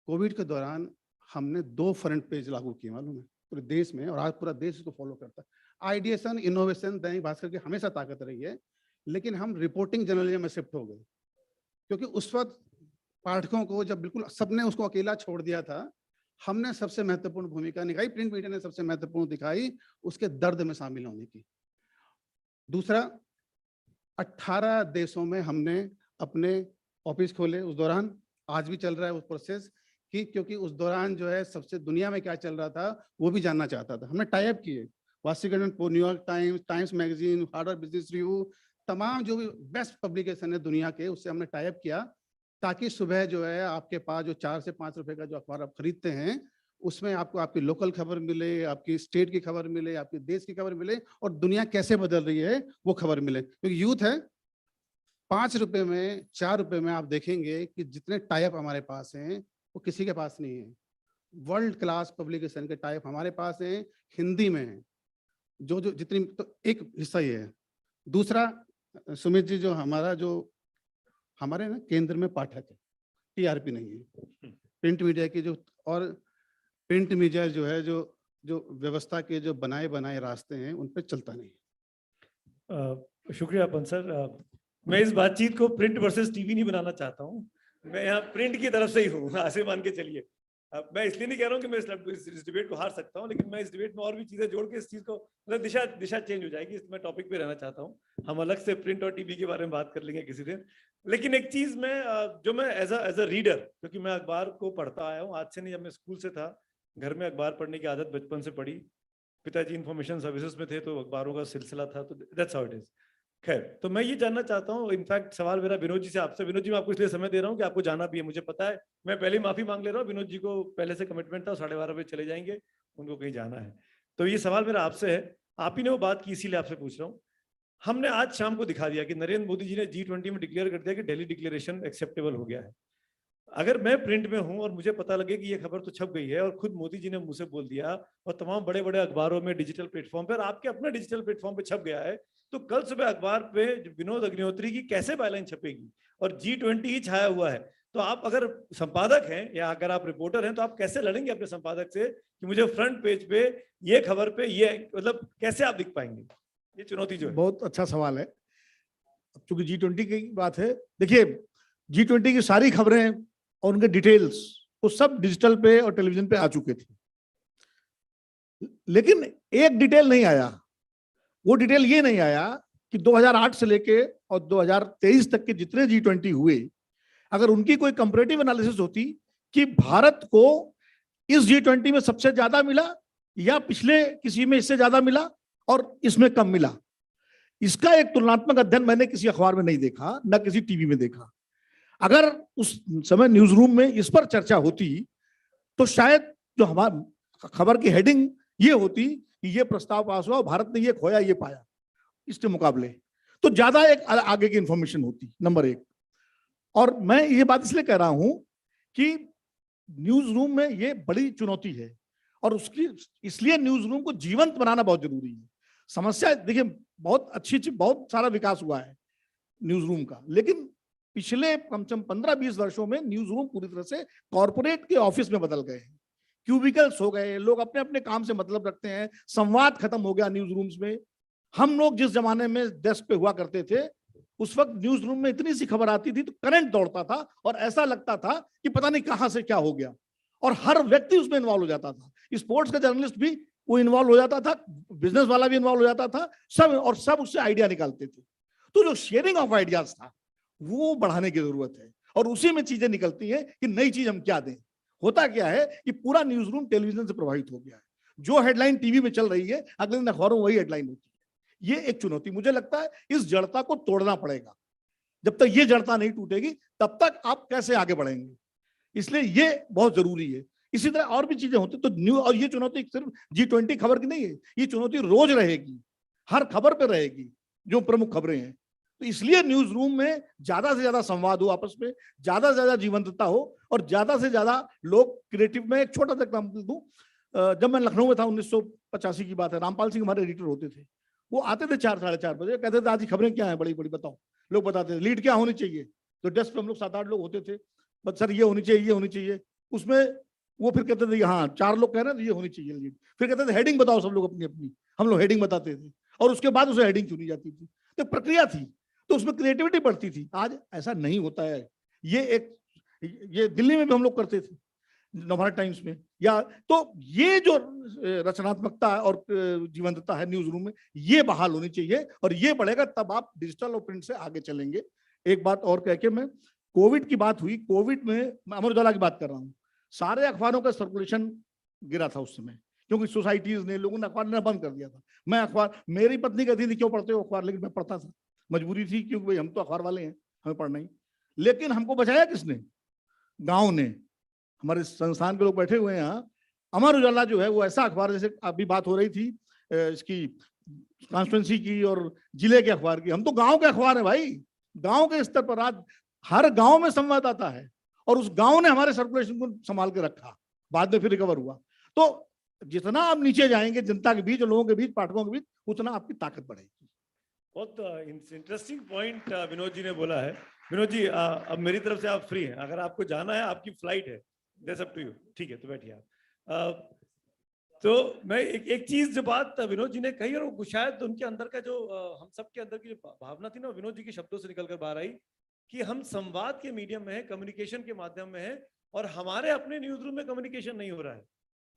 कोविड के दौरान हमने 2 फ्रंट पेज लागू किए, मालूम है, पूरे देश में, और आज पूरा देश इसको फॉलो करता है। आइडिएशन, इनोवेशन दैनिक भास्कर की हमेशा ताकत रही है, लेकिन हम रिपोर्टिंग जर्नलिज्म में शिफ्ट हो गए, क्योंकि उस वक्त पाठकों को जब बिल्कुल सबने उसको अकेला छोड़ दिया था, हमने सबसे महत्वपूर्ण भूमिका निभाई, प्रिंट मीडिया ने सबसे महत्वपूर्ण दिखाई उसके दर्द में शामिल होने की। दूसरा, 18 देशों में हमने अपने ऑफिस खोले उस दौरान, आज भी चल रहा है वो प्रोसेस, कि क्योंकि उस दौरान जो है सबसे दुनिया में क्या चल रहा था वो भी जानना चाहता था। हमने टाई अप किए, Washington post, New York times, times magazine, Harvard business review, तमाम जो भी बेस्ट पब्लिकेशन है दुनिया के, उससे हमने टाई अप किया, ताकि सुबह जो है आपके पास जो 4 से 5 रुपए का जो अखबार आप खरीदते हैं, उसमें आपको आपकी लोकल खबर मिले, आपकी स्टेट की खबर मिले, आपके देश की खबर मिले, और दुनिया कैसे बदल रही है वो खबर मिले। क्योंकि यूथ है, 5 रुपए में, 4 रुपए में आप देखेंगे कि जितने टाई अप हमारे पास हैं वो किसी के पास नहीं है। वर्ल्ड क्लास पब्लिकेशन के टाई अप हमारे पास हैं, हिंदी में है, जो जो जितनी, तो एक हिस्सा ये है। दूसरा, सुमित जी, जो हमारे ना केंद्र में पाठक है, टीआरपी नहीं है। प्रिंट मीडिया की जो, और प्रिंट मीडिया जो है, जो व्यवस्था के जो बनाए रास्ते हैं उन पे चलता नहीं। शुक्रिया अपन सर। मैं इस बातचीत को प्रिंट वर्सेस टीवी नहीं बनाना चाहता हूँ, मैं यहाँ प्रिंट की तरफ से ही हूँ, ऐसे मान के चलिए। मैं इसलिए नहीं कह रहा हूँ कि मैं इस डिबेट को हार सकता हूँ, लेकिन मैं इस डिबेट में और भी चीजें जोड़ के इस चीज को, मतलब दिशा चेंज हो जाएगी। मैं टॉपिक पे रहना चाहता हूँ, हम अलग से प्रिंट और टीवी के बारे में बात कर लेंगे किसी दिन। लेकिन एक चीज जो मैं एज अ रीडर, क्योंकि मैं अखबार को पढ़ता आया हूँ, आज से नहीं, जब मैं स्कूल से था, घर में अखबार पढ़ने की आदत बचपन से पड़ी। पिताजी इंफॉर्मेशन सर्विसेज में थे, तो अखबारों का सिलसिला था, तो दैट्स हाउ इट इज। खैर, तो मैं ये जानना चाहता हूँ, इनफैक्ट सवाल मेरा विनोद जी से आपसे। विनोद जी, मैं आपको इसलिए समय दे रहा हूँ कि आपको जाना भी है, मुझे पता है। मैं पहले ही माफी मांग ले रहा हूँ, विनोद जी को पहले से कमिटमेंट था, 12:30 बजे चले जाएंगे, उनको कहीं जाना है। तो ये सवाल मेरा आपसे है, आप ही ने वो बात की, इसीलिए आपसे पूछ रहा हूँ। हमने आज शाम को दिखा दिया कि नरेंद्र मोदी जी ने G20 में डिक्लेयर कर दिया कि दिल्ली डिक्लेरेशन एक्सेप्टेबल हो गया है। अगर मैं प्रिंट में हूं और मुझे पता लगे कि ये खबर तो छप गई है, और खुद मोदी जी ने मुझे बोल दिया, और तमाम बड़े बड़े अखबारों में, डिजिटल प्लेटफॉर्म पर, आपके अपने डिजिटल प्लेटफॉर्म पे छप गया है, तो कल सुबह अखबार पे विनोद अग्निहोत्री की कैसे बायलाइन छपेगी? और G20 ही छाया हुआ है, तो आप अगर संपादक हैं या अगर आप रिपोर्टर हैं, तो आप कैसे लड़ेंगे अपने संपादक से कि मुझे फ्रंट पेज पे ये खबर पे ये, मतलब कैसे आप दिख पाएंगे? ये चुनौती जो है। बहुत अच्छा सवाल है। क्योंकि G20 की बात है, देखिए G20 की सारी खबरें और उनके डिटेल्स वो सब डिजिटल पे और टेलीविजन पे आ चुके थे, लेकिन एक डिटेल नहीं आया। वो डिटेल ये नहीं आया कि 2008 से लेके और 2023 तक के जितने G20 हुए, अगर उनकी कोई कंपैरेटिव एनालिसिस होती कि भारत को इस G20 में सबसे ज्यादा मिला या पिछले किसी में इससे ज्यादा मिला और इसमें कम मिला, इसका एक तुलनात्मक अध्ययन मैंने किसी अखबार में नहीं देखा, न किसी टीवी में देखा। अगर उस समय न्यूज रूम में इस पर चर्चा होती तो शायद जो हमारा खबर की हेडिंग ये होती कि ये प्रस्ताव पास हुआ, भारत ने ये खोया, ये पाया, इसके मुकाबले तो ज्यादा एक आगे की इंफॉर्मेशन होती, नंबर 1। और मैं ये बात इसलिए कह रहा हूं कि न्यूज रूम में ये बड़ी चुनौती है, और उसकी इसलिए न्यूज रूम को जीवंत बनाना बहुत जरूरी है। समस्या देखिए बहुत अच्छी बहुत सारा विकास हुआ है न्यूज रूम का, लेकिन पिछले कम से कम 15-20 वर्षों में न्यूज रूम पूरी तरह से कॉर्पोरेट के ऑफिस में बदल गए हैं। क्यूबिकल्स हो गए, लोग अपने अपने काम से मतलब रखते हैं, संवाद खत्म हो गया न्यूज रूम्स में। हम लोग जिस जमाने में डेस्क पे हुआ करते थे, उस वक्त न्यूज रूम में इतनी सी खबर आती थी तो करंट दौड़ता था और ऐसा लगता था कि पता नहीं कहां से क्या हो गया, और हर व्यक्ति उसमें इन्वॉल्व हो जाता था। स्पोर्ट्स का जर्नलिस्ट भी वो इन्वॉल्व हो जाता था, बिजनेस वाला भी इन्वॉल्व हो जाता था, सब उससे आइडिया निकालते थे। तो जो शेयरिंग ऑफ आइडियाज था वो बढ़ाने की जरूरत है, और उसी में चीजें निकलती हैं कि नई चीज हम क्या दें। होता क्या है कि पूरा न्यूज रूम टेलीविजन से प्रभावित हो गया है, जो हेडलाइन टीवी में चल रही है अगले दिन अखबारों में वही हेडलाइन होती है। ये एक चुनौती, मुझे लगता है इस जड़ता को तोड़ना पड़ेगा। जब तक ये जड़ता नहीं टूटेगी तब तक आप कैसे आगे बढ़ेंगे, इसलिए ये बहुत जरूरी है। इसी तरह और भी चीजें होती तो न्यूज, और ये चुनौती सिर्फ G20 खबर की नहीं है, ये चुनौती रोज रहेगी, हर खबर पे रहेगी जो प्रमुख खबरें हैं। तो इसलिए न्यूज रूम में ज्यादा से ज्यादा संवाद हो, आपस में ज्यादा से ज्यादा जीवंतता हो, और ज्यादा से ज्यादा लोग क्रिएटिव में। एक छोटा सा एग्जाम्पल दूं, जब मैं लखनऊ में था 1985 की बात है, रामपाल सिंह हमारे एडिटर होते थे। वो आते थे 4 साढ़े 4 बजे, कहते थे आज की खबरें क्या है बड़ी बड़ी बताओ। लोग बताते थे लीड क्या होनी चाहिए, तो डेस्क पे हम लोग 7-8 लोग होते थे, बस सर ये होनी चाहिए, ये होनी चाहिए। उसमें वो फिर कहते थे हाँ 4 लोग कह रहे हैं ये होनी चाहिए लीड, फिर कहते थे हेडिंग बताओ सब लोग अपनी अपनी, हम लोग हेडिंग बताते थे, और उसके बाद उसे हेडिंग चुनी जाती थी। तो प्रक्रिया थी, तो उसमें क्रिएटिविटी बढ़ती थी। आज ऐसा नहीं होता है। ये दिल्ली में भी हम लोग करते थे नवभारत टाइम्स में, या तो ये जो रचनात्मकता और जीवंतता है न्यूज रूम में, ये बहाल होनी चाहिए, और ये बढ़ेगा तब आप डिजिटल और प्रिंट से आगे चलेंगे। एक बात और कह के मैं, कोविड की बात हुई, कोविड में मैं अमर उजाला की बात कर रहा हूँ, सारे अखबारों का सर्कुलेशन गिरा था उस समय, क्योंकि सोसाइटीज ने, लोगों ने अखबार लेना बंद कर दिया था। मैं अखबार, मेरी पत्नी कहती थी क्यों पढ़ते हो अखबार, लेकिन मैं पढ़ता था, मजबूरी थी, क्योंकि भाई हम तो अखबार वाले हैं, हमें पढ़ना ही। लेकिन हमको बचाया किसने? गांव ने। हमारे संस्थान के लोग बैठे हुए हैं यहाँ। अमर उजाला जो है वो ऐसा अखबार, जैसे अभी बात हो रही थी इसकी कॉन्स्टिट्यूंसी की और जिले के अखबार की, हम तो गांव के अखबार है भाई। गांव के स्तर पर आज हर गांव में संवाददाता है, और उस गांव ने हमारे सर्कुलेशन को संभाल के रखा, बाद में फिर रिकवर हुआ। तो जितना आप नीचे जाएंगे जनता के बीच, लोगों के बीच, पाठकों के बीच, उतना आपकी ताकत बढ़ेगी। बहुत इंटरेस्टिंग पॉइंट विनोद जी ने बोला है। विनोद जी अब मेरी तरफ से आप फ्री हैं, अगर आपको जाना है, आपकी फ्लाइट है, दैट्स अप टू यू। ठीक है, तो बैठिए आप। तो मैं एक चीज जो बात विनोद जी ने कही, और वो शायद उनके अंदर का जो हम सब के अंदर की जो भावना थी ना, विनोद जी के शब्दों से निकल कर बाहर आई कि हम संवाद के मीडियम में है, कम्युनिकेशन के माध्यम में है, और हमारे अपने न्यूज रूम में कम्युनिकेशन नहीं हो रहा है।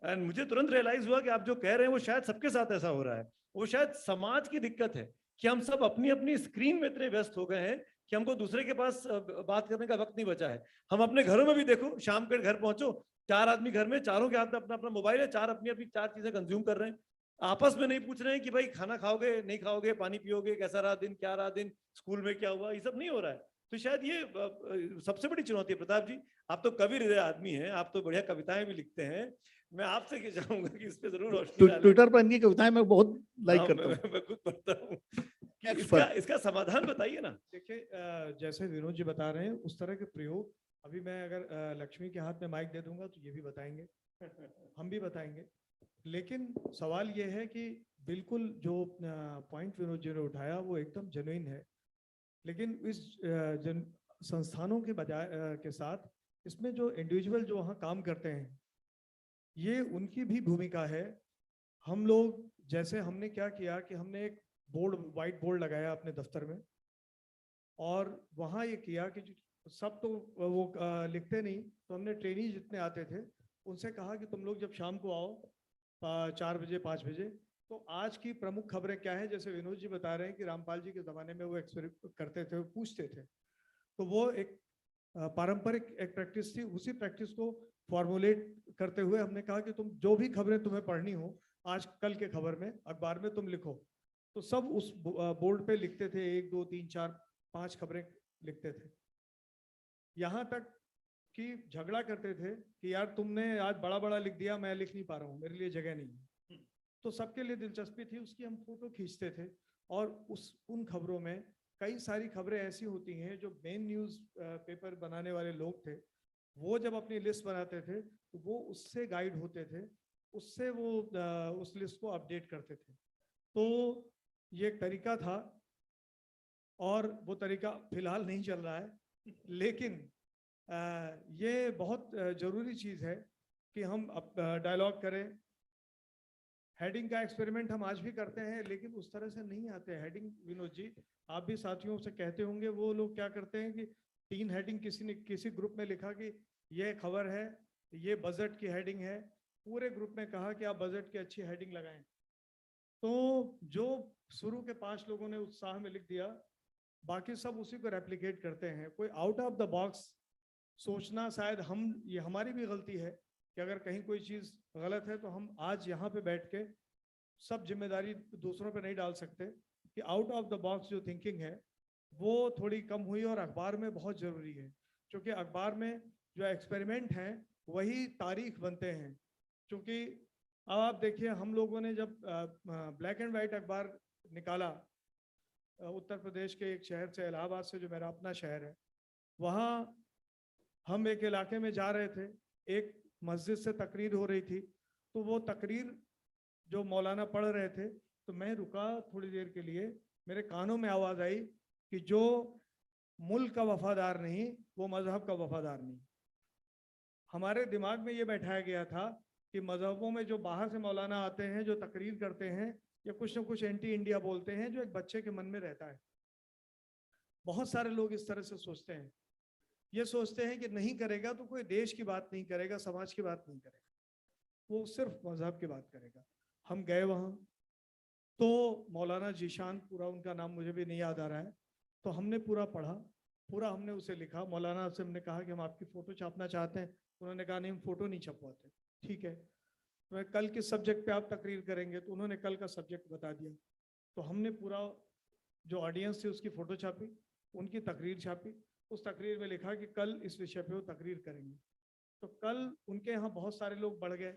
एंड मुझे तुरंत रियलाइज हुआ कि आप जो कह रहे हैं वो शायद सबके साथ ऐसा हो रहा है। वो शायद समाज की दिक्कत है कि हम सब अपनी अपनी स्क्रीन में इतने व्यस्त हो गए हैं कि हमको दूसरे के पास बात करने का वक्त नहीं बचा है। हम अपने घरों में भी देखो, शाम के घर पहुंचो, 4 आदमी घर में, चारों के हाथ में अपना अपना मोबाइल है, 4 अपनी अपनी 4 चीजें कंज्यूम कर रहे हैं। आपस में नहीं पूछ रहे हैं कि भाई खाना खाओगे नहीं खाओगे, पानी पियोगे, कैसा रहा दिन, क्या रहा दिन, स्कूल में क्या हुआ, ये सब नहीं हो रहा है। तो शायद ये सबसे बड़ी चुनौती है। प्रताप जी, आप तो कवि हृदय आदमी हैं, आप तो बढ़िया कविताएं भी लिखते हैं। मैं आपसे चाहूंगा कि इस पे जरूर रोशनी डालें। ट्विटर पर इनकी कविताएं मैं बहुत लाइक करता हूँ, मैं खुद पढ़ता हूँ। इसका समाधान बताइए ना। देखिए जैसे विनोद जी बता रहे हैं उस तरह के प्रयोग, अभी मैं अगर लक्ष्मी के हाथ में माइक दे दूंगा तो ये भी बताएंगे, हम भी बताएंगे। लेकिन सवाल ये है कि बिल्कुल जो पॉइंट विनोद जी ने उठाया वो एकदम जेन्युइन है, लेकिन इस संस्थानों के बजाय के साथ इसमें जो इंडिविजुअल जो वहाँ काम करते हैं, ये उनकी भी भूमिका है। हम लोग जैसे हमने क्या किया कि हमने एक बोर्ड, व्हाइट बोर्ड लगाया अपने दफ्तर में, और वहाँ ये किया कि सब तो वो लिखते नहीं, तो हमने ट्रेनी जितने आते थे उनसे कहा कि तुम लोग जब शाम को आओ 4 बजे 5 बजे, तो आज की प्रमुख खबरें क्या है। जैसे विनोद जी बता रहे हैं कि रामपाल जी के ज़माने में वो एक्सपेरिमेंट करते थे, वो पूछते थे, तो वो एक पारंपरिक एक प्रैक्टिस थी। उसी प्रैक्टिस को फॉर्मुलेट करते हुए हमने कहा कि तुम जो भी खबरें तुम्हें पढ़नी हो आज कल के खबर में अखबार में तुम लिखो, तो सब उस बोर्ड पे लिखते थे, 1 2 3 4 5 खबरें लिखते थे। यहाँ तक कि झगड़ा करते थे कि यार तुमने आज बड़ा बड़ा लिख दिया, मैं लिख नहीं पा रहा हूँ, मेरे लिए जगह नहीं है। तो सबके लिए दिलचस्पी थी, उसकी हम फोटो खींचते थे, और उन खबरों में कई सारी खबरें ऐसी होती हैं जो मेन न्यूज़ पेपर बनाने वाले लोग थे, वो जब अपनी लिस्ट बनाते थे तो वो उससे गाइड होते थे, उससे वो उस लिस्ट को अपडेट करते थे। तो ये एक तरीका था और वो तरीका फिलहाल नहीं चल रहा है, लेकिन ये बहुत ज़रूरी चीज़ है कि हम अब डायलॉग करें। हेडिंग का एक्सपेरिमेंट हम आज भी करते हैं, लेकिन उस तरह से नहीं आते हैं हेडिंग। विनोद जी, आप भी साथियों से कहते होंगे, वो लोग क्या करते हैं कि 3 हेडिंग किसी ने किसी ग्रुप में लिखा कि ये खबर है, ये बजट की हेडिंग है, पूरे ग्रुप में कहा कि आप बजट की अच्छी हेडिंग लगाएं। तो जो शुरू के 5 लोगों ने उत्साह में लिख दिया, बाकी सब उसी को रेप्लिकेट करते हैं। कोई आउट ऑफ द बॉक्स सोचना, शायद ये हमारी भी गलती है कि अगर कहीं कोई चीज़ गलत है तो हम आज यहाँ पे बैठ के सब जिम्मेदारी दूसरों पे नहीं डाल सकते, कि आउट ऑफ द बॉक्स जो थिंकिंग है वो थोड़ी कम हुई और अखबार में बहुत ज़रूरी है, क्योंकि अखबार में जो एक्सपेरिमेंट हैं वही तारीख बनते हैं। क्योंकि अब आप देखिए, हम लोगों ने जब ब्लैक एंड वाइट अखबार निकाला उत्तर प्रदेश के एक शहर से, इलाहाबाद से, जो मेरा अपना शहर है, वहाँ हम एक इलाके में जा रहे थे, एक मस्जिद से तकरीर हो रही थी, तो वो तकरीर जो मौलाना पढ़ रहे थे, तो मैं रुका थोड़ी देर के लिए, मेरे कानों में आवाज़ आई कि जो मुल्क का वफादार नहीं, वो मजहब का वफादार नहीं। हमारे दिमाग में ये बैठाया गया था कि मजहबों में जो बाहर से मौलाना आते हैं, जो तकरीर करते हैं, या कुछ ना कुछ एंटी इंडिया बोलते हैं, जो एक बच्चे के मन में रहता है। बहुत सारे लोग इस तरह से सोचते हैं, ये सोचते हैं कि नहीं करेगा तो कोई देश की बात नहीं करेगा, समाज की बात नहीं करेगा, वो सिर्फ मजहब की बात करेगा। हम गए वहाँ, तो मौलाना जीशान, पूरा उनका नाम मुझे भी नहीं याद आ रहा है, तो हमने पूरा पढ़ा, पूरा हमने उसे लिखा। मौलाना से हमने कहा कि हम आपकी फ़ोटो छापना चाहते हैं। उन्होंने कहा नहीं, हम फ़ोटो नहीं छपवाते। ठीक है, तो कल किस सब्जेक्ट पे आप तकरीर करेंगे? तो उन्होंने कल का सब्जेक्ट बता दिया। तो हमने पूरा जो ऑडियंस थी उसकी फ़ोटो छापी, उनकी तकरीर छापी, उस तकरीर में लिखा कि कल इस विषय पे वो तकरीर करेंगे। तो कल उनके यहाँ बहुत सारे लोग बढ़ गए,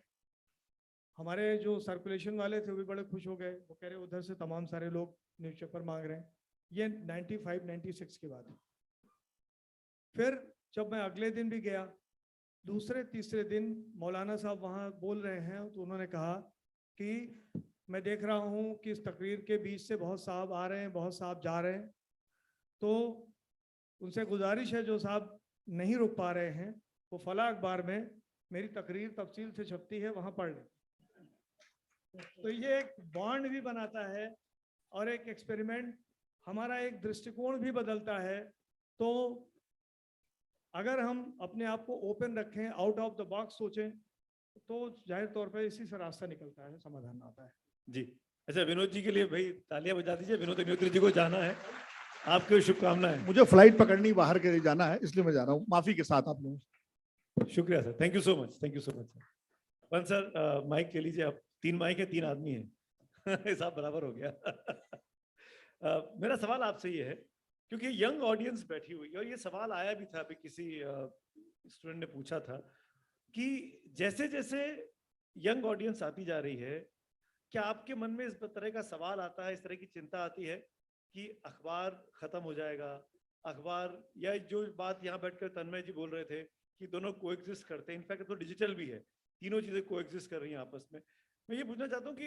हमारे जो सर्कुलेशन वाले थे वो भी बड़े खुश हो गए, वो कह रहे उधर से तमाम सारे लोग न्यूज़पेपर मांग रहे हैं। ये 95-96 की बात है। फिर जब मैं अगले दिन भी गया, दूसरे तीसरे दिन मौलाना साहब वहाँ बोल रहे हैं, तो उन्होंने कहा कि मैं देख रहा हूँ कि इस तकरीर के बीच से बहुत साहब आ रहे हैं, बहुत साहब जा रहे हैं, तो उनसे गुजारिश है जो साहब नहीं रुक पा रहे हैं, वो फला अखबार में मेरी तकरीर तफसील से छपती है, वहाँ पढ़ लें। तो ये एक बॉन्ड भी बनाता है और एक एक्सपेरिमेंट, हमारा एक दृष्टिकोण भी बदलता है। तो अगर हम अपने आप को ओपन रखें, आउट ऑफ द बॉक्स सोचें, तो जाहिर तौर पर इसी से रास्ता निकलता है, समाधान आता है। जी, अच्छा, विनोद जी के लिए भाई तालियां बजा दीजिए। विनोद अग्निहोत्री जी को जाना है, आपकी शुभकामनाएं। मुझे फ्लाइट पकड़नी बाहर के लिए जाना है, इसलिए मैं जा रहा हूँ, माफी के साथ आप लोगों। शुक्रिया sir, thank you so much, thank you so much sir. Sir mike ले लीजिए आप। 3 माइक है, 3 आदमी है हिसाब बराबर हो गया। मेरा सवाल आपसे ये है, क्योंकि यंग ऑडियंस बैठी हुई है, और ये सवाल आया भी था, अभी किसी स्टूडेंट ने पूछा था कि जैसे जैसे यंग ऑडियंस आती जा रही है, क्या आपके मन में इस तरह का सवाल आता है, इस तरह की चिंता आती है कि अखबार खत्म हो जाएगा, अखबार, या जो बात यहाँ बैठकर तन्मय जी बोल रहे थे कि दोनों कोएग्जिस्ट करते हैं, इनफैक्ट तो डिजिटल भी है, तीनों चीजें कोएग्जिस्ट कर रही हैं आपस में। मैं ये पूछना चाहता हूँ कि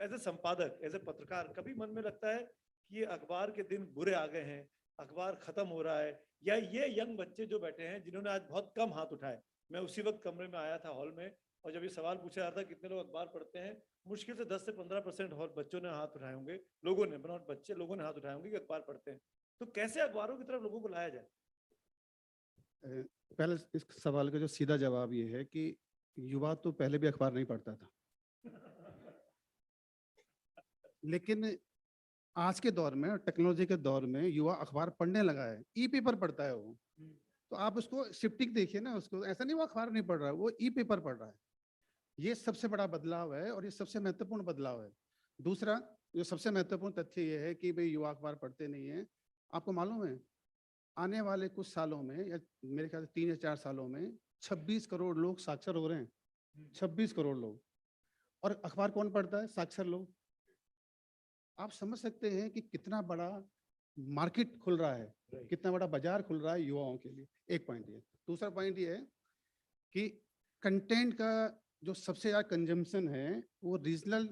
एज ए संपादक, एज ए पत्रकार, कभी मन में लगता है कि ये अखबार के दिन बुरे आ गए हैं, अखबार खत्म हो रहा है, या ये यंग बच्चे जो बैठे हैं जिन्होंने आज बहुत कम हाथ उठाए, मैं उसी वक्त कमरे में आया था हॉल में, और जब ये सवाल पूछा जाता कितने लोग अखबार पढ़ते हैं, मुश्किल से 10 से 15% हॉल बच्चों ने हाथ उठाए होंगे, लोगों ने, नॉट बच्चे, लोगों ने हाथ उठाए होंगे कि अखबार पढ़ते हैं। तो कैसे अखबारों की तरफ लोगों को लाया जाए? पहले इस सवाल का जो सीधा जवाब ये है कि युवा तो पहले भी अखबार नहीं पढ़ता था, लेकिन आज के दौर में, टेक्नोलॉजी के दौर में, युवा अखबार पढ़ने लगा है, ई पेपर पढ़ता है वो। तो आप उसको शिफ्टिंग देखिए ना, उसको ऐसा नहीं वो अखबार नहीं पढ़ रहा है, वो ई पेपर पढ़ रहा है। ये सबसे बड़ा बदलाव है और ये सबसे महत्वपूर्ण बदलाव है। दूसरा जो सबसे महत्वपूर्ण तथ्य ये है कि भाई युवा अखबार पढ़ते नहीं है। आपको मालूम है आने वाले कुछ सालों में, या मेरे ख्याल से 3 या 4 सालों में 26 करोड़ लोग साक्षर हो रहे हैं। 26 करोड़ लोग। और अखबार कौन पढ़ता है? साक्षर लोग। आप समझ सकते हैं कि कितना बड़ा मार्केट खुल रहा है, कितना बड़ा बाजार खुल रहा है युवाओं के लिए। एक पॉइंट ये। दूसरा पॉइंट ये है कि कंटेंट का जो सबसे ज़्यादा कंजम्पशन है वो रीजनल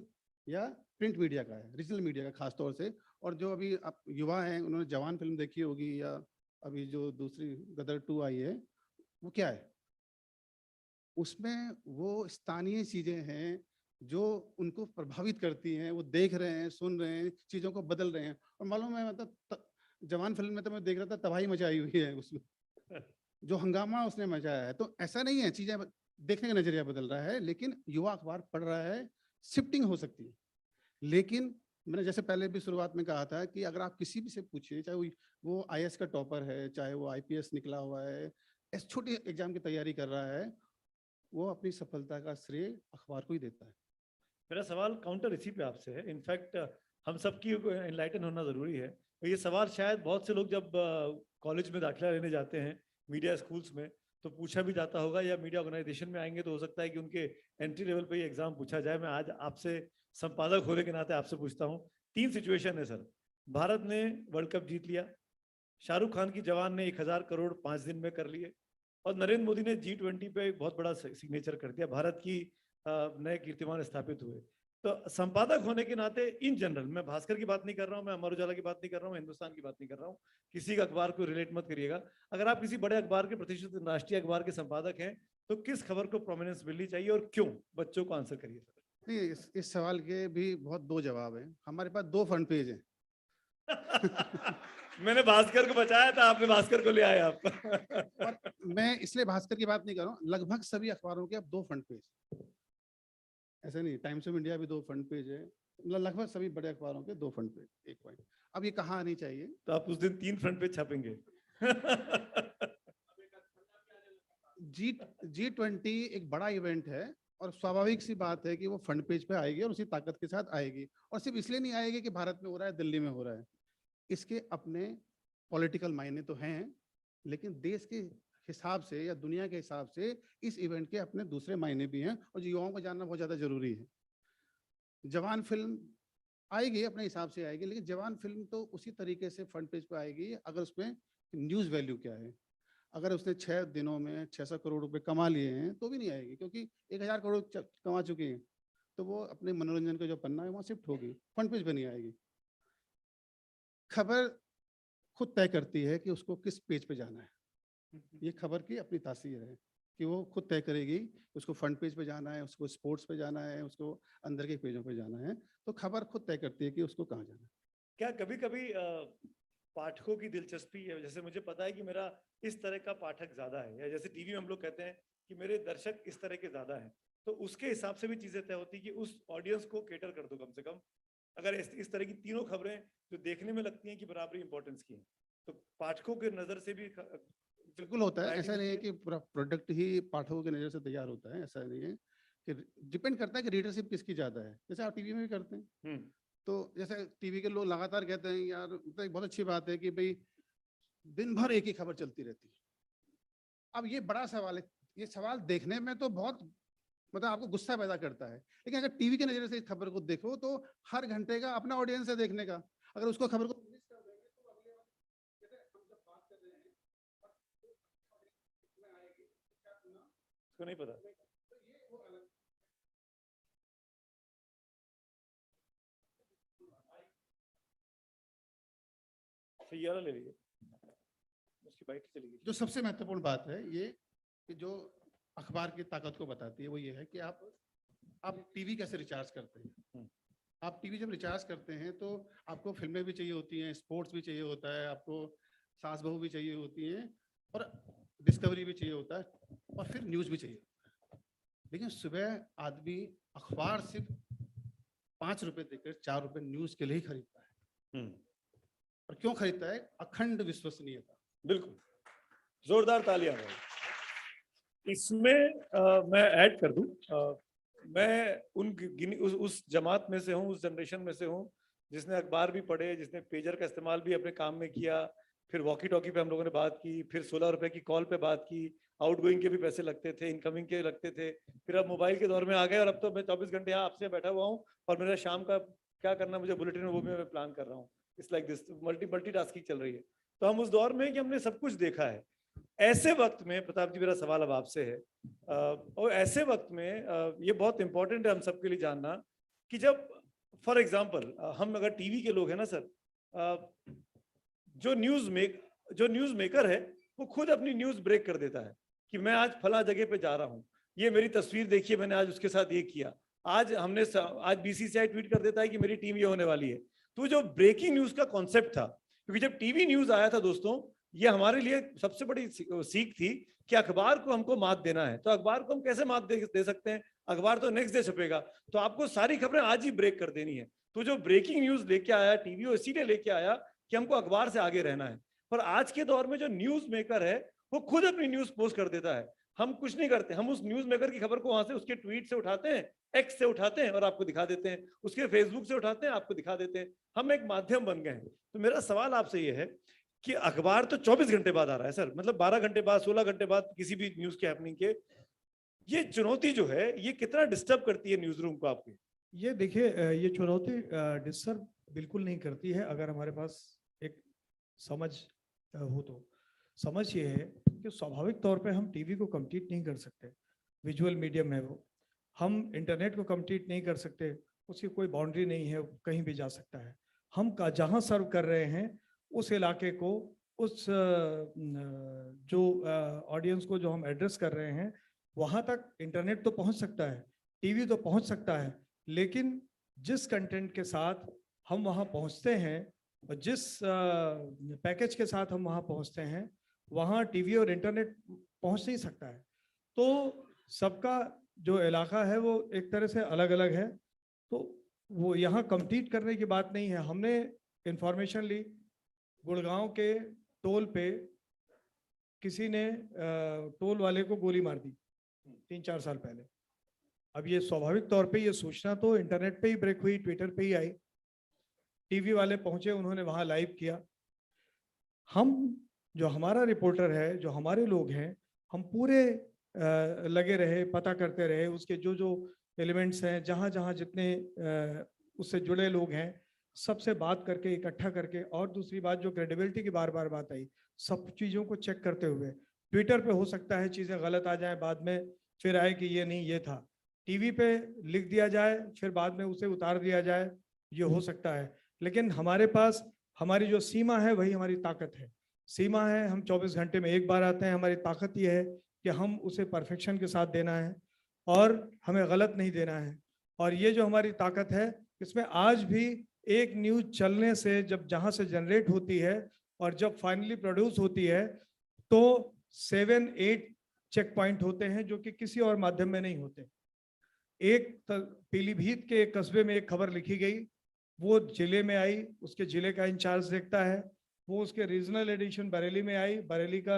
या प्रिंट मीडिया का है, रीजनल मीडिया का खास तौर से। और जो अभी आप युवा हैं, उन्होंने जवान फिल्म देखी होगी, या अभी जो दूसरी गदर 2 आई है, वो क्या है? उसमें वो स्थानीय चीजें हैं जो उनको प्रभावित करती हैं, वो देख रहे हैं, सुन रहे हैं, चीजों को बदल रहे हैं। और मालूम है, मतलब जवान फिल्म में तो मैं देख रहा था, तबाही मचाई हुई है उसमें, जो हंगामा उसने मचाया है। तो ऐसा नहीं है, चीजें देखने का नजरिया बदल रहा है, लेकिन युवा अखबार पढ़ रहा है, शिफ्टिंग हो सकती है। लेकिन मैंने जैसे पहले भी शुरुआत में कहा था कि अगर आप किसी भी से पूछिए, चाहे वो IAS का टॉपर है, चाहे वो IPS निकला हुआ है, इस छोटे एग्जाम की तैयारी कर रहा है, वो अपनी सफलता का श्रेय अखबार को ही देता है। मेरा सवाल काउंटर इसी पे आपसे है। इनफैक्ट हम सबकी एनलाइटन होना जरूरी है। तो ये सवाल शायद बहुत से लोग जब कॉलेज में दाखिला लेने जाते हैं, मीडिया स्कूल्स में, तो पूछा भी जाता होगा, या मीडिया ऑर्गेनाइजेशन में आएंगे तो हो सकता है कि उनके एंट्री लेवल पे ये एग्जाम पूछा जाए। मैं आज आपसे संपादक होने के नाते आपसे पूछता हूँ, 3 सिचुएशन है सर। भारत ने वर्ल्ड कप जीत लिया, शाहरुख खान की जवान ने 1000 करोड़ 5 दिन में कर लिए, और नरेंद्र मोदी ने G20 पे एक बहुत बड़ा सिग्नेचर कर दिया, भारत की नए कीर्तिमान स्थापित हुए। तो संपादक होने के नाते इन जनरल, मैं भास्कर की बात नहीं कर रहा हूँ, मैं अमर उजाला की बात नहीं कर रहा हूँ, हिंदुस्तान की बात नहीं कर रहा हूँ, किसी का अखबार को रिलेट मत करिएगा। अगर आप किसी बड़े अखबार के, प्रतिष्ठित राष्ट्रीय अखबार के संपादक हैं, तो किस खबर को प्रोमिनेंस मिलनी चाहिए और क्यों? बच्चों को आंसर करिए सर। नहीं, इस सवाल के भी बहुत 2 जवाब हैं। हमारे पास 2 फ्रंट पेज हैं। मैंने भास्कर को बचाया था, आपने भास्कर को ले आए आप। और मैं इसलिए भास्कर की बात नहीं कर रहा हूँ, लगभग सभी अखबारों के अब 2 फ्रंट पेज, ऐसा नहीं, टाइम्स ऑफ इंडिया भी 2 फ्रंट पेज है, मतलब लगभग सभी बड़े अखबारों के 2 फ्रंट पेज। एक पॉइंट, अब ये कहाँ आनी चाहिए? तो आप उस दिन 3 फ्रंट पेज छापेंगे। G20 एक बड़ा इवेंट है, और स्वाभाविक सी बात है कि वो फ्रंट पेज पे आएगी, और उसी ताकत के साथ आएगी। और सिर्फ इसलिए नहीं आएगी कि भारत में हो रहा है, दिल्ली में हो रहा है। इसके अपने पॉलिटिकल मायने तो हैं, लेकिन देश के हिसाब से या दुनिया के हिसाब से इस इवेंट के अपने दूसरे मायने भी हैं, और युवाओं को जानना बहुत ज्यादा जरूरी है। जवान फिल्म आएगी, अपने हिसाब से आएगी, लेकिन जवान फिल्म तो उसी तरीके से फ्रंट पेज पे आएगी अगर उसमें न्यूज वैल्यू क्या है। अगर उसने 6 दिनों में 600 करोड़ रुपए कमा लिए हैं तो भी नहीं आएगी, क्योंकि 1000 करोड़ कमा चुकी है, तो वो अपने मनोरंजन का जो पन्ना है वहाँ शिफ्ट होगी, फ्रंट पेज पे नहीं आएगी। खबर खुद तय करती है कि उसको किस पेज पे जाना है। ये खबर की अपनी तासीर है कि वो खुद तय करेगी, उसको फ्रंट पेज पे जाना है, उसको स्पोर्ट्स पे जाना है, उसको अंदर के पेजों पे जाना है। तो खबर खुद तय करती है कि उसको कहाँ जाना है। क्या कभी कभी पाठकों की दिलचस्पी है, जैसे मुझे पता है कि मेरा इस तरह का पाठक ज्यादा है, या जैसे टीवी में हम लोग कहते हैं कि मेरे दर्शक इस तरह के ज्यादा हैं, तो उसके हिसाब से भी चीजें तय होती कि उस ऑडियंस को केटर कर दो कम से कम। अगर इस तरह की तीनों खबरें जो देखने में लगती हैं कि बराबरी इंपॉर्टेंस की हैं, तो पाठकों की नजर से भी बिल्कुल होता है। ऐसा नहीं है कि पूरा प्रोडक्ट ही पाठकों की नजर से तैयार होता है, ऐसा नहीं है। कि डिपेंड करता है कि रीडरशिप किसकी ज्यादा है। जैसे आप टीवी में भी करते हैं, तो जैसे टीवी के लोग लगातार कहते हैं यार, तो एक बहुत अच्छी बात है कि भाई दिन भर एक ही खबर चलती रहती है। अब ये बड़ा सवाल है, ये सवाल देखने में तो बहुत मतलब आपको गुस्सा पैदा करता है, लेकिन अगर टीवी के नजरिए से इस खबर को देखो तो हर घंटे का अपना ऑडियंस है देखने का। अगर उसको खबर को नहीं पता, ये वाला ले लीजिए, उसकी बाइट चली गई। जो सबसे महत्वपूर्ण बात है ये कि जो अखबार की ताकत को बताती है वो ये है कि आप टीवी कैसे रिचार्ज करते हैं। आप टीवी जब रिचार्ज करते हैं तो आपको फिल्में भी चाहिए होती हैं, स्पोर्ट्स भी चाहिए होता है, आपको सास बहू भी चाहिए होती हैं, और डिस्कवरी भी चाहिए होता है, और फिर न्यूज भी चाहिए होता है। लेकिन सुबह आदमी अखबार सिर्फ 5 रुपए देकर 4 रुपए न्यूज के लिए ही खरीदता है। और क्यों खरीदता है? अखंड विश्वसनीयता। बिल्कुल, जोरदार तालियां। इसमें मैं ऐड कर दूं, मैं उस जमात में से हूं, उस जनरेशन में से हूं जिसने अखबार भी पढ़े, जिसने पेजर का इस्तेमाल भी अपने काम में किया, फिर वॉकी टॉकी पे हम लोगों ने बात की, फिर 16 रुपए की कॉल पे बात की, आउटगोइंग के भी पैसे लगते थे, इनकमिंग के लगते थे, फिर अब मोबाइल के दौर में आ गए, और अब तो मैं 24 घंटे यहाँ आपसे बैठा हुआ हूँ, और मेरा शाम का क्या करना मुझे बुलेटिन में वो भी मैं प्लान कर रहा हूँ। इट्स लाइक दिस, मल्टीटास्किंग चल रही है। तो हम उस दौर में कि हमने सब कुछ देखा है। ऐसे वक्त में प्रताप जी, मेरा सवाल अब आपसे है, और ऐसे वक्त में ये बहुत इंपॉर्टेंट है हम सबके लिए जानना कि जब फॉर एग्जाम्पल हम अगर टीवी के लोग हैं ना सर, जो न्यूज मेकर है वो खुद अपनी न्यूज ब्रेक कर देता है कि मैं आज फला जगह पे जा रहा हूँ, ये मेरी तस्वीर देखिए, मैंने आज उसके साथ ये किया, आज बीसीसीआई ट्वीट कर देता है कि मेरी टीम ये होने वाली है। तो जो ब्रेकिंग न्यूज का कॉन्सेप्ट था, क्योंकि जब टीवी न्यूज आया था दोस्तों, ये हमारे लिए सबसे बड़ी सीख थी कि अखबार को हमको मात देना है। तो अखबार को हम कैसे मात दे सकते हैं? अखबार तो नेक्स्ट डे छपेगा, तो आपको सारी खबरें आज ही ब्रेक कर देनी है। तो जो ब्रेकिंग न्यूज लेके आया टीवी, वो इसीलिए लेके आया कि हमको अखबार से आगे रहना है। पर आज के दौर में जो न्यूज मेकर है वो खुद अपनी न्यूज पोस्ट कर देता है, हम कुछ नहीं करते। हम उस न्यूज मेकर की खबर को वहां से उसके ट्वीट से उठाते हैं, एक्स से उठाते हैं और आपको दिखा देते हैं, उसके फेसबुक से उठाते हैं, आपको दिखा देते हैं। हम एक माध्यम बन गए हैं। तो मेरा सवाल आपसे ये है कि अखबार तो 24 घंटे बाद आ रहा है सर, मतलब 12 घंटे बाद, 16 घंटे बाद किसी भी न्यूज के हैपनिंग के। ये चुनौती जो है ये कितना डिस्टर्ब करती है न्यूज रूम को आपके? ये देखिए, ये चुनौती डिस्टर्ब बिल्कुल नहीं करती है अगर हमारे पास एक समझ हो। तो समझ ये है कि स्वाभाविक तौर पे हम टीवी को कम्पीट नहीं कर सकते, विजुअल मीडियम है वो। हम इंटरनेट को कम्पीट नहीं कर सकते, उसकी कोई बाउंड्री नहीं है, कहीं भी जा सकता है। हम जहाँ सर्व कर रहे हैं उस इलाके को, उस जो ऑडियंस को जो हम एड्रेस कर रहे हैं, वहाँ तक इंटरनेट तो पहुँच सकता है, टीवी तो पहुँच सकता है, लेकिन जिस कंटेंट के साथ हम वहाँ पहुँचते हैं और जिस पैकेज के साथ हम वहाँ पहुँचते हैं, वहाँ टीवी और इंटरनेट पहुँच नहीं सकता है। तो सबका जो इलाका है वो एक तरह से अलग अलग है, तो वो यहाँ कम्पीट करने की बात नहीं है। हमने इंफॉर्मेशन ली, गुड़गांव के टोल पे किसी ने टोल वाले को गोली मार दी 3-4 साल पहले। अब ये स्वाभाविक तौर पे ये सूचना तो इंटरनेट पे ही ब्रेक हुई, ट्विटर पे ही आई, टीवी वाले पहुंचे, उन्होंने वहां लाइव किया। हम जो हमारा रिपोर्टर है, जो हमारे लोग हैं, हम पूरे लगे रहे, पता करते रहे उसके जो जो एलिमेंट्स हैं, जहाँ जहाँ जितने उससे जुड़े लोग हैं, सबसे बात करके, इकट्ठा करके। और दूसरी बात, जो क्रेडिबिलिटी की बार बार बात आई, सब चीज़ों को चेक करते हुए। ट्विटर पे हो सकता है चीज़ें गलत आ जाएं, बाद में फिर आए कि ये नहीं, ये था। टीवी पे लिख दिया जाए, फिर बाद में उसे उतार दिया जाए, ये हो सकता है। लेकिन हमारे पास हमारी जो सीमा है वही हमारी ताकत है। सीमा है, हम 24 घंटे में एक बार आते हैं। हमारी ताकत ये है कि हम उसे परफेक्शन के साथ देना है और हमें गलत नहीं देना है। और ये जो हमारी ताकत है, इसमें आज भी एक न्यूज़ चलने से, जब जहाँ से जनरेट होती है और जब फाइनली प्रोड्यूस होती है, तो 7-8 चेक पॉइंट होते हैं जो कि किसी और माध्यम में नहीं होते। एक पीलीभीत के एक कस्बे में एक खबर लिखी गई, वो जिले में आई, उसके जिले का इंचार्ज देखता है। वो उसके रीजनल एडिशन बरेली में आई, बरेली का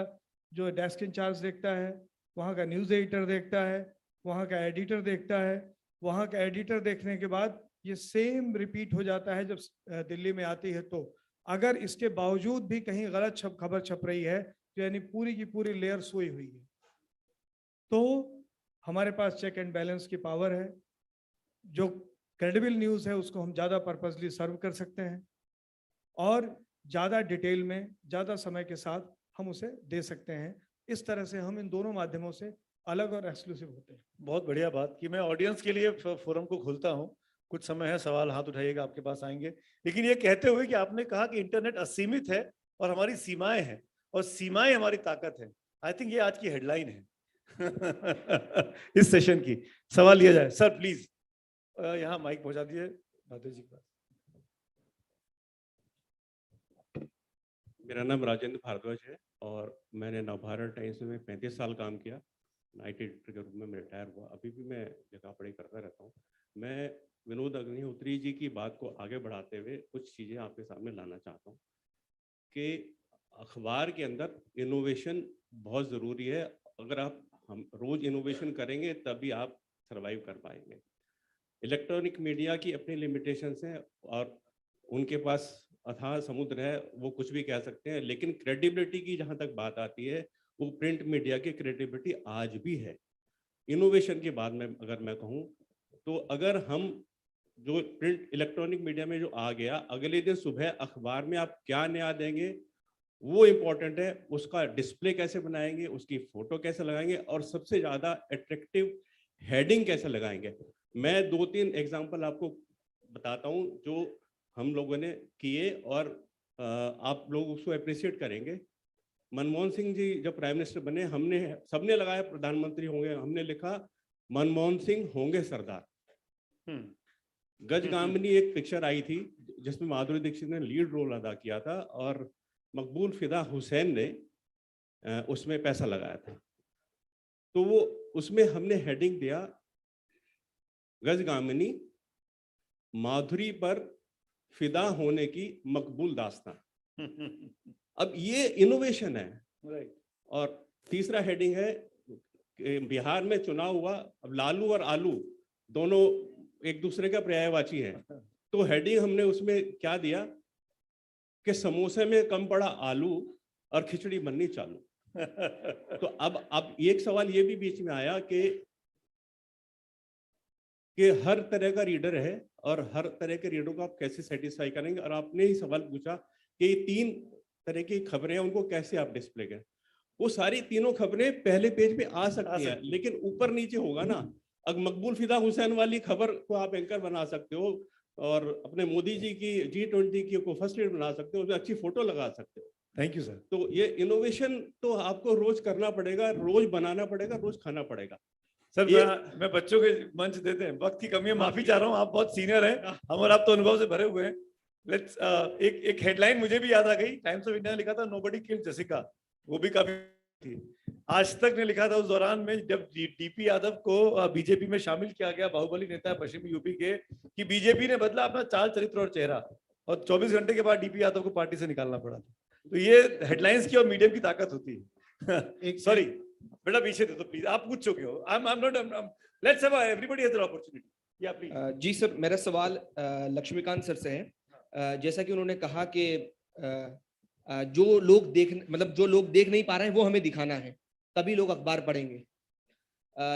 जो डेस्क इंचार्ज देखता है, वहाँ का न्यूज़ एडिटर देखता है, वहाँ का एडिटर देखता है। वहाँ का एडिटर देखने के बाद ये सेम रिपीट हो जाता है जब दिल्ली में आती है। तो अगर इसके बावजूद भी कहीं गलत खबर छप रही है, तो यानी पूरी की पूरी लेयर सोई हुई है। तो हमारे पास चेक एंड बैलेंस की पावर है। जो क्रेडिबल न्यूज़ है उसको हम ज़्यादा पर्पसली सर्व कर सकते हैं और ज़्यादा डिटेल में, ज़्यादा समय के साथ हम उसे दे सकते हैं। इस तरह से हम इन दोनों माध्यमों से अलग और एक्सक्लूसिव होते हैं। बहुत बढ़िया बात कि मैं ऑडियंस के लिए फोरम को खोलता हूँ। कुछ समय है, सवाल हाथ उठाइएगा, आपके पास आएंगे। लेकिन ये कहते हुए कि आपने कहा कि इंटरनेट असीमित है और हमारी सीमाएं हैं और सीमाएं हमारी ताकत है। आई थिंक ये आज की हेडलाइन है इस सेशन की। सवाल लिया जाए। सर प्लीज यहाँ माइक पहुंचा दीजिए भादेव जी के पास। मेरा नाम राजेंद्र भारद्वाज है और मैंने नवभारत टाइम्स में 35 साल काम किया। नाइट एडिटर के रूप में मैं रिटायर हुआ। अभी भी मैं लिखा पढ़ी करता रहता हूँ। मैं विनोद अग्निहोत्री जी की बात को आगे बढ़ाते हुए कुछ चीज़ें आपके सामने लाना चाहता हूँ कि अखबार के अंदर इनोवेशन बहुत ज़रूरी है। अगर हम रोज़ इनोवेशन करेंगे तभी आप सर्वाइव कर पाएंगे। इलेक्ट्रॉनिक मीडिया की अपनी लिमिटेशंस हैं और उनके पास अथाह समुद्र है, वो कुछ भी कह सकते हैं। लेकिन क्रेडिबिलिटी की जहाँ तक बात आती है, वो प्रिंट मीडिया की क्रेडिबिलिटी आज भी है। इनोवेशन के बाद में अगर मैं कहूँ तो अगर हम जो प्रिंट इलेक्ट्रॉनिक मीडिया में जो आ गया, अगले दिन सुबह अखबार में आप क्या नया देंगे वो इम्पोर्टेंट है। उसका डिस्प्ले कैसे बनाएंगे, उसकी फोटो कैसे लगाएंगे और सबसे ज़्यादा अट्रैक्टिव हेडिंग कैसे लगाएंगे। मैं 2-3 एग्जाम्पल आपको बताता हूँ जो हम लोगों ने किए और आप लोग उसको अप्रिशिएट करेंगे। मनमोहन सिंह जी जब प्राइम मिनिस्टर बने, हमने सबने लगाया प्रधानमंत्री होंगे, हमने लिखा मनमोहन सिंह होंगे सरदार। गजगामिनी एक पिक्चर आई थी जिसमें माधुरी दीक्षित ने लीड रोल अदा किया था और मकबूल फिदा हुसैन ने उसमें पैसा लगाया था। तो वो उसमें हमने हेडिंग दिया गजगामिनी माधुरी पर फिदा होने की मकबूल दास्तां। अब ये इनोवेशन है। राइट। और तीसरा हेडिंग है कि बिहार में चुनाव हुआ, अब लालू और आलू दोनों एक दूसरे का पर्यायवाची है। तो हेडिंग हमने उसमें क्या दिया कि समोसे में कम पड़ा आलू और खिचड़ी बननी चालू। तो अब एक सवाल ये भी बीच में आया कि हर तरह का रीडर है और हर तरह के रीडर को आप कैसे सेटिस्फाई करेंगे, और आपने ही सवाल पूछा कि ये 3 तरह की खबरें हैं उनको कैसे आप डिस्प्ले करें। वो सारी तीनों खबरें पहले पेज पे आ सकती हैं, लेकिन ऊपर नीचे होगा ना। अब मकबूल फिदा हुसैन वाली खबर को आप एंकर बना सकते हो और अपने मोदी जी की G20 की को फर्स्ट एड बना सकते हो, उसमें अच्छी फोटो लगा सकते हो। Thank you sir. तो ये इनोवेशन तो आपको रोज करना पड़ेगा, रोज बनाना पड़ेगा, रोज खाना पड़ेगा। सर मैं बच्चों के मंच देते हैं, वक्त की कमी है, माफी चाह रहा हूँ, आप बहुत सीनियर हैं, हम और आप तो अनुभव से भरे हुए हैं। लेट्स एक हेडलाइन मुझे भी याद आ गई, टाइम्स ऑफ इंडिया ने लिखा था नोबडी किल्ड जसिका, वो भी काफी थी। आज तक ने लिखा था उस दौरान में जब डीपी यादव को बीजेपी में शामिल किया गया, बाहुबली नेता पश्चिमी यूपी के, कि बीजेपी ने बदला अपना चाल चरित्र और चेहरा, और 24 घंटे के बाद डीपी यादव को पार्टी से निकालना पड़ा था। तो ये हेडलाइंस की और मीडियम की ताकत होती है। सॉरी बेटा पीछे दे दो प्लीज, आप पूछ चुके हो। I'm not let's have everybody has an opportunity. Yeah please. जी सर, मेरा सवाल लक्ष्मीकांत सर से है। जैसा कि उन्होंने कहा कि जो लोग देख नहीं पा रहे हैं वो हमें दिखाना है, तभी लोग अखबार पढ़ेंगे।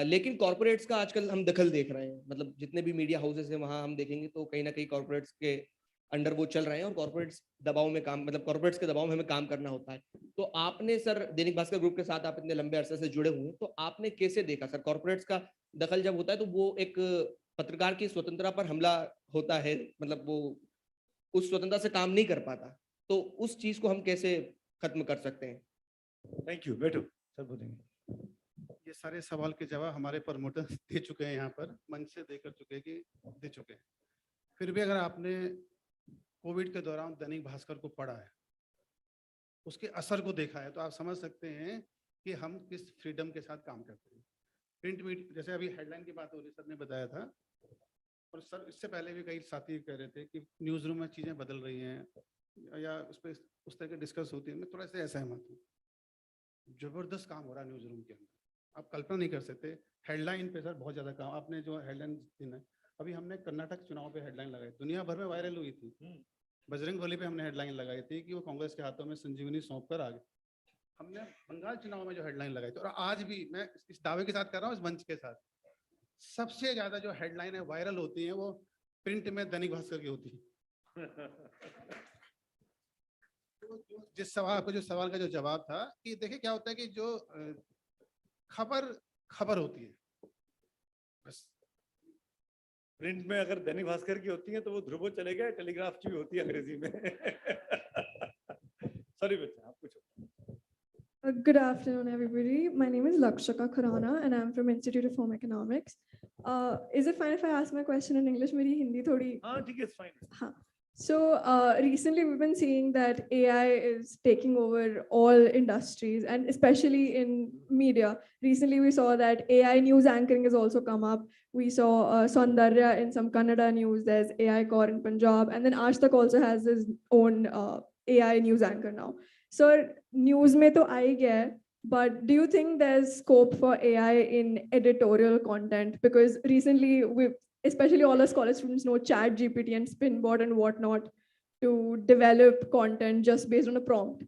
लेकिन कॉर्पोरेट्स का आजकल हम दखल देख रहे हैं, मतलब जितने भी मीडिया हाउसेस हैं वहां हम देखेंगे तो कहीं ना कहीं कॉर्पोरेट्स के अंडर वो चल रहे हैं और कॉर्पोरेट्स दबाव में काम, मतलब कॉर्पोरेट्स के दबाव में हमें काम करना होता है। तो आपने सर दैनिक भास्कर ग्रुप के साथ आप इतने लंबे अरसे से जुड़े हुए हैं, तो आपने कैसे देखा सर कॉर्पोरेट्स का दखल जब होता है तो वो एक पत्रकार की स्वतंत्रता पर हमला होता है, मतलब वो उस स्वतंत्रता से काम नहीं कर पाता, तो उस चीज को हम कैसे खत्म कर सकते हैं? थैंक यू, बैठो सर बोलेंगे। ये सारे सवाल के जवाब हमारे प्रमोटर दे चुके हैं, यहाँ पर मंच से दे चुके हैं। फिर भी अगर आपने कोविड के दौरान दैनिक भास्कर को पढ़ा है, उसके असर को देखा है, तो आप समझ सकते हैं कि हम किस फ्रीडम के साथ काम करते हैं। प्रिंट मीडिया, जैसे अभी हेडलाइन की बात हो रही, सर ने बताया था, और सर इससे पहले भी कई साथी कह रहे थे कि न्यूज़ रूम में चीज़ें बदल रही हैं या उस पर उस तरह की डिस्कस होती है। मैं थोड़ा सा असहमत हूँ। जबरदस्त काम हो रहा है न्यूज़ रूम के अंदर, आप कल्पना नहीं कर सकते। हेडलाइन पे सर बहुत ज़्यादा काम, आपने जो हेडलाइन दी ना, अभी हमने कर्नाटक चुनाव पे हेडलाइन लगाई, दुनिया भर में वायरल हुई थी। बजरंग बली पे हमने हेडलाइन लगाई थी कि वो कांग्रेस के हाथों में संजीवनी सौंप कर आ गए। हमने बंगाल चुनाव में जो हेडलाइन लगाई थी, और आज भी मैं इस दावे के साथ कर रहा हूँ, इस मंच के साथ, सबसे ज्यादा जो हेडलाइन है वायरल होती है वो प्रिंट में दैनिक भास्कर की होती है। तो जिस सवाल का जो जवाब था कि देखिए क्या होता है कि जो खबर होती है, बस प्रिंट में अगर दैनिक भास्कर की होती है तो वो ध्रुवो चले गए, टेलीग्राफ की भी होती है अंग्रेजी में। सॉरी बच्चा, आप पूछो। Good afternoon, everybody. My name is Lakshaka Khurana, and I'm from Institute of Home Economics. Is it fine if I ask my question in English? मेरी हिंदी थोड़ी। हाँ ठीक है, it's fine. हाँ. So recently we've been seeing that AI is taking over all industries, and especially in media. Recently we saw that AI news anchoring has also come up. We saw Saundarya in some Kannada news. There's AI Core in Punjab, and then Aaj Tak also has his own AI news anchor now. So news में तो आ ही गया है, but do you think there's scope for AI in editorial content? Because recently especially all our college students know ChatGPT and Spinbot and whatnot to develop content just based on a prompt.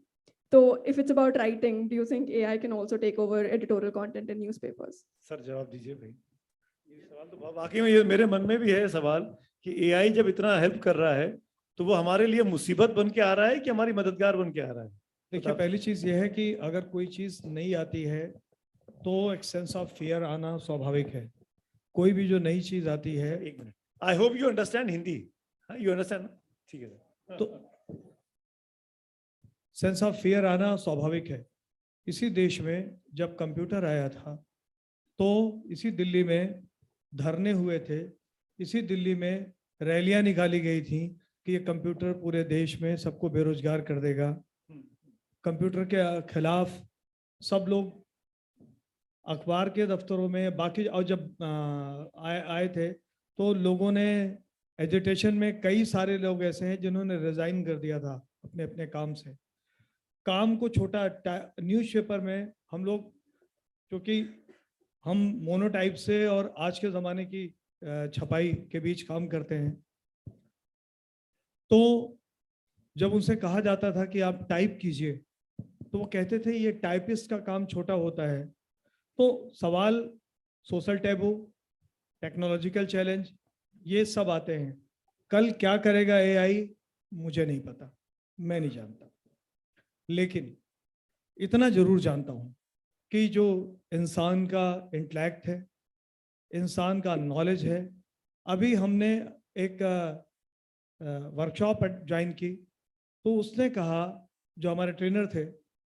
So if it's about writing, do you think AI can also take over editorial content in newspapers? Sir जवाब दीजिए भाई। ये सवाल तो वाकई में ये मेरे मन में भी है सवाल कि AI जब इतना हेल्प कर रहा है तो वो हमारे लिए मुसीबत बन के आ रहा है कि हमारी मददगार बन के आ रहा है? देखिए, पहली चीज ये है कि अगर कोई चीज नहीं आती है तो एक सेंस ऑफ फियर आना स्वाभाविक है। कोई भी जो नई चीज आती है, एक minute, I hope you understand Hindi. You understand? ठीक है सर। तो सेंस ऑफ फियर आना स्वाभाविक है। इसी देश में जब कंप्यूटर आया था तो इसी दिल्ली में धरने हुए थे, इसी दिल्ली में रैलियां निकाली गई थी कि ये कंप्यूटर पूरे देश में सबको बेरोजगार कर देगा। कंप्यूटर के खिलाफ सब लोग अखबार के दफ्तरों में बाकी, और जब आए थे तो लोगों ने एजिटेशन में, कई सारे लोग ऐसे हैं जिन्होंने रिजाइन कर दिया था अपने अपने काम से। काम को छोटा, न्यूज़पेपर में हम लोग, क्योंकि हम मोनोटाइप से और आज के ज़माने की छपाई के बीच काम करते हैं, तो जब उनसे कहा जाता था कि आप टाइप कीजिए तो वो कहते थे ये टाइपिस्ट का काम छोटा होता है। तो सवाल सोशल टैबू, टेक्नोलॉजिकल चैलेंज, ये सब आते हैं। कल क्या करेगा एआई मुझे नहीं पता, मैं नहीं जानता, लेकिन इतना जरूर जानता हूँ कि जो इंसान का इंटेलेक्ट है, इंसान का नॉलेज है। अभी हमने एक वर्कशॉप ज्वाइन की तो उसने कहा, जो हमारे ट्रेनर थे,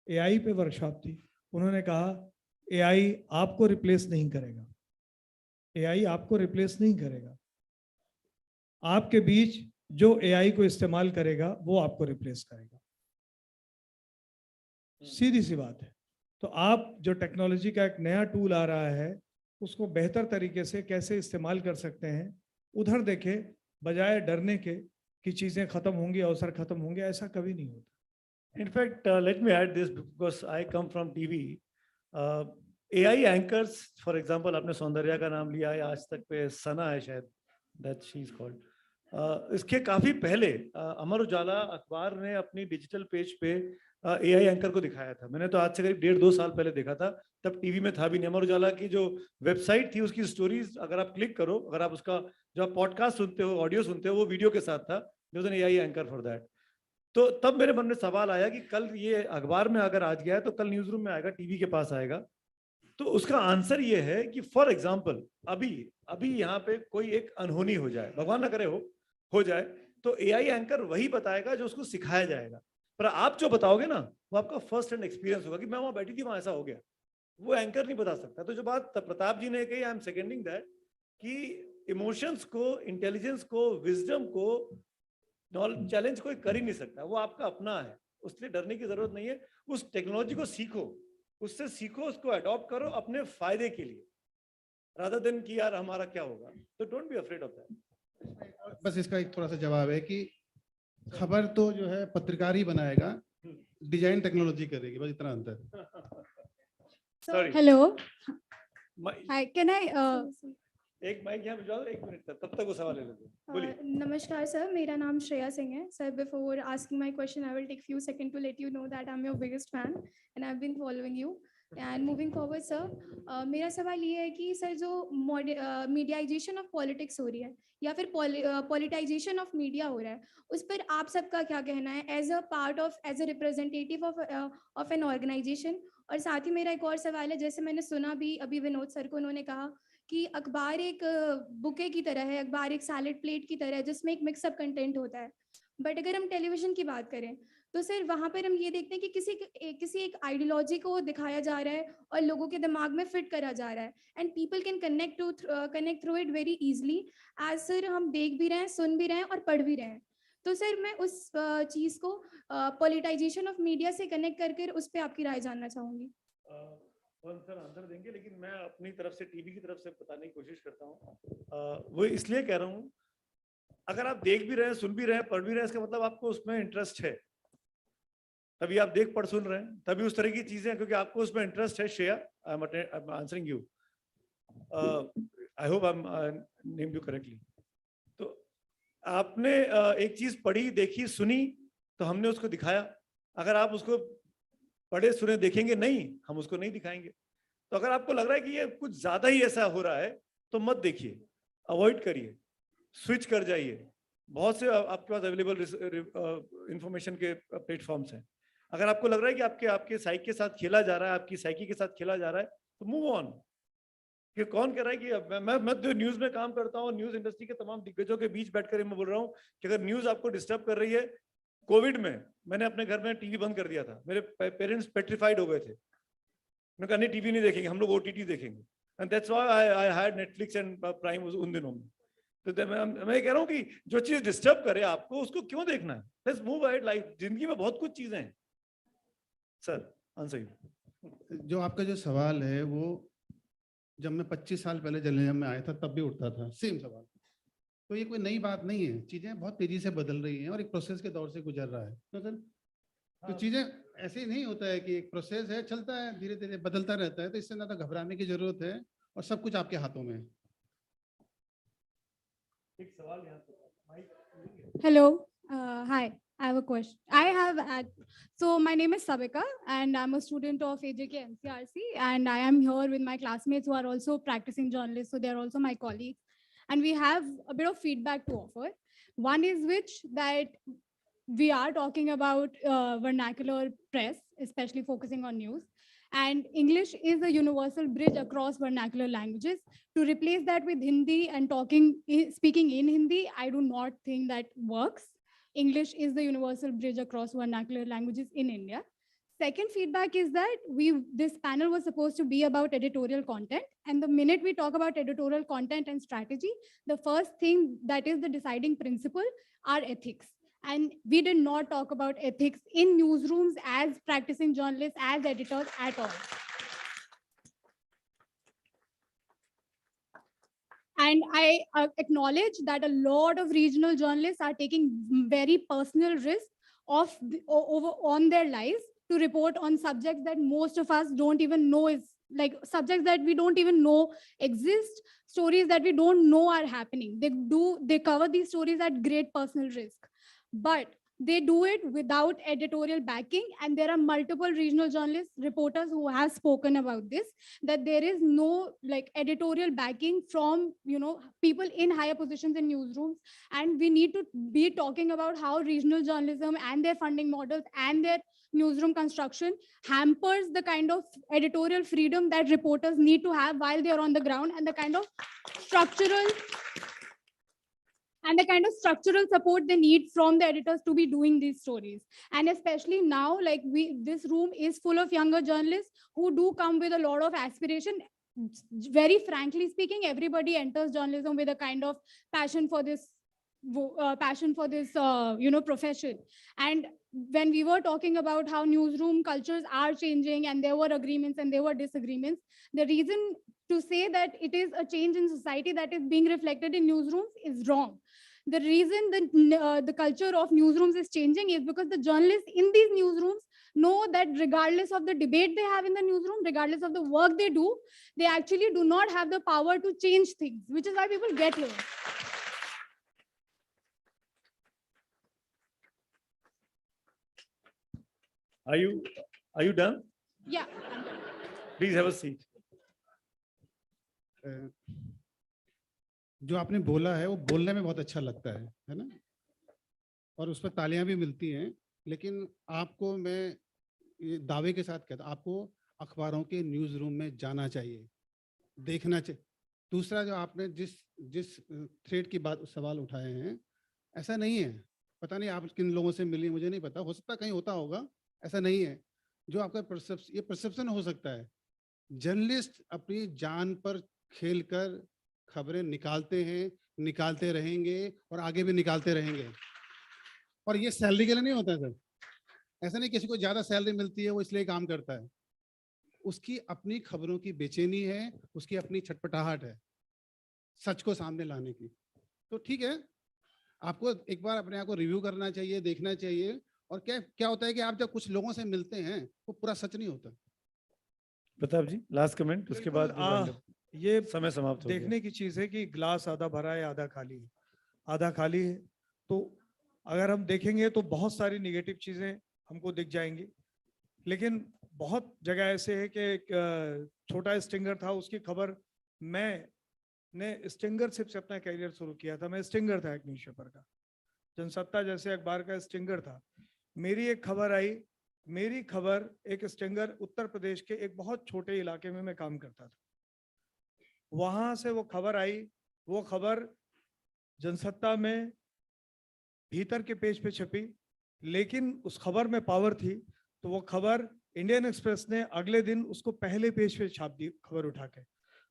एआई पे वर्कशॉप थी, उन्होंने कहा एआई आपको रिप्लेस नहीं करेगा, एआई आपको रिप्लेस नहीं करेगा, आपके बीच जो एआई को इस्तेमाल करेगा वो आपको रिप्लेस करेगा। सीधी सी बात है। तो आप जो टेक्नोलॉजी का एक नया टूल आ रहा है उसको बेहतर तरीके से कैसे इस्तेमाल कर सकते हैं, उधर देखें, बजाय डरने के कि चीजें खत्म होंगी, अवसर खत्म होंगे। ऐसा कभी नहीं होता। In fact, let me add this because I come from TV. AI anchors, for example, आपने सौंदर्या का नाम लिया है, आज तक पे सना है शायद, that she is called. इसके काफी पहले अमर उजाला अखबार ने अपनी डिजिटल पेज पे AI एंकर को दिखाया था। मैंने तो आज से करीब 1.5-2 साल पहले देखा था, तब टीवी में था भी नहीं। अमर उजाला की जो वेबसाइट थी उसकी स्टोरीज अगर आप क्लिक करो, अगर आप उसका जो आप पॉडकास्ट सुनते हो, ऑडियो सुनते हो, वो वीडियो के साथ था। There was an AI anchor for that. तो तब मेरे मन में सवाल आया कि कल ये अखबार में अगर आज गया है तो कल न्यूज रूम में आएगा, टीवी के पास आएगा। तो उसका आंसर ये है कि फॉर एग्जाम्पल अभी यहाँ पे कोई एक अनहोनी हो जाए, भगवान ना करे हो जाए, तो एआई एंकर वही बताएगा जो उसको सिखाया जाएगा। पर आप जो बताओगे ना वो आपका फर्स्ट हैंड एक्सपीरियंस होगा कि मैं वहां बैठी थी, वहां ऐसा हो गया। वो एंकर नहीं बता सकता। तो जो बात प्रताप जी ने कही, आई एम सेकेंडिंग दैट, कि इमोशंस को, इंटेलिजेंस को, विजडम को, चैलेंज कोई कर ही नहीं सकता, वो आपका अपना है। उससे डरने की जरूरत नहीं है। उस टेक्नोलॉजी को सीखो, उससे सीखो, उसको अडॉप्ट करो अपने फायदे के लिए, रादर देन कि यार हमारा क्या होगा। तो don't be afraid of that. बस इसका एक थोड़ा सा जवाब है कि खबर तो जो है पत्रकार ही बनाएगा, डिजाइन टेक्नोलॉजी करेगी, बस इतना अंतर। Sorry. Hello. My- Hi, can I एक माइक यहाँ भिजवा दो, 1 मिनट तक, तब तक वो सवाल ले लेते हैं। बोलिए। नमस्कार सर, मेरा नाम श्रेया सिंह है sir. Before asking my question I will take few seconds to let you know that I'm your biggest fan and I've been following you and moving forward sir, मेरा सवाल ये है कि सर जो मीडियाइजेशन ऑफ पॉलिटिक्स हो रही है या फिर पॉलिटाइजेशन ऑफ मीडिया हो रहा है, उस पर आप सबका क्या कहना है as a part of, as a representative of an organisation. और साथ ही मेरा एक और सवाल है, जैसे मैंने सुना भी अभी विनोद सर को, उन्होंने कहा कि अखबार एक बुके की तरह है, अखबार एक सैलेड प्लेट की तरह है जिसमें एक मिक्सअप कंटेंट होता है। बट अगर हम टेलीविजन की बात करें तो सर वहाँ पर हम ये देखते हैं कि किसी एक आइडियोलॉजी को दिखाया जा रहा है और लोगों के दिमाग में फिट करा जा रहा है and people can connect through it very easily. As sir हम देख भी रहे हैं, सुन भी रहे हैं और पढ़ भी रहे हैं। तो सर मैं उस चीज़ को पॉलिटाइजेशन ऑफ मीडिया से कनेक्ट करके उस पर आपकी राय जानना चाहूँगी। सर आंसर देंगे, लेकिन मैं अपनी तरफ से, टीवी की तरफ से बताने की कोशिश करता हूँ। वो इसलिए कह रहा हूँ, अगर आप देख भी रहे हैं, सुन भी रहे हैं, पढ़ भी रहे हैं, इसका मतलब आपको उसमें इंटरेस्ट है, तभी आप देख पढ़ सुन रहे हैं, तभी उस तरह की चीजें, क्योंकि आपको उसमें इंटरेस्ट है। Shreya, I am answering you, I hope I am named you correctly. तो आपने एक चीज पढ़ी, देखी, सुनी, तो हमने उसको दिखाया। अगर आप उसको पढ़े सुने देखेंगे नहीं, हम उसको नहीं दिखाएंगे। तो अगर आपको लग रहा है कि ये कुछ ज्यादा ही ऐसा हो रहा है तो मत देखिए, अवॉइड करिए, स्विच कर जाइए। बहुत से आपके पास अवेलेबल इंफॉर्मेशन के प्लेटफॉर्म्स हैं। अगर आपको लग रहा है कि आपके साइक के साथ खेला जा रहा है, आपकी साइकी के साथ खेला जा रहा है, तो मूव ऑन। कि कौन कह रहा है कि मैं जो न्यूज में काम करता हूँ, न्यूज इंडस्ट्री के तमाम दिग्गजों के बीच बैठकर मैं बोल रहा हूँ कि अगर न्यूज आपको डिस्टर्ब कर रही है, कोविड में मैंने अपने घर में टीवी बंद कर दिया था, मेरे पेरेंट्स पेट्रिफाइड हो गए थे, मैंने कहा नहीं टीवी नहीं देखेंगे, हम लोग ओटीटी देखेंगे, and that's why I had Netflix and prime उन दिनों में। तो मैं कह रहा हूँ कि जो चीज डिस्टर्ब करे आपको, उसको क्यों देखना है? लेट्स मूव अहेड, लाइफ, जिंदगी में बहुत कुछ चीजें हैं। Sir answer you. जो आपका जो सवाल है वो जब मैं 25 साल पहले जर्नलिज्म में आया था तब भी उठता था, सेम सवाल। तो ये कोई नई बात नहीं है, चीजें बहुत तेजी से बदल रही हैं और एक प्रोसेस के दौर से गुजर रहा है। तो सर तो चीजें ऐसे ही नहीं होता है कि एक प्रोसेस है, चलता है, धीरे धीरे बदलता रहता है, तो इससे ज्यादा घबराने की जरूरत है और सब कुछ आपके हाथों में है। एक सवाल यहाँ पे। Hello, hi. I have a question. So my name is Savika and I'm a student of AJK MCRC and I am here with my classmates who are also practicing journalists. So they're also my colleagues and we have a bit of feedback to offer. One is that we are talking about vernacular press, especially focusing on news. And English is a universal bridge across vernacular languages. To replace that with Hindi and speaking in Hindi, I do not think that works. English is the universal bridge across vernacular languages in India. Second feedback is that this panel was supposed to be about editorial content. And the minute we talk about editorial content and strategy, the first thing that is the deciding principle are ethics. And we did not talk about ethics in newsrooms as practicing journalists, as editors at all. And I acknowledge that a lot of regional journalists are taking very personal risks on their lives to report on subjects that most of us don't even know is like subjects that we don't even know exist, stories that we don't know are happening. They cover these stories at great personal risk, but they do it without editorial backing. And there are multiple regional journalists, reporters who have spoken about this, that there is no editorial backing from people in higher positions in newsrooms. And we need to be talking about how regional journalism and their funding models and their newsroom construction hampers the kind of editorial freedom that reporters need to have while they're on the ground, and the kind of structural support they need from the editors to be doing these stories. And especially now, this room is full of younger journalists who do come with a lot of aspiration. Very frankly speaking, everybody enters journalism with a kind of passion for this profession. And when we were talking about how newsroom cultures are changing and there were agreements and there were disagreements, the reason to say that it is a change in society that is being reflected in newsrooms is wrong. The reason the culture of newsrooms is changing is because the journalists in these newsrooms know that regardless of the debate they have in the newsroom, regardless of the work they do, they actually do not have the power to change things, which is why people get here. Are you done? Yeah. Please have a seat. जो आपने बोला है वो बोलने में बहुत अच्छा लगता है ना, और उस पर तालियां भी मिलती हैं, लेकिन आपको मैं ये दावे के साथ कहता हूं, आपको अखबारों के न्यूज़ रूम में जाना चाहिए, देखना चाहिए। दूसरा, जो आपने जिस थ्रेड की बात सवाल उठाए हैं, ऐसा नहीं है, पता नहीं आप किन लोगों से मिली, मुझे नहीं पता, हो सकता कहीं होता होगा, ऐसा नहीं है। जो आपका परसेप्शन हो सकता है, जर्नलिस्ट अपनी जान पर खेलकर खबरें निकालते हैं, निकालते रहेंगे और आगे भी निकालते रहेंगे, और ये सैलरी के लिए नहीं होता है सर। ऐसा नहीं किसी को ज्यादा सैलरी मिलती है वो इसलिए काम करता है, उसकी अपनी खबरों की बेचैनी है, उसकी अपनी छटपटाहट है सच को सामने लाने की। तो ठीक है, आपको एक बार अपने आप को रिव्यू करना चाहिए, देखना चाहिए। और क्या होता है कि आप जब कुछ लोगों से मिलते हैं वो पूरा सच नहीं होता। प्रताप जी, लास्ट कमेंट, उसके बाद ये समय समाप्त हो गया। देखने की चीज है कि ग्लास आधा भरा है आधा खाली है। आधा खाली है तो अगर हम देखेंगे तो बहुत सारी निगेटिव चीजें हमको दिख जाएंगी, लेकिन बहुत जगह ऐसे है कि एक छोटा स्टिंगर था, उसकी खबर, मैंने स्टिंगरशिप से अपना कैरियर शुरू किया था, मैं स्टिंगर था एक न्यूज़पेपर का, जनसत्ता जैसे अखबार का स्टिंगर था। मेरी एक खबर आई, मेरी खबर एक स्टिंगर उत्तर प्रदेश के एक बहुत छोटे इलाके में मैं काम करता था, वहां से वो खबर आई, वो खबर जनसत्ता में भीतर के पेज पे छपी, लेकिन उस खबर में पावर थी, तो वो खबर इंडियन एक्सप्रेस ने अगले दिन उसको पहले पेज पे छाप दी खबर उठा के।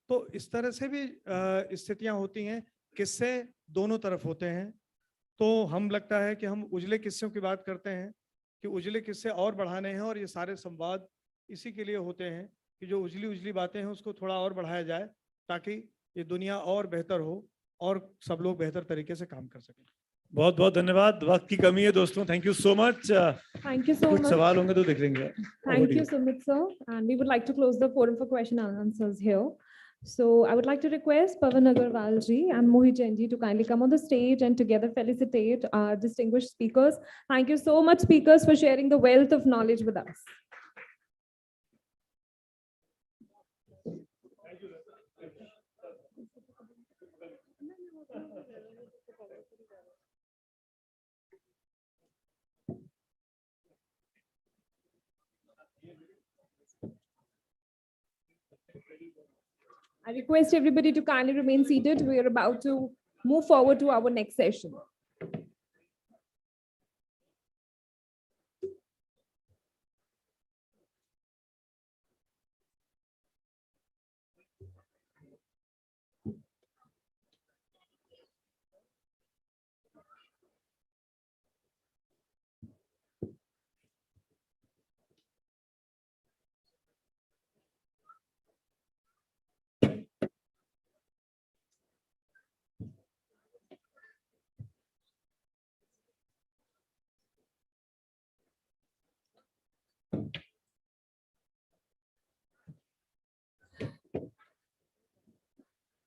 तो इस तरह से भी स्थितियां होती हैं, किस्से दोनों तरफ होते हैं। तो हम लगता है कि हम उजले किस्सों की बात करते हैं कि उजले किस्से और बढ़ाने हैं, और ये सारे संवाद इसी के लिए होते हैं कि जो उजली उजली बातें हैं उसको थोड़ा और बढ़ाया जाए, ताकि ये दुनिया और बेहतर हो और सब लोग बेहतर तरीके से काम कर सकें। बहुत बहुत धन्यवाद। वक्त की कमी है दोस्तों, thank you so much. Thank you so कुछ much. सवाल होंगे तो देख लेंगे। Thank you, Sumit sir. And we would like to close the forum for question and answers here. So I would like to request Pavan Agarwal ji and Mohit Jain ji to kindly come on the stage and together felicitate our distinguished speakers. Thank you so much, speakers, for sharing the wealth of knowledge with us. I request everybody to kindly remain seated. We are about to move forward to our next session.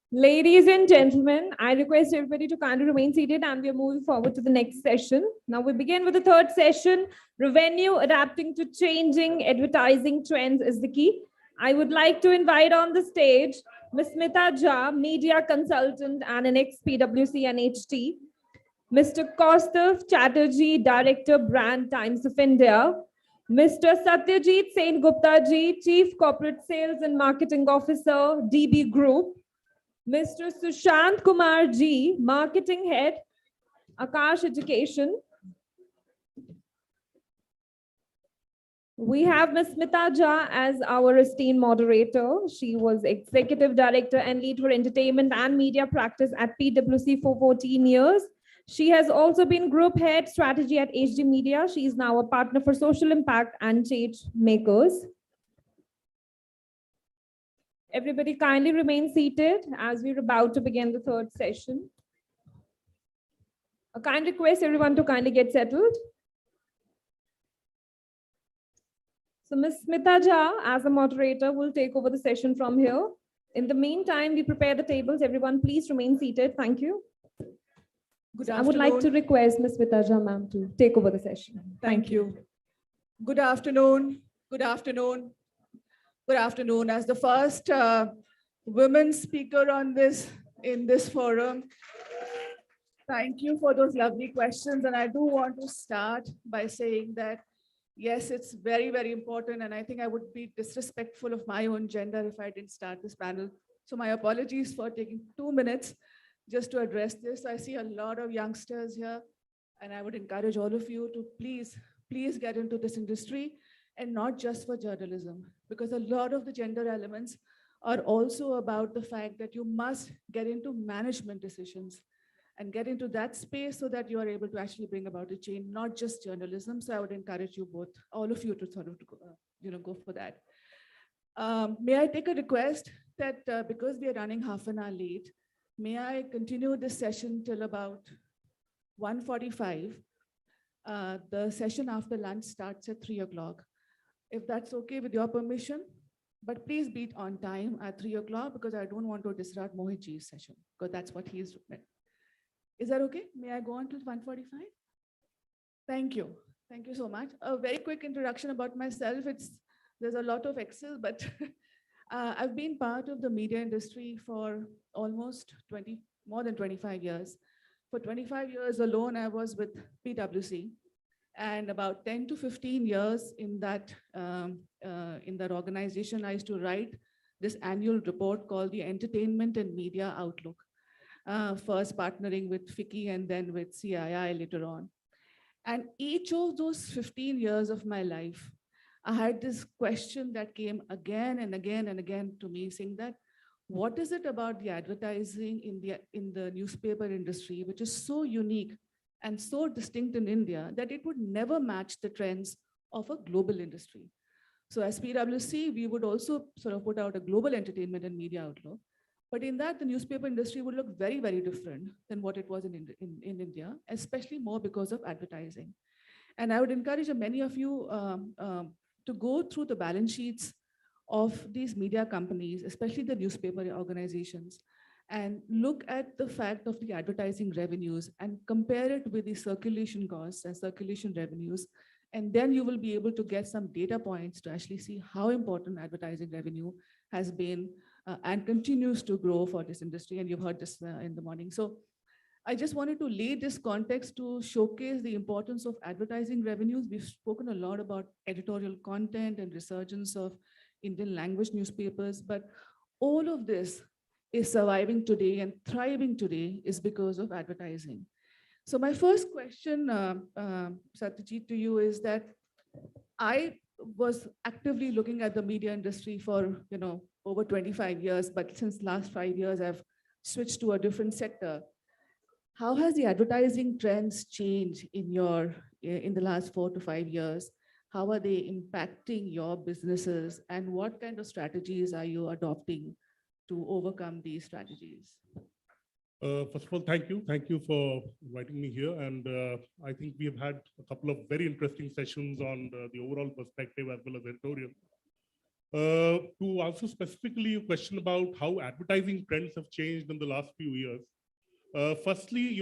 Ladies and gentlemen, I request everybody to kindly remain seated and we are moving forward to the next session. Now we begin with the third session. Revenue adapting to changing advertising trends is the key. I would like to invite on the stage Ms. Smita Jha, media consultant and an ex-PwC and HT. Mr. Kaustav Chatterjee, Director, Brand Times of India. Mr. Satyajit Sen Gupta ji, Chief Corporate Sales and Marketing Officer, DB Group. Mr. Sushant Kumar ji, Marketing Head, Akash Education. We have Ms. Smita Jha as our esteemed moderator. She was Executive Director and Lead for Entertainment and Media Practice at PwC for 14 years. She has also been Group Head Strategy at HD Media. She is now a partner for social impact and change makers. Everybody kindly remain seated as we're about to begin the third session. A kind request everyone to kindly get settled. So Ms. Smita Jha, as a moderator, will take over the session from here. In the meantime, we prepare the tables. Everyone, please remain seated. Thank you. Good I would like to request Ms. Smita Jha, ma'am, to take over the session. Thank you. Good afternoon. Good afternoon. Good afternoon. As the first women speaker on in this forum, thank you for those lovely questions. And I do want to start by saying that, yes, it's very, very important. And I think I would be disrespectful of my own gender if I didn't start this panel. So my apologies for taking 2 minutes just to address this. I see a lot of youngsters here, and I would encourage all of you to please get into this industry, and not just for journalism, because a lot of the gender elements are also about the fact that you must get into management decisions and get into that space so that you are able to actually bring about a change, not just journalism. So I would encourage you both, all of you, to sort of go for that. May I take a request that because we are running half an hour late, may I continue this session till about 1:45? The session after lunch starts at 3 o'clock. If that's okay with your permission, but please be on time at 3 o'clock, because I don't want to disrupt Mohit ji's session, because that's what he's doing. Is that okay? May I go on till 1:45? Thank you. Thank you so much. A very quick introduction about myself. There's a lot of Excel, but I've been part of the media industry for almost more than 25 years. For 25 years alone, I was with PwC. And about 10 to 15 years in that organization, I used to write this annual report called the Entertainment and Media Outlook, first partnering with FICCI and then with CII later on. And each of those 15 years of my life, I had this question that came again and again and again to me, saying that, what is it about the advertising in the newspaper industry, which is so unique and so distinct in India that it would never match the trends of a global industry? So as PwC, we would also sort of put out a global entertainment and media outlook. But in that, the newspaper industry would look very, very different than what it was in India, especially more because of advertising. And I would encourage many of you to go through the balance sheets of these media companies, especially the newspaper organizations, and look at the fact of the advertising revenues and compare it with the circulation costs and circulation revenues. And then you will be able to get some data points to actually see how important advertising revenue has been and continues to grow for this industry. And you've heard this in the morning. So I just wanted to lay this context to showcase the importance of advertising revenues. We've spoken a lot about editorial content and resurgence of Indian language newspapers, but all of this is surviving today and thriving today is because of advertising. So my first question, Satyajit, to you is that I was actively looking at the media industry for over 25 years, but since last 5 years, I've switched to a different sector. How has the advertising trends changed in the last 4 to 5 years? How are they impacting your businesses, and what kind of strategies are you adopting to overcome these strategies? First of all, thank you. Thank you for inviting me here. And I think we have had a couple of very interesting sessions on the overall perspective as well as editorial. To answer specifically a question about how advertising trends have changed in the last few years. Firstly,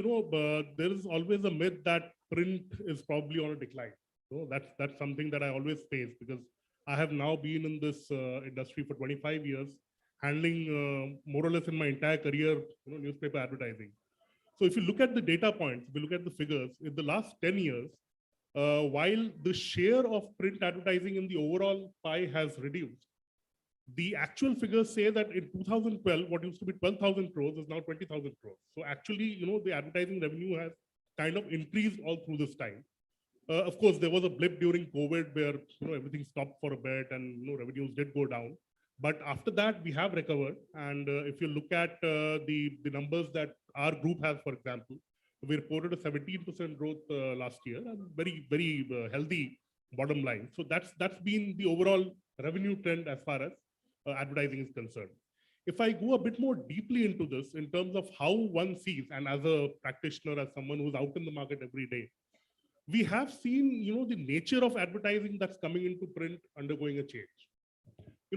there is always a myth that print is probably on a decline. So that's something that I always face, because I have now been in this industry for 25 years, handling more or less in my entire career, newspaper advertising. So if you look at the data points, if you look at the figures, in the last 10 years, while the share of print advertising in the overall pie has reduced, the actual figures say that in 2012, what used to be 12,000 crores is now 20,000 crores. So actually, the advertising revenue has kind of increased all through this time. Of course, there was a blip during COVID where everything stopped for a bit and revenues did go down. But after that, we have recovered. And if you look at the numbers that our group has, for example, we reported a 17% growth last year, and very, very healthy bottom line. So that's been the overall revenue trend as far as advertising is concerned. If I go a bit more deeply into this in terms of how one sees, and as a practitioner, as someone who's out in the market every day, we have seen, the nature of advertising that's coming into print undergoing a change.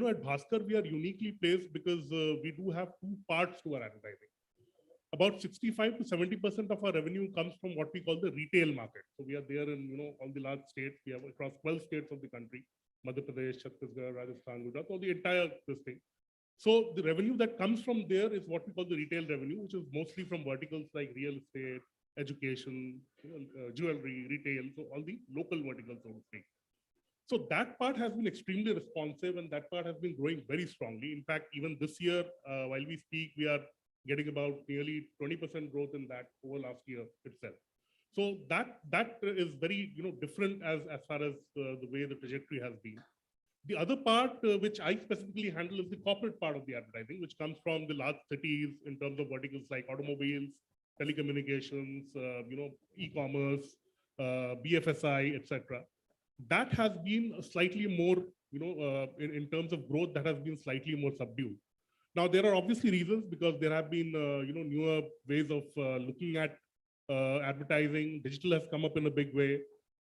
At Bhaskar, we are uniquely placed because we do have two parts to our advertising. About 65 to 70% of our revenue comes from what we call the retail market. So we are there in, all the large states. We have across 12 states of the country, Madhya Pradesh, Chhattisgarh, Rajasthan, Gujarat, all the entire this thing. So the revenue that comes from there is what we call the retail revenue, which is mostly from verticals like real estate, education, jewelry, retail, so all the local verticals, so to speak. So that part has been extremely responsive, and that part has been growing very strongly. In fact, even this year, while we speak, we are getting about nearly 20% growth in that over last year itself. So that is very different as far as the way the trajectory has been. The other part, which I specifically handle, is the corporate part of the advertising, which comes from the large cities in terms of verticals like automobiles, telecommunications, e-commerce, BFSI, etc. That has been slightly more, in terms of growth, that has been slightly more subdued. Now, there are obviously reasons, because there have been, newer ways of looking at advertising. Digital has come up in a big way.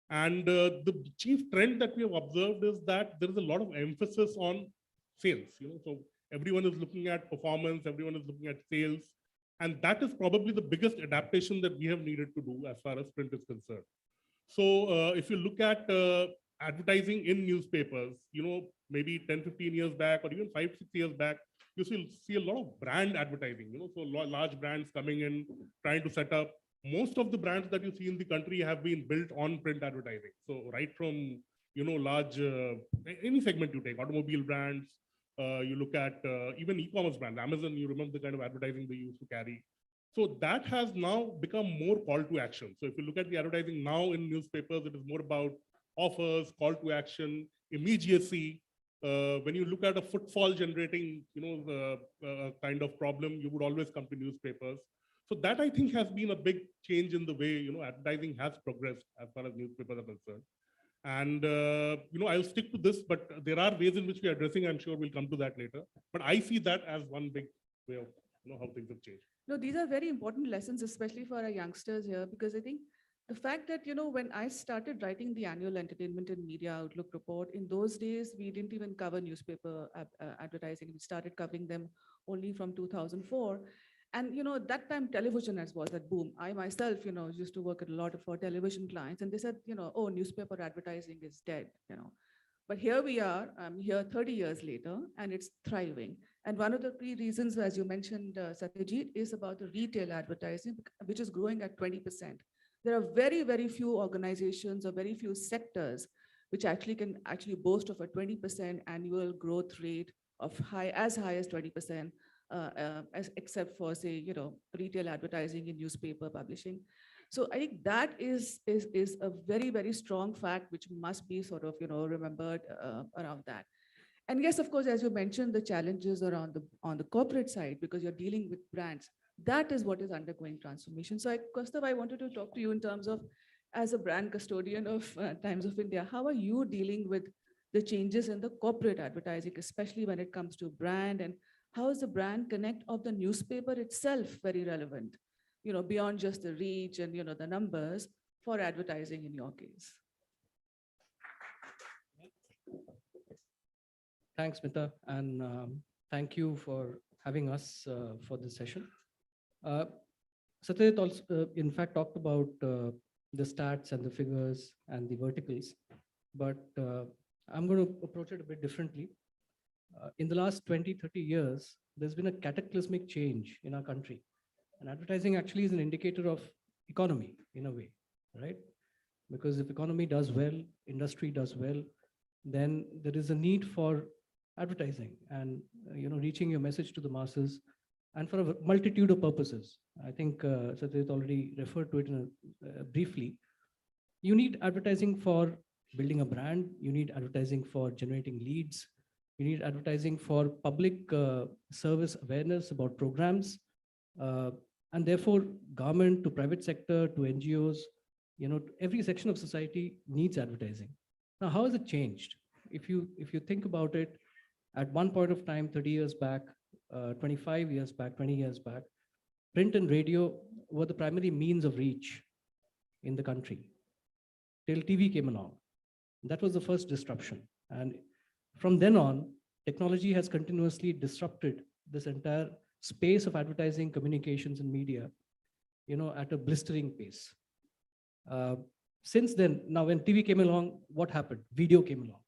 And the chief trend that we have observed is that there is a lot of emphasis on sales. So everyone is looking at performance, everyone is looking at sales. And that is probably the biggest adaptation that we have needed to do as far as print is concerned. So if you look at advertising in newspapers, maybe 10, 15 years back, or even 5, 6 years back, you see a lot of brand advertising, so large brands coming in, trying to set up. Most of the brands that you see in the country have been built on print advertising. So right from, large, any segment you take, automobile brands, You look at even e-commerce brands, Amazon, you remember the kind of advertising they used to carry. So that has now become more call to action. So if you look at the advertising now in newspapers, it is more about offers, call to action, immediacy. When you look at a footfall generating, kind of problem, you would always come to newspapers. So that I think has been a big change in the way, advertising has progressed as far as newspapers are concerned. And, I'll stick to this, but there are ways in which we are addressing, I'm sure we'll come to that later. But I see that as one big way of, how things have changed. No, these are very important lessons, especially for our youngsters here, because I think the fact that, when I started writing the annual Entertainment and Media Outlook report, in those days, we didn't even cover newspaper advertising. We started covering them only from 2004. And, that time television was at boom. I myself, used to work at a lot for television clients, and they said, oh, newspaper advertising is dead, But here we are, I'm here 30 years later, and it's thriving. And one of the key reasons, as you mentioned, Satyajit, is about the retail advertising, which is growing at 20%. There are very, very few organizations or very few sectors which can boast of a 20% annual growth rate of as high as 20%, except for, say, retail advertising in newspaper publishing. So I think that is a very, very strong fact, which must be sort of, remembered around that. And yes, of course, as you mentioned, the challenges are on the corporate side, because you're dealing with brands. That is what is undergoing transformation. So Kaustav, I wanted to talk to you in terms of, as a brand custodian of Times of India, how are you dealing with the changes in the corporate advertising, especially when it comes to brand, and how is the brand connect of the newspaper itself very relevant, beyond just the reach and, the numbers for advertising in your case? Thanks, Smita, and thank you for having us for this session. Satyajit also, in fact, talked about the stats and the figures and the verticals, but I'm going to approach it a bit differently. In the last 20, 30 years, there's been a cataclysmic change in our country. And advertising actually is an indicator of economy in a way, right? Because if economy does well, industry does well, then there is a need for advertising and, reaching your message to the masses, and for a multitude of purposes. I think Satyajit already referred to it briefly. You need advertising for building a brand. You need advertising for generating leads. You need advertising for public service awareness about programs. And therefore, government to private sector to NGOs, every section of society needs advertising. Now, how has it changed? If you think about it, at one point of time, 30 years back, 25 years back, 20 years back, print and radio were the primary means of reach in the country till TV came along. That was the first disruption. And from then on, technology has continuously disrupted this entire space of advertising, communications, and media, at a blistering pace. Since then, now when TV came along, what happened? Video came along.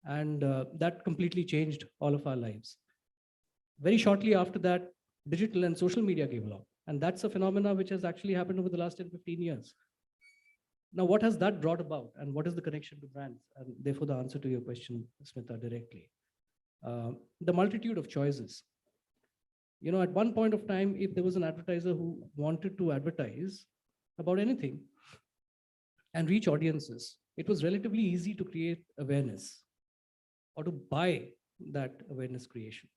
And that completely changed all of our lives. Very shortly after that, digital and social media came along. And that's a phenomena which has actually happened over the last 10, 15 years. Now, what has that brought about? And what is the connection to brands? And therefore, the answer to your question, Smita, directly. The multitude of choices. At one point of time, if there was an advertiser who wanted to advertise about anything and reach audiences, it was relatively easy to create awareness or to buy that awareness creation.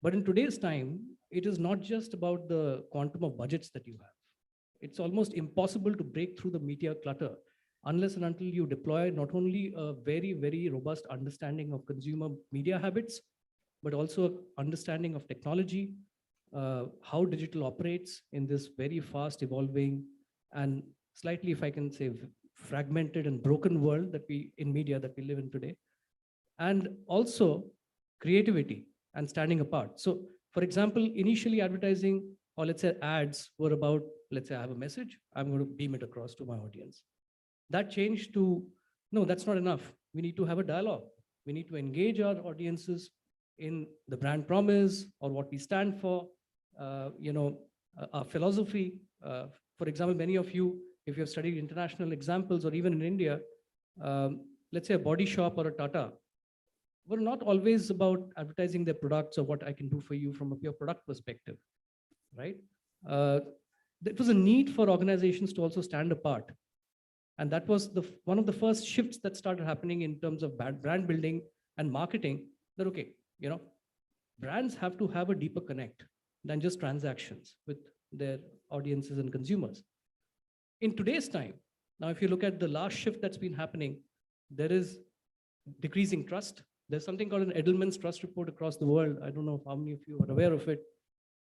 But in today's time, it is not just about the quantum of budgets that you have. It's almost impossible to break through the media clutter unless and until you deploy not only a very, very robust understanding of consumer media habits, but also understanding of technology, how digital operates in this very fast evolving and slightly, if I can say, fragmented and broken world in media that we live in today. And also creativity and standing apart. So for example, initially advertising, or let's say ads, were about, let's say I have a message, I'm going to beam it across to my audience. That changed to, no, that's not enough. We need to have a dialogue. We need to engage our audiences in the brand promise or what we stand for, our philosophy. For example, many of you, if you have studied international examples or even in India, let's say a Body Shop or a Tata were not always about advertising their products or what I can do for you from a pure product perspective, right? There was a need for organizations to also stand apart. And that was one of the first shifts that started happening in terms of brand building and marketing, that, okay, you know, brands have to have a deeper connect than just transactions with their audiences and consumers. In today's time, now, if you look at the last shift that's been happening, there is decreasing trust. There's something called an Edelman's Trust Report across the world. I don't know how many of you are aware of it.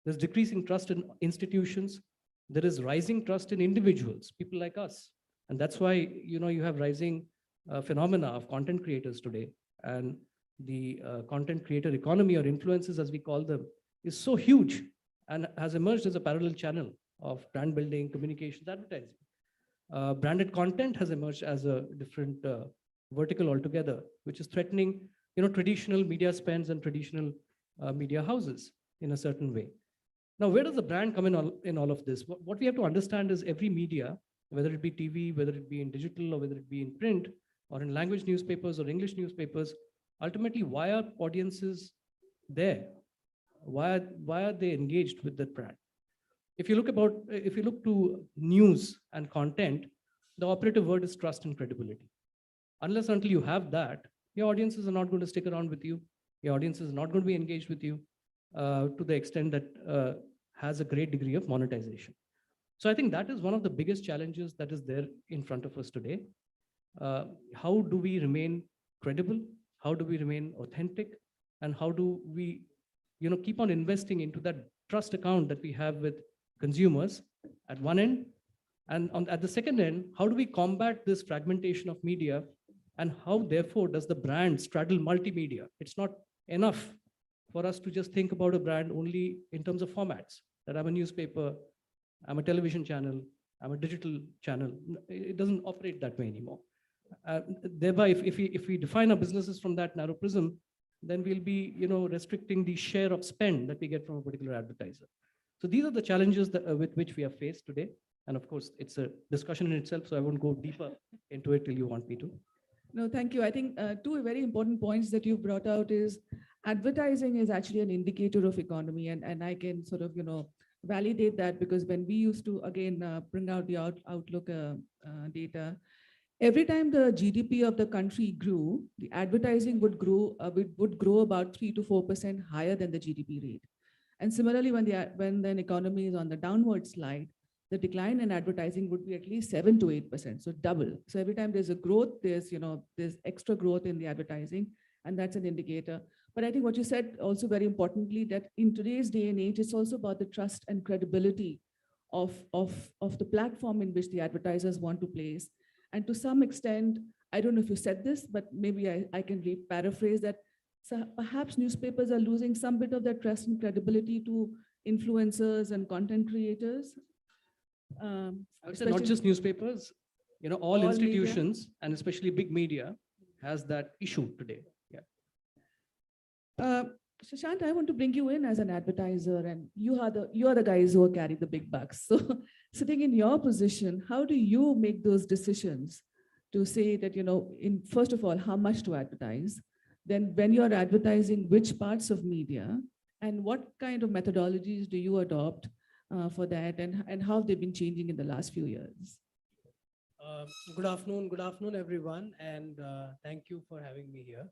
There's decreasing trust in institutions. There is rising trust in individuals, people like us. And that's why, you know, you have rising phenomena of content creators today. And the content creator economy, or influencers as we call them, is so huge and has emerged as a parallel channel of brand building, communications, advertising. Branded content has emerged as a different vertical altogether, which is threatening, you know, traditional media spends and traditional media houses in a certain way. Now, where does the brand come in all of this? What we have to understand is every media, whether it be TV, whether it be in digital, or whether it be in print, or in language newspapers or English newspapers, ultimately, why are audiences there? Why are they engaged with that brand? If you look to news and content, the operative word is trust and credibility. Unless until you have that, your audiences are not going to stick around with you. Your audience is not going to be engaged with you to the extent that has a great degree of monetization. So I think that is one of the biggest challenges that is there in front of us today. How do we remain credible? How do we remain authentic? And how do we, you know, keep on investing into that trust account that we have with consumers at one end, and at the second end, how do we combat this fragmentation of media, and how therefore does the brand straddle multimedia? It's not enough for us to just think about a brand only in terms of formats, that I'm a newspaper, I'm a television channel, I'm a digital channel. It doesn't operate that way anymore. Thereby, if we define our businesses from that narrow prism, then we'll be, you know, restricting the share of spend that we get from a particular advertiser. So these are the challenges with which we are faced today. And of course, it's a discussion in itself, so I won't go deeper into it till you want me to. No, thank you. I think two very important points that you brought out is advertising is actually an indicator of economy. And I can sort of, you know, validate that, because when we used to, again, bring out the Outlook data, every time the GDP of the country grew, the advertising would grow about 3 to 4% higher than the GDP rate. And similarly, when the economy is on the downward slide, the decline in advertising would be at least 7 to 8%, so double. So every time there's a growth, there's extra growth in the advertising, and that's an indicator. But I think what you said also very importantly, that in today's day and age, it's also about the trust and credibility of the platform in which the advertisers want to place. And to some extent, I don't know if you said this, but maybe I can paraphrase that. So perhaps newspapers are losing some bit of their trust and credibility to influencers and content creators. I would say not just newspapers, you know, all institutions media, and especially big media has that issue today. Yeah. Shashank, I want to bring you in as an advertiser, and you are the guys who carry the big bucks. So sitting in your position, how do you make those decisions to say that, you know, first of all, how much to advertise? Then when you're advertising, which parts of media, and what kind of methodologies do you adopt for that, and how they've been changing in the last few years? Good afternoon, everyone, and thank you for having me here.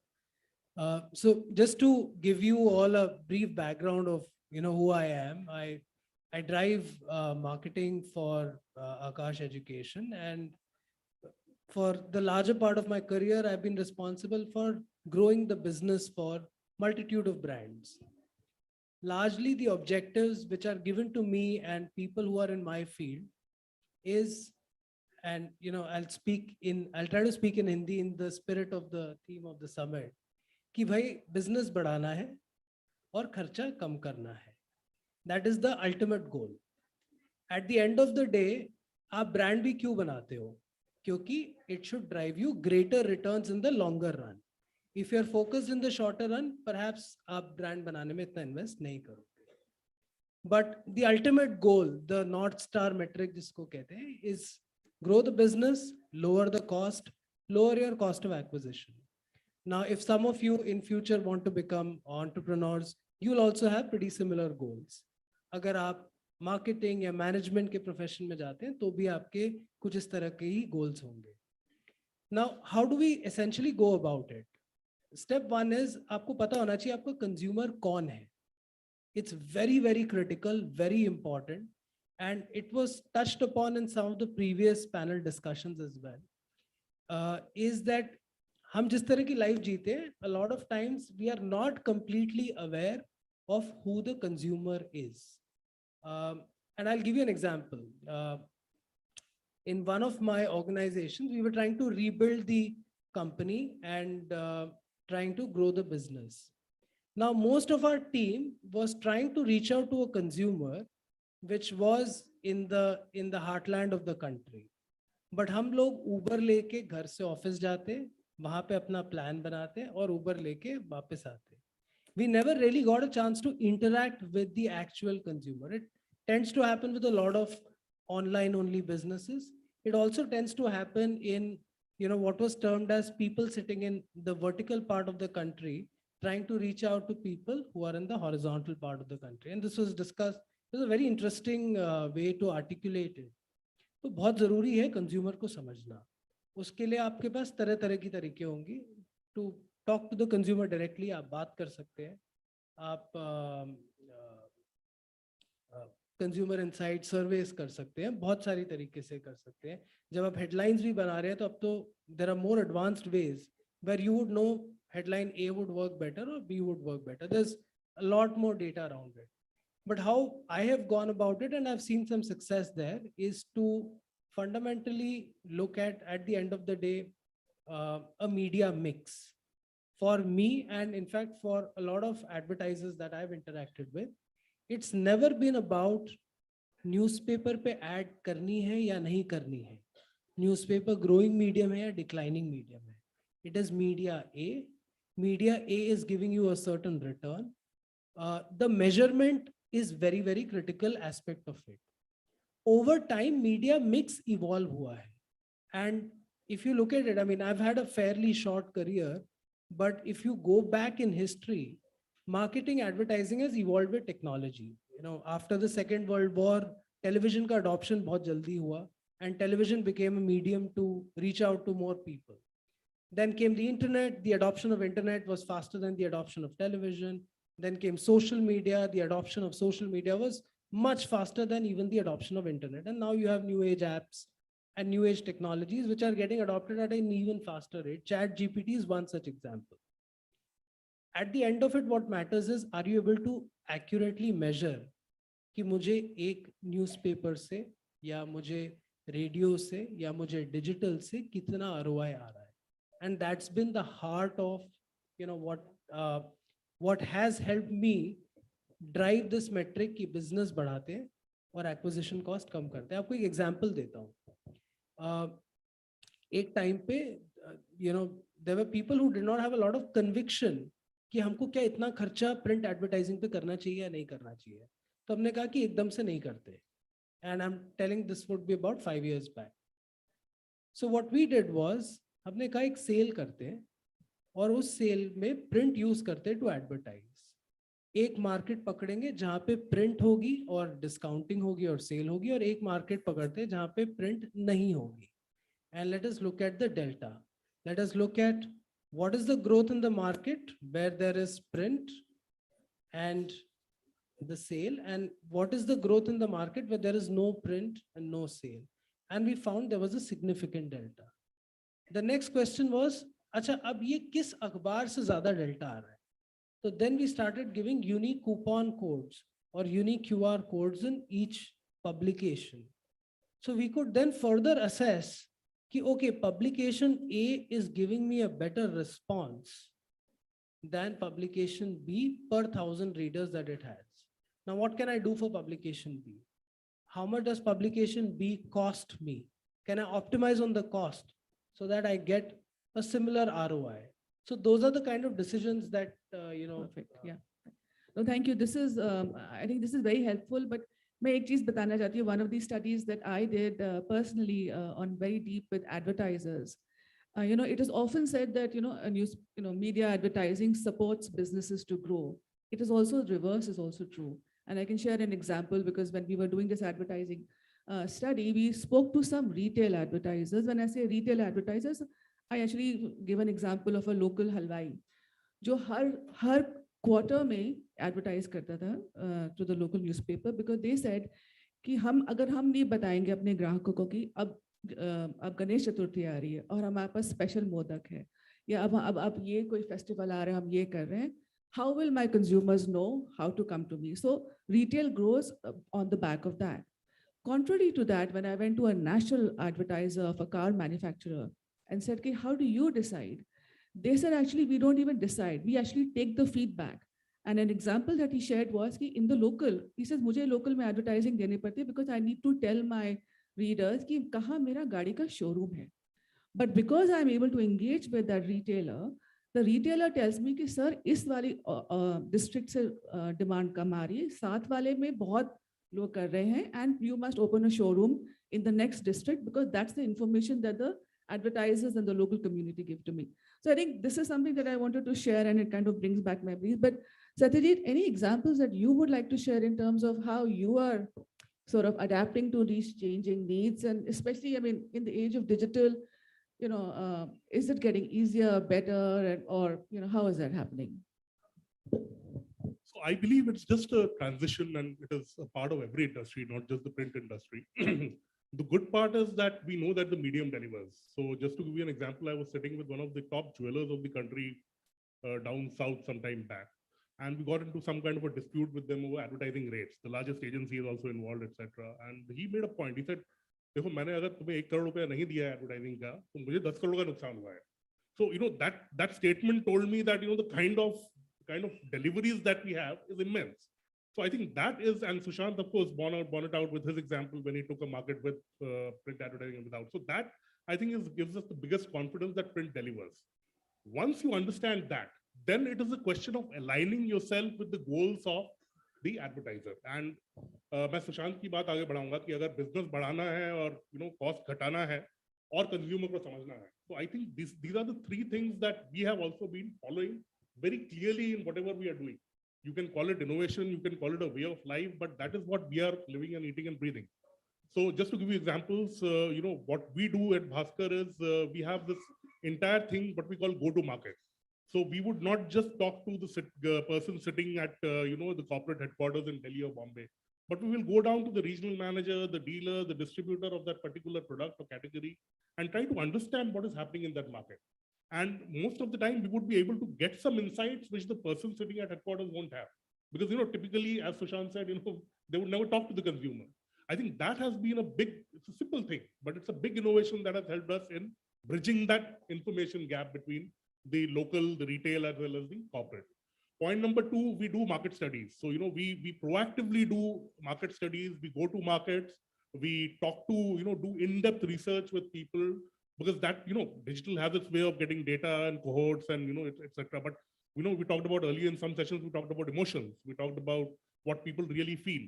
So just to give you all a brief background of, you know, who I am, I drive marketing for Aakash Education, and for the larger part of my career, I've been responsible for growing the business for multitude of brands. Largely the objectives which are given to me and people who are in my field is, and you know, I'll try to speak in Hindi in the spirit of the theme of the summit, कि भाई business बढ़ाना है और खर्चा कम करना है. That is the ultimate goal. At the end of the day, आप brand भी क्यों बनाते हो? क्योंकि it should drive you greater returns in the longer run. If you're focused in the shorter run, perhaps आप brand बनाने में इतना invest नहीं करोगे. But the ultimate goal, the North Star metric जिसको कहते हैं, is grow the business, lower the cost, lower your cost of acquisition. Now, if some of you in future want to become entrepreneurs, you'll also have pretty similar goals. अगर आप marketing या management के profession में जाते हैं, तो भी आपके कुछ इस तरह के ही goals होंगे. Now, how do we essentially go about it? Step one is आपको पता होना चाहिए आपका consumer कौन है. It's very, very critical, very important. And it was touched upon in some of the previous panel discussions as well. Is that हम जिस तरह की life जीते हैं, a lot of times we are not completely aware of who the consumer is. And I'll give you an example. In one of my organizations, we were trying to rebuild the company and trying to grow the business. Now, most of our team was trying to reach out to a consumer which was in the heartland of the country. But हम लोग Uber लेके घर से office जाते, वहाँ पे अपना plan बनाते और Uber लेके वापस आते. We never really got a chance to interact with the actual consumer. It tends to happen with a lot of online only businesses. It also tends to happen in, what was termed as people sitting in the vertical part of the country, trying to reach out to people who are in the horizontal part of the country. And this was discussed. It was a very interesting way to articulate it. तो बहुत ज़रूरी है consumer को समझना. उसके लिए आपके पास तरह तरह की तरीके होंगी. To talk to the consumer directly, आप बात कर सकते हैं. आप consumer insight surveys कर सकते हैं. बहुत सारी तरीके से कर सकते हैं. जब आप headlines भी बना रहे हैं तो अब तो there are more advanced ways where you would know headline A would work better or B would work better. There's a lot more data around it. But how I have gone about it, and I've seen some success there, is to fundamentally look at the end of the day, a media mix. For me, and in fact, for a lot of advertisers that I've interacted with, it's never been about newspaper पे ad करनी है या नहीं करनी है. Newspaper growing medium है या declining medium है. It is media A. Media A is giving you a certain return. The measurement is very, very critical aspect of it. Over time, media mix evolve हुआ है. And if you look at it, I mean, I've had a fairly short career, but if you go back in history, marketing advertising has evolved with technology. After the Second World War, television का adoption बहुत जल्दी हुआ, and television became a medium to reach out to more people. Then came the internet. The adoption of internet was faster than the adoption of television. Then came social media. The adoption of social media was much faster than even the adoption of internet. And now you have new age apps and new age technologies which are getting adopted at an even faster rate. ChatGPT is one such example. At the end of it, what matters is, are you able to accurately measure कि मुझे एक newspaper से या मुझे radio से या मुझे digital से कितना ROI आ रहा है? And that's been the heart of, what has helped me drive this metric कि business बढ़ाते हैं और acquisition cost कम करते हैं. आपको एक example देता हूँ. एक time पे, there were people who did not have a lot of conviction कि हमको क्या इतना खर्चा print advertising पे करना चाहिए या नहीं करना चाहिए. तो हमने कहा कि एकदम से नहीं करते. And I'm telling this would be about 5 years back. So what we did was, हमने कहा एक सेल करते हैं और उस सेल में प्रिंट यूज करते हैं टू एडवर्टाइज. एक मार्केट पकड़ेंगे जहाँ पे प्रिंट होगी और डिस्काउंटिंग होगी और सेल होगी, और एक मार्केट पकड़ते हैं जहाँ पे प्रिंट नहीं होगी. And let us look at the delta. Let us look at what is the growth in the market where there is print and the sale, and what is the growth in the market where there is no print and no sale. And we found there was a significant delta. The next question was, अच्छा अब ये किस अखबार से ज़्यादा delta आ रहा है? So then we started giving unique coupon codes or unique QR codes in each publication. So we could then further assess कि okay, publication A is giving me a better response than publication B per 1,000 readers that it has. Now, what can I do for publication B? How much does publication B cost me? Can I optimize on the cost so that I get a similar ROI? So those are the kind of decisions that, Perfect. Yeah. No, thank you. This is, I think this is very helpful, but मैं एक चीज बताना चाहती हूँ. One of the studies that I did personally on very deep with advertisers, It is often said that, media advertising supports businesses to grow. It is also reverse is also true. And I can share an example because when we were doing this advertising study, we spoke to some retail advertisers. When I say retail advertisers, I actually give an example of a local halwai, जो हर quarter में advertise करता था to the local newspaper because they said कि अगर हम नहीं बताएंगे अपने ग्राहकों को कि अब गणेश चतुर्थी आ रही है और हमारे पास स्पेशल मोदक है या अब ये कोई फेस्टिवल आ रहा है हम ये कर रहे हैं, how will my consumers know how to come to me? So retail grows on the back of that. Contrary to that, when I went to a national advertiser of a car manufacturer and said, okay, how do you decide? They said, actually, we don't even decide. We actually take the feedback. And an example that he shared was in the local, he says, मुझे local में advertising देने पड़ती है because I need to tell my readers कि कहाँ मेरा गाड़ी का showroom है. But because I'm able to engage with that retailer, the retailer tells me कि sir इस वाली district से demand कम आ रही है, साथ वाले में बहुत लोग कर रहे हैं, and you must open a showroom in the next district because that's the information that the advertisers and the local community give to me. So I think this is something that I wanted to share and it kind of brings back memories. But Satyajit, any examples that you would like to share in terms of how you are sort of adapting to these changing needs? And especially, I mean, in the age of digital, is it getting easier, better, or, how is that happening? So I believe it's just a transition and it is a part of every industry, not just the print industry. The good part is that we know that the medium delivers. So just to give you an example, I was sitting with one of the top jewelers of the country down south some time back. And we got into some kind of a dispute with them over advertising rates. The largest agency is also involved, etc. And he made a point. He said, देखो मैंने अगर तुम्हें 1 करोड़ रुपया नहीं दिया advertising का तो मुझे 10 करोड़ का नुकसान हुआ है. So that statement told me that the kind of deliveries that we have is immense. So I think that is, and Sushant of course borne it out with his example when he took a market with print advertising and without. So that I think gives us the biggest confidence that print delivers. Once you understand that, then it is a question of aligning yourself with the goals of the advertiser. And मैं सुशांत की बात आगे बढ़ाऊंगा कि अगर business बढ़ाना है और कॉस्ट घटाना है और कंज्यूमर को समझना है. So I think these are the 3 things that we have also been following very clearly in whatever we are doing. You can call it innovation, you can call it a way of life, but that is what we are living and eating and breathing. So just to give you examples, what we do at Bhaskar is we have this entire thing, what we call go-to-market. So we would not just talk to the person sitting at the corporate headquarters in Delhi or Bombay, but we will go down to the regional manager, the dealer, the distributor of that particular product or category, and try to understand what is happening in that market. And most of the time, we would be able to get some insights which the person sitting at headquarters won't have. Because, typically, as Sushant said, they would never talk to the consumer. I think that has been it's a simple thing, but it's a big innovation that has helped us in bridging that information gap between the local, the retail, as well as the corporate. Point number 2, we do market studies. So, we proactively do market studies, we go to markets, we talk to, do in-depth research with people, because that, digital has its way of getting data and cohorts and, etc. But, we talked about earlier in some sessions, we talked about emotions. We talked about what people really feel.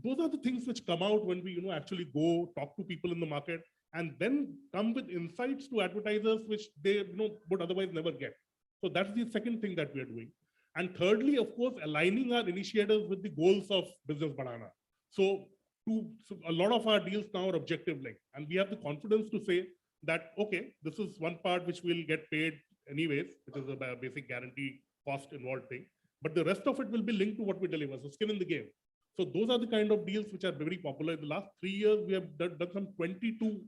Those are the things which come out when we, actually go talk to people in the market and then come with insights to advertisers, which they, would otherwise never get. So that's the second thing that we are doing. And thirdly, of course, aligning our initiatives with the goals of Business Banana. So a lot of our deals now are objective linked, and we have the confidence to say that, okay, this is one part which will get paid anyways, which is a basic guarantee cost involved thing, but the rest of it will be linked to what we deliver, so skin in the game. So those are the kind of deals which are very popular. In the last 3 years, we have done some 22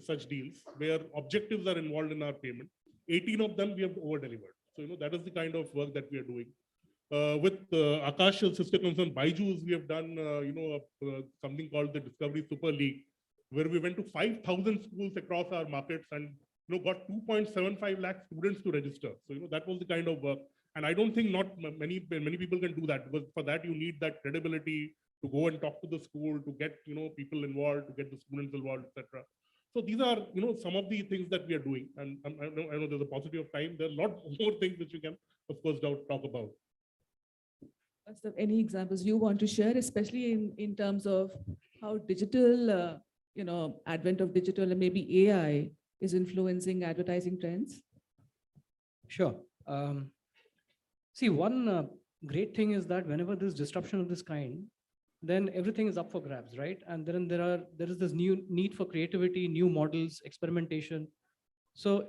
such deals where objectives are involved in our payment. 18 of them we have over-delivered. So that is the kind of work that we are doing. With Akash's sister concern Byju's, we have done something called the Discovery Super League, where we went to 5,000 schools across our markets and got 2.75 lakh students to register. So that was the kind of work. And I don't think not many people can do that, because for that you need that credibility to go and talk to the school, to get people involved, to get the students involved, etc. So these are some of the things that we are doing. And I know there's a paucity of time. There are a lot more things which we can, of course, talk about. Any examples you want to share, especially in terms of how digital, advent of digital and maybe AI is influencing advertising trends? Sure. See, one great thing is that whenever there's disruption of this kind, then everything is up for grabs, right? And then there is this new need for creativity, new models, experimentation. So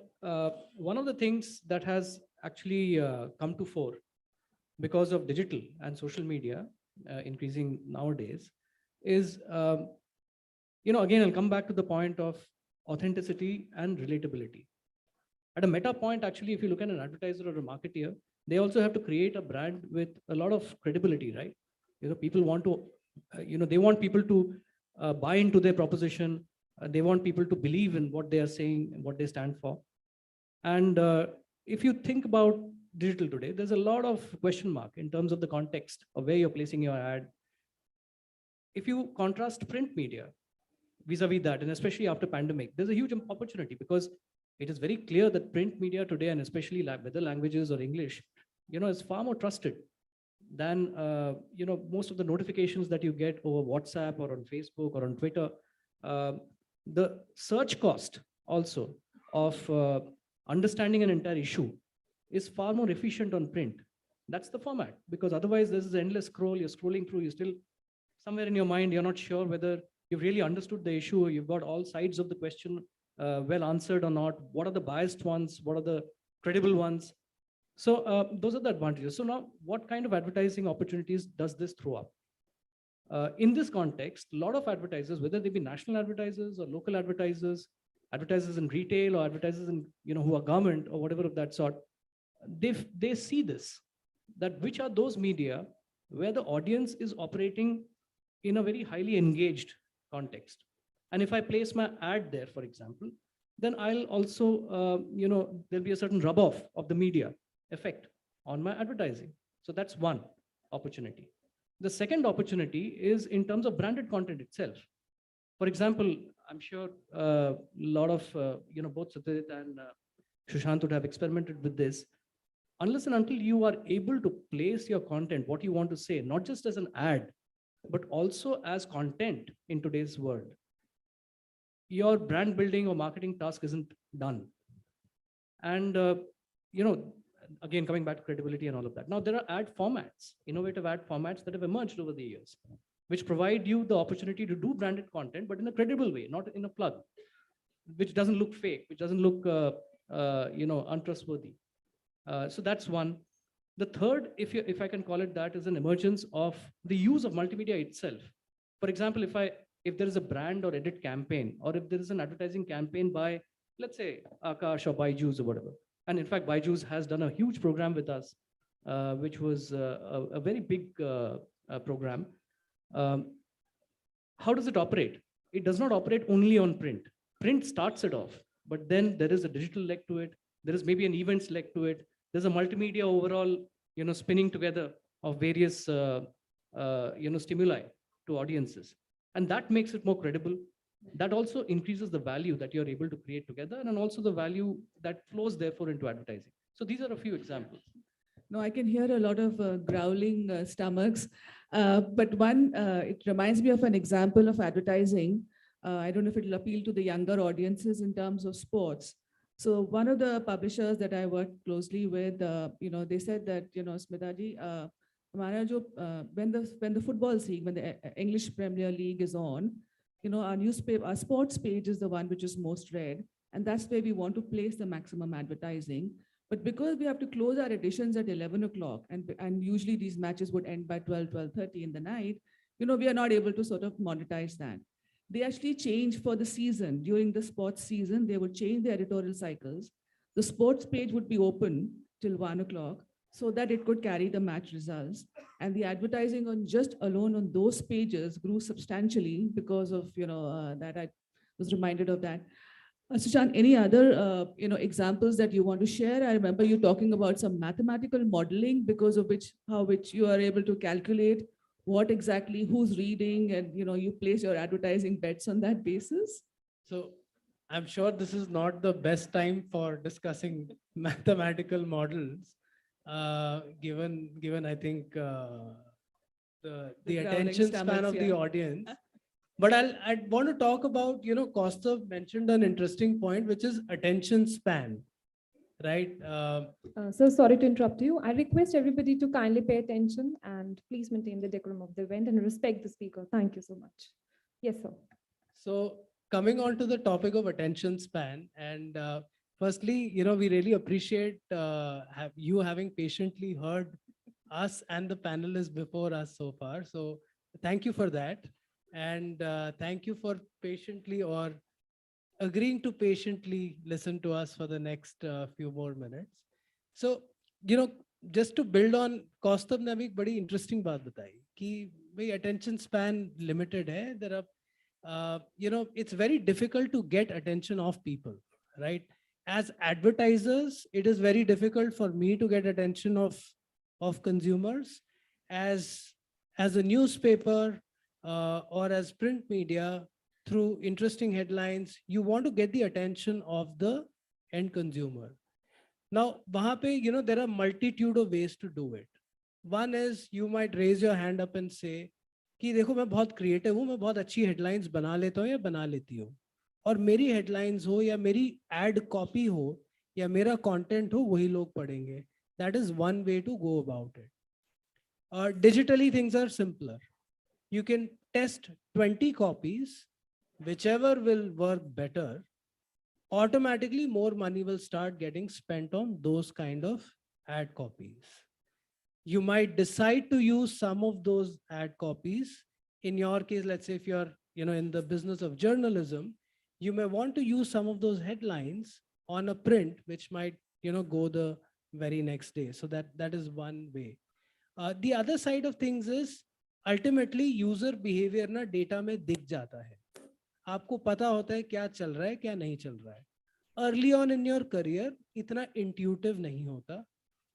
one of the things that has actually come to fore because of digital and social media increasing nowadays is, again, I'll come back to the point of authenticity and relatability. At a meta point, actually, if you look at an advertiser or a marketeer, they also have to create a brand with a lot of credibility, right? People want to, they want people to buy into their proposition. They want people to believe in what they are saying and what they stand for. And if you think about digital today, there's a lot of question mark in terms of the context of where you're placing your ad. If you contrast print media vis-a-vis that, and especially after pandemic, there's a huge opportunity because it is very clear that print media today, and especially whether languages or English, is far more trusted than most of the notifications that you get over WhatsApp or on Facebook or on Twitter. The search cost also of understanding an entire issue is far more efficient on print. That's the format, because otherwise there's this endless scroll, you're scrolling through, you're still somewhere in your mind, you're not sure whether you've really understood the issue, you've got all sides of the question well answered or not, what are the biased ones, what are the credible ones. So those are the advantages. So now what kind of advertising opportunities does this throw up? In this context, a lot of advertisers, whether they be national advertisers or local advertisers, advertisers in retail or advertisers in, who are government or whatever of that sort, they see this, that which are those media where the audience is operating in a very highly engaged context. And if I place my ad there, for example, then I'll also, there'll be a certain rub-off of the media effect on my advertising. So that's one opportunity. The second opportunity is in terms of branded content itself. For example, I'm sure a lot of, both Satyajit and Sushant would have experimented with this. Unless and until you are able to place your content, what you want to say, not just as an ad, but also as content in today's world, your brand building or marketing task isn't done. And, again, coming back to credibility and all of that. Now, there are ad formats, innovative ad formats that have emerged over the years, which provide you the opportunity to do branded content, but in a credible way, not in a plug, which doesn't look fake, which doesn't look, untrustworthy. So that's one. The third, if I can call it that, is an emergence of the use of multimedia itself. For example, if there is a brand or edit campaign, or if there is an advertising campaign by, let's say, Akash or Byju's or whatever. And in fact, Byju's has done a huge program with us, which was a very big program. How does it operate? It does not operate only on print. Print starts it off, but then there is a digital leg to it. There is maybe an events leg to it. There's a multimedia overall, spinning together of various, stimuli to audiences. And that makes it more credible. That also increases the value that you're able to create together, and also the value that flows therefore into advertising. So these are a few examples. No, I can hear a lot of growling stomachs, but one, it reminds me of an example of advertising. I don't know if it'll appeal to the younger audiences in terms of sports. So one of the publishers that I worked closely with, they said that, Smita ji, when the football league, when the English Premier League is on, our newspaper, our sports page is the one which is most read, and that's where we want to place the maximum advertising. But because we have to close our editions at 11 o'clock, and usually these matches would end by 12:30 in the night, we are not able to sort of monetize that. They actually change for the season. During the sports season, they would change the editorial cycles. The sports page would be open till 1 o'clock so that it could carry the match results. And the advertising on just alone on those pages grew substantially because of, that I was reminded of that. Sushant, any other, examples that you want to share? I remember you talking about some mathematical modeling because of which you are able to calculate what exactly who's reading, and you place your advertising bets on that basis. So I'm sure this is not the best time for discussing mathematical models, given I think the attention span of the audience. But I want to talk about, Kaustav mentioned an interesting point, which is attention span, right? So sorry to interrupt you. I request everybody to kindly pay attention and please maintain the decorum of the event and respect the speaker. Thank you so much. Yes, sir. So coming on to the topic of attention span, and firstly, we really appreciate you having patiently heard us and the panelists before us so far. So thank you for that. And thank you for patiently or agreeing to patiently listen to us for the next few more minutes. So, just to build on Kaustav ने अभी एक बड़ी interesting बात बताई कि भाई attention span limited है. There are, it's very difficult to get attention of people, right? As advertisers, it is very difficult for me to get attention of consumers. As a newspaper or as print media, through interesting headlines, you want to get the attention of the end consumer. Now, wahan pe, there are multitude of ways to do it. One is you might raise your hand up and say, कि देखो मैं बहुत creative हूँ, मैं बहुत अच्छी headlines बना लेता हूँ या बना लेती हूँ, और मेरी headlines हो या मेरी ad copy हो या मेरा content हो वही लोग पढ़ेंगे. That is one way to go about it. Digitally, things are simpler. You can test 20 copies, whichever will work better. Automatically more money will start getting spent on those kind of ad copies. You might decide to use some of those ad copies. In your case, let's say if you're in the business of journalism, you may want to use some of those headlines on a print, which might go the very next day. So that is one way. The other side of things is ultimately user behavior na data में दिख जाता है. आपको पता होता है क्या चल रहा है क्या नहीं चल रहा है. Early on in your career इतना intuitive नहीं होता,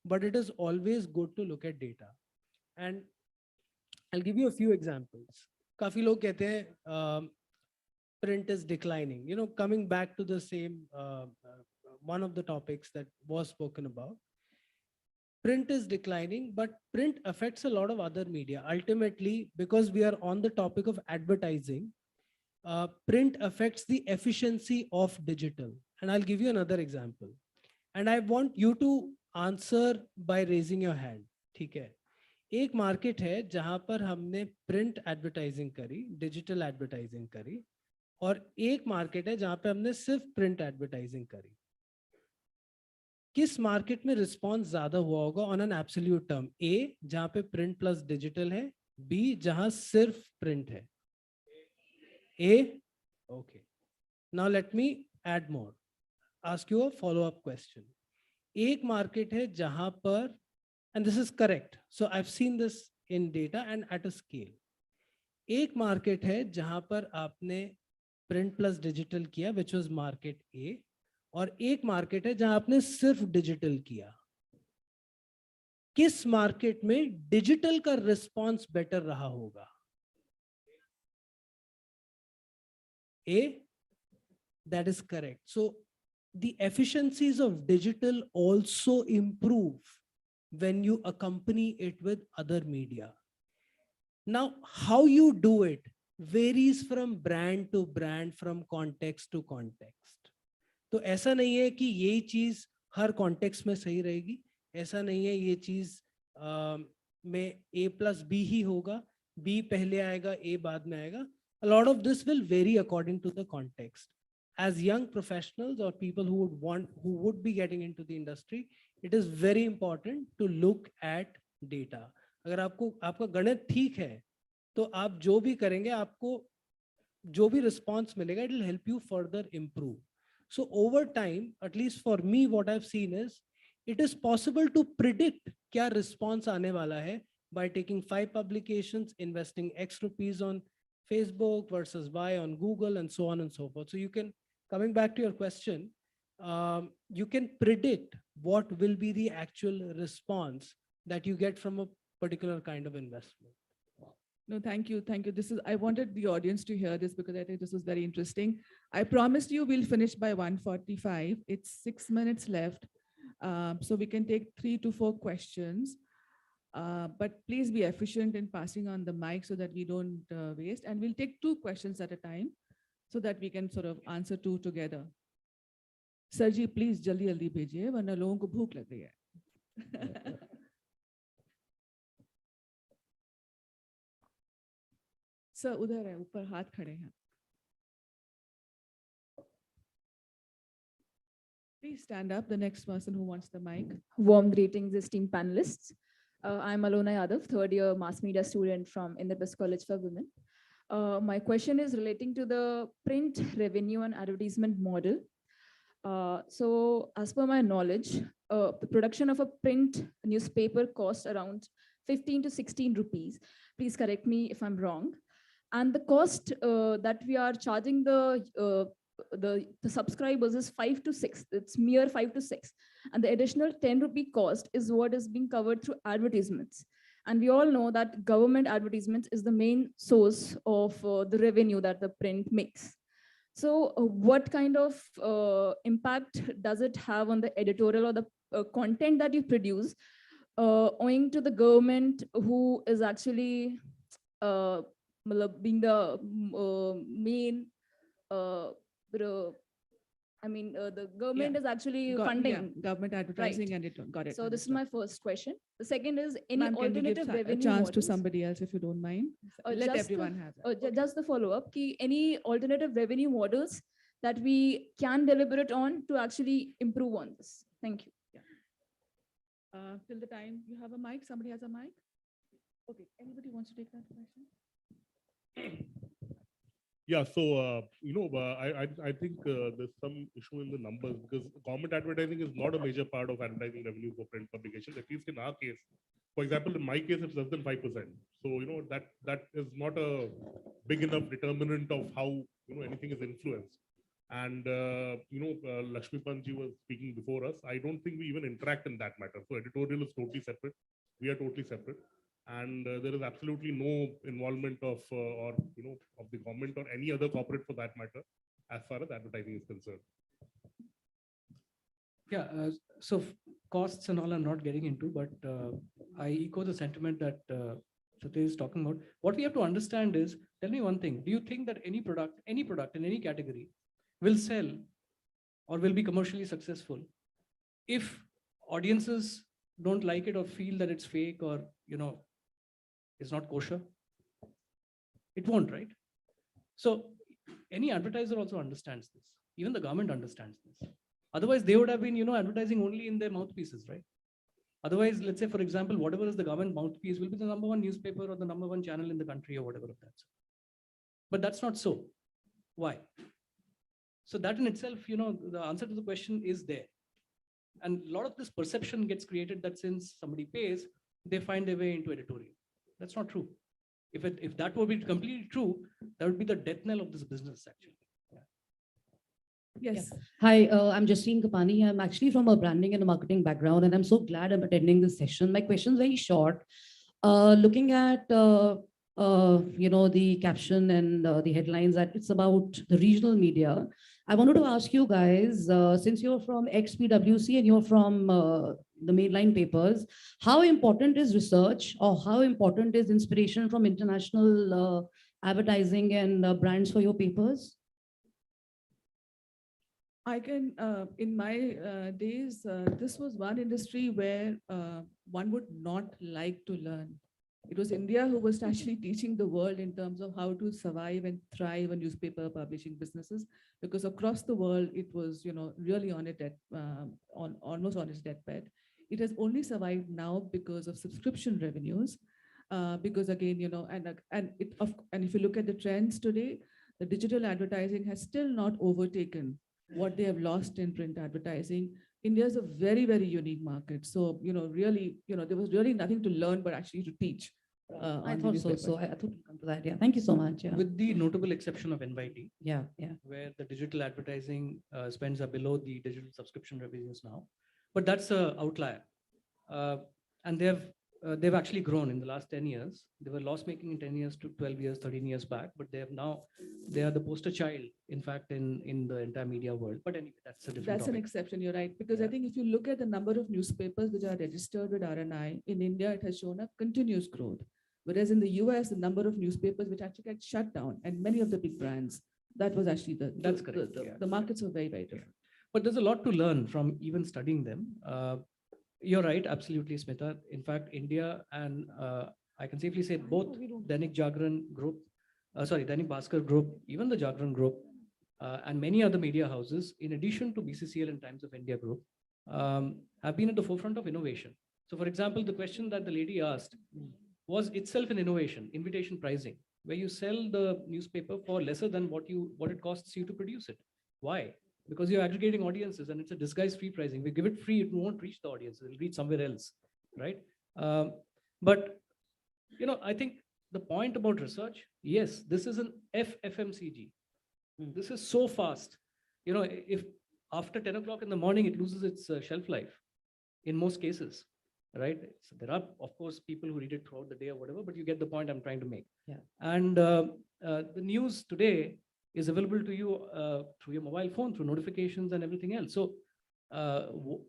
but it is always good to look at data. And I'll give you a few examples. काफी लोग कहते हैं print is declining. Coming back to the same one of the topics that was spoken about. Print is declining, but print affects a lot of other media. Ultimately, because we are on the topic of advertising, print affects the efficiency of digital. And I'll give you another example. And I want you to answer by raising your hand. ठीक है. एक market है जहां पर हमने print advertising करी, digital advertising करी, और एक market है जहां पे हमने सिर्फ print advertising करी. किस मार्केट में रिस्पॉन्स ज्यादा हुआ होगा on an absolute term? A जहां पे प्रिंट प्लस डिजिटल है, बी जहां सिर्फ प्रिंट है. A okay. Now let me add more, ask you a follow up question. एक मार्केट है जहां पर, and this is correct, so I have seen this in data and at a scale. एक market है जहां पर आपने प्रिंट प्लस डिजिटल किया, विच वाज मार्केट ए, और एक मार्केट है जहां आपने सिर्फ डिजिटल किया. किस मार्केट में डिजिटल का रिस्पांस बेटर रहा होगा? A, that is correct. So the efficiencies of digital also improve when you accompany it with other media. Now, how you do it varies from brand to brand, from context to context. तो ऐसा नहीं है कि ये चीज हर context में सही रहेगी, ऐसा नहीं है ये चीज में A plus B ही होगा, B पहले आएगा, A बाद में आएगा. A lot of this will vary according to the context. As young professionals or people who would be getting into the industry, it is very important to look at data. अगर आपका गणित ठीक है तो आप जो भी करेंगे आपको जो भी रिस्पॉन्स मिलेगा, it will help you further improve. So over time, at least for me, what I've seen is it is possible to predict क्या response आने वाला है by taking 5 publications, investing X rupees on Facebook versus Y on Google, and so on and so forth. So you can, coming back to your question, you can predict what will be the actual response that you get from a particular kind of investment. No, thank you. Thank you. I wanted the audience to hear this because I think this was very interesting. I promised you we'll finish by 1:45. It's 6 minutes left. So we can take 3 to 4 questions. But please be efficient in passing on the mic so that we don't waste. And we'll take 2 questions at a time so that we can sort of answer 2 together. Sir ji, please jaldi jaldi bhejiye, वरना लोगों को भूख लग रही है. Sir, उधर है, ऊपर हाथ खड़े हैं. Please stand up, the next person who wants the mic. Warm greetings, esteemed panelists. I'm Alona Yadav, third year mass media student from Indraprastha College for Women. My question is relating to the print revenue and advertisement model. So as per my knowledge, the production of a print newspaper costs around 15 to 16 rupees. Please correct me if I'm wrong. And the cost that we are charging the subscribers is 5 to 6. It's mere 5 to 6. And the additional 10 rupee cost is what is being covered through advertisements. And we all know that government advertisements is the main source of the revenue that the print makes. So what kind of impact does it have on the editorial or the content that you produce, owing to the government who is actually being the main the government is actually funding government advertising, right. and it got it. So this is my first question. The second is any Ma'am, can we give alternative a revenue chance to models? somebody else if you don't mind? Let everyone have it. Just the follow-up, any alternative revenue models that we can deliberate on to actually improve on this? Thank you. Till the time you have a mic, somebody has a mic? Okay, anybody wants to take that question? Yeah, so I think there's some issue in the numbers because government advertising is not a major part of advertising revenue for print publications. At least in our case, for example, in my case, it's less than 5%. So that is not a big enough determinant of how anything is influenced. And Lakshmipant ji was speaking before us. I don't think we even interact in that matter. So editorial is totally separate. We are totally separate. And there is absolutely no involvement of of the government or any other corporate for that matter, as far as advertising is concerned. Yeah, so costs and all I'm not getting into, but I echo the sentiment that Satya is talking about. What we have to understand is, tell me one thing, do you think that any product in any category will sell or will be commercially successful if audiences don't like it or feel that it's fake or, it's not kosher? It won't, right? So any advertiser also understands this. Even the government understands this. Otherwise, they would have been, advertising only in their mouthpieces, right? Otherwise, let's say, for example, whatever is the government mouthpiece will be the #1 newspaper or the #1 channel in the country or whatever of that. But that's not so. Why? So that in itself, the answer to the question is there. And a lot of this perception gets created that since somebody pays, they find their way into editorial. That's not true. If that would be completely true, that would be the death knell of this business, actually. Yes. Hi, I'm Justine Kapani. I'm actually from a branding and a marketing background, and I'm so glad I'm attending this session. My question is very short. Looking at the caption and the headlines that it's about the regional media, I wanted to ask you guys, since you're from ex-PwC and you're from the mainline papers, how important is research or how important is inspiration from international advertising and brands for your papers? I can, in my days, this was one industry where one would not like to learn. It was India who was actually teaching the world in terms of how to survive and thrive in newspaper publishing businesses, because across the world, it was, really on it almost on its deathbed. It has only survived now because of subscription revenues, because again, and if you look at the trends today, the digital advertising has still not overtaken what they have lost in print advertising. India is a very, very unique market. So, really, there was really nothing to learn, but actually to teach. I thought so. So I thought we'll come to that. Yeah. Thank you so much. Yeah. With the notable exception of NYT. Yeah. Where the digital advertising spends are below the digital subscription revenues now. But that's an outlier. And they have they've actually grown in the last 10 years. They were loss making in 10 years to 12 years, 13 years back, but they have now, they are the poster child, in fact, in the entire media world. But anyway, that's a different That's an topic. exception, you're right, because I Yeah. think if you look at the number of newspapers which are registered with RNI, in India, it has shown a continuous growth. Whereas in the US, the number of newspapers which actually get shut down, and many of the big brands, that was actually That's correct, yeah. the markets are very, very different. But there's a lot to learn from even studying them. You're right, absolutely, Smita. In fact, India and I can safely say both Dainik Jagran Group, Dainik Bhaskar Group, even the Jagran Group, and many other media houses, in addition to BCCL and Times of India Group, have been at the forefront of innovation. So, for example, the question that the lady asked was itself an innovation, invitation pricing, where you sell the newspaper for lesser than what it costs you to produce it. Why? Because you're aggregating audiences and it's a disguised free pricing. We give it free, it won't reach the audience, it'll reach somewhere else, right? But, I think the point about research, yes, this is an FMCG. This is so fast. If after 10 o'clock in the morning, it loses its shelf life in most cases, right? So there are, of course, people who read it throughout the day or whatever, but you get the point I'm trying to make. Yeah. And the news today is available to you through your mobile phone, through notifications and everything else. So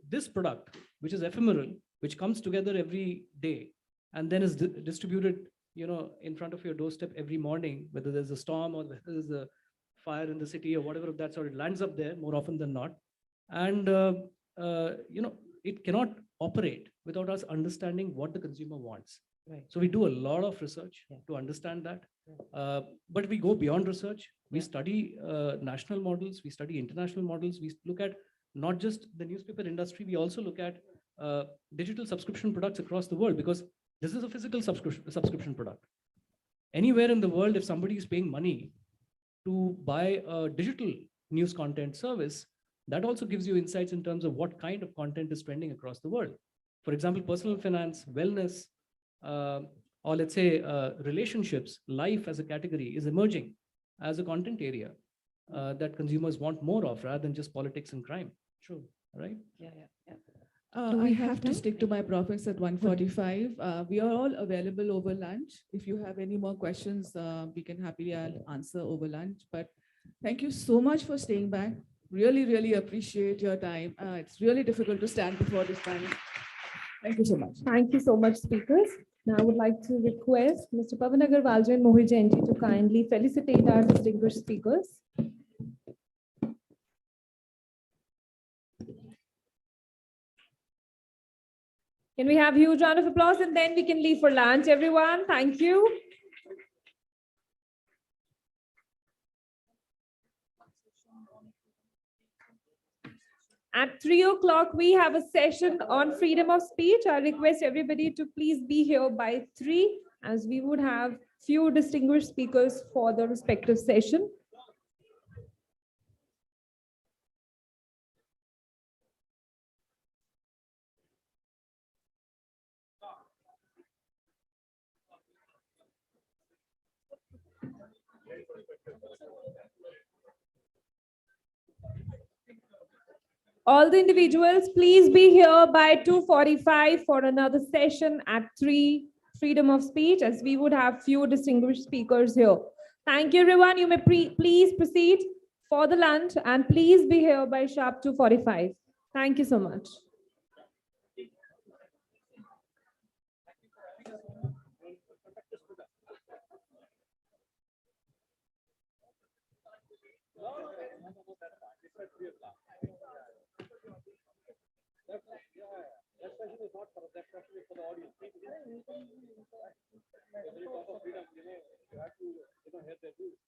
this product, which is ephemeral, which comes together every day and then is distributed, in front of your doorstep every morning, whether there's a storm or whether there's a fire in the city or whatever of that sort, it lands up there more often than not. And, it cannot operate without us understanding what the consumer wants. Right. So we do a lot of research to understand that. But we go beyond research. We study national models, we study international models. We look at not just the newspaper industry, we also look at digital subscription products across the world, because this is a physical subscription product. Anywhere in the world, if somebody is paying money to buy a digital news content service, that also gives you insights in terms of what kind of content is trending across the world. For example, personal finance, wellness, or let's say relationships, life as a category is emerging as a content area that consumers want more of, rather than just politics and crime. True. Right? Yeah. I Do we have have to time? stick to my profits at 1:45. We are all available over lunch. If you have any more questions, we can happily answer over lunch. But thank you so much for staying back. Really, really appreciate your time. It's really difficult to stand before this panel. Thank you so much. Thank you so much, speakers. Now I would like to request Mr. Pavan Agarwalji and Mohit Jainji to kindly felicitate our distinguished speakers. Can we have a huge round of applause and then we can leave for lunch, everyone? Thank you. At 3 o'clock, we have a session on freedom of speech. I request everybody to please be here by 3, as we would have few distinguished speakers for the respective session. All the individuals, please be here by 2:45 for another session at 3, freedom of speech, as we would have few distinguished speakers here. Thank you, everyone. You may please proceed for the lunch and please be here by sharp 2:45. Thank you so much. That question is not for us, that question is for the audience. When you talk of freedom, you have to hear their views.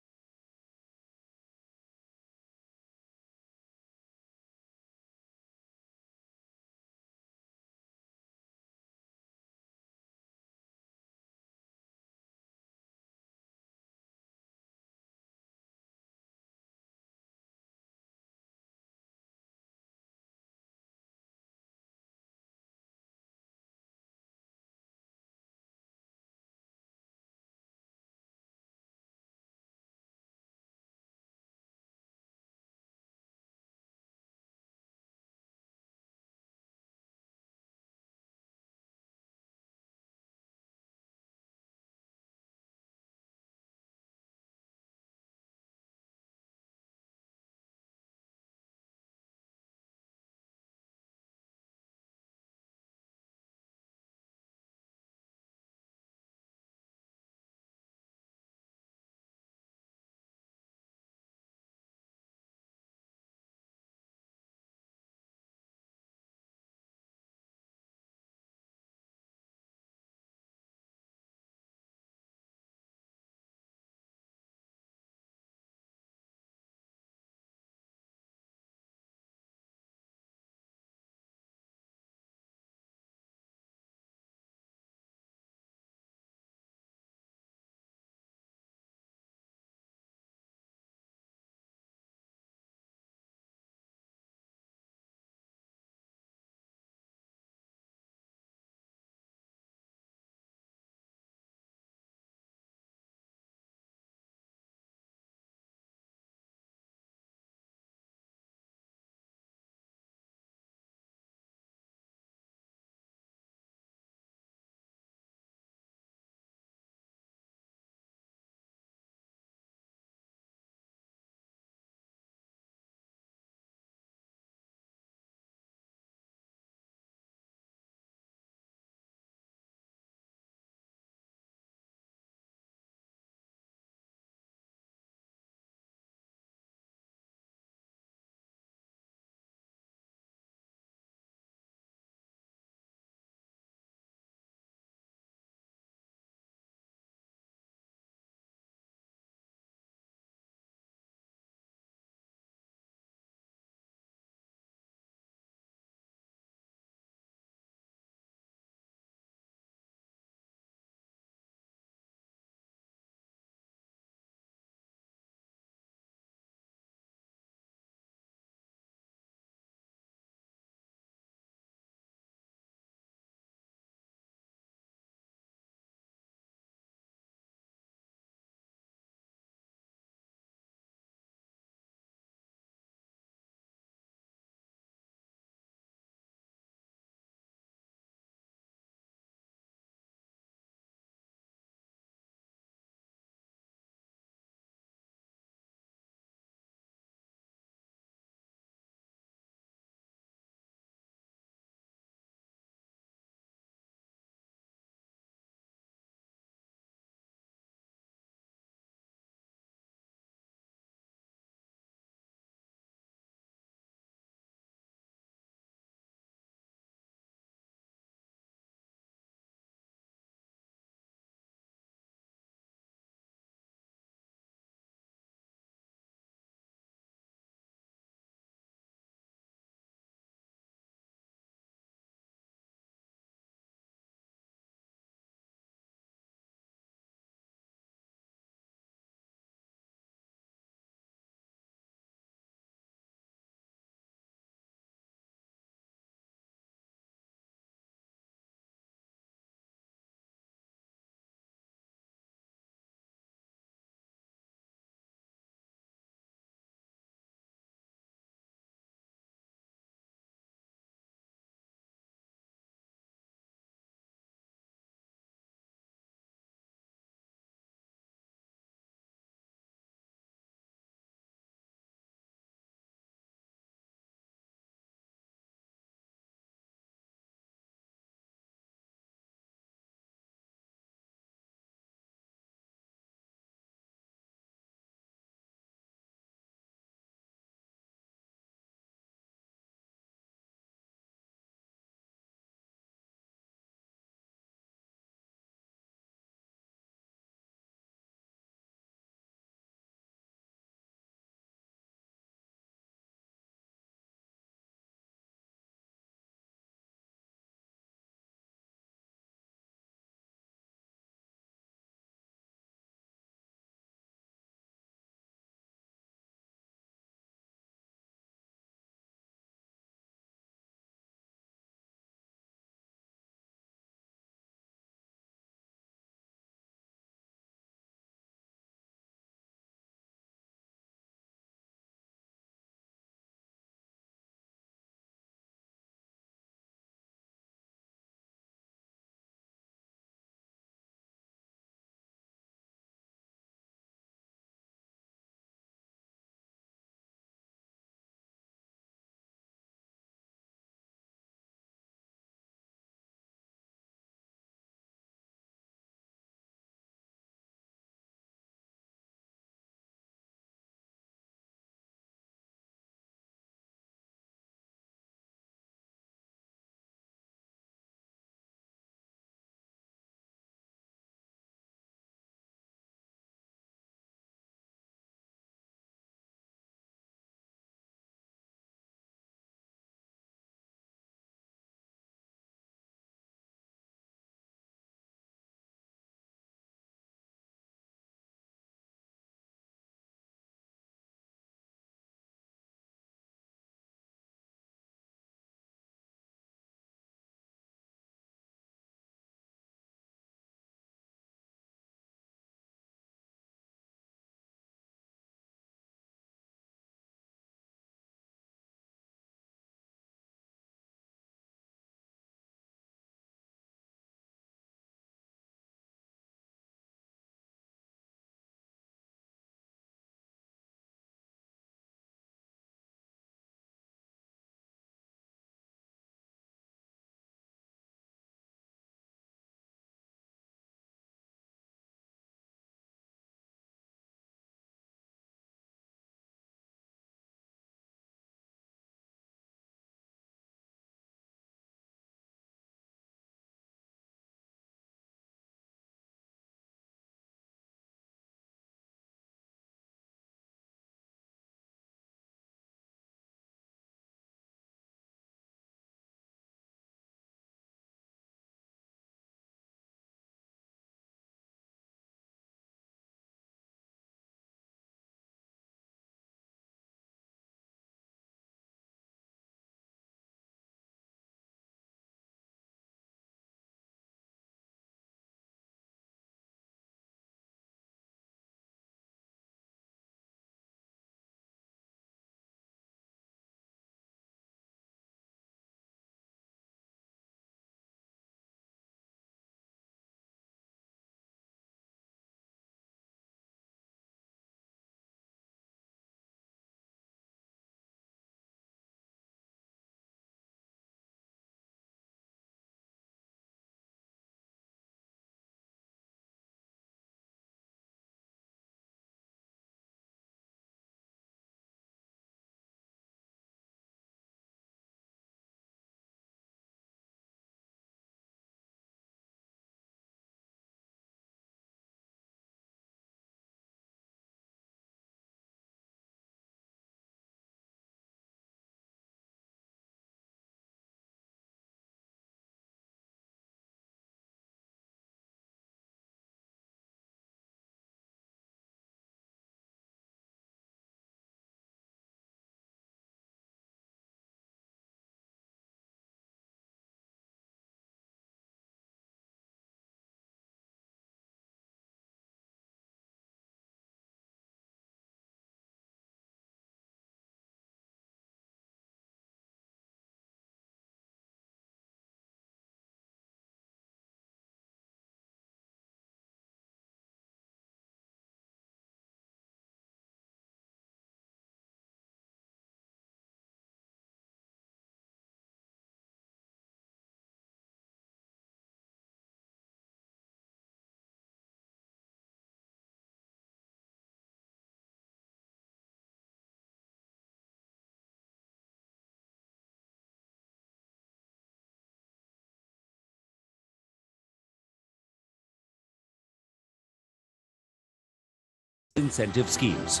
incentive schemes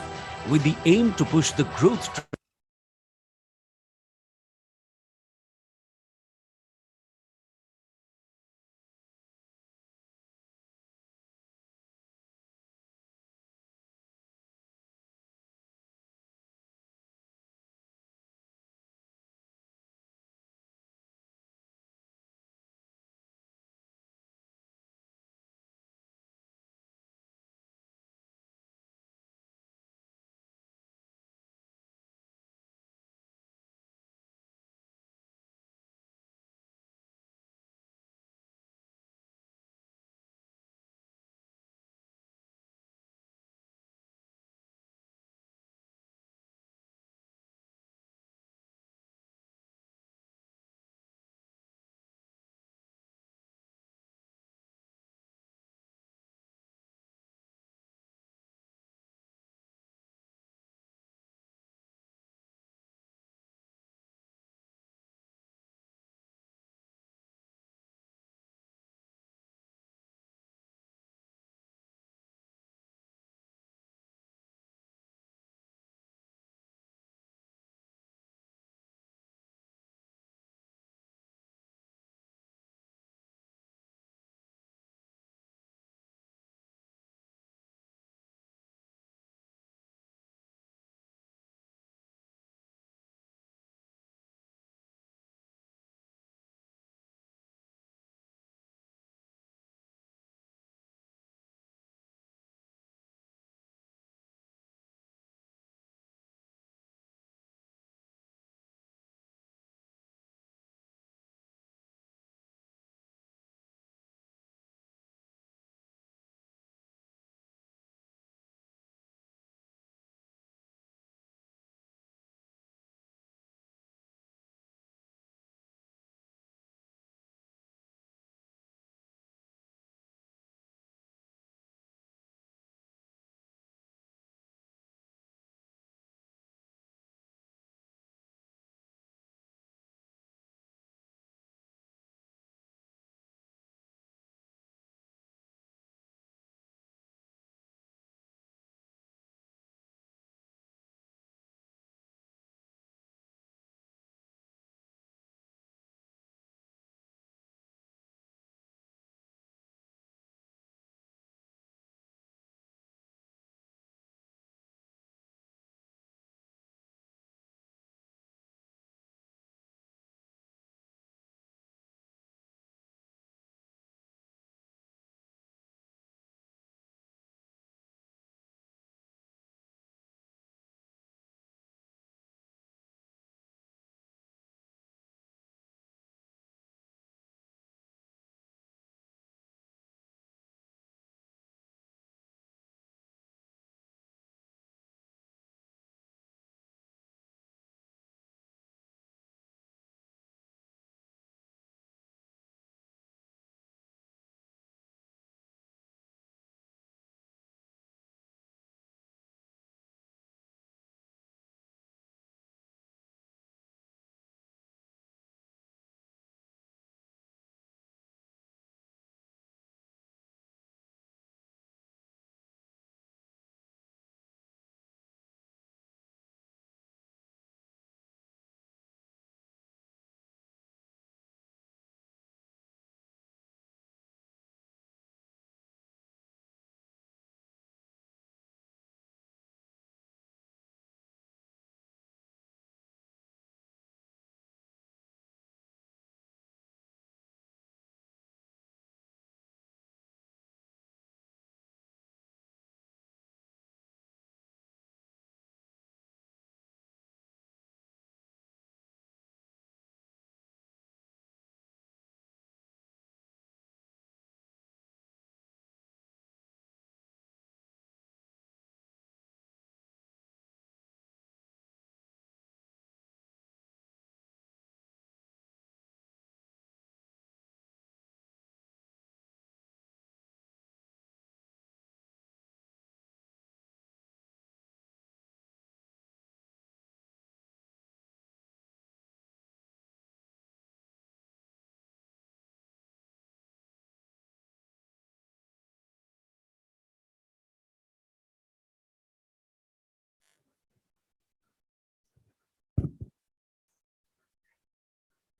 with the aim to push the growth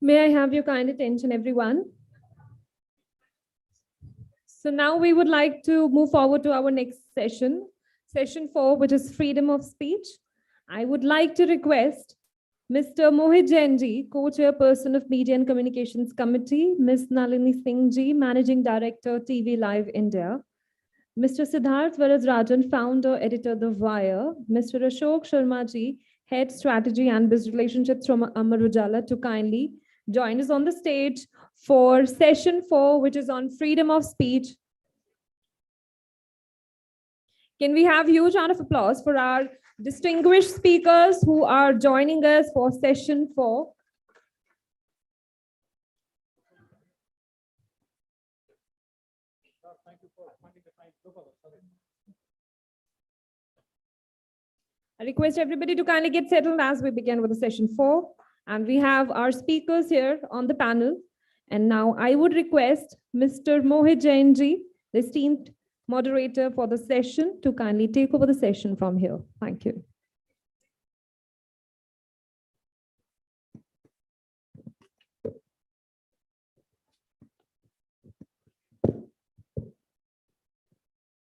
May I have your kind attention, everyone? So now we would like to move forward to our next session, session 4, which is freedom of speech. I would like to request Mr. Mohit Jain ji, co-chairperson of Media and Communications Committee, Ms. Nalini Singh ji, Managing Director, TV Live India, Mr. Siddharth Varadarajan, founder, editor, The Wire, Mr. Ashok Sharma ji, head strategy and business relationships from Amar Ujala, to kindly join us on the stage for session 4, which is on freedom of speech. Can we have a huge round of applause for our distinguished speakers who are joining us for session 4? I request everybody to kindly get settled as we begin with the session 4. And we have our speakers here on the panel. And now I would request Mr. Mohit Jain ji, the esteemed moderator for the session, to kindly take over the session from here. Thank you.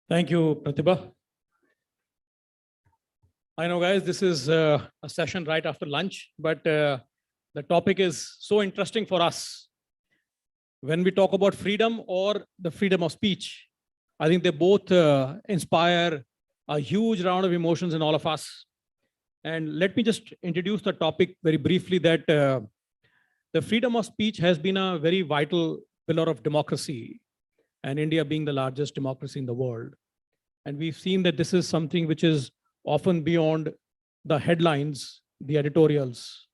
Thank you, Pratibha. I know, guys, this is a session right after lunch, but the topic is so interesting for us. When we talk about freedom or the freedom of speech, I think they both inspire a huge round of emotions in all of us. And let me just introduce the topic very briefly, that the freedom of speech has been a very vital pillar of democracy, and India being the largest democracy in the world. And we've seen that this is something which is often beyond the headlines, the editorials.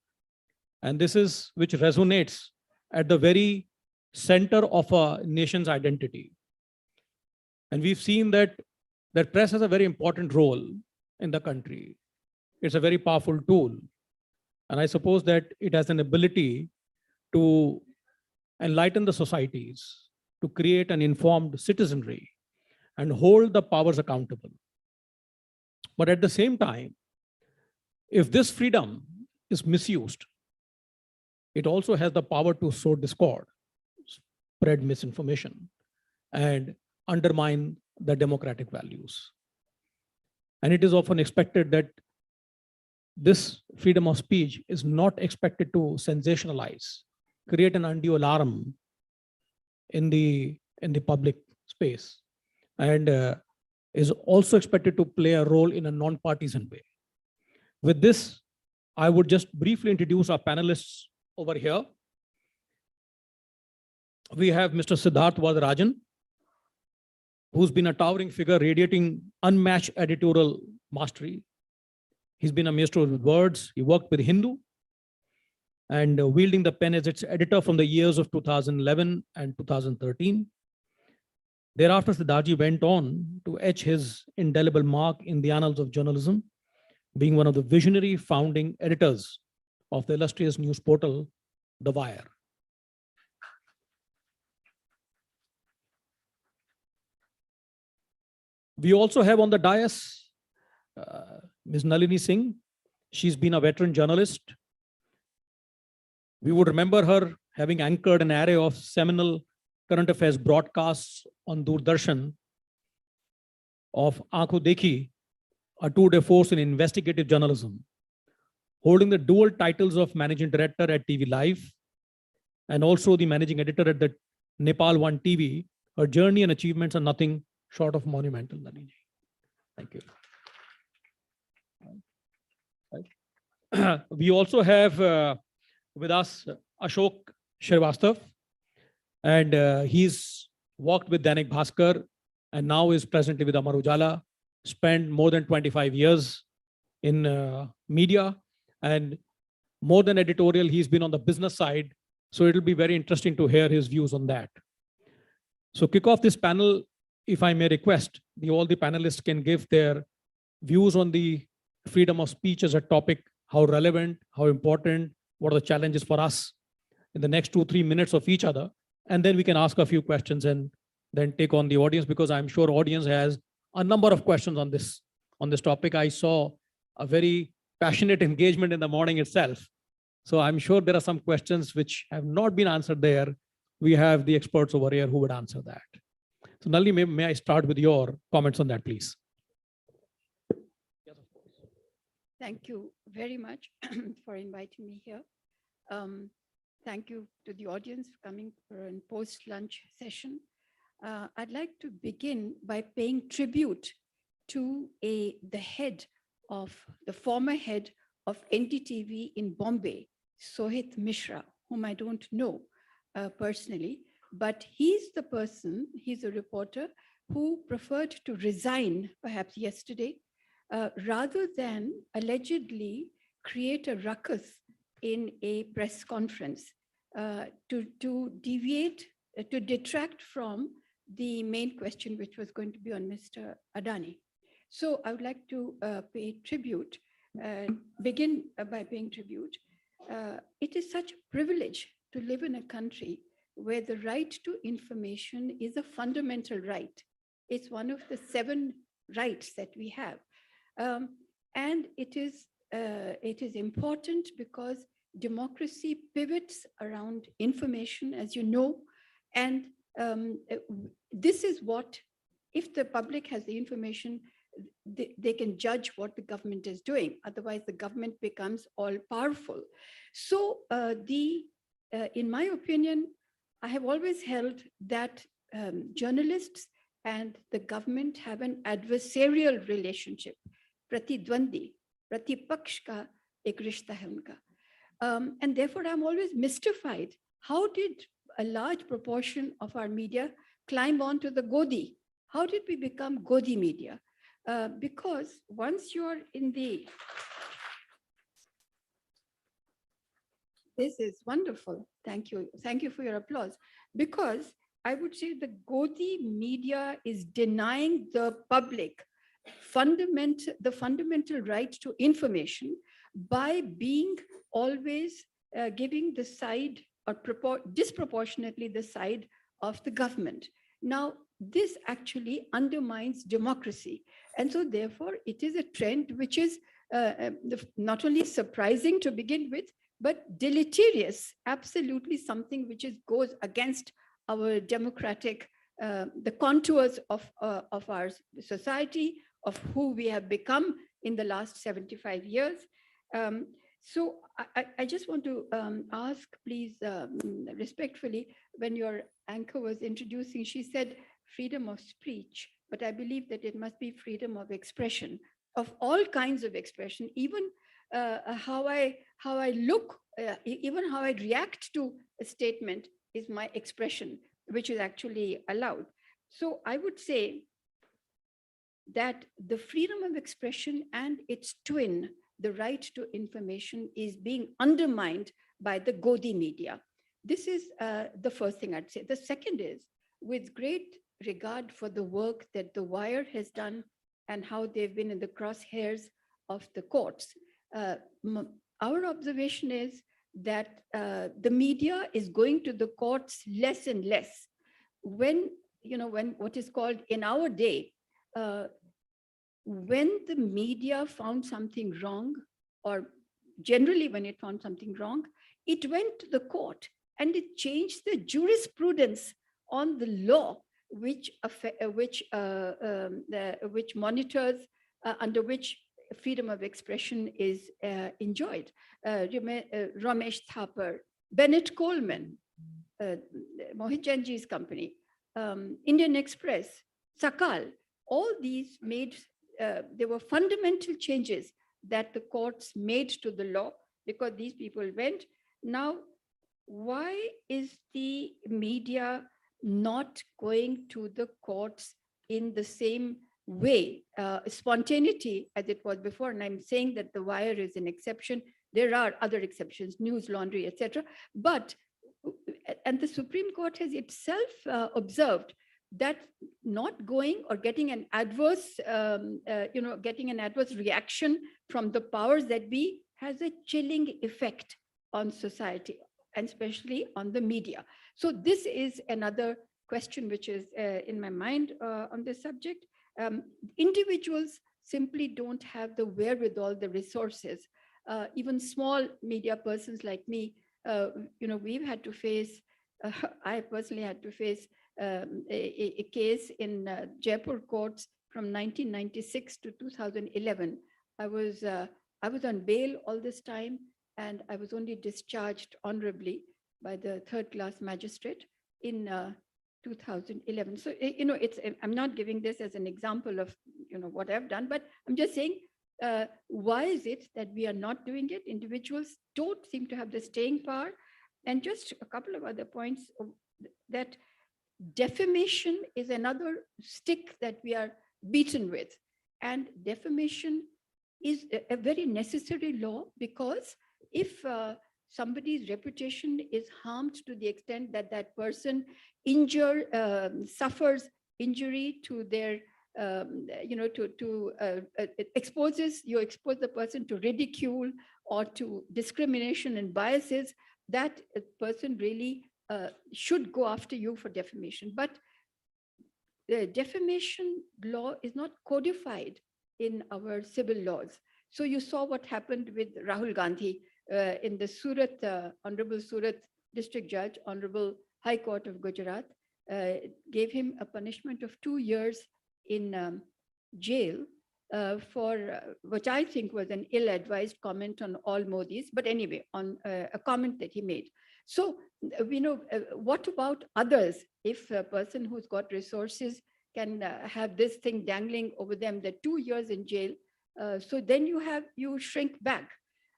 And this is which resonates at the very center of a nation's identity. And we've seen that press has a very important role in the country. It's a very powerful tool. And I suppose that it has an ability to enlighten the societies, to create an informed citizenry and hold the powers accountable. But at the same time, if this freedom is misused, it also has the power to sow discord, spread misinformation, and undermine the democratic values. And it is often expected that this freedom of speech is not expected to sensationalize, create an undue alarm in the public space, and is also expected to play a role in a non-partisan way. With this, I would just briefly introduce our panelists over here. We have Mr. Siddharth Varadarajan, who's been a towering figure radiating unmatched editorial mastery. He's been a maestro with words. He worked with Hindu and wielding the pen as its editor from the years of 2011 and 2013. Thereafter, Siddharth went on to etch his indelible mark in the annals of journalism, being one of the visionary founding editors of the illustrious news portal, The Wire. We also have on the dais Ms. Nalini Singh. She's been a veteran journalist. We would remember her having anchored an array of seminal current affairs broadcasts on Doordarshan of Aankho Dekhi, a tour de force in investigative journalism, holding the dual titles of managing director at TV Live and also the managing editor at the Nepal One TV. Her journey and achievements are nothing short of monumental, Nalini. Thank you. We also have with us Ashok Sharvastav, and he's worked with Dainik Bhaskar and now is presently with Amar Ujala, spent more than 25 years in media, and more than editorial, he's been on the business side. So it'll be very interesting to hear his views on that. So kick off this panel, if I may request, all the panelists can give their views on the freedom of speech as a topic, how relevant, how important, what are the challenges for us in the next 2-3 minutes of each other. And then we can ask a few questions and then take on the audience, because I'm sure audience has a number of questions on this topic. I saw a very passionate engagement in the morning itself. So I'm sure there are some questions which have not been answered there. We have the experts over here who would answer that. So Nalini, may I start with your comments on that, please? Thank you very much for inviting me here. Thank you to the audience for coming for a post-lunch session. I'd like to begin by paying tribute to the former head of NDTV in Bombay, Sohit Mishra, whom I don't know personally, but he's a reporter who preferred to resign perhaps yesterday rather than allegedly create a ruckus in a press conference to detract from the main question, which was going to be on Mr. Adani. So I would like to begin by paying tribute. It is such a privilege to live in a country where the right to information is a fundamental right. It's one of the 7 rights that we have. And it is important because democracy pivots around information, as you know, and this is what, if the public has the information, they can judge what the government is doing. Otherwise, the government becomes all powerful. So in my opinion, I have always held that journalists and the government have an adversarial relationship. Pratidwandi, Pratipaksh ka ek rishta hai unka. And therefore, I'm always mystified. How did a large proportion of our media climb onto the Godi? How did we become Godi media? Because once you're in the... This is wonderful. Thank you. Thank you for your applause. Because I would say the Godi media is denying the public the fundamental right to information by being always giving the side or disproportionately the side of the government. Now, this actually undermines democracy. And so therefore, it is a trend which is not only surprising to begin with, but deleterious, absolutely something which goes against our democratic, the contours of our society, of who we have become in the last 75 years. So I just want to ask, please, respectfully, when your anchor was introducing, she said freedom of speech, but I believe that it must be freedom of expression, of all kinds of expression, even how I look, even how I react to a statement is my expression, which is actually allowed. So I would say that the freedom of expression and its twin, the right to information, is being undermined by the Godi media. This is the first thing I'd say. The second is, with great regard for the work that The Wire has done and how they've been in the crosshairs of the courts, our observation is that the media is going to the courts less and less. When what is called in our day, when the media found something wrong, or generally when it found something wrong, it went to the court and it changed the jurisprudence on the law, which monitors, under which freedom of expression is enjoyed. Ramesh Thapar, Bennett Coleman, Mohit Jainji's company, Indian Express, Sakal, all these made, there were fundamental changes that the courts made to the law because these people went. Now, why is the media not going to the courts in the same way, spontaneity as it was before? And I'm saying that The Wire is an exception. There are other exceptions, News Laundry, etc. And the Supreme Court has itself observed that not going or getting an adverse, getting an adverse reaction from the powers that be has a chilling effect on society, and especially on the media. So this is another question which is in my mind on this subject. Individuals simply don't have the wherewithal, the resources even small media persons like me, we've had to face, I personally had to face a case in Jaipur courts from 1996 to 2011. I was on bail all this time, and I was only discharged honorably by the third-class magistrate in 2011. So, I'm not giving this as an example of, what I've done, but I'm just saying, why is it that we are not doing it? Individuals don't seem to have the staying power. And just a couple of other points, that defamation is another stick that we are beaten with. And defamation is a very necessary law, because if somebody's reputation is harmed to the extent that that person suffers injury to their, expose the person to ridicule or to discrimination and biases, that person really should go after you for defamation. But the defamation law is not codified in our civil laws. So you saw what happened with Rahul Gandhi in the Surat, Honorable Surat District Judge, Honorable High Court of Gujarat, gave him a punishment of 2 years in jail for which I think was an ill-advised comment on all Modis, but anyway, on a comment that he made. So, what about others? If a person who's got resources can have this thing dangling over them, the 2 years in jail, so then you shrink back.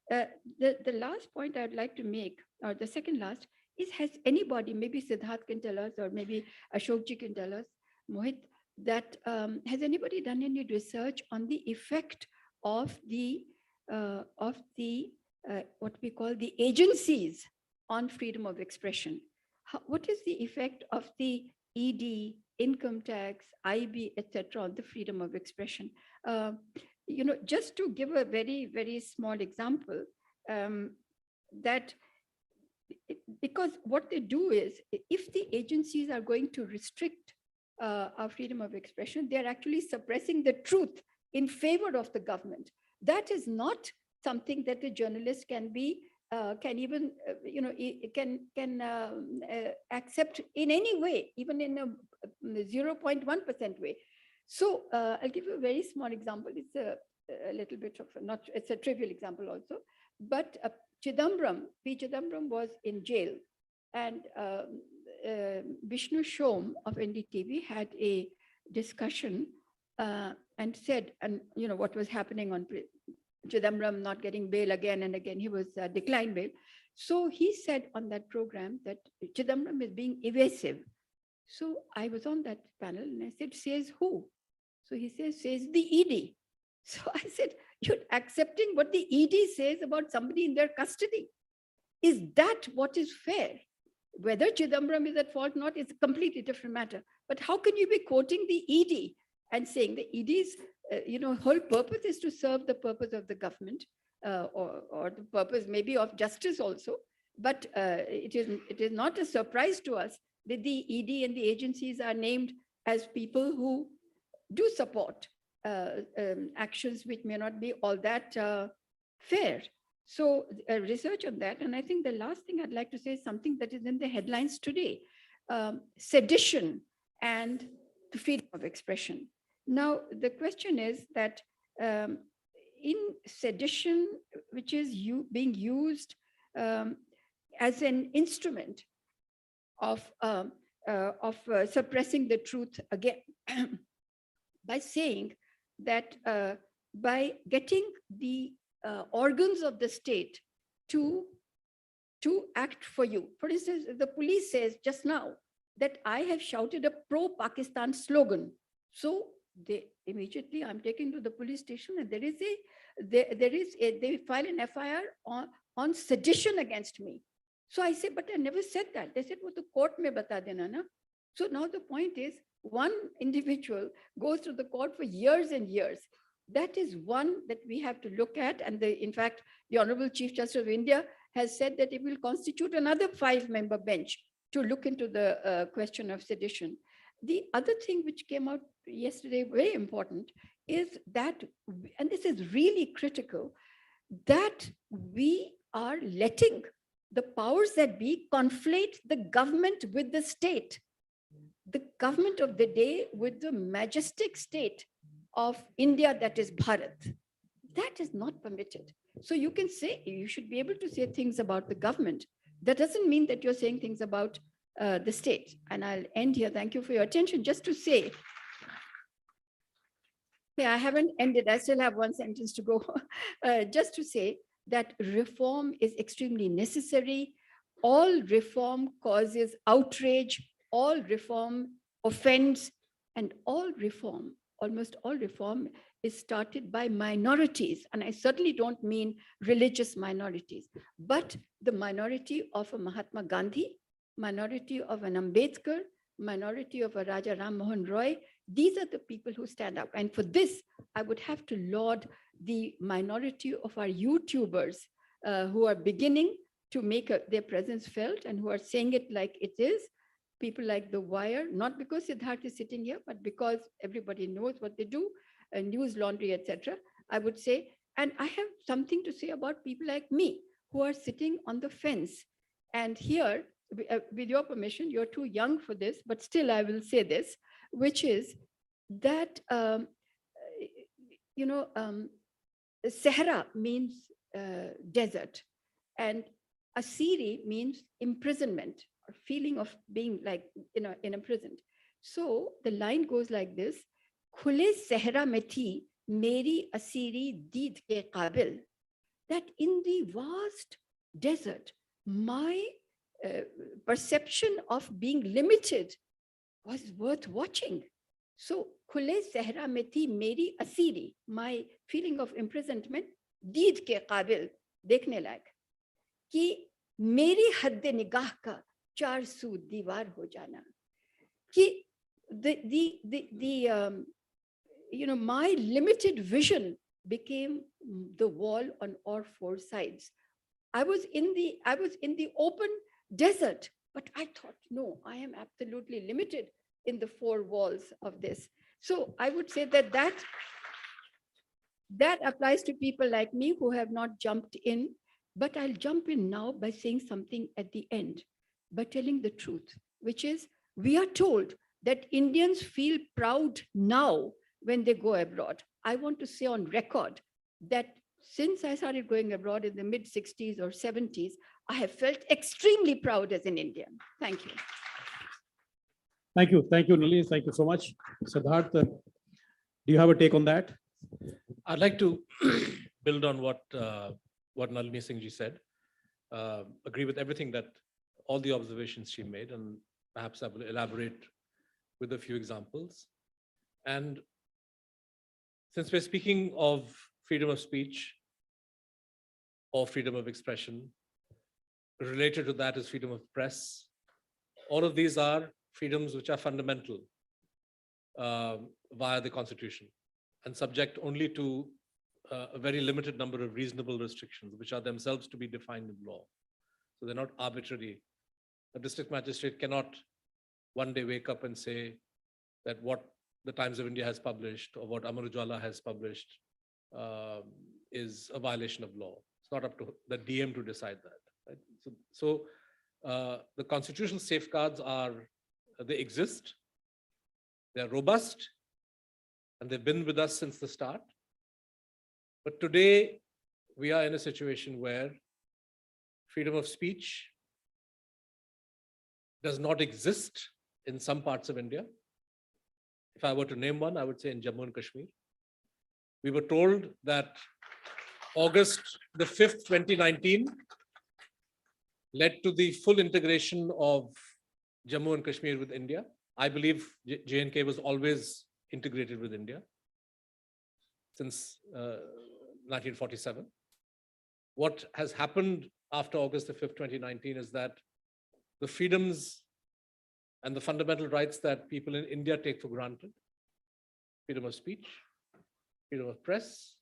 The last point I'd like to make, or the second last, is has anybody, maybe Siddharth can tell us, or maybe Ashokji can tell us, Mohit, that has anybody done any research on the effect of the what we call the agencies on freedom of expression? What is the effect of the ED, income tax, IB, etc., on the freedom of expression? Just to give a very, very small example, that because what they do is, if the agencies are going to restrict our freedom of expression, they're actually suppressing the truth in favor of the government. That is not something that a journalist can even accept in any way, even in a 0.1% way. So I'll give you a very small example. It's a little bit of it's a trivial example also, but P. Chidambaram was in jail, and Vishnu Shom of NDTV had a discussion and said, what was happening on Chidambaram not getting bail again and again, he was declined bail. So he said on that program that Chidambaram is being evasive. So I was on that panel and I said, says who? So he says the ED. So I said, you're accepting what the ED says about somebody in their custody. Is that what is fair? Whether Chidambaram is at fault or not is a completely different matter. But how can you be quoting the ED and saying the ED's whole purpose is to serve the purpose of the government or the purpose maybe of justice also. But it is not a surprise to us that the ED and the agencies are named as people who do support actions which may not be all that fair. So research on that. And I think the last thing I'd like to say is something that is in the headlines today, sedition and the freedom of expression. Now, the question is that in sedition, which is being used as an instrument of suppressing the truth again, by saying that by getting the organs of the state to act for you. For instance, the police says just now that I have shouted a pro-Pakistan slogan. So immediately I'm taken to the police station and they file an FIR on sedition against me. So I say, but I never said that. They said, well, the court mein bata dena na. So now the point is, one individual goes to the court for years and years. That is one that we have to look at. And in fact, the Honorable Chief Justice of India has said that it will constitute another 5-member bench to look into the question of sedition. The other thing which came out yesterday, very important, is that, and this is really critical, that we are letting the powers that be conflate the government with the state, the government of the day with the majestic state of India, that is Bharat. That is not permitted. So you can say, you should be able to say things about the government. That doesn't mean that you're saying things about the state. And I'll end here. Thank you for your attention. Just to say, yeah, I haven't ended. I still have one sentence to go. Just to say that reform is extremely necessary. All reform causes outrage. All reform offends, and all reform, almost all reform, is started by minorities. And I certainly don't mean religious minorities, but the minority of a Mahatma Gandhi, minority of an Ambedkar, minority of a Raja Ram Mohan Roy. These are the people who stand up. And for this, I would have to laud the minority of our YouTubers who are beginning to make their presence felt and who are saying it like it is. People like The Wire, not because Siddharth is sitting here, but because everybody knows what they do, News Laundry, etc. I would say, and I have something to say about people like me who are sitting on the fence. And here, with your permission, you're too young for this, but still I will say this, which is that, Sahara means desert, and Asiri means imprisonment, or feeling of being like, imprisoned. So the line goes like this: Khule Sahara mein thi meri Asiri deed ke qabil. That in the vast desert, my perception of being limited was worth watching. So, Khule Sahara mein thi meri Asiri, my feeling of imprisonment, deed ke qabil, dekhne layak, ki meri hadde nigah ka 400 दीवार हो जाना, कि my limited vision became the wall on all four sides. I was in the open desert, but I thought, no, I am absolutely limited in the four walls of this. So I would say that applies to people like me who have not jumped in, but I'll jump in now by saying something at the end, by telling the truth, which is, we are told that Indians feel proud now when they go abroad. I want to say on record that since I started going abroad in the mid-60s or 70s, I have felt extremely proud as an Indian. Thank you. Thank you. Thank you, Nalini. Thank you so much. Siddharth, do you have a take on that? I'd like to build on what Nalini Singh ji said. Agree with everything all the observations she made, and perhaps I will elaborate with a few examples. And since we're speaking of freedom of speech or freedom of expression, related to that is freedom of press. All of these are freedoms which are fundamental via the Constitution and subject only to a very limited number of reasonable restrictions, which are themselves to be defined in law. So they're not arbitrary. A district magistrate cannot one day wake up and say that what the Times of India has published or what Amar Ujwala has published is a violation of law. It's not up to the DM to decide that. Right? So the constitutional safeguards they exist, they're robust, and they've been with us since the start. But today, we are in a situation where freedom of speech does not exist in some parts of India. If I were to name one, I would say in Jammu and Kashmir. We were told that August the 5th, 2019 led to the full integration of Jammu and Kashmir with India. I believe J&K was always integrated with India since 1947. What has happened after August the 5th, 2019 is that the freedoms and the fundamental rights that people in India take for granted, freedom of speech, freedom of press,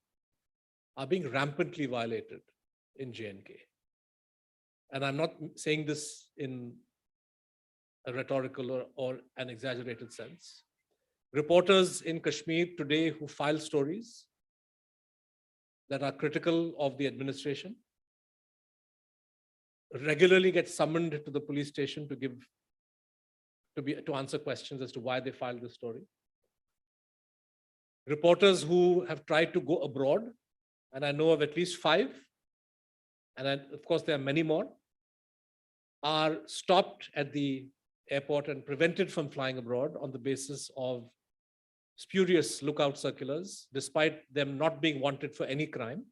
are being rampantly violated in J&K. And I'm not saying this in a rhetorical or an exaggerated sense. Reporters in Kashmir today who file stories that are critical of the administration regularly get summoned to the police station to answer questions as to why they filed the story. Reporters who have tried to go abroad, and I know of at least 5, and of course there are many more, are stopped at the airport and prevented from flying abroad on the basis of spurious lookout circulars, despite them not being wanted for any crime.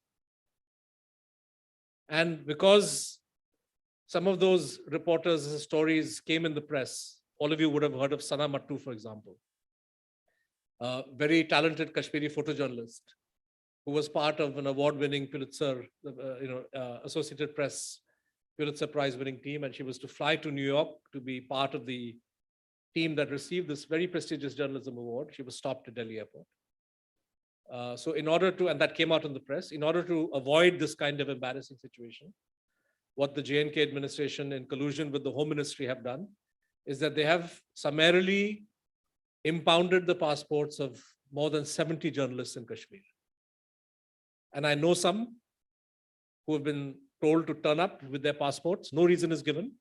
And because some of those reporters' stories came in the press, all of you would have heard of Sana Mattu, for example, a very talented Kashmiri photojournalist who was part of an award-winning Pulitzer, Associated Press Pulitzer Prize-winning team, and she was to fly to New York to be part of the team that received this very prestigious journalism award. She was stopped at Delhi airport. And that came out in the press, in order to avoid this kind of embarrassing situation, what the J&K administration in collusion with the Home Ministry have done is that they have summarily impounded the passports of more than 70 journalists in Kashmir. And I know some who have been told to turn up with their passports. No reason is given,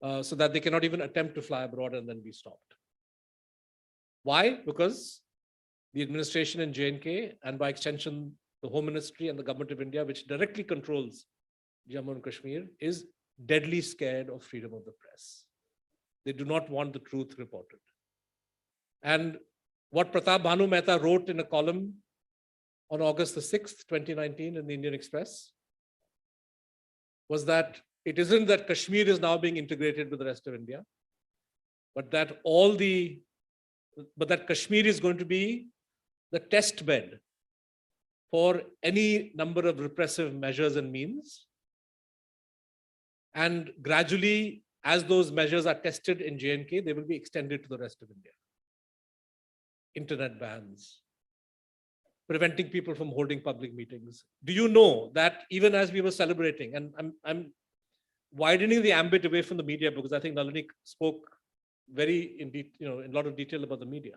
so that they cannot even attempt to fly abroad and then be stopped. Why? Because the administration in J&K, and by extension, the Home Ministry and the Government of India, which directly controls Jammu and Kashmir, is deadly scared of freedom of the press. They do not want the truth reported. And what Pratap Bhanu Mehta wrote in a column on August the 6th, 2019 in the Indian Express was that it isn't that Kashmir is now being integrated with the rest of India, but that Kashmir is going to be the test bed for any number of repressive measures and means. And gradually, as those measures are tested in J&K, they will be extended to the rest of India. Internet bans, preventing people from holding public meetings. Do you know that even as we were celebrating, and I'm widening the ambit away from the media because I think Nalini spoke very in a lot of detail about the media.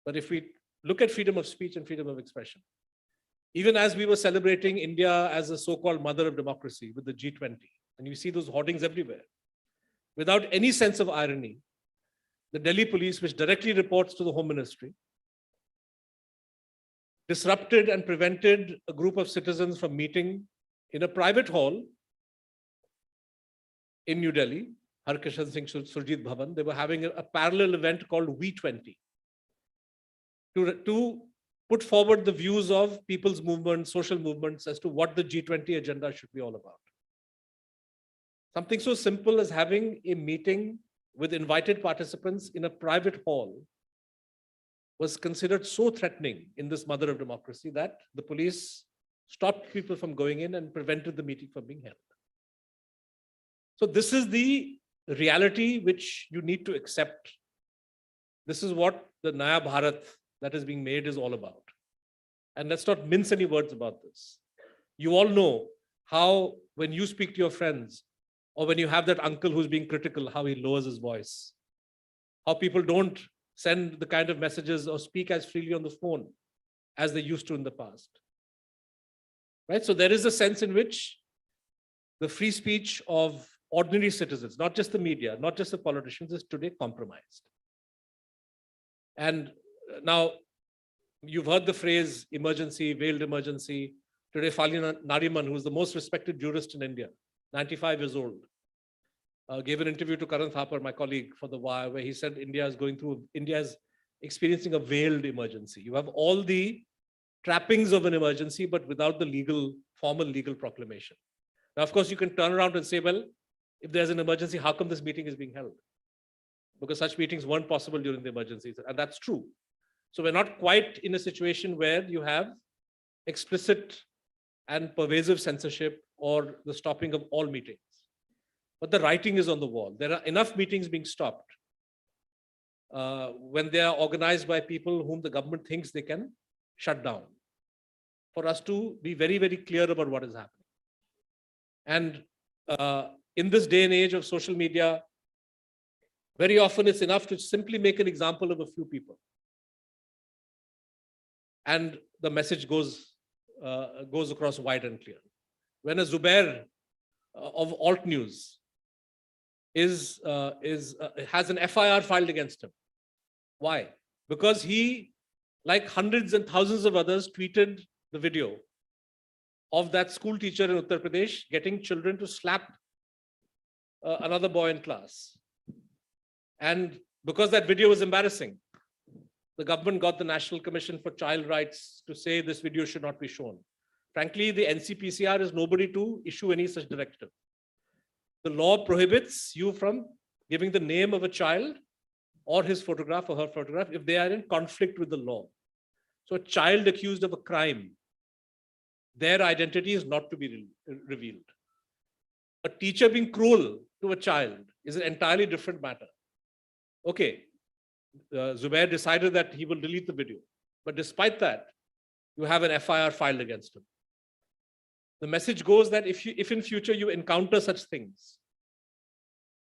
But if we look at freedom of speech and freedom of expression, even as we were celebrating India as a so-called mother of democracy with the G20, and you see those hoardings everywhere, without any sense of irony, the Delhi police, which directly reports to the Home Ministry, disrupted and prevented a group of citizens from meeting in a private hall in New Delhi, Harkishan Singh Surjit Bhavan. They were having a parallel event called We20 to put forward the views of people's movements, social movements as to what the G20 agenda should be all about. Something so simple as having a meeting with invited participants in a private hall was considered so threatening in this mother of democracy that the police stopped people from going in and prevented the meeting from being held. So this is the reality which you need to accept. This is what the Naya Bharat that is being made is all about. And let's not mince any words about this. You all know how when you speak to your friends, or when you have that uncle who's being critical, how he lowers his voice, how people don't send the kind of messages or speak as freely on the phone as they used to in the past. Right? So there is a sense in which the free speech of ordinary citizens, not just the media, not just the politicians, is today compromised. And now you've heard the phrase emergency, veiled emergency. Today, Falina Nariman, who is the most respected jurist in India, 95 years old, gave an interview to Karan Thapar, my colleague, for The Wire, where he said India is experiencing a veiled emergency. You have all the trappings of an emergency, but without the formal legal proclamation. Now, of course, you can turn around and say, well, if there's an emergency, how come this meeting is being held? Because such meetings weren't possible during the emergencies, and that's true. So we're not quite in a situation where you have explicit and pervasive censorship or the stopping of all meetings. But the writing is on the wall. There are enough meetings being stopped when they are organized by people whom the government thinks they can shut down, for us to be very, very clear about what is happening. And in this day and age of social media, very often it's enough to simply make an example of a few people. And the message goes goes across wide and clear. When a Zubair of Alt News has an FIR filed against him. Why? Because he, like hundreds and thousands of others, tweeted the video of that school teacher in Uttar Pradesh getting children to slap another boy in class. And because that video was embarrassing, the government got the National Commission for Child Rights to say this video should not be shown. Frankly, the NCPCR is nobody to issue any such directive. The law prohibits you from giving the name of a child or his photograph or her photograph if they are in conflict with the law. So a child accused of a crime, their identity is not to be revealed. A teacher being cruel to a child is an entirely different matter. Okay, Zubair decided that he will delete the video. But despite that, you have an FIR filed against him. The message goes that if in future you encounter such things,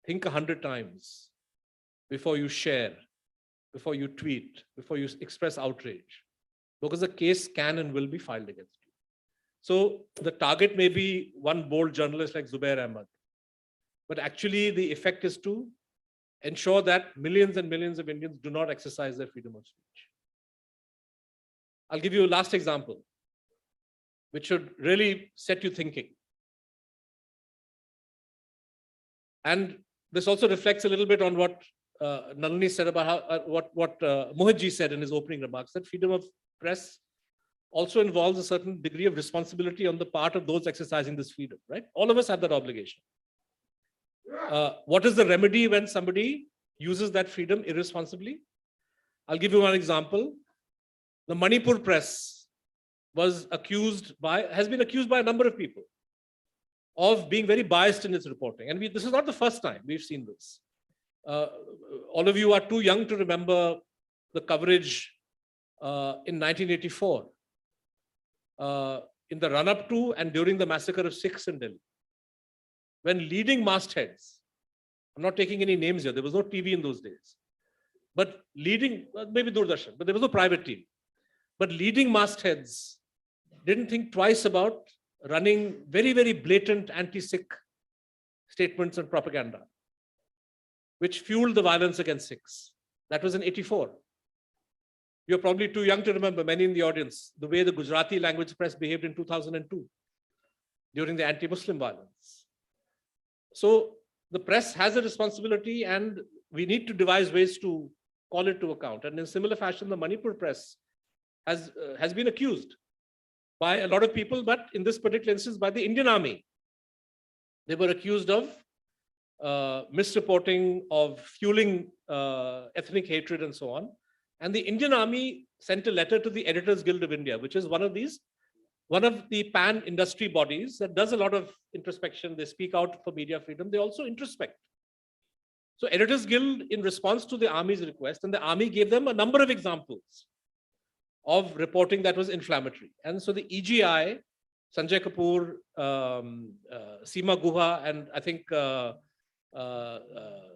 think 100 times before you share, before you tweet, before you express outrage, because a case can and will be filed against you. So the target may be one bold journalist like Zubair Ahmed, but actually the effect is to ensure that millions and millions of Indians do not exercise their freedom of speech. I'll give you a last example, which should really set you thinking. And this also reflects a little bit on what Nalini said about how, what Mohitji said in his opening remarks, that freedom of press also involves a certain degree of responsibility on the part of those exercising this freedom, right? All of us have that obligation. What is the remedy when somebody uses that freedom irresponsibly? I'll give you one example. The Manipur press has been accused by a number of people of being very biased in its reporting. And this is not the first time we've seen this. All of you are too young to remember the coverage in 1984, in the run-up to and during the massacre of Sikhs in Delhi, when leading mastheads, I'm not taking any names here, there was no TV in those days, but maybe Doordarshan, but there was no private TV. But leading mastheads didn't think twice about running very, very blatant anti-Sikh statements and propaganda, which fueled the violence against Sikhs. That was in 84. You're probably too young to remember, many in the audience, the way the Gujarati language press behaved in 2002 during the anti-Muslim violence. So the press has a responsibility and we need to devise ways to call it to account. And in similar fashion, the Manipur press has been accused by a lot of people, but in this particular instance, by the Indian Army. They were accused of misreporting, of fueling ethnic hatred and so on. And the Indian Army sent a letter to the Editors Guild of India, which is one of the pan-industry bodies that does a lot of introspection. They speak out for media freedom. They also introspect. So Editors Guild, in response to the Army's request, and the Army gave them a number of examples of reporting that was inflammatory. And so the EGI, Sanjay Kapoor, Seema Guha, and I think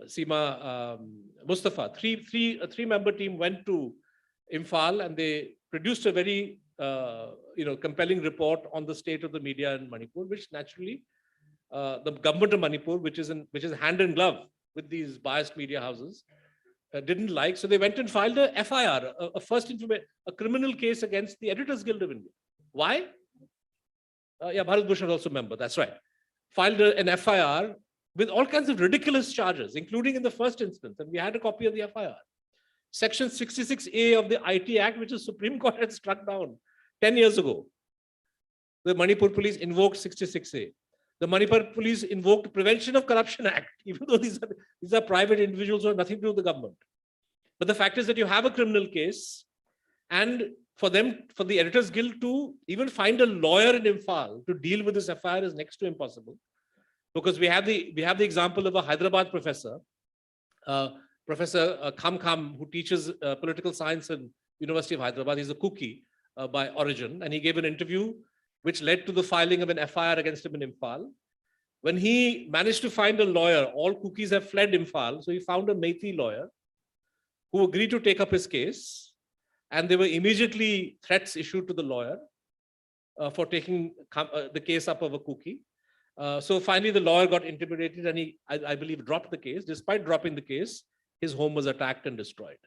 Seema Mustafa, a three-member team went to Imphal and they produced a very compelling report on the state of the media in Manipur, which naturally the government of Manipur, which is hand in glove with these biased media houses, didn't like. So they went and filed a FIR, a criminal case against the Editors Guild of India. Why? Yeah, Bharat Bhushan also a member, that's right. Filed an FIR with all kinds of ridiculous charges, including in the first instance. And we had a copy of the FIR. Section 66A of the IT Act, which the Supreme Court had struck down 10 years ago. The Manipur police invoked 66A. The Manipur police invoked Prevention of Corruption Act, even though these are private individuals who have nothing to do with the government. But the fact is that you have a criminal case, and for the Editors Guild to even find a lawyer in Imphal to deal with this FIR is next to impossible. Because we have the example of a Hyderabad professor, Professor Kham, who teaches political science in University of Hyderabad. He's a Kuki by origin, and he gave an interview which led to the filing of an FIR against him in Imphal. When he managed to find a lawyer, all Kukis have fled Imphal, so he found a Meiteis lawyer who agreed to take up his case, and there were immediately threats issued to the lawyer. for taking the case up of a cookie. So finally, the lawyer got intimidated and he, I believe, dropped the case. Despite dropping the case, his home was attacked and destroyed.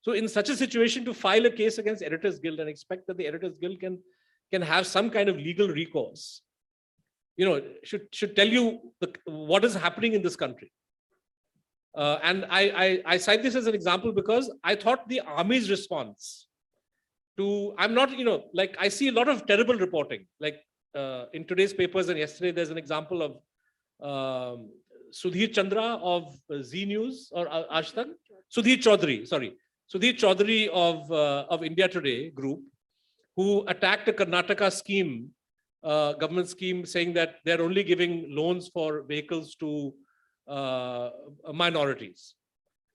So in such a situation, to file a case against Editors Guild and expect that the Editors Guild can have some kind of legal recourse, should tell you what is happening in this country. And I cite this as an example because I thought the army's response to, I'm not, like I see a lot of terrible reporting, like in today's papers and yesterday, there's an example of Sudhir Chandra of Z News or Aaj Tak, Sudhir Chaudhary of India Today group, who attacked a Karnataka scheme, government scheme, saying that they're only giving loans for vehicles to minorities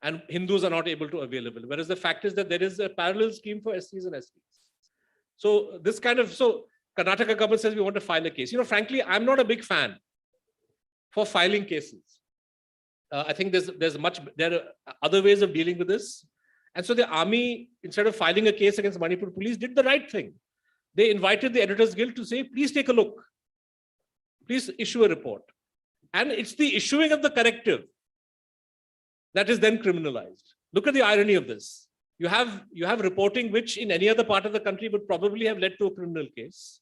and Hindus are not able to available. Whereas the fact is that there is a parallel scheme for SCs and STs. So this kind of, so Karnataka government says we want to file a case. Frankly, I'm not a big fan for filing cases. I think there are other ways of dealing with this. And so the army, instead of filing a case against Manipur police, did the right thing. They invited the Editors Guild to say, please take a look. Please issue a report. And it's the issuing of the corrective that is then criminalized. Look at the irony of this. You have reporting which in any other part of the country would probably have led to a criminal case.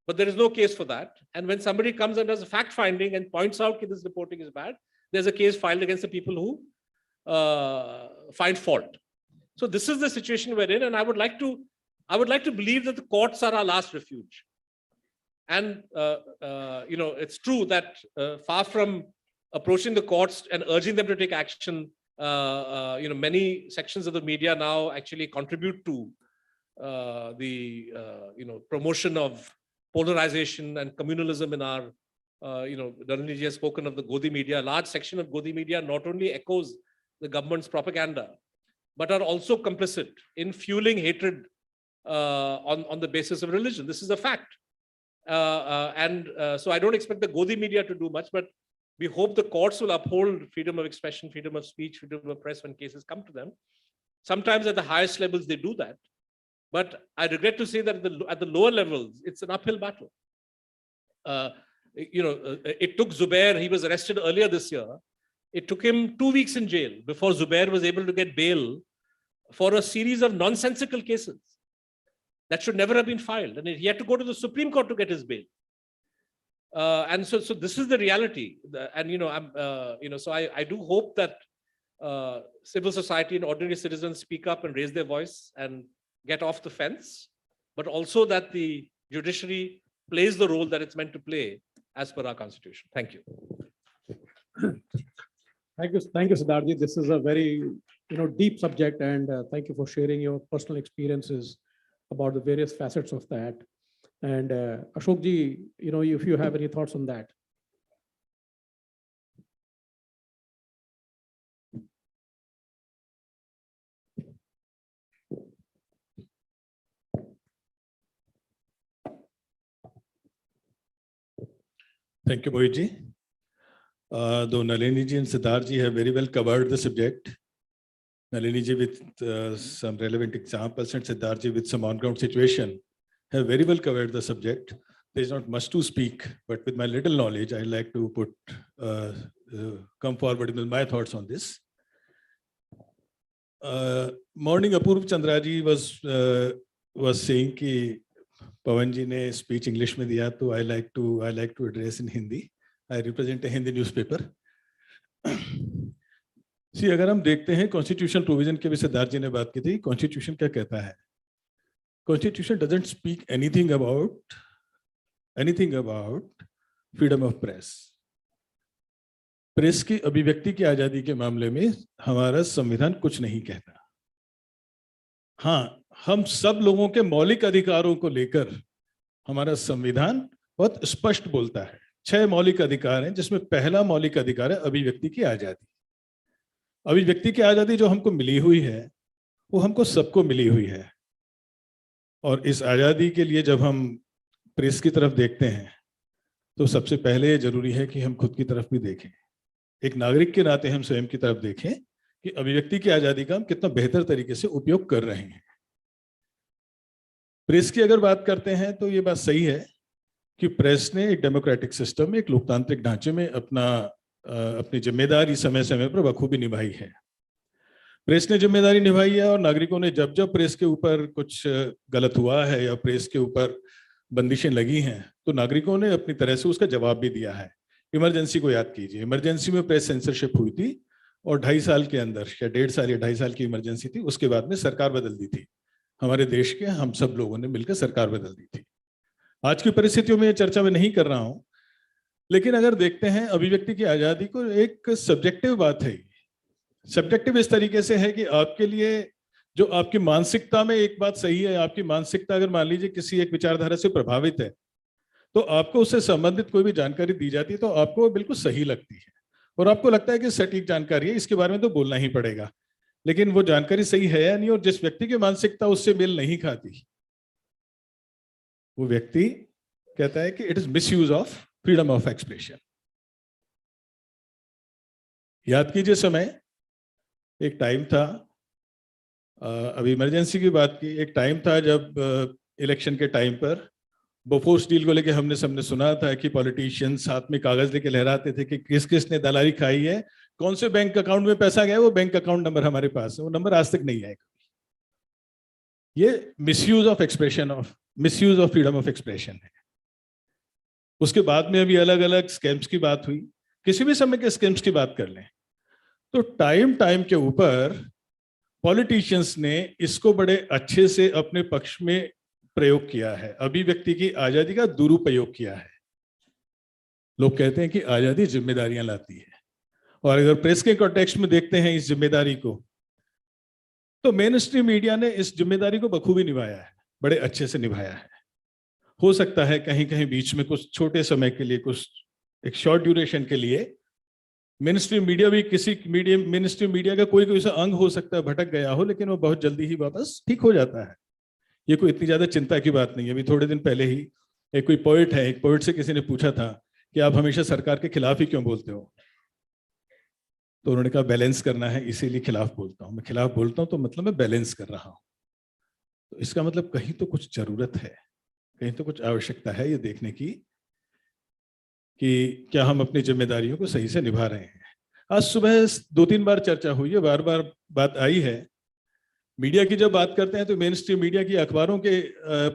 But there is no case for that. And when somebody comes and does a fact finding and points out that this reporting is bad, there's a case filed against the people who find fault. So this is the situation we're in, and I would like to believe that the courts are our last refuge. And it's true that far from approaching the courts and urging them to take action, many sections of the media now actually contribute to the promotion of polarization and communalism in our, Dharaniji has spoken of the Godi media. A large section of Godi media not only echoes the government's propaganda, but are also complicit in fueling hatred on the basis of religion. This is a fact. So I don't expect the Godi media to do much, but we hope the courts will uphold freedom of expression, freedom of speech, freedom of press when cases come to them. Sometimes at the highest levels, they do that. But I regret to say that at the lower levels, it's an uphill battle. It took Zubair, he was arrested earlier this year. It took him 2 weeks in jail before Zubair was able to get bail for a series of nonsensical cases that should never have been filed. And he had to go to the Supreme Court to get his bail. And so this is the reality. So I do hope that civil society and ordinary citizens speak up and raise their voice and get off the fence, but also that the judiciary plays the role that it's meant to play as per our constitution. Thank you. Thank you, Siddharth. This is a very deep subject, and thank you for sharing your personal experiences about the various facets of that. And Ashok ji, if you have any thoughts on that. Thank you, Mohit ji. Though Nalini ji and Siddharth ji have very well covered the subject, Nalini ji with some relevant examples and Siddharth ji with some on-ground situation have very well covered the subject. There is not much to speak, but with my little knowledge, I'd like to come forward with my thoughts on this. Morning, Apurv Chandra ji was saying कि Pawan ji ने speech English में दिया, तो I like to address in Hindi. I represent a Hindi newspaper. See, अगर हम देखते हैं constitutional provision के विषय सिद्धार्थ जी ने बात की थी, constitution क्या कहता है? Constitution doesn't speak anything about freedom of press. Press की अभिव्यक्ति की आजादी के मामले में हमारा संविधान कुछ नहीं कहता. हाँ, हम सब लोगों के मौलिक अधिकारों को लेकर हमारा संविधान बहुत स्पष्ट बोलता है. 6 मौलिक अधिकार हैं, जिसमें पहला मौलिक अधिकार है अभिव्यक्ति की आजादी. अभिव्यक्ति की आजादी जो हमको मिली हुई है, वो हमको सबको मिली हुई है. और इस आजादी के लिए जब हम प्रेस की तरफ देखते हैं, तो सबसे पहले जरूरी है कि हम खुद की तरफ भी देखें. एक नागरिक के नाते हम स्वयं की तरफ देखें कि अभिव्यक्ति की आजादी का हम कितना बेहतर तरीके से उपयोग कर रहे हैं. प्रेस की अगर बात करते हैं तो ये बात सही है कि प्रेस ने एक डेमोक्रेटिक सिस्टम में, एक लोकतांत्रिक ढांचे में अपनी जिम्मेदारी समय समय पर बखूबी निभाई है। प्रेस ने जिम्मेदारी निभाई है और नागरिकों ने जब जब प्रेस के ऊपर कुछ गलत हुआ है या प्रेस के ऊपर बंदिशें लगी हैं तो नागरिकों ने अपनी तरह से उसका जवाब भी दिया है। इमरजेंसी को याद कीजिए, इमरजेंसी में प्रेस सेंसरशिप हुई थी और 2.5 साल के अंदर या 1.5 साल या 2.5 साल की इमरजेंसी थी, उसके बाद में सरकार बदल दी थी। हमारे देश के हम सब लोगों ने मिलकर सरकार बदल दी थी। आज की परिस्थितियों में चर्चा मैं नहीं कर रहा हूं, लेकिन अगर देखते हैं अभिव्यक्ति की आजादी को, एक सब्जेक्टिव बात है। सब्जेक्टिव इस तरीके से है कि आपके लिए जो आपकी मानसिकता में एक बात सही है, आपकी मानसिकता अगर मान लीजिए किसी एक विचारधारा से प्रभावित है तो आपको उससे संबंधित कोई भी जानकारी दी जाती है तो आपको वो बिल्कुल सही लगती है और आपको लगता है कि सटीक जानकारी है, इसके बारे में तो बोलना ही पड़ेगा। लेकिन वो जानकारी सही है या नहीं, और जिस व्यक्ति की मानसिकता उससे मेल नहीं खाती वो व्यक्ति कहता है कि it is misuse of freedom of expression. याद कीजिए समय, एक टाइम था, अभी इमरजेंसी की बात की, एक टाइम था जब इलेक्शन के टाइम पर बोफोर्स डील को लेके हमने सबने सुना था कि पॉलिटिशियंस हाथ में कागज लेके लहराते थे कि किस किस ने दलाली खाई है, कौन से बैंक अकाउंट में पैसा गया, वो बैंक अकाउंट नंबर हमारे पास है, वो नंबर आज तक नहीं आएगा। ये misuse of expression of misuse of freedom of expression है। उसके बाद में अभी अलग अलग स्कैम्स की बात हुई, किसी भी समय के स्कैम्स की बात कर लें तो टाइम टाइम के ऊपर पॉलिटिशियंस ने इसको बड़े अच्छे से अपने पक्ष में प्रयोग किया है, अभिव्यक्ति की आजादी का दुरुपयोग किया है। लोग कहते हैं कि आजादी जिम्मेदारियां लाती है, और अगर प्रेस के कॉन्टेक्स्ट में देखते हैं इस जिम्मेदारी को तो मेन स्ट्रीम मीडिया ने इस जिम्मेदारी को बखूबी निभाया है, बड़े अच्छे से निभाया है। हो सकता है कहीं कहीं बीच में कुछ छोटे समय के लिए, कुछ एक शॉर्ट ड्यूरेशन के लिए मेन स्ट्रीम मीडिया भी, किसी मेन स्ट्रीम मीडिया का कोई ऐसा अंग हो सकता है भटक गया हो, लेकिन वो बहुत जल्दी ही वापस ठीक हो जाता है। ये कोई इतनी ज्यादा चिंता की बात नहीं है। अभी थोड़े दिन पहले ही एक कोई पोइट है, एक पोइट से किसी ने पूछा था कि आप हमेशा सरकार के खिलाफ ही क्यों बोलते हो, तो उन्होंने कहा बैलेंस करना है इसीलिए खिलाफ बोलता हूँ। मैं खिलाफ बोलता हूँ तो मतलब मैं बैलेंस कर रहा हूँ। तो इसका मतलब कहीं तो कुछ जरूरत है, कहीं तो कुछ आवश्यकता है ये देखने की कि क्या हम अपनी जिम्मेदारियों को सही से निभा रहे हैं। आज सुबह 2-3 बार चर्चा हुई है, बार बार बात आई है। मीडिया की जब बात करते हैं तो मेन स्ट्रीम मीडिया की, अखबारों के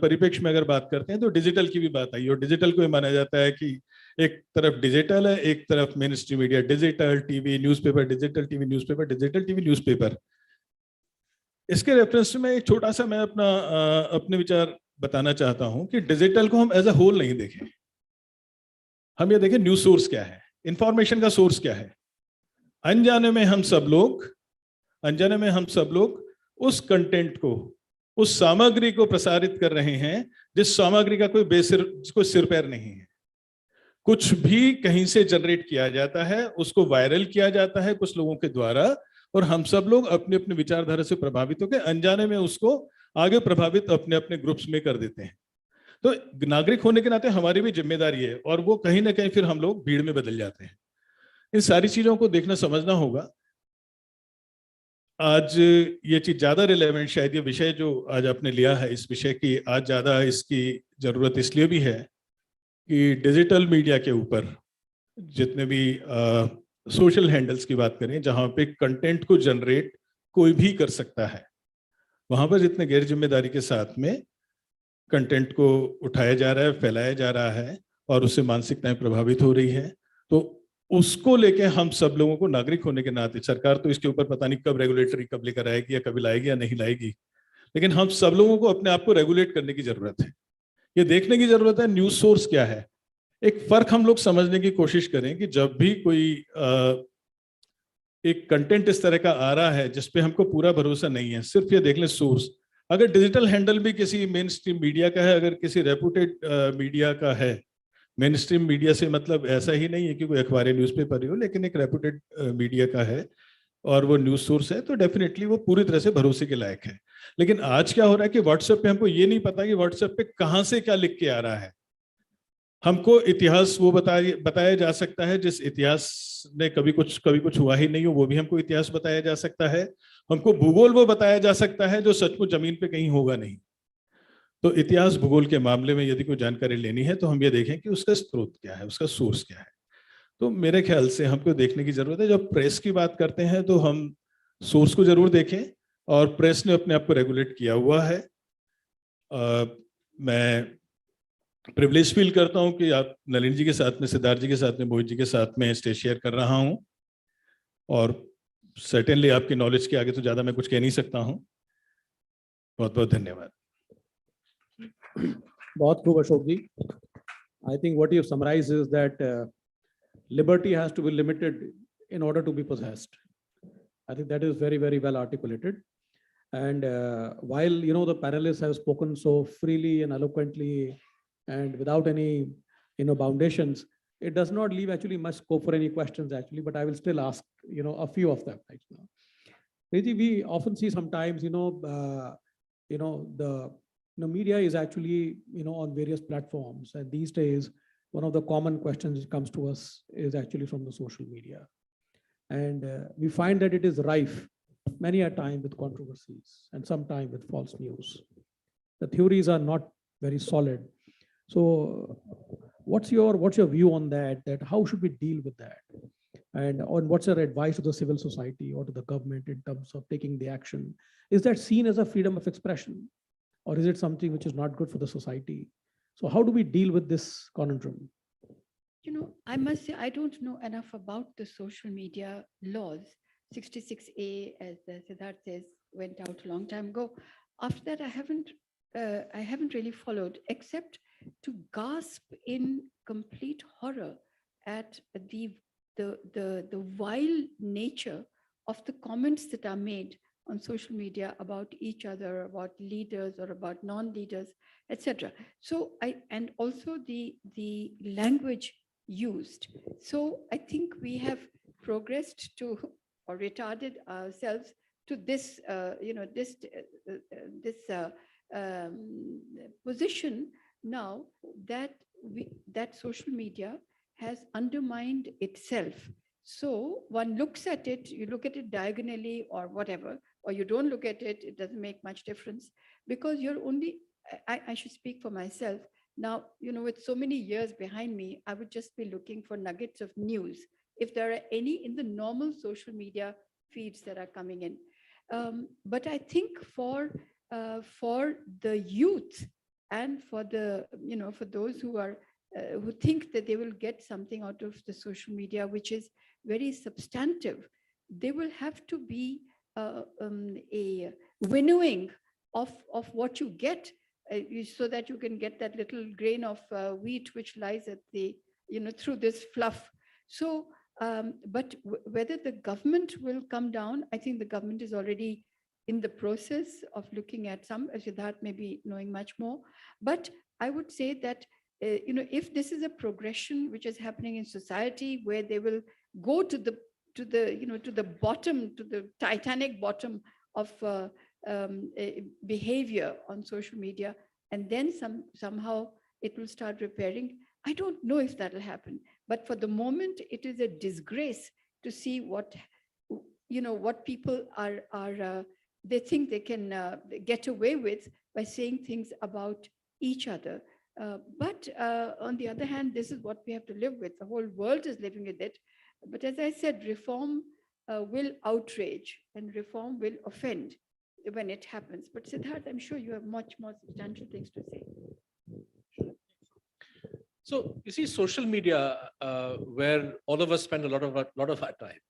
परिप्रेक्ष्य में अगर बात करते हैं तो डिजिटल की भी बात आई, और डिजिटल को ये माना जाता है कि एक तरफ डिजिटल है, एक तरफ main stream media, digital TV newspaper, digital TV newspaper, digital TV newspaper. इसके रेफरेंस में एक छोटा सा मैं अपने विचार बताना चाहता हूं कि डिजिटल को हम एज अ होल नहीं देखें। हम ये देखें न्यूज सोर्स क्या है, इंफॉर्मेशन का सोर्स क्या है। अनजाने में हम सब लोग उस कंटेंट को, उस सामग्री को प्रसारित कर रहे हैं जिस सामग्री का कोई सिर पैर नहीं है। कुछ भी कहीं से जनरेट किया जाता है, उसको वायरल किया जाता है कुछ लोगों के द्वारा, और हम सब लोग अपने अपने विचारधारा से प्रभावित होकर अनजाने में उसको आगे प्रभावित अपने अपने ग्रुप्स में कर देते हैं। तो नागरिक होने के नाते हमारी भी जिम्मेदारी है, और वो कहीं ना कहीं फिर हम लोग भीड़ में बदल जाते हैं। इन सारी चीजों को देखना समझना होगा। आज ये चीज ज्यादा रिलेवेंट, शायद ये विषय जो आज आपने लिया है, इस विषय की आज ज्यादा इसकी जरूरत इसलिए भी है कि डिजिटल मीडिया के ऊपर जितने भी सोशल हैंडल्स की बात करें, जहां पे कंटेंट को जनरेट कोई भी कर सकता है, वहां पर जितने गैर जिम्मेदारी के साथ में कंटेंट को उठाया जा रहा है, फैलाया जा रहा है, और उससे मानसिकताएं प्रभावित हो रही है, तो उसको लेके हम सब लोगों को नागरिक होने के नाते, सरकार तो इसके ऊपर पता नहीं कब रेगुलेटरी कब लेकर आएगी या कभी लाएगी या नहीं लाएगी, लेकिन हम सब लोगों को अपने आप को रेगुलेट करने की जरूरत है। ये देखने की जरूरत है न्यूज सोर्स क्या है। एक फर्क हम लोग समझने की कोशिश करें कि जब भी कोई एक कंटेंट इस तरह का आ रहा है जिसपे हमको पूरा भरोसा नहीं है, सिर्फ ये देख लें सोर्स। अगर डिजिटल हैंडल भी किसी मेन स्ट्रीम मीडिया का है, अगर किसी रेपुटेड मीडिया का है, मेन स्ट्रीम मीडिया से मतलब ऐसा ही नहीं है कि कोई अखबार न्यूज़पेपर ही हो, लेकिन एक रेपुटेड मीडिया का है और वो न्यूज सोर्स है, तो डेफिनेटली वो पूरी तरह से भरोसे के लायक है। लेकिन आज क्या हो रहा है कि व्हाट्सएप पे हमको ये नहीं पता कि व्हाट्सएप पे कहाँ से क्या लिख के आ रहा है। हमको इतिहास वो बताया जा सकता है जिस इतिहास ने कभी कुछ हुआ ही नहीं हो, वो भी हमको इतिहास बताया जा सकता है। हमको भूगोल वो बताया जा सकता है जो सचमुच जमीन पे कहीं होगा नहीं। तो इतिहास भूगोल के मामले में यदि कोई जानकारी लेनी है तो हम ये देखें कि उसका स्रोत क्या है, उसका सोर्स क्या है। तो मेरे ख्याल से हमको देखने की जरूरत है, जब प्रेस की बात करते हैं तो हम सोर्स को जरूर देखें, और प्रेस ने अपने आप को रेगुलेट किया हुआ है। मैं प्रिविलेज फील करता हूं कि आप नलिन जी के साथ में, सिद्धार्थ जी के साथ में, मोहित जी के साथ में स्टेज शेयर कर रहा हूं, और सर्टेनली आपकी नॉलेज के आगे तो ज्यादा मैं कुछ कह नहीं सकता हूं। बहुत बहुत धन्यवाद। बहुत खूब अशोक जी। I think what you summarize is that liberty has to be limited in order to be possessed. I think that is very, very well articulated. And while the panelists have spoken so freely and eloquently and without any foundations, it does not leave actually much scope for any questions actually. But I will still ask a few of them right now. Riji, we often see sometimes the media is actually on various platforms, and these days one of the common questions that comes to us is actually from the social media, and we find that it is rife many a time with controversies and sometimes with false news. The theories are not very solid. So what's your view on that, how should we deal with that, and on what's your advice to the civil society or to the government in terms of taking the action? Is that seen as a freedom of expression, or is it something which is not good for the society? So how do we deal with this conundrum? I must say, I don't know enough about the social media laws. 66A, as Siddharth says, went out a long time ago. After that, I haven't really followed, except to gasp in complete horror at the vile nature of the comments that are made on social media about each other, about leaders or about non-leaders, etc. So and also the language used. So I think we have progressed to, or retarded ourselves to this, position now that social media has undermined itself. So one looks at it, you look at it diagonally or whatever, or you don't look at it, it doesn't make much difference, because you're only, I should speak for myself. Now, with so many years behind me, I would just be looking for nuggets of news, if there are any in the normal social media feeds that are coming in. But I think for the youth and for the, for those who are, who think that they will get something out of the social media, which is very substantive, they will have to be a winnowing of what you get, so that you can get that little grain of wheat which lies at the, through this fluff. So, but whether the government will come down, I think the government is already in the process of looking at some, Siddharth may be knowing much more, but I would say that if this is a progression which is happening in society, where they will go to the bottom, to the Titanic bottom of behavior on social media, and then somehow it will start repairing. I don't know if that will happen, but for the moment, it is a disgrace to see what people are they think they can get away with by saying things about each other. But on the other hand, this is what we have to live with. The whole world is living with it. But as I said, reform will outrage and reform will offend when it happens. But Siddharth, I'm sure you have much more substantial things to say. So you see, social media, where all of us spend a lot of our time,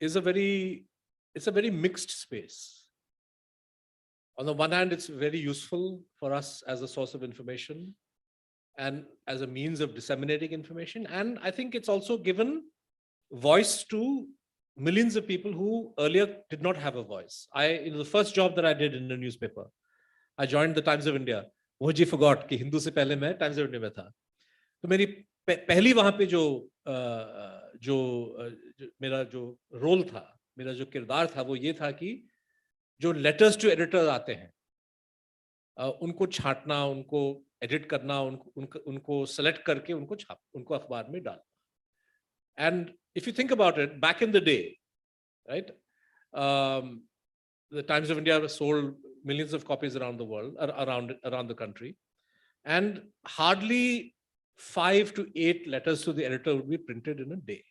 is it's a very mixed space. On the one hand, it's very useful for us as a source of information and as a means of disseminating information. And I think it's also given voice to millions of people who earlier did not have a voice. The first job that I did in a newspaper, I joined the Times of India. Moji forgot कि हिंदू से पहले मैं Times of India में था. तो मेरी पहली वहाँ पे मेरा जो रोल था, मेरा जो किरदार था, वो ये था कि जो लेटर्स टू एडिटर्स आते हैं, उनको छांटना, उनको एडिट करना, उनको सेलेक्ट करके उनको अखबार में डालना. And if you think about it, back in the day, right, the Times of India was sold millions of copies around the world, around the country, and hardly 5 to 8 letters to the editor would be printed in a day.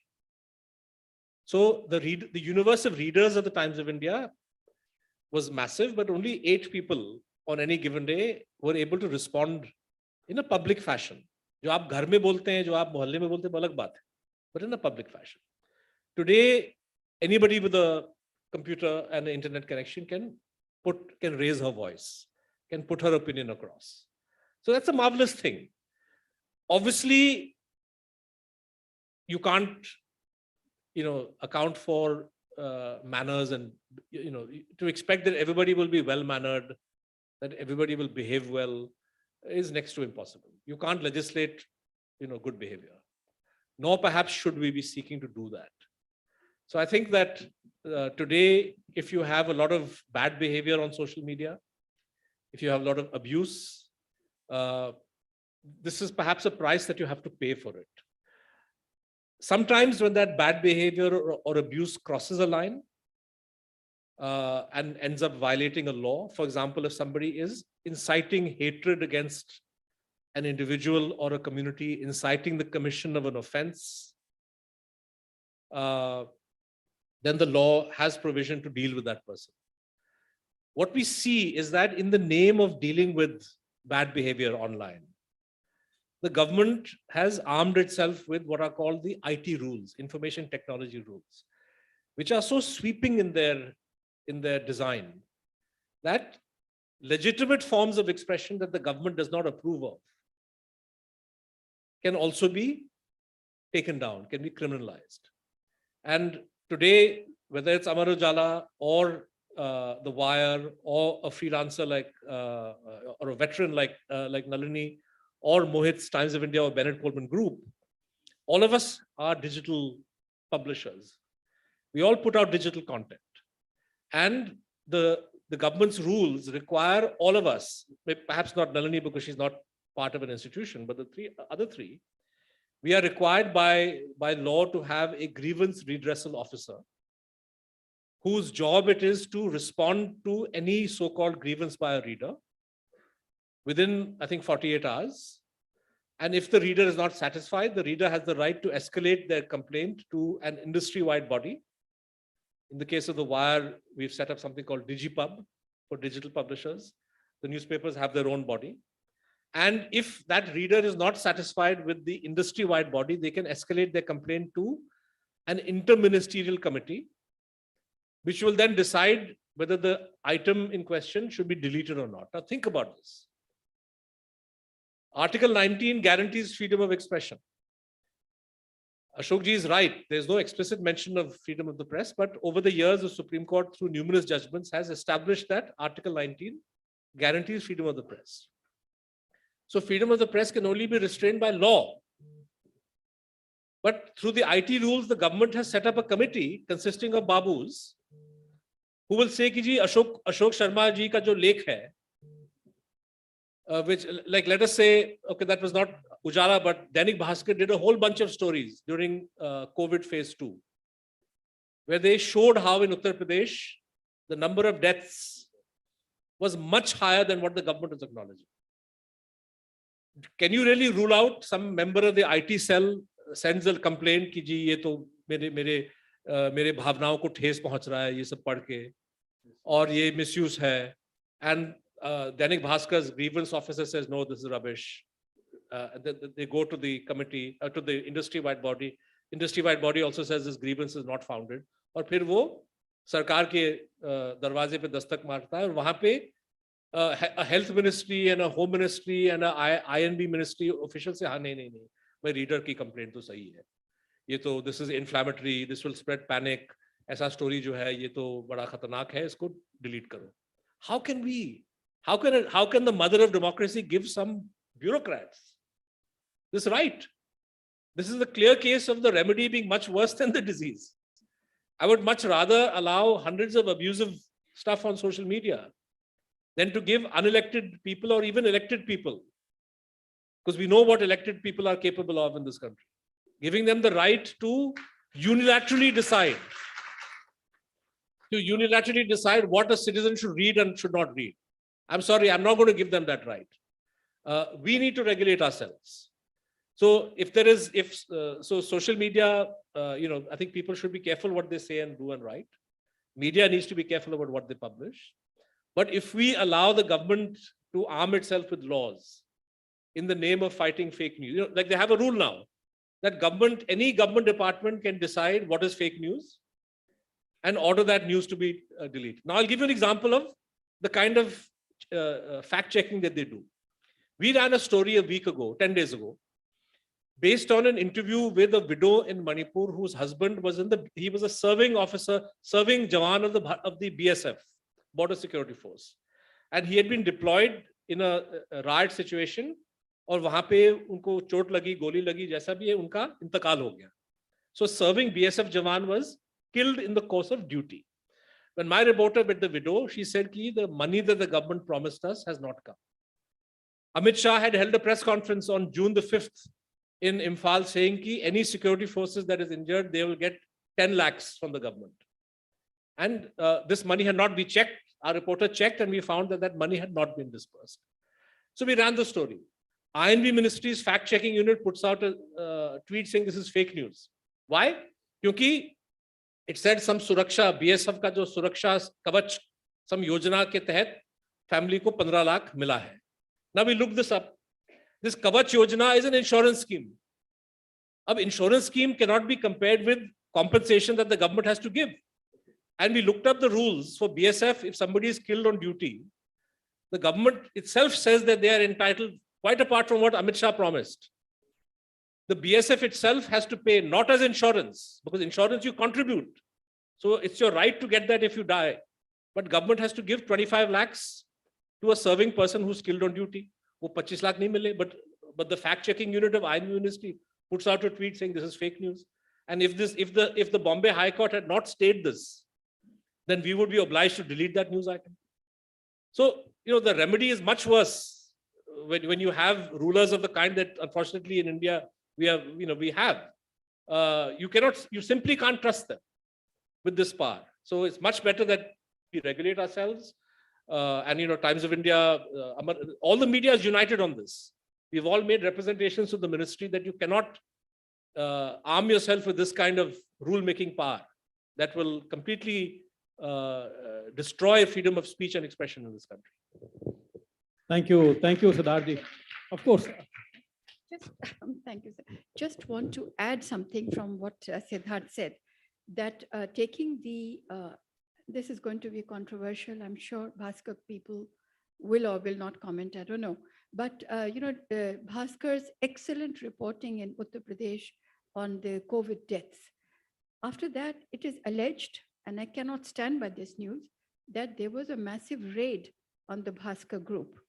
So the universe of readers of the Times of India was massive, but only 8 people on any given day were able to respond in a public fashion. जो आप घर में बोलते हैं, जो आप मोहल्ले में बोलते हैं, वो अलग बात है, but in a public fashion. Today, anybody with a computer and an internet connection can raise her voice, can put her opinion across. So that's a marvelous thing. Obviously, you can't, account for manners, and to expect that everybody will be well mannered, that everybody will behave well, is next to impossible. You can't legislate, good behavior. Nor perhaps should we be seeking to do that. So I think that today, if you have a lot of bad behavior on social media, if you have a lot of abuse, this is perhaps a price that you have to pay for it. Sometimes when that bad behavior or abuse crosses a line and ends up violating a law, for example, if somebody is inciting hatred against an individual or a community, inciting the commission of an offense, then the law has provision to deal with that person. What we see is that in the name of dealing with bad behavior online, the government has armed itself with what are called the IT rules, information technology rules, which are so sweeping in their design that legitimate forms of expression that the government does not approve of can also be taken down, can be criminalized. And today, whether it's Amar Ujala or The Wire or a freelancer like or a veteran like Nalini, or Mohit's Times of India or Bennett Coleman Group, all of us are digital publishers. We all put out digital content. And the government's rules require all of us, perhaps not Nalini because she's not part of an institution, but the other three, we are required by law to have a grievance redressal officer whose job it is to respond to any so-called grievance by a reader within, I think, 48 hours. And if the reader is not satisfied, the reader has the right to escalate their complaint to an industry-wide body. In the case of The Wire, we've set up something called DigiPub for digital publishers. The newspapers have their own body. And if that reader is not satisfied with the industry-wide body, they can escalate their complaint to an interministerial committee, which will then decide whether the item in question should be deleted or not. Now think about this. Article 19 guarantees freedom of expression. Ashok ji is right. There's no explicit mention of freedom of the press, but over the years, the Supreme Court, through numerous judgments, has established that Article 19 guarantees freedom of the press. So freedom of the press can only be restrained by law. But through the IT rules, the government has set up a committee consisting of babus who will say ki ji Ashok Sharma ji ka jo lekh hai, which, like, let us say, okay, that was not Ujala, but Dainik Bhaskar did a whole bunch of stories during COVID phase 2, where they showed how in Uttar Pradesh, the number of deaths was much higher than what the government is acknowledging. Can you really rule out some member of the IT cell sends a complaint कि जी ये तो मेरे भावनाओं को ठेस पहुंच रहा है ये सब पढ़ के और ये misuse है, and Dainik Bhaskar's grievance officer says no, this is rubbish. They go to the committee, to the industry-wide body. Industry-wide body also says this grievance is not founded. और फिर वो सरकार के दरवाजे पे दस्तक मारता है और वहाँ पे a health ministry and a home ministry and a INB ministry official say हाँ नहीं भाई रीडर की कंप्लेंट तो सही है, ये तो this is inflammatory, this will spread panic, ऐसा स्टोरी जो है ये तो बड़ा खतरनाक है, इसको डिलीट करो. How can the mother of democracy give some bureaucrats this right? This is a clear case of the remedy being much worse than the disease. I would much rather allow hundreds of abusive stuff on social media than to give unelected people or even elected people, because we know what elected people are capable of in this country, giving them the right to unilaterally decide to unilaterally decide what a citizen should read and should not read. I'm sorry, I'm not going to give them that right. We need to regulate ourselves. So if there is, so social media, I think people should be careful what they say and do and write. Media needs to be careful about what they publish. But if we allow the government to arm itself with laws in the name of fighting fake news, like they have a rule now that any government department can decide what is fake news and order that news to be deleted. Now, I'll give you an example of the kind of fact checking that they do. We ran a story a week ago, 10 days ago, based on an interview with a widow in Manipur whose husband was he was a serving officer, serving Jawan of the BSF, Border Security Force. And he had been deployed in a riot situation और वहां पे उनको चोट लगी, गोली लगी, जैसा भी है उनका इंतकाल हो गया. So serving BSF Jawan was killed in the course of duty. When my reporter met the widow, she said that the money that the government promised us has not come. Amit Shah had held a press conference on June the 5th in Imphal saying that any security forces that is injured, they will get 10 lakhs from the government. And this money had not been checked. Our reporter checked and we found that money had not been dispersed. So we ran the story. INV Ministry's fact-checking unit puts out a tweet saying this is fake news. Why? Because it said some Suraksha, BSF ka jo Suraksha Kavach, some Yojana ke tahat, family ko 15 lakh mila hai. Now we looked this up. This Kavach Yojana is an insurance scheme. Ab insurance scheme cannot be compared with compensation that the government has to give. And we looked up the rules for BSF. If somebody is killed on duty, the government itself says that they are entitled, quite apart from what Amit Shah promised. The BSF itself has to pay not as insurance, because insurance you contribute. So it's your right to get that if you die. But government has to give 25 lakhs to a serving person who's killed on duty. Wo 25 lakh nahi mile, but the fact-checking unit of INV Ministry puts out a tweet saying this is fake news. And if the Bombay High Court had not stayed this, then we would be obliged to delete that news item. So, the remedy is much worse when you have rulers of the kind that unfortunately in India we have. You simply can't trust them with this power. So it's much better that we regulate ourselves. And Times of India, all the media is united on this. We've all made representations to the ministry that you cannot arm yourself with this kind of rule-making power that will completely destroy freedom of speech and expression in this country. Thank you, Siddharthi. Of course. Thank you, sir. Just want to add something from what Siddharth said, that taking this is going to be controversial. I'm sure Bhaskar people will or will not comment, I don't know. But, Bhaskar's excellent reporting in Uttar Pradesh on the COVID deaths. After that, it is alleged, and I cannot stand by this news, that there was a massive raid on the Bhaskar group.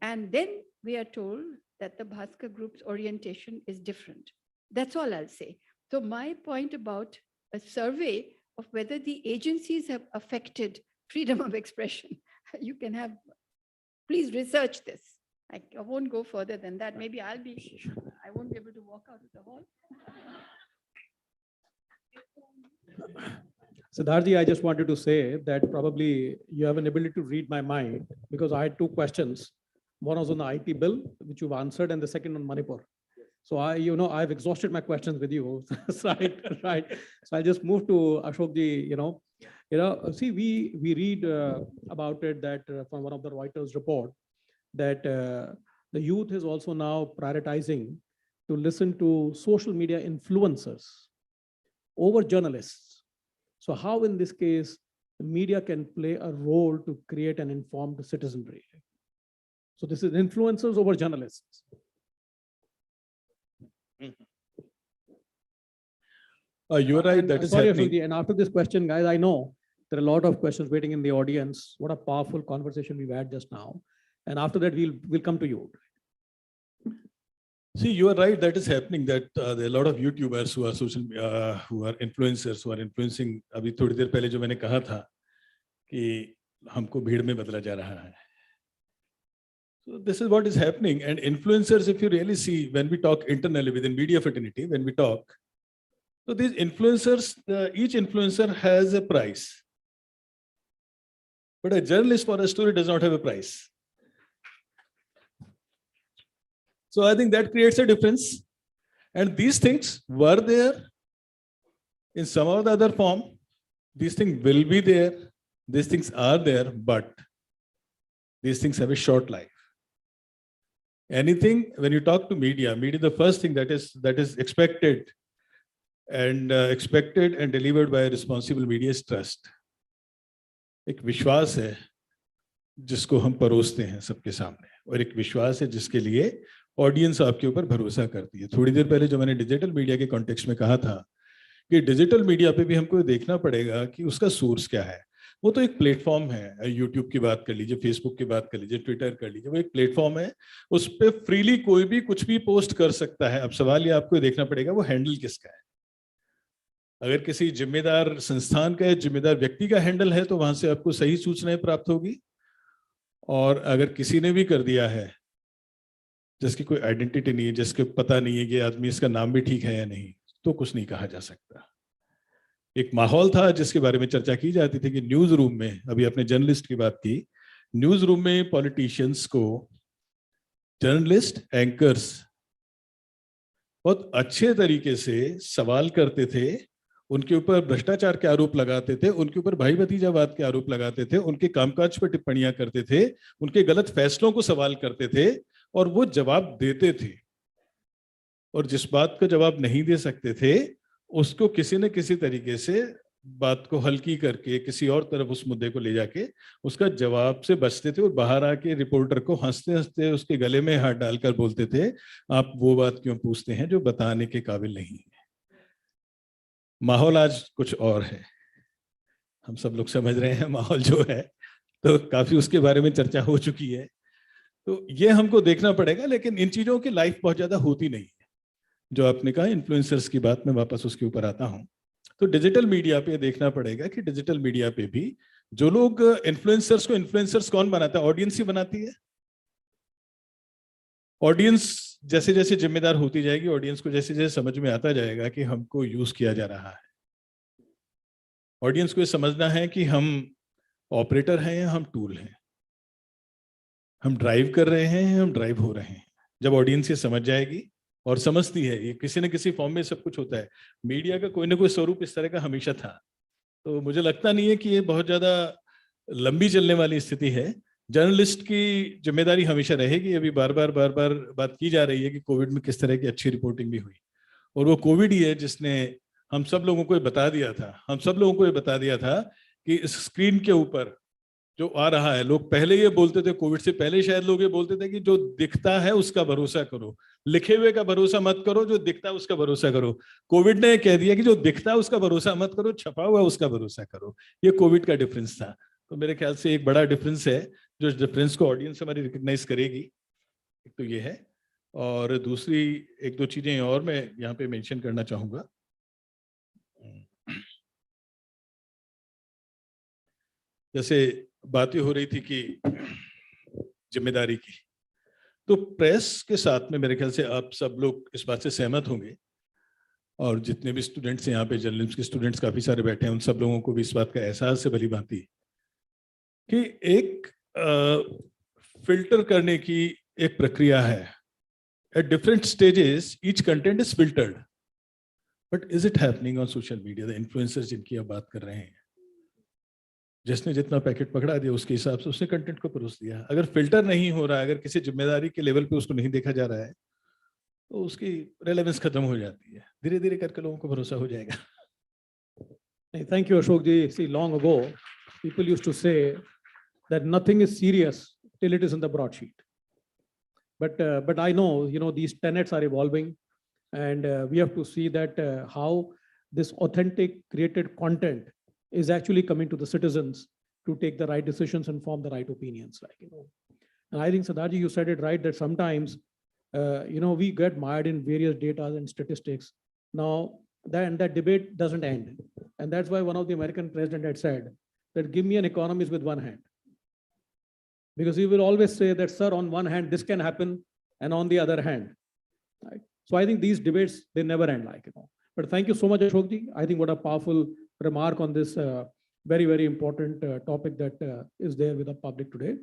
And then we are told that the Bhaskar group's orientation is different. That's all I'll say. So my point about a survey of whether the agencies have affected freedom of expression, you can have, please research this. I won't go further than that. Maybe I won't be able to walk out of the hall. Siddharthi, I just wanted to say that probably you have an ability to read my mind, because I had two questions. One was on the IT bill, which you've answered, and the second on Manipur. So I've exhausted my questions with you, right? So I'll just move to Ashokji. See, we read about it that from one of the Reuters report that the youth is also now prioritizing to listen to social media influencers over journalists. So how in this case, the media can play a role to create an informed citizenry? So this is influencers over journalists. You're right, that is happening. And after this question, guys, I know there are a lot of questions waiting in the audience. What a powerful conversation we've had just now. And after that, we'll come to you. See, you are right, that is happening, that there are a lot of YouTubers who are who are influencers, who are influencing. अभी थोड़ी देर पहले जो मैंने कहा था कि हमको भीड़ में बदला जा रहा है. So this is what is happening. And influencers, if you really see, when we talk internally within media fraternity, when we talk, so these influencers, each influencer has a price. But a journalist for a story does not have a price. So I think that creates a difference. And these things were there in some or the other form. These things will be there. These things are there, but these things have a short life. Anything, when you talk to media, the first thing that is expected and delivered by a responsible media is trust. एक विश्वास है जिसको हम परोसते हैं सबके सामने, और एक विश्वास है जिसके लिए ऑडियंस आपके ऊपर भरोसा करती है. थोड़ी देर पहले जो मैंने डिजिटल मीडिया के कॉन्टेक्स्ट में कहा था कि डिजिटल मीडिया पे भी हमको देखना पड़ेगा कि उसका सोर्स क्या है. वो तो एक प्लेटफॉर्म है. यूट्यूब की बात कर लीजिए, फेसबुक की बात कर लीजिए, ट्विटर कर लीजिए, वो एक प्लेटफॉर्म है. उस पर फ्रीली कोई भी कुछ भी पोस्ट कर सकता है. अब सवाल ये आपको देखना पड़ेगा वो हैंडल किसका है. अगर किसी जिम्मेदार संस्थान का, जिम्मेदार व्यक्ति का हैंडल है तो वहां से आपको सही सूचनाएं प्राप्त होगी. और अगर किसी ने भी कर दिया है जिसकी कोई आइडेंटिटी नहीं है, जिसके पता नहीं है कि आदमी इसका नाम भी ठीक है या नहीं, तो कुछ नहीं कहा जा सकता. एक माहौल था जिसके बारे में चर्चा की जाती थी कि न्यूज रूम में, अभी आपने जर्नलिस्ट की बात की, न्यूज रूम में पॉलिटिशियंस को जर्नलिस्ट, एंकर्स बहुत अच्छे तरीके से सवाल करते थे, उनके ऊपर भ्रष्टाचार के आरोप लगाते थे, उनके ऊपर भाई भतीजावाद के आरोप लगाते थे, उनके कामकाज पर टिप्पणियां करते थे, उनके गलत फैसलों को सवाल करते थे, और वो जवाब देते थे. और जिस बात का जवाब नहीं दे सकते थे उसको किसी न किसी तरीके से बात को हल्की करके किसी और तरफ उस मुद्दे को ले जाके उसका जवाब से बचते थे, और बाहर आके रिपोर्टर को हंसते हंसते उसके गले में हाथ डालकर बोलते थे, आप वो बात क्यों पूछते हैं जो बताने के काबिल नहीं है. माहौल आज कुछ और है, हम सब लोग समझ रहे हैं माहौल जो है, तो काफी उसके बारे में चर्चा हो चुकी है. तो ये हमको देखना पड़ेगा. लेकिन इन चीजों की लाइफ बहुत ज्यादा होती नहीं है. जो आपने कहा इन्फ्लुएंसर्स की बात, मैं वापस उसके ऊपर आता हूं. तो डिजिटल मीडिया पे देखना पड़ेगा कि डिजिटल मीडिया पे भी जो लोग इन्फ्लुएंसर्स को, इन्फ्लुएंसर्स कौन बनाता है? ऑडियंस ही बनाती है. ऑडियंस जैसे जैसे जिम्मेदार होती जाएगी, ऑडियंस को जैसे जैसे समझ में आता जाएगा कि हमको यूज किया जा रहा है, ऑडियंस को ये समझना है कि हम ऑपरेटर हैं या हम टूल हैं, हम ड्राइव कर रहे हैं, हम ड्राइव हो रहे हैं. जब ऑडियंस ये समझ जाएगी और समझती है, ये किसी न किसी फॉर्म में सब कुछ होता है. मीडिया का कोई ना कोई स्वरूप इस तरह का हमेशा था, तो मुझे लगता नहीं है कि ये बहुत ज्यादा लंबी चलने वाली स्थिति है. जर्नलिस्ट की जिम्मेदारी हमेशा रहेगी. अभी बार बार बात की जा रही है कि कोविड में किस तरह की अच्छी रिपोर्टिंग भी हुई, और वो कोविड ही है जिसने हम सब लोगों को ये बता दिया था कि इस स्क्रीन के ऊपर जो आ रहा है, लोग पहले ये बोलते थे, कोविड से पहले शायद लोग ये बोलते थे कि जो दिखता है उसका भरोसा करो, लिखे हुए का भरोसा मत करो, जो दिखता है उसका भरोसा करो. कोविड ने कह दिया कि जो दिखता है उसका भरोसा मत करो, छपा हुआ उसका भरोसा करो. ये कोविड का डिफरेंस था. तो मेरे ख्याल से एक बड़ा डिफरेंस है, जो डिफरेंस को ऑडियंस हमारी रिकग्नाइज करेगी. एक तो ये है, और दूसरी एक दो चीजें और मैं यहाँ पे मेंशन करना चाहूंगा. जैसे बातें हो रही थी कि जिम्मेदारी की, तो प्रेस के साथ में मेरे ख्याल से आप सब लोग इस बात से सहमत होंगे, और जितने भी स्टूडेंट्स यहाँ पे, जर्नलिज्म के स्टूडेंट्स काफी सारे बैठे हैं, उन सब लोगों को भी इस बात का एहसास है भली भांति कि एक फिल्टर करने की एक प्रक्रिया है. At different stages each content is filtered, but is it happening on social media? The influencers जिनकी आप बात कर रहे हैं, जिसने जितना पैकेट पकड़ा दिया उसके हिसाब से उसने कंटेंट को परोस दिया. अगर फिल्टर नहीं हो रहा है, अगर किसी जिम्मेदारी के लेवल पे उसको नहीं देखा जा रहा है, तो उसकी रेलेवेंस खत्म हो जाती है. धीरे धीरे करके लोगों को भरोसा हो जाएगा. Thank you, Ashok ji. See, long ago, people used to say that nothing is serious till it is in the broadsheet. But I know, these tenets are evolving, and we have to see that how this authentic created content is actually coming to the citizens to take the right decisions and form the right opinions. And I think, Sardarji, you said it right, that sometimes, we get mired in various data and statistics. Now, that debate doesn't end. And that's why one of the American president had said that give me an economist with one hand. Because he will always say that, sir, on one hand, this can happen, and on the other hand. Right? So I think these debates, they never end. But thank you so much, Ashok ji. I think what a powerful remark on this very, very important topic that is there with the public today.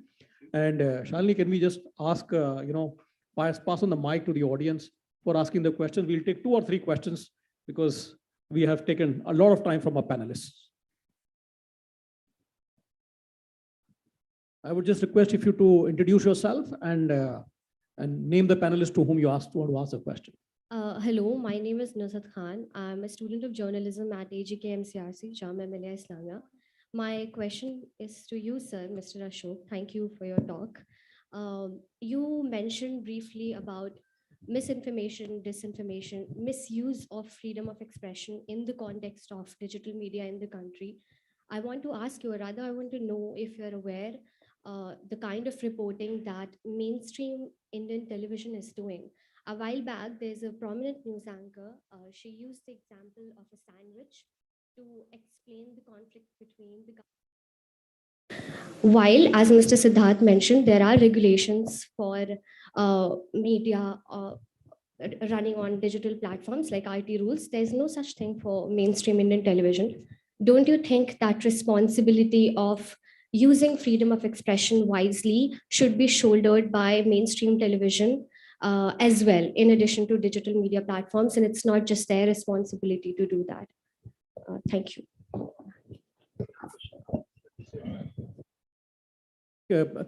And Shalini, can we just ask, pass on the mic to the audience for asking the questions? We'll take 2 or 3 questions because we have taken a lot of time from our panelists. I would just request if you to introduce yourself and name the panelists to whom you want to ask a question. Hello, my name is Nusrat Khan. I'm a student of journalism at AGK MCRC, Jamia Millia Islamia. My question is to you, sir, Mr. Ashok. Thank you for your talk. You mentioned briefly about misinformation, disinformation, misuse of freedom of expression in the context of digital media in the country. I want to ask you, or rather, I want to know if you're aware the kind of reporting that mainstream Indian television is doing. A while back, there's a prominent news anchor. She used the example of a sandwich to explain the conflict between the. While, as Mr. Siddharth mentioned, there are regulations for media running on digital platforms like IT rules, there's no such thing for mainstream Indian television. Don't you think that responsibility of using freedom of expression wisely should be shouldered by mainstream television as well, in addition to digital media platforms? And it's not just their responsibility to do that. Thank you.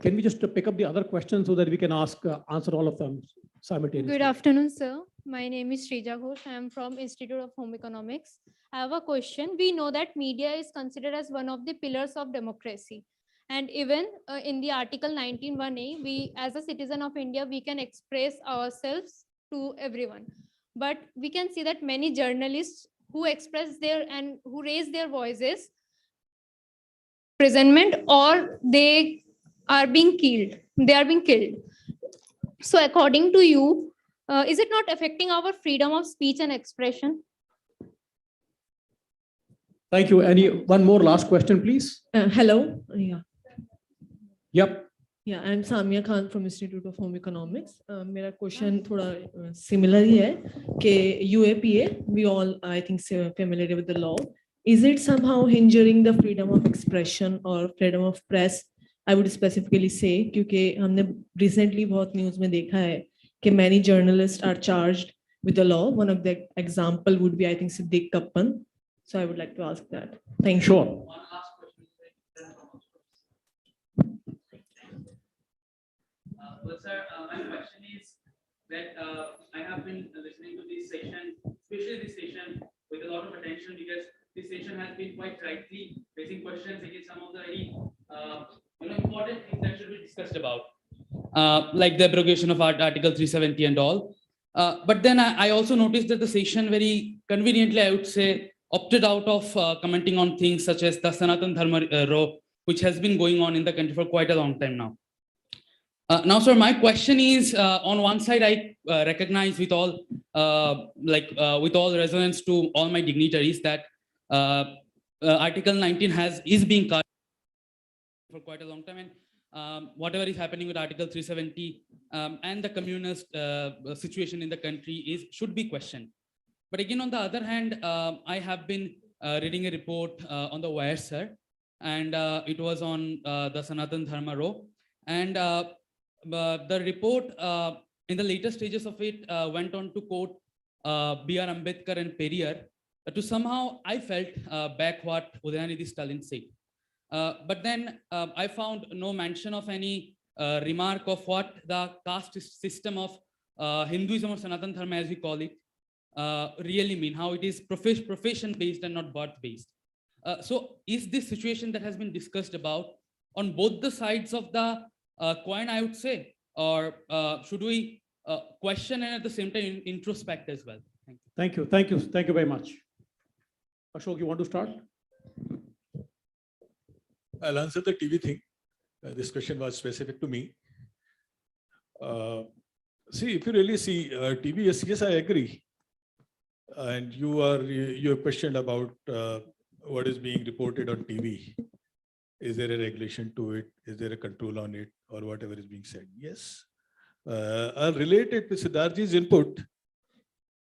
Can we just pick up the other questions so that we can answer all of them simultaneously? Good afternoon, sir. My name is Shrija Ghosh. I am from Institute of Home Economics. I have a question. We know that media is considered as one of the pillars of democracy. And even in the Article 19(1)(a), we, as a citizen of India, we can express ourselves to everyone. But we can see that many journalists who express their and who raise their voices, imprisonment, or they are being killed. They are being killed. So according to you, is it not affecting our freedom of speech and expression? Thank you. One more last question, please. Hello. Yeah. Yep. Yeah, I'm Samia Khan from Institute of Home Economics. मेरा question थोड़ा similar ही है कि UAPA, we all I think familiar with the law. Is it somehow hindering the freedom of expression or freedom of press? I would specifically say क्योंकि हमने recently बहुत news में देखा है कि many journalists are charged with the law. One of the example would be I think Siddiq Kappan. So I would like to ask that. Thank you. Sure. Well, sir, my question is that I have been listening to this session, especially this session, with a lot of attention because this session has been quite rightly raising questions against some of the very important things that should be discussed about, like the abrogation of Article 370 and all. But then I also noticed that the session very conveniently, I would say, opted out of commenting on things such as the Sanatan Dharma row, which has been going on in the country for quite a long time now. Now, sir, my question is, on one side, I recognize with all, with all resonance to all my dignitaries that Article 19 is being cut for quite a long time, and whatever is happening with Article 370 and the communist situation in the country should be questioned. But again, on the other hand, I have been reading a report on the wire, sir, and it was on the Sanatan Dharma row, and the report in the later stages of it went on to quote B.R. Ambedkar and Periyar to somehow, I felt, back what Udayanidhi Stalin said. But then I found no mention of any remark of what the caste system of Hinduism or Sanatan Dharma, as we call it, really mean, how it is profession-based and not birth-based. So is this situation that has been discussed about on both the sides of the coin, I would say, or should we question and at the same time introspect as well? Thank you. Thank you. Thank you. Thank you very much. Ashok, you want to start? I'll answer the TV thing. This question was specific to me. See, if you really see TV, yes, I agree. And you questioned about what is being reported on TV. Is there a regulation to it? Is there a control on it, or whatever is being said? Yes. I'll relate it to Siddharthji's input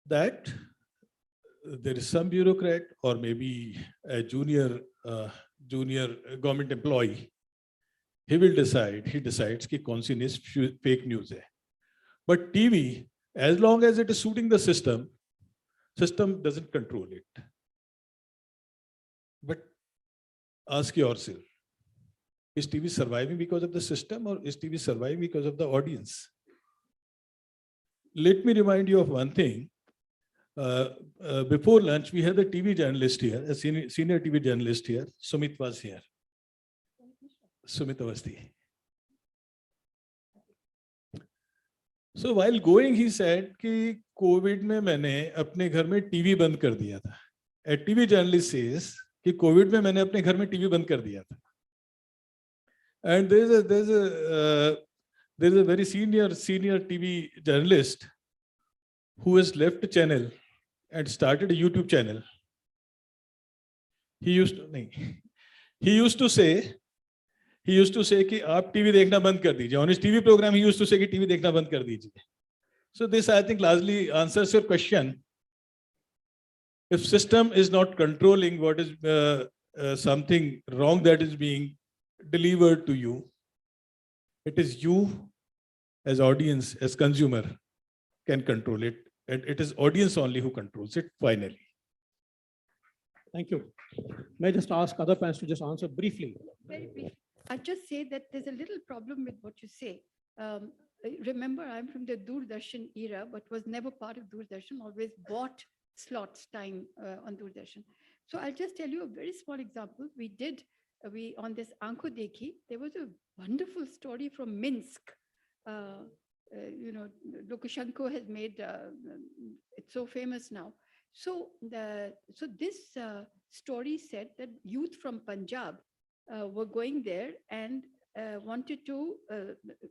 that there is some bureaucrat or maybe a junior junior government employee, he decides कि कौन सी news fake news है. But TV, as long as it is suiting the system doesn't control it. But ask yourself, is TV surviving because of the system, or is TV surviving because of the audience? Let me remind you of one thing. Before lunch, we had a TV journalist here, a senior TV journalist here. Sumit was here. Sumit Awasthi. So while going, he said कि COVID में मैंने अपने घर में TV बंद कर दिया था. A TV journalist says कि COVID में मैंने अपने घर में TV बंद कर दिया था. And there's a very senior TV journalist who has left the channel and started a YouTube channel. He used to say कि आप टीवी देखना बंद कर दीजिए. On his TV program, he used to say कि टीवी देखना बंद कर दीजिए. So this, I think, largely answers your question. If system is not controlling what is something wrong that is being delivered to you, it is you as audience, as consumer, can control it, and it is audience only who controls it finally. Thank you. May I just ask other panelists to just answer briefly? Very brief. I just say that there's a little problem with what you say. Remember, I'm from the Doordarshan era, but was never part of Doordarshan, always bought slots time on Doordarshan. So I'll just tell you a very small example. We on this Aankho Dekhi, there was a wonderful story from Minsk. Lukashenko has made it so famous now. So this story said that youth from Punjab were going there and wanted to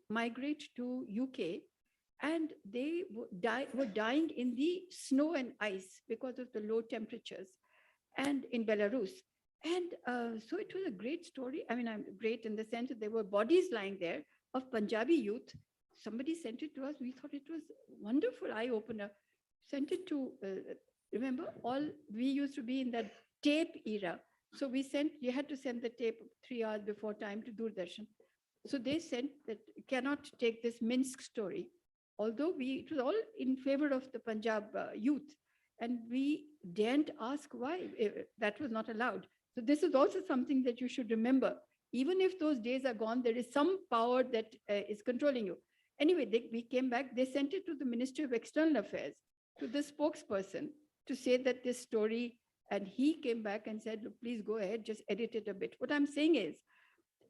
migrate to UK, and they were dying in the snow and ice because of the low temperatures, and in Belarus. And so it was a great story. I mean, I'm great in the sense that there were bodies lying there of Punjabi youth. Somebody sent it to us. We thought it was wonderful, eye-opener. Sent it to, remember, we used to be in that tape era. So you had to send the tape 3 hours before time to Doordarshan. So they sent that cannot take this Minsk story, although it was all in favor of the Punjab youth. And we daren't ask why that was not allowed. So this is also something that you should remember. Even if those days are gone, there is some power that is controlling you. Anyway, we came back, they sent it to the Ministry of External Affairs, to the spokesperson, to say that this story, and he came back and said, look, please go ahead, just edit it a bit. What I'm saying is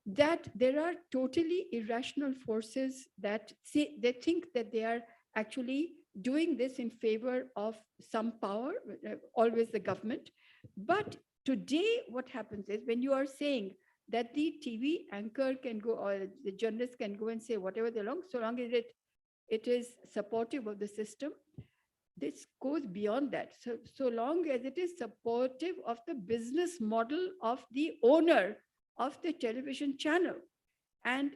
that there are totally irrational forces that they think that they are actually doing this in favor of some power, always the government. But today, what happens is when you are saying that the TV anchor can go, or the journalist can go and say whatever they want, so long as it is supportive of the system, this goes beyond that. So long as it is supportive of the business model of the owner of the television channel. And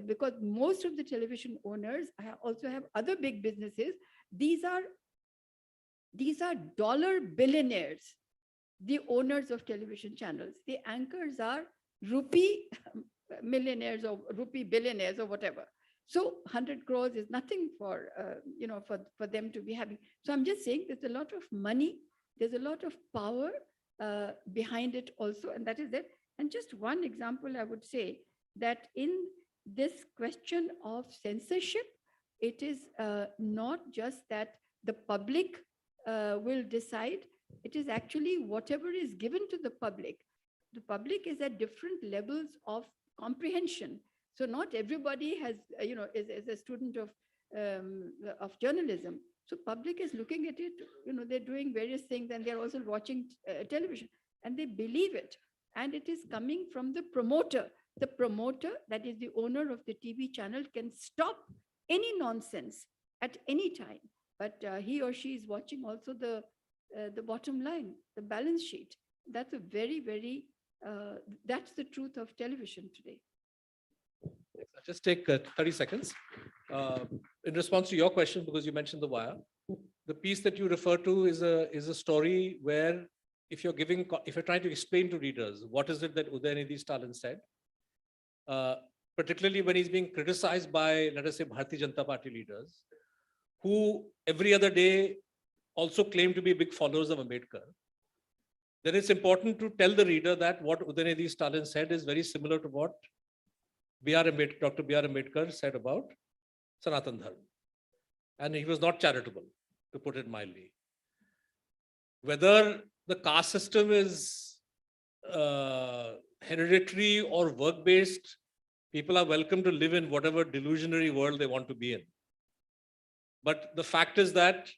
because most of the television owners also have other big businesses, these are dollar billionaires, the owners of television channels. The anchors are rupee millionaires or rupee billionaires or whatever. So 100 crores is nothing for them to be having. So I'm just saying there's a lot of money, there's a lot of power behind it also, and that is it. And just one example, I would say that in this question of censorship, it is not just that the public will decide. It is actually whatever is given to the public. The public is at different levels of comprehension. So not everybody has, is a student of journalism. So public is looking at it, they're doing various things, and they're also watching television, and they believe it. And it is coming from the promoter. The promoter, that is the owner of the TV channel, can stop any nonsense at any time. But he or she is watching also the bottom line, the balance sheet. That's a very, very, that's the truth of television today. I'll just take 30 seconds. In response to your question, because you mentioned The Wire, the piece that you refer to is a story where if you're trying to explain to readers what is it that Udayanithi Stalin said, particularly when he's being criticized by, let us say, Bharatiya Janata Party leaders, who every other day also claim to be big followers of Ambedkar, then it's important to tell the reader that what Udayanithi Stalin said is very similar to what Dr. B.R. Ambedkar said about Sanatan Dharma. And he was not charitable, to put it mildly. Whether the caste system is hereditary or work-based, people are welcome to live in whatever delusionary world they want to be in. But the fact is that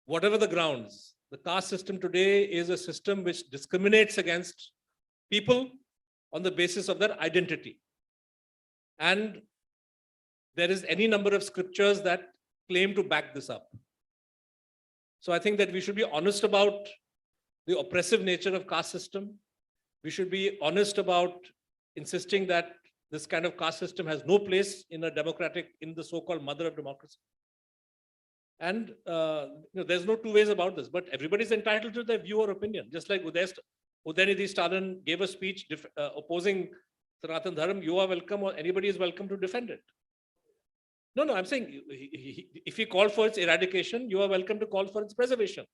whatever the grounds, the caste system today is a system which discriminates against people on the basis of their identity. And there is any number of scriptures that claim to back this up. So I think that we should be honest about the oppressive nature of caste system. We should be honest about insisting that this kind of caste system has no place in a democratic, in the so-called mother of democracy. And there's no two ways about this, but everybody's entitled to their view or opinion. Just like Udayanithi Stalin gave a speech opposing Sanatan Dharma, you are welcome, or anybody is welcome to defend it. No, I'm saying if he called for its eradication, you are welcome to call for its preservation.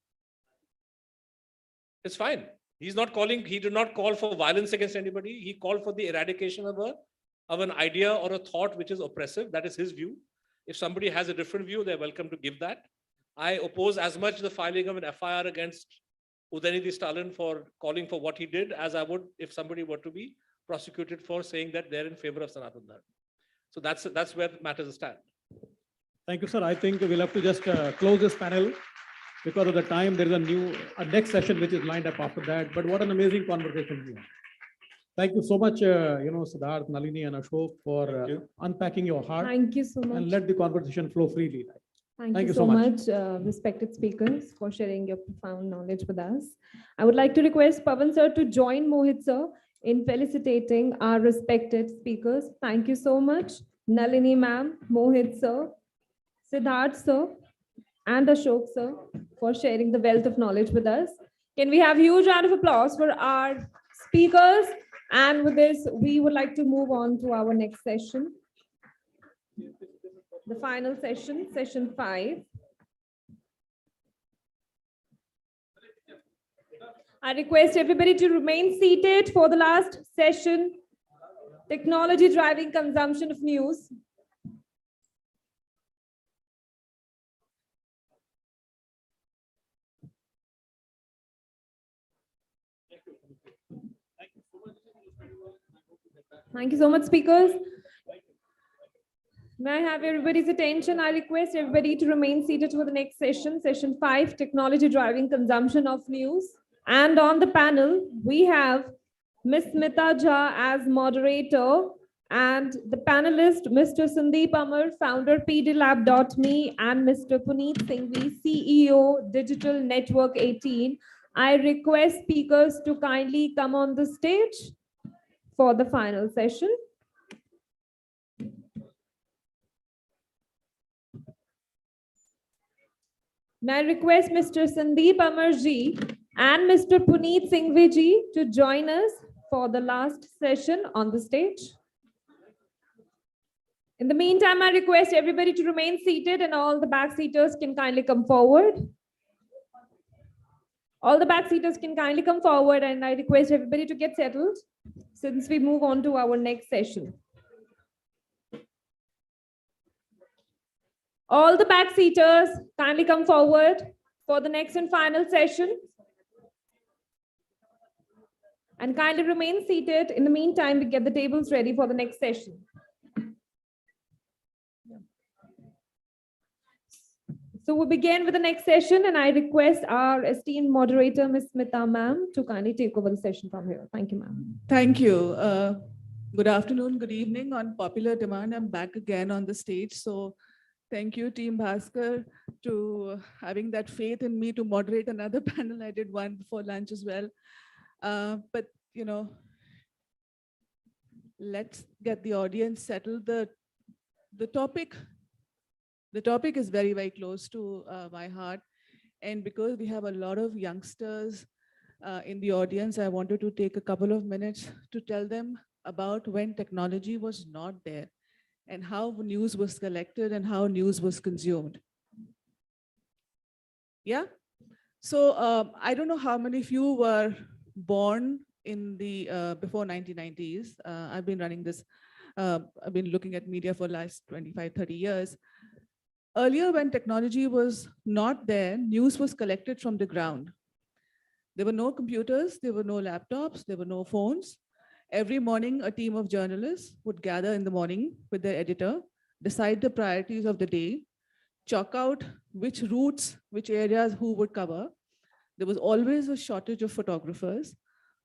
It's fine. He did not call for violence against anybody. He called for the eradication of an idea or a thought which is oppressive. That is his view. If somebody has a different view, they're welcome to give that. I oppose as much the filing of an FIR against Udayanithi Stalin for calling for what he did as I would if somebody were to be prosecuted for saying that they're in favor of Sanatan Dharma. So that's where matters stand. Thank you, sir. I think we'll have to just close this panel because of the time. There is a next session which is lined up after that. But what an amazing conversation we had. Thank you so much, Siddharth, Nalini, and Ashok for unpacking your heart. Thank you so much. And let the conversation flow freely. Thank you so much, respected speakers, for sharing your profound knowledge with us. I would like to request Pavan sir to join Mohit sir in felicitating our respected speakers. Thank you so much, Nalini ma'am, Mohit sir, Siddharth sir, and Ashok sir for sharing the wealth of knowledge with us. Can we have a huge round of applause for our speakers? And with this, we would like to move on to our next session. The final session, session 5. I request everybody to remain seated for the last session, technology driving consumption of news. Thank you so much, speakers. May I have everybody's attention? I request everybody to remain seated for the next session, session 5, technology driving consumption of news. And on the panel, we have Ms. Smita Jha as moderator and the panelist, Mr. Sandeep Amar, founder PDLab.me, and Mr. Puneet Singhvi, CEO, Digital Network 18. I request speakers to kindly come on the stage for the final session. May I request Mr. Sandeep Amar ji and Mr. Puneet Singhvi ji to join us for the last session on the stage. In the meantime, I request everybody to remain seated and all the backseaters can kindly come forward. All the backseaters can kindly come forward and I request everybody to get settled since we move on to our next session. All the backseaters kindly come forward for the next and final session. And kindly remain seated. In the meantime, we get the tables ready for the next session. So we begin with the next session and I request our esteemed moderator, Ms. Smita ma'am, to kindly take over the session from here. Thank you, ma'am. Thank you. Good afternoon, good evening. On popular demand, I'm back again on the stage. So thank you, Team Bhaskar, to having that faith in me to moderate another panel. I did one before lunch as well. But, let's get the audience settled. The topic is very, very close to my heart. And because we have a lot of youngsters in the audience, I wanted to take a couple of minutes to tell them about when technology was not there and how news was collected and how news was consumed. Yeah. So I don't know how many of you were born in the before 1990s. I've been running this, I've been looking at media for the last 25, 30 years. Earlier, when technology was not there, news was collected from the ground. There were no computers, there were no laptops, there were no phones. Every morning, a team of journalists would gather in the morning with their editor, decide the priorities of the day, chalk out which routes, which areas, who would cover. There was always a shortage of photographers.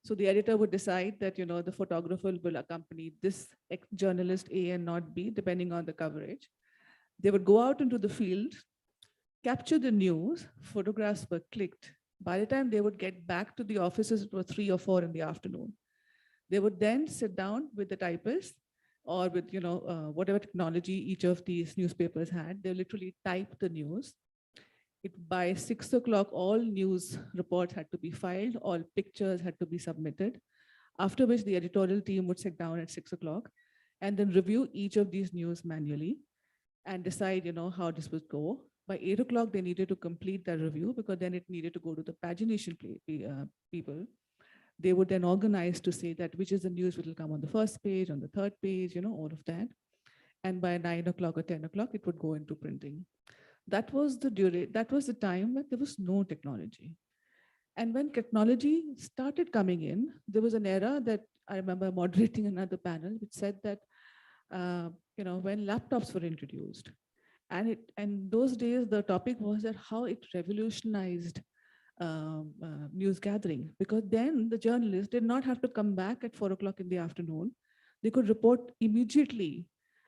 So the editor would decide that, the photographer will accompany this journalist A and not B, depending on the coverage. They would go out into the field, capture the news, photographs were clicked. By the time they would get back to the offices, it was 3 or 4 in the afternoon. They would then sit down with the typist or with, whatever technology each of these newspapers had. They literally type the news. By 6 o'clock, all news reports had to be filed, all pictures had to be submitted, after which the editorial team would sit down at 6 o'clock and then review each of these news manually and decide, how this would go. By 8 o'clock, they needed to complete that review because then it needed to go to the pagination people. They would then organize to say that which is the news which will come on the first page, on the third page, all of that. And by 9 o'clock or 10 o'clock, it would go into printing. That was the time when there was no technology. And when technology started coming in, there was an era that I remember moderating another panel, which said that, when laptops were introduced, and those days, the topic was that how it revolutionized news gathering, because then the journalists did not have to come back at 4 o'clock in the afternoon. They could report immediately.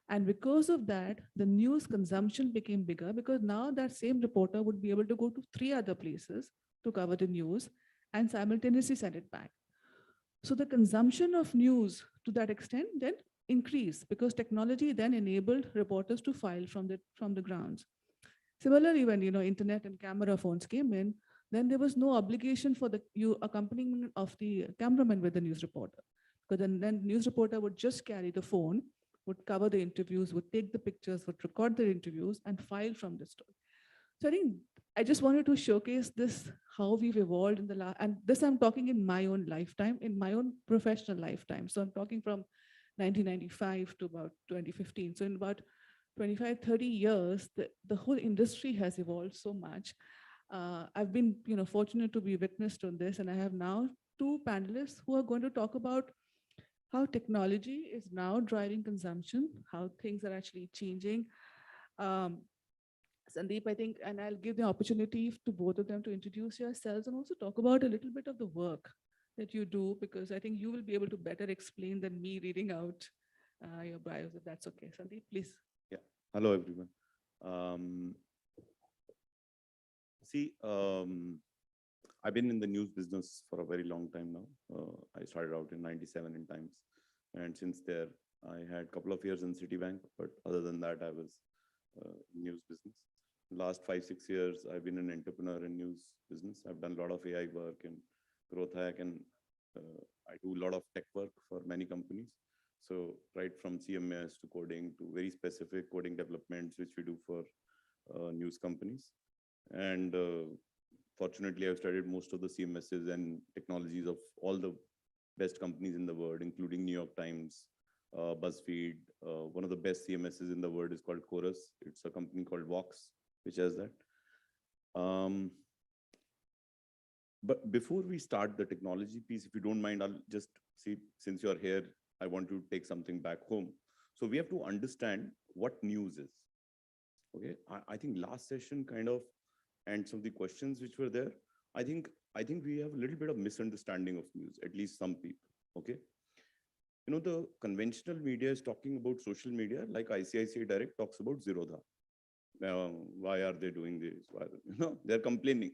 And because of that, the news consumption became bigger because now that same reporter would be able to go to 3 other places to cover the news and simultaneously send it back. So the consumption of news to that extent then increased because technology then enabled reporters to file from the grounds. Similarly, when internet and camera phones came in, then there was no obligation for the accompaniment of the cameraman with the news reporter. Because then the news reporter would just carry the phone, would cover the interviews, would take the pictures, would record the interviews and file from the story. So I think I just wanted to showcase this, how we've evolved in the last, and this I'm talking in my own lifetime, in my own professional lifetime. So I'm talking from 1995 to about 2015. So in about 25, 30 years, the whole industry has evolved so much. I've been fortunate to be witnessed on this, and I have now 2 panelists who are going to talk about how technology is now driving consumption, how things are actually changing. Sandeep, I think, and I'll give the opportunity to both of them to introduce yourselves and also talk about a little bit of the work that you do, because I think you will be able to better explain than me reading out your bios, if that's okay. Sandeep, please. Yeah. Hello, everyone. I've been in the news business for a very long time now. I started out in '97 in Times. And since there, I had a couple of years in Citibank, but other than that, I was in news business. Last 5-6 years, I've been an entrepreneur in news business. I've done a lot of AI work and growth hack, and I do a lot of tech work for many companies. So right from CMS to coding to very specific coding developments, which we do for news companies. And fortunately, I've studied most of the CMSs and technologies of all the best companies in the world, including New York Times, BuzzFeed. One of the best CMSs in the world is called Chorus. It's a company called Vox, which has that. But before we start the technology piece, if you don't mind, I'll just see, since you're here, I want to take something back home. So we have to understand what news is. Okay, I think last session kind of, and some of the questions which were there, I think we have a little bit of misunderstanding of news, at least some people. Okay, the conventional media is talking about social media, like ICICI Direct talks about Zerodha. Why are they doing this? Why, they're complaining.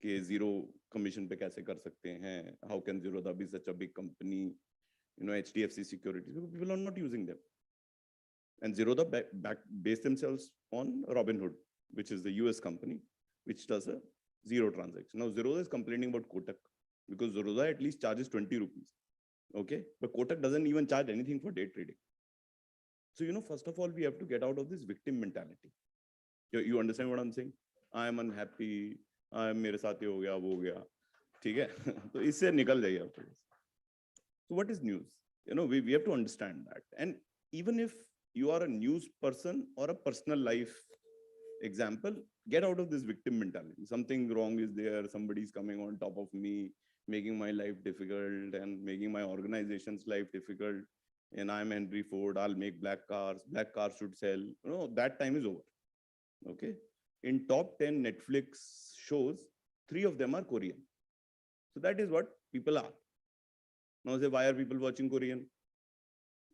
Zero commission pe kaise kar sakte hain? How can Zerodha be such a big company? HDFC Securities, people are not using them. And Zerodha base themselves on Robinhood, which is the US company, which does a zero transaction. Now Zerodha is complaining about Kotak. because Zerodha at least charges 20 rupees. Okay, but Kotak doesn't even charge anything for day trading. So, first of all, we have to get out of this victim mentality. You understand what I'm saying? I am unhappy. मेरे साथ ये हो गया, वो हो गया. ठीक है? तो इससे निकल जाइए आप थोड़ा. So what is news? We have to understand that. And even if you are a news person or a personal life example, get out of this victim mentality. Something wrong is there. Somebody's coming on top of me, making my life difficult and making my organization's life difficult. And I'm Henry Ford. I'll make black cars. Black cars should sell. That time is over. Okay. In top 10 Netflix shows, 3 of them are Korean. So that is what people are. Now say, why are people watching Korean?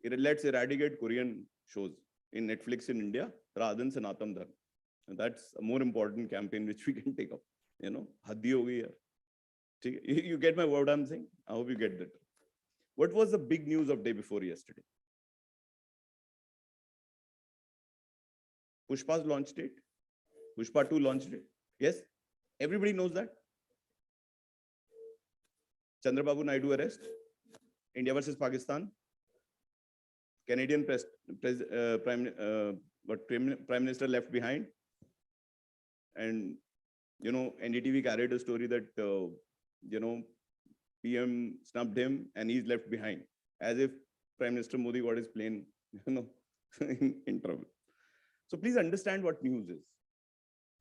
Let's eradicate Korean shows in Netflix in India rather than Sanatan Dharma. And that's a more important campaign which we can take up. Haddi ho gayi yaar. You get my word I'm saying? I hope you get that. What was the big news of day before yesterday? Pushpa's launch date. Pushpa 2 launch date. Yes? Everybody knows that. Chandrababu Naidu arrest. India versus Pakistan. Canadian Prime Minister left behind. And, NDTV carried a story that, PM snubbed him and he's left behind. As if Prime Minister Modi got his plane, in trouble. So please understand what news is.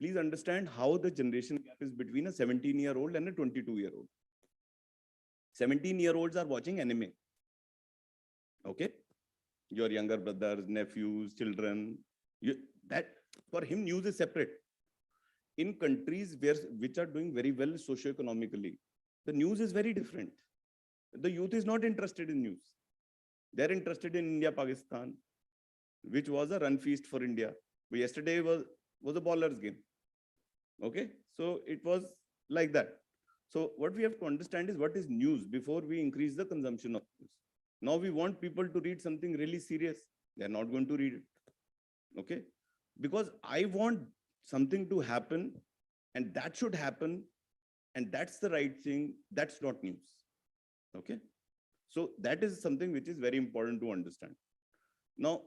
Please understand how the generation gap is between a 17-year-old and a 22-year-old. 17-year-olds are watching anime. Okay? Your younger brothers, nephews, children. That for him, news is separate. In countries which are doing very well socioeconomically, the news is very different. The youth is not interested in news. They're interested in India, Pakistan, which was a run feast for India. But yesterday was a bowler's game. Okay? So it was like that. So what we have to understand is what is news before we increase the consumption of news. Now we want people to read something really serious. They're not going to read it. Okay? Because I want something to happen and that should happen and that's the right thing. That's not news. Okay? So that is something which is very important to understand. Now,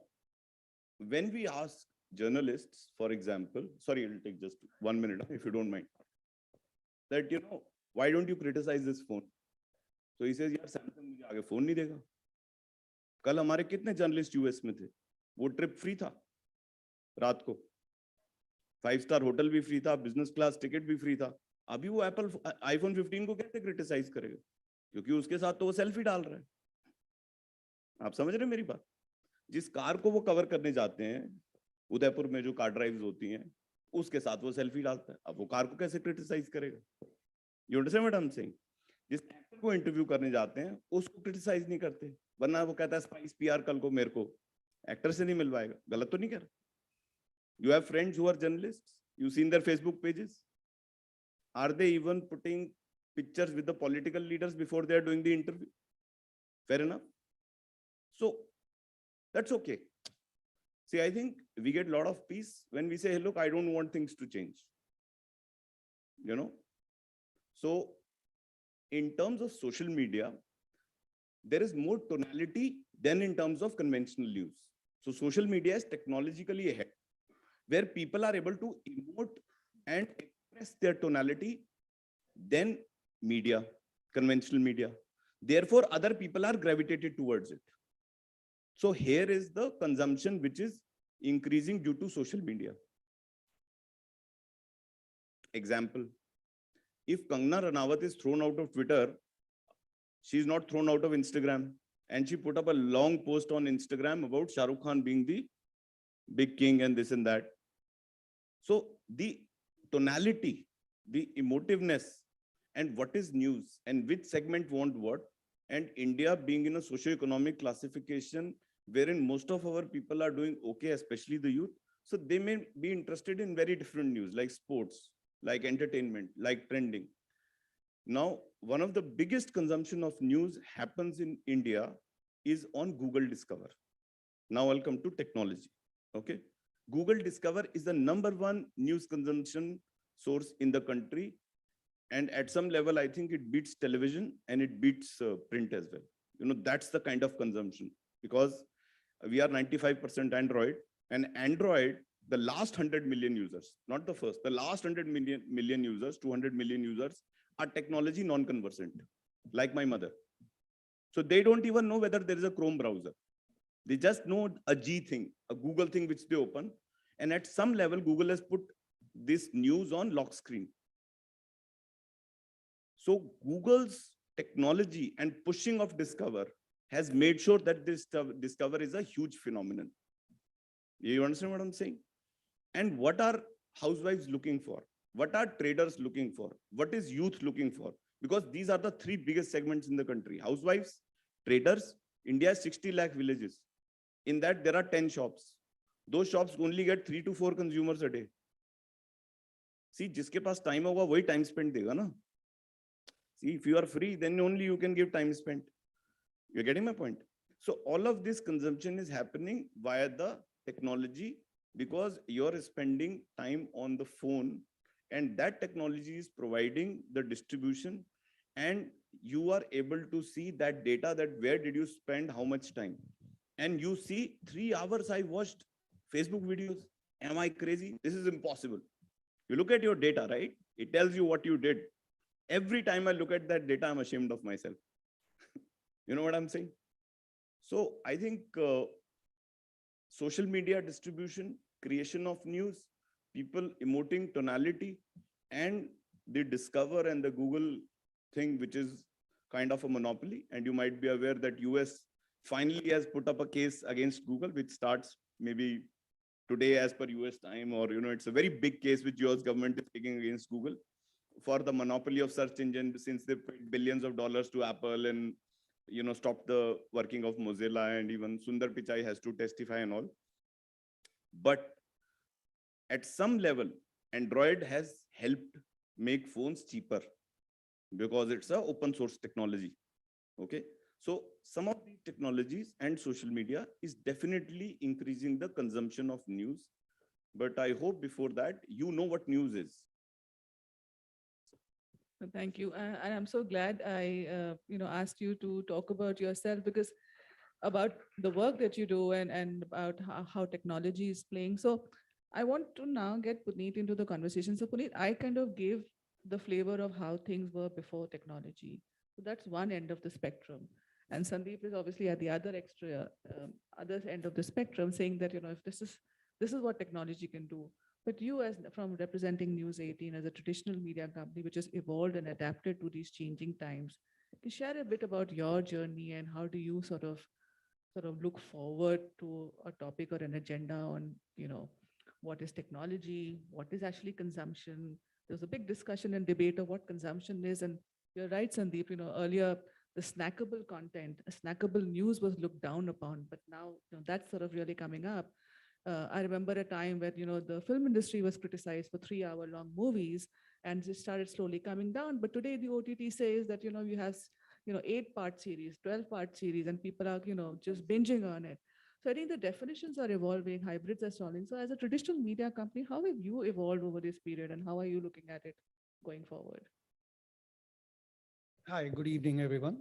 when we ask journalists, for example, sorry, it'll take just 1 minute if you don't mind, that, why don't you criticize this phone? So he says, yaar, Samsung mujhe aage phone nahi dega. Kal hamare kitne journalist US mein the? Wo trip free tha. Raat ko. 5-star hotel bhi free tha, business class ticket bhi free tha. Abhi wo Apple iPhone 15 ko kaise criticize karega? Kyunki uske saath to wo selfie dal raha hai. Aap samajh rahe meri baat? जिस car को वो cover करने जाते हैं, उदयपुर में जो car drives होती हैं, उसके साथ वो सेल्फी डालता है. अब वो कार को कैसे क्रिटिसाइज करेगा? You understand what I'm saying? जिस एक्टर को इंटरव्यू करने जाते हैं, उसको क्रिटिसाइज नहीं करते, वरना वो कहता है स्पाइस पीआर कल को मेरे को एक्टर से नहीं मिलवाएगा. गलत तो नहीं कर रहा? You have friends who are journalists. You've seen their Facebook pages. Are they even putting pictures with the political leaders before they are doing the interview? Fair enough. So that's okay. See, I think we get a lot of peace when we say, hey, look, I don't want things to change. So in terms of social media, there is more tonality than in terms of conventional news. So social media is technologically ahead, where people are able to emote and express their tonality than media, conventional media. Therefore, other people are gravitated towards it. So here is the consumption which is increasing due to social media. Example, if Kangana Ranawat is thrown out of Twitter, she's not thrown out of Instagram. And she put up a long post on Instagram about Shah Rukh Khan being the big king and this and that. So the tonality, the emotiveness, and what is news and which segment want what, and India being in a socio-economic classification wherein most of our people are doing okay, especially the youth. So they may be interested in very different news like sports, like entertainment, like trending. Now, one of the biggest consumption of news happens in India is on Google Discover. Now I'll come to technology. Okay. Google Discover is the #1 news consumption source in the country. And at some level, I think it beats television and it beats print as well. You know, that's the kind of consumption, because we are 95% Android, and Android, the last 100 million users, not the first, the last 100 million users, 200 million users are technology non-conversant, like my mother. So they don't even know whether there is a Chrome browser. They just know a G thing, a Google thing which they open. And at some level, Google has put this news on lock screen. So Google's technology and pushing of Discover has made sure that this Discover is a huge phenomenon. You understand what I'm saying? And what are housewives looking for? What are traders looking for? What is youth looking for? Because these are the three biggest segments in the country: housewives, traders. India has 60 lakh villages. In that, there are 10 shops. Those shops only get 3 to 4 consumers a day. See, जिसके पास time होगा वही time spend देगा ना. See, if you are free, then only you can give time spent. You're getting my point? So all of this consumption is happening via the technology, because you're spending time on the phone, and that technology is providing the distribution, and you are able to see that data, that where did you spend how much time. And you see 3 hours I watched Facebook videos. Am I crazy? This is impossible. You look at your data, right? It tells you what you did. Every time I look at that data, I'm ashamed of myself. You know what I'm saying? So I think social media distribution, creation of news, people emoting tonality, and the Discover and the Google thing, which is kind of a monopoly. And you might be aware that US finally has put up a case against Google, which starts maybe today as per US time, or, you know, it's a very big case which US government is taking against Google for the monopoly of search engine, since they paid billions of dollars to Apple and, you know, stopped the working of Mozilla, and even Sundar Pichai has to testify and all. But at some level, Android has helped make phones cheaper because it's an open source technology. Okay. So some of these technologies and social media is definitely increasing the consumption of news. But I hope before that, you know what news is. Thank you. And I'm so glad I, asked you to talk about yourself, because about the work that you do and about how technology is playing. So I want to now get Puneet into the conversation. So Puneet, I kind of gave the flavor of how things were before technology. So that's one end of the spectrum. And Sandeep is obviously at the other other end of the spectrum, saying that, if this is what technology can do. But you, as from representing News 18 as a traditional media company which has evolved and adapted to these changing times, can you share a bit about your journey and how do you sort of look forward to a topic or an agenda on, what is technology, what is actually consumption? There's a big discussion and debate of what consumption is. And you're right, Sandeep, earlier the snackable content, snackable news was looked down upon, but now that's sort of really coming up. I remember a time where, the film industry was criticized for 3-hour-long movies, and it started slowly coming down. But today the OTT says that, you have, 8-part series, 12-part series, and people are, just binging on it. So I think the definitions are evolving, hybrids are stalling. So as a traditional media company, how have you evolved over this period, and how are you looking at it going forward? Hi, good evening, everyone.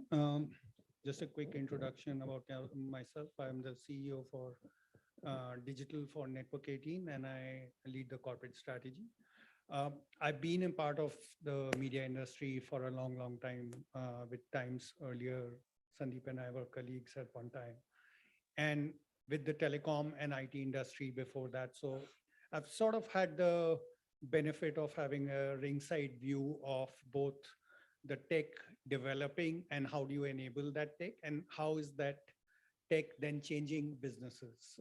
Just a quick introduction about myself. I'm the CEO for Digital for Network 18, and I lead the corporate strategy. I've been a part of the media industry for a long, long time. With Times earlier, Sandeep and I were colleagues at one time, and with the telecom and IT industry before that. So I've sort of had the benefit of having a ringside view of both the tech developing and how do you enable that tech, and how is that tech then changing businesses.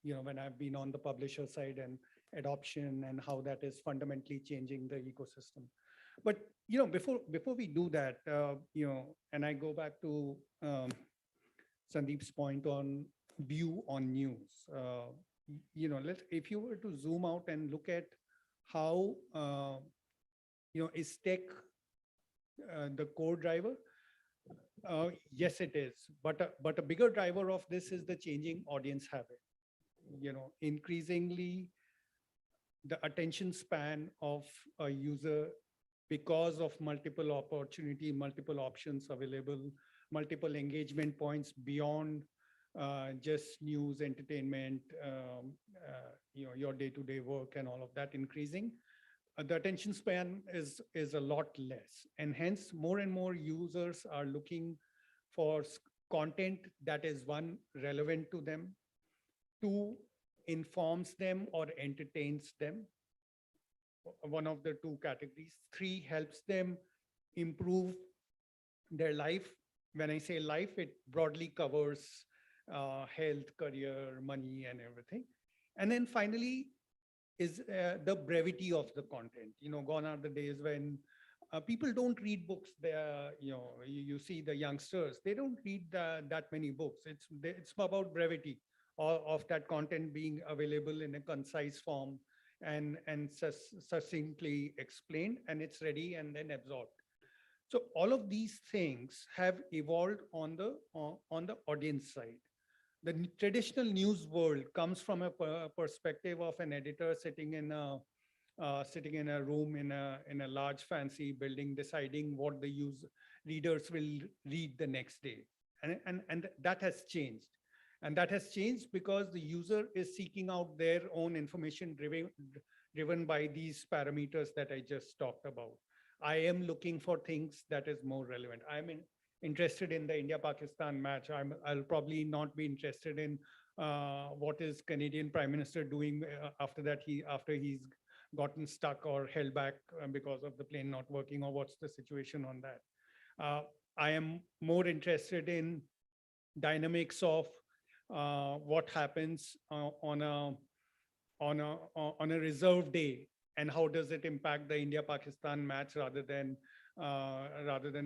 When I've been on the publisher side and adoption and how that is fundamentally changing the ecosystem. But before we do that, and I go back to Sandeep's point on view on news. If you were to zoom out and look at how is tech the core driver? Yes, it is. But a bigger driver of this is the changing audience habit. Increasingly, the attention span of a user because of multiple opportunity, multiple options available, multiple engagement points beyond just news, entertainment, your day-to-day work and all of that increasing, the attention span is a lot less. And hence more and more users are looking for content that is, one, relevant to them, two, informs them or entertains them, one of the two categories, three, helps them improve their life. When I say life, it broadly covers health, career, money, and everything. And then finally is the brevity of the content. Gone are the days when people don't read books. You see the youngsters, they don't read that many books. It's about brevity of that content being available in a concise form and succinctly explained, and it's ready and then absorbed. So all of these things have evolved on the audience side. The traditional news world comes from a perspective of an editor sitting in a room in a large fancy building, deciding what the readers will read the next day, and that has changed. And that has changed because the user is seeking out their own information driven by these parameters that I just talked about. I am looking for things that is more relevant. I'm interested in the India-Pakistan match. I'll probably not be interested in what is Canadian Prime Minister doing after he's gotten stuck or held back because of the plane not working, or what's the situation on that. I am more interested in dynamics of what happens on a reserve day, and how does it impact the India-Pakistan match, rather than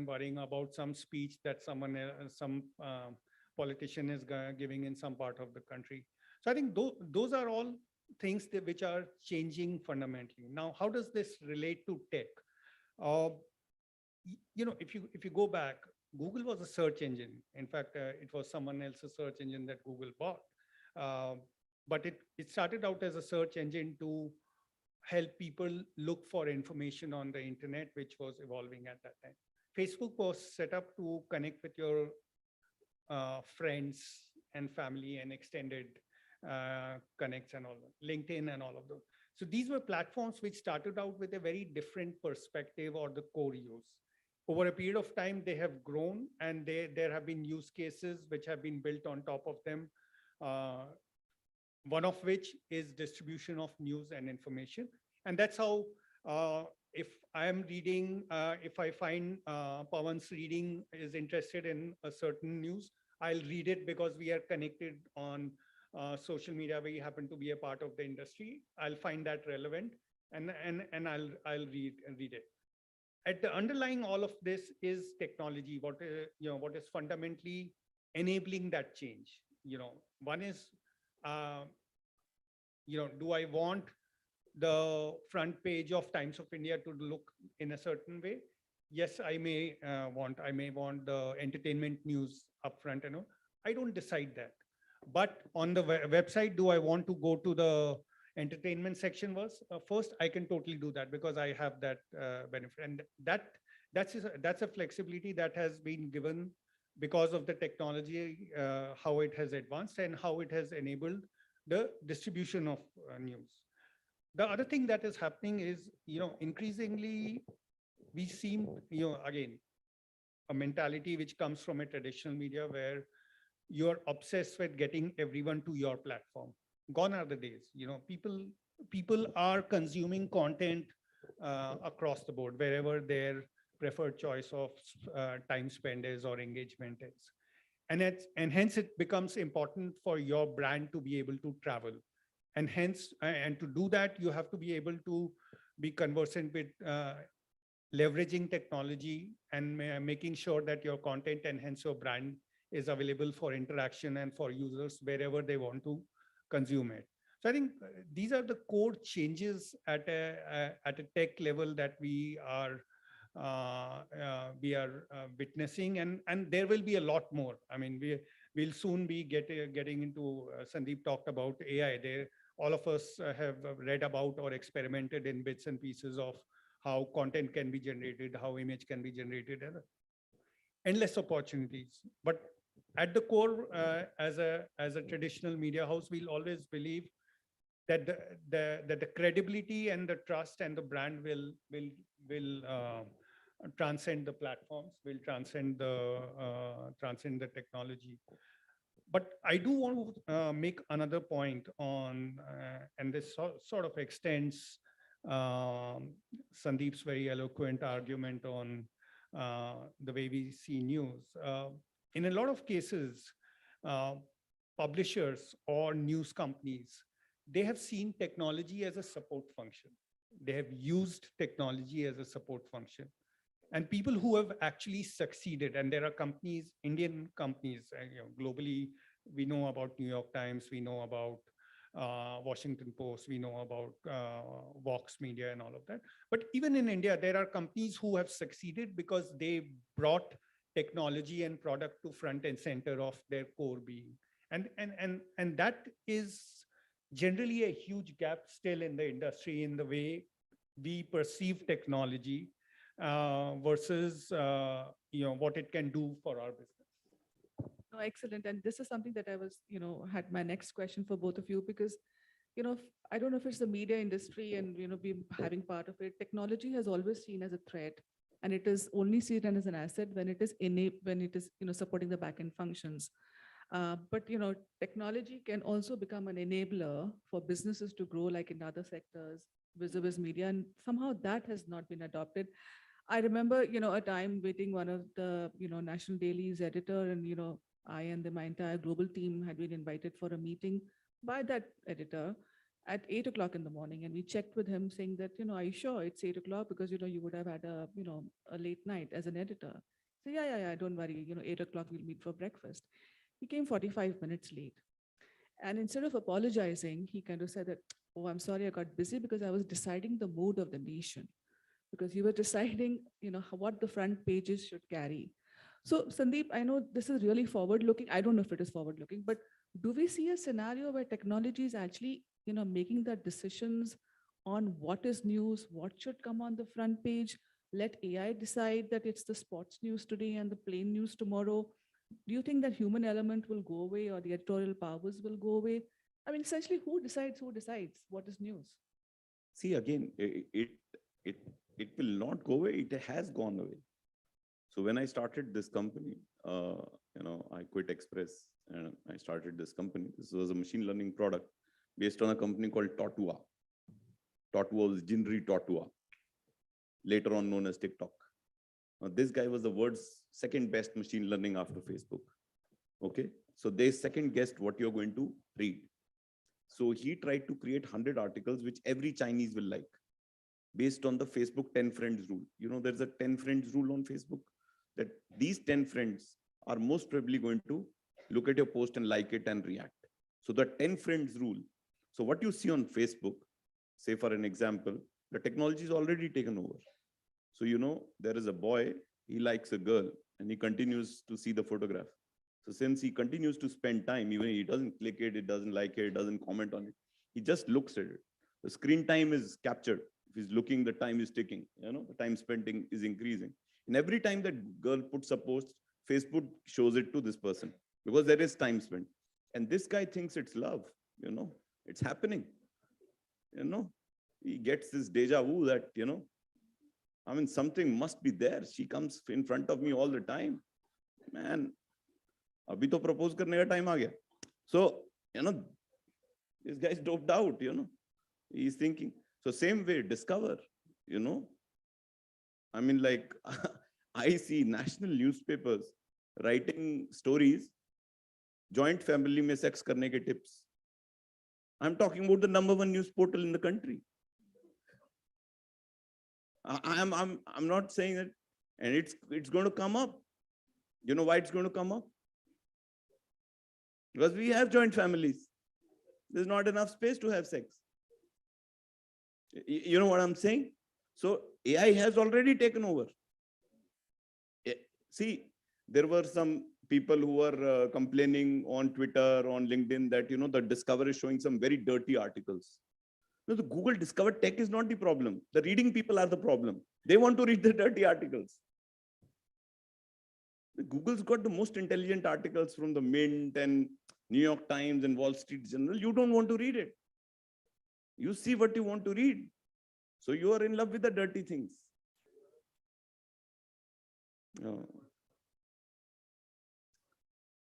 worrying about some speech that some politician is giving in some part of the country. So I think those are all things which are changing fundamentally. Now, how does this relate to tech? If you go back, Google was a search engine. In fact, it was someone else's search engine that Google bought. But it started out as a search engine to help people look for information on the internet, which was evolving at that time. Facebook was set up to connect with your friends and family and extended connects and all that, LinkedIn and all of those. So these were platforms which started out with a very different perspective or the core use. Over a period of time, they have grown, and there have been use cases which have been built on top of them. One of which is distribution of news and information. And that's how, if I am reading, if I find Pawan's reading is interested in a certain news, I'll read it because we are connected on social media. We happen to be a part of the industry. I'll find that relevant, and I'll read it. At the underlying all of this is technology. What is fundamentally enabling that change? One is, do I want the front page of Times of India to look in a certain way? Yes, I may want the entertainment news up front. I don't decide that. But on the website, do I want to go to the entertainment section first? I can totally do that because I have that benefit, and that's a flexibility that has been given because of the technology, how it has advanced and how it has enabled the distribution of news. The other thing that is happening is, increasingly we seem, again, a mentality which comes from a traditional media where you're obsessed with getting everyone to your platform. Gone are the days. People are consuming content across the board, wherever their preferred choice of time spent is or engagement is. And hence it becomes important for your brand to be able to travel. And hence, and to do that, you have to be able to be conversant with leveraging technology and making sure that your content and hence your brand is available for interaction and for users wherever they want to consume it. So I think these are the core changes at a tech level that we are witnessing, and there will be a lot more. I mean, we'll soon be getting into. Sandeep talked about AI. All of us have read about or experimented in bits and pieces of how content can be generated, how image can be generated, and endless opportunities. But at the core, as a traditional media house, we'll always believe that the credibility and the trust and the brand will transcend the platforms, will transcend the technology. But I do want to make another point on, and this sort of extends Sandeep's very eloquent argument on the way we see news. In a lot of cases, publishers or news companies, they have seen technology as a support function. They have used technology as a support function. And people who have actually succeeded, and there are companies, Indian companies, globally, we know about New York Times, we know about Washington Post, we know about Vox Media and all of that. But even in India, there are companies who have succeeded because they brought technology and product to front and center of their core being. And that is generally a huge gap still in the industry in the way we perceive technology versus what it can do for our business. No, excellent. And this is something that I was, had my next question for both of you, because, I don't know if it's the media industry and, be having part of it. Technology has always seen as a threat, and it is only seen as an asset when it is supporting the backend functions. But, technology can also become an enabler for businesses to grow, like in other sectors, vis-a-vis media, and somehow that has not been adopted. I remember, a time waiting one of the, national dailies editor, and, I and my entire global team had been invited for a meeting by that editor at 8 o'clock in the morning. And we checked with him saying that, are you sure it's 8 o'clock? Because, you would have had a, a late night as an editor. So yeah, don't worry, 8 o'clock we'll meet for breakfast. He came 45 minutes late. And instead of apologizing, he kind of said that, oh, I'm sorry, I got busy because I was deciding the mood of the nation. Because you were deciding, what the front pages should carry. So Sandeep, I know this is really forward-looking. I don't know if it is forward-looking, but do we see a scenario where technology is actually, making the decisions on what is news, what should come on the front page? Let AI decide that it's the sports news today and the plain news tomorrow. Do you think that human element will go away, or the editorial powers will go away? I mean, essentially, who decides what is news? See, again, it will not go away. It has gone away. So when I started this company, I quit Express and I started this company. This was a machine learning product based on a company called Totua. Totua was Jinri Totua, later on known as TikTok. Now, this guy was the world's second best machine learning after Facebook. Okay, so they second guessed what you're going to read. So he tried to create 100 articles which every Chinese will like, based on the Facebook 10 friends rule. There's a 10 friends rule on Facebook, that these 10 friends are most probably going to look at your post and like it and react. So the 10 friends rule. So what you see on Facebook, say for an example, the technology is already taken over. So, there is a boy, he likes a girl and he continues to see the photograph. So since he continues to spend time, even he doesn't click it, it doesn't like it, doesn't comment on it, he just looks at it. The screen time is captured. If he's looking, the time is ticking, the time spent is increasing. And every time that girl puts a post, Facebook shows it to this person because there is time spent. And this guy thinks it's love, it's happening. He gets this deja vu that, something must be there. She comes in front of me all the time. Man, abhi to propose karne ka time aa gaya. So, this guy's doped out, he's thinking. So same way, discover, I see national newspapers writing stories, joint family mein sex karne ke tips. I'm talking about the #1 news portal in the country. I'm not saying that, and it's going to come up. You know why it's going to come up? Because we have joint families. There's not enough space to have sex. You know what I'm saying? So AI has already taken over. See, there were some people who were complaining on Twitter, on LinkedIn that, the Discover is showing some very dirty articles. No, the Google discovered tech is not the problem. The reading people are the problem. They want to read the dirty articles. Google's got the most intelligent articles from the Mint and New York Times and Wall Street Journal. You don't want to read it. You see what you want to read. So you are in love with the dirty things.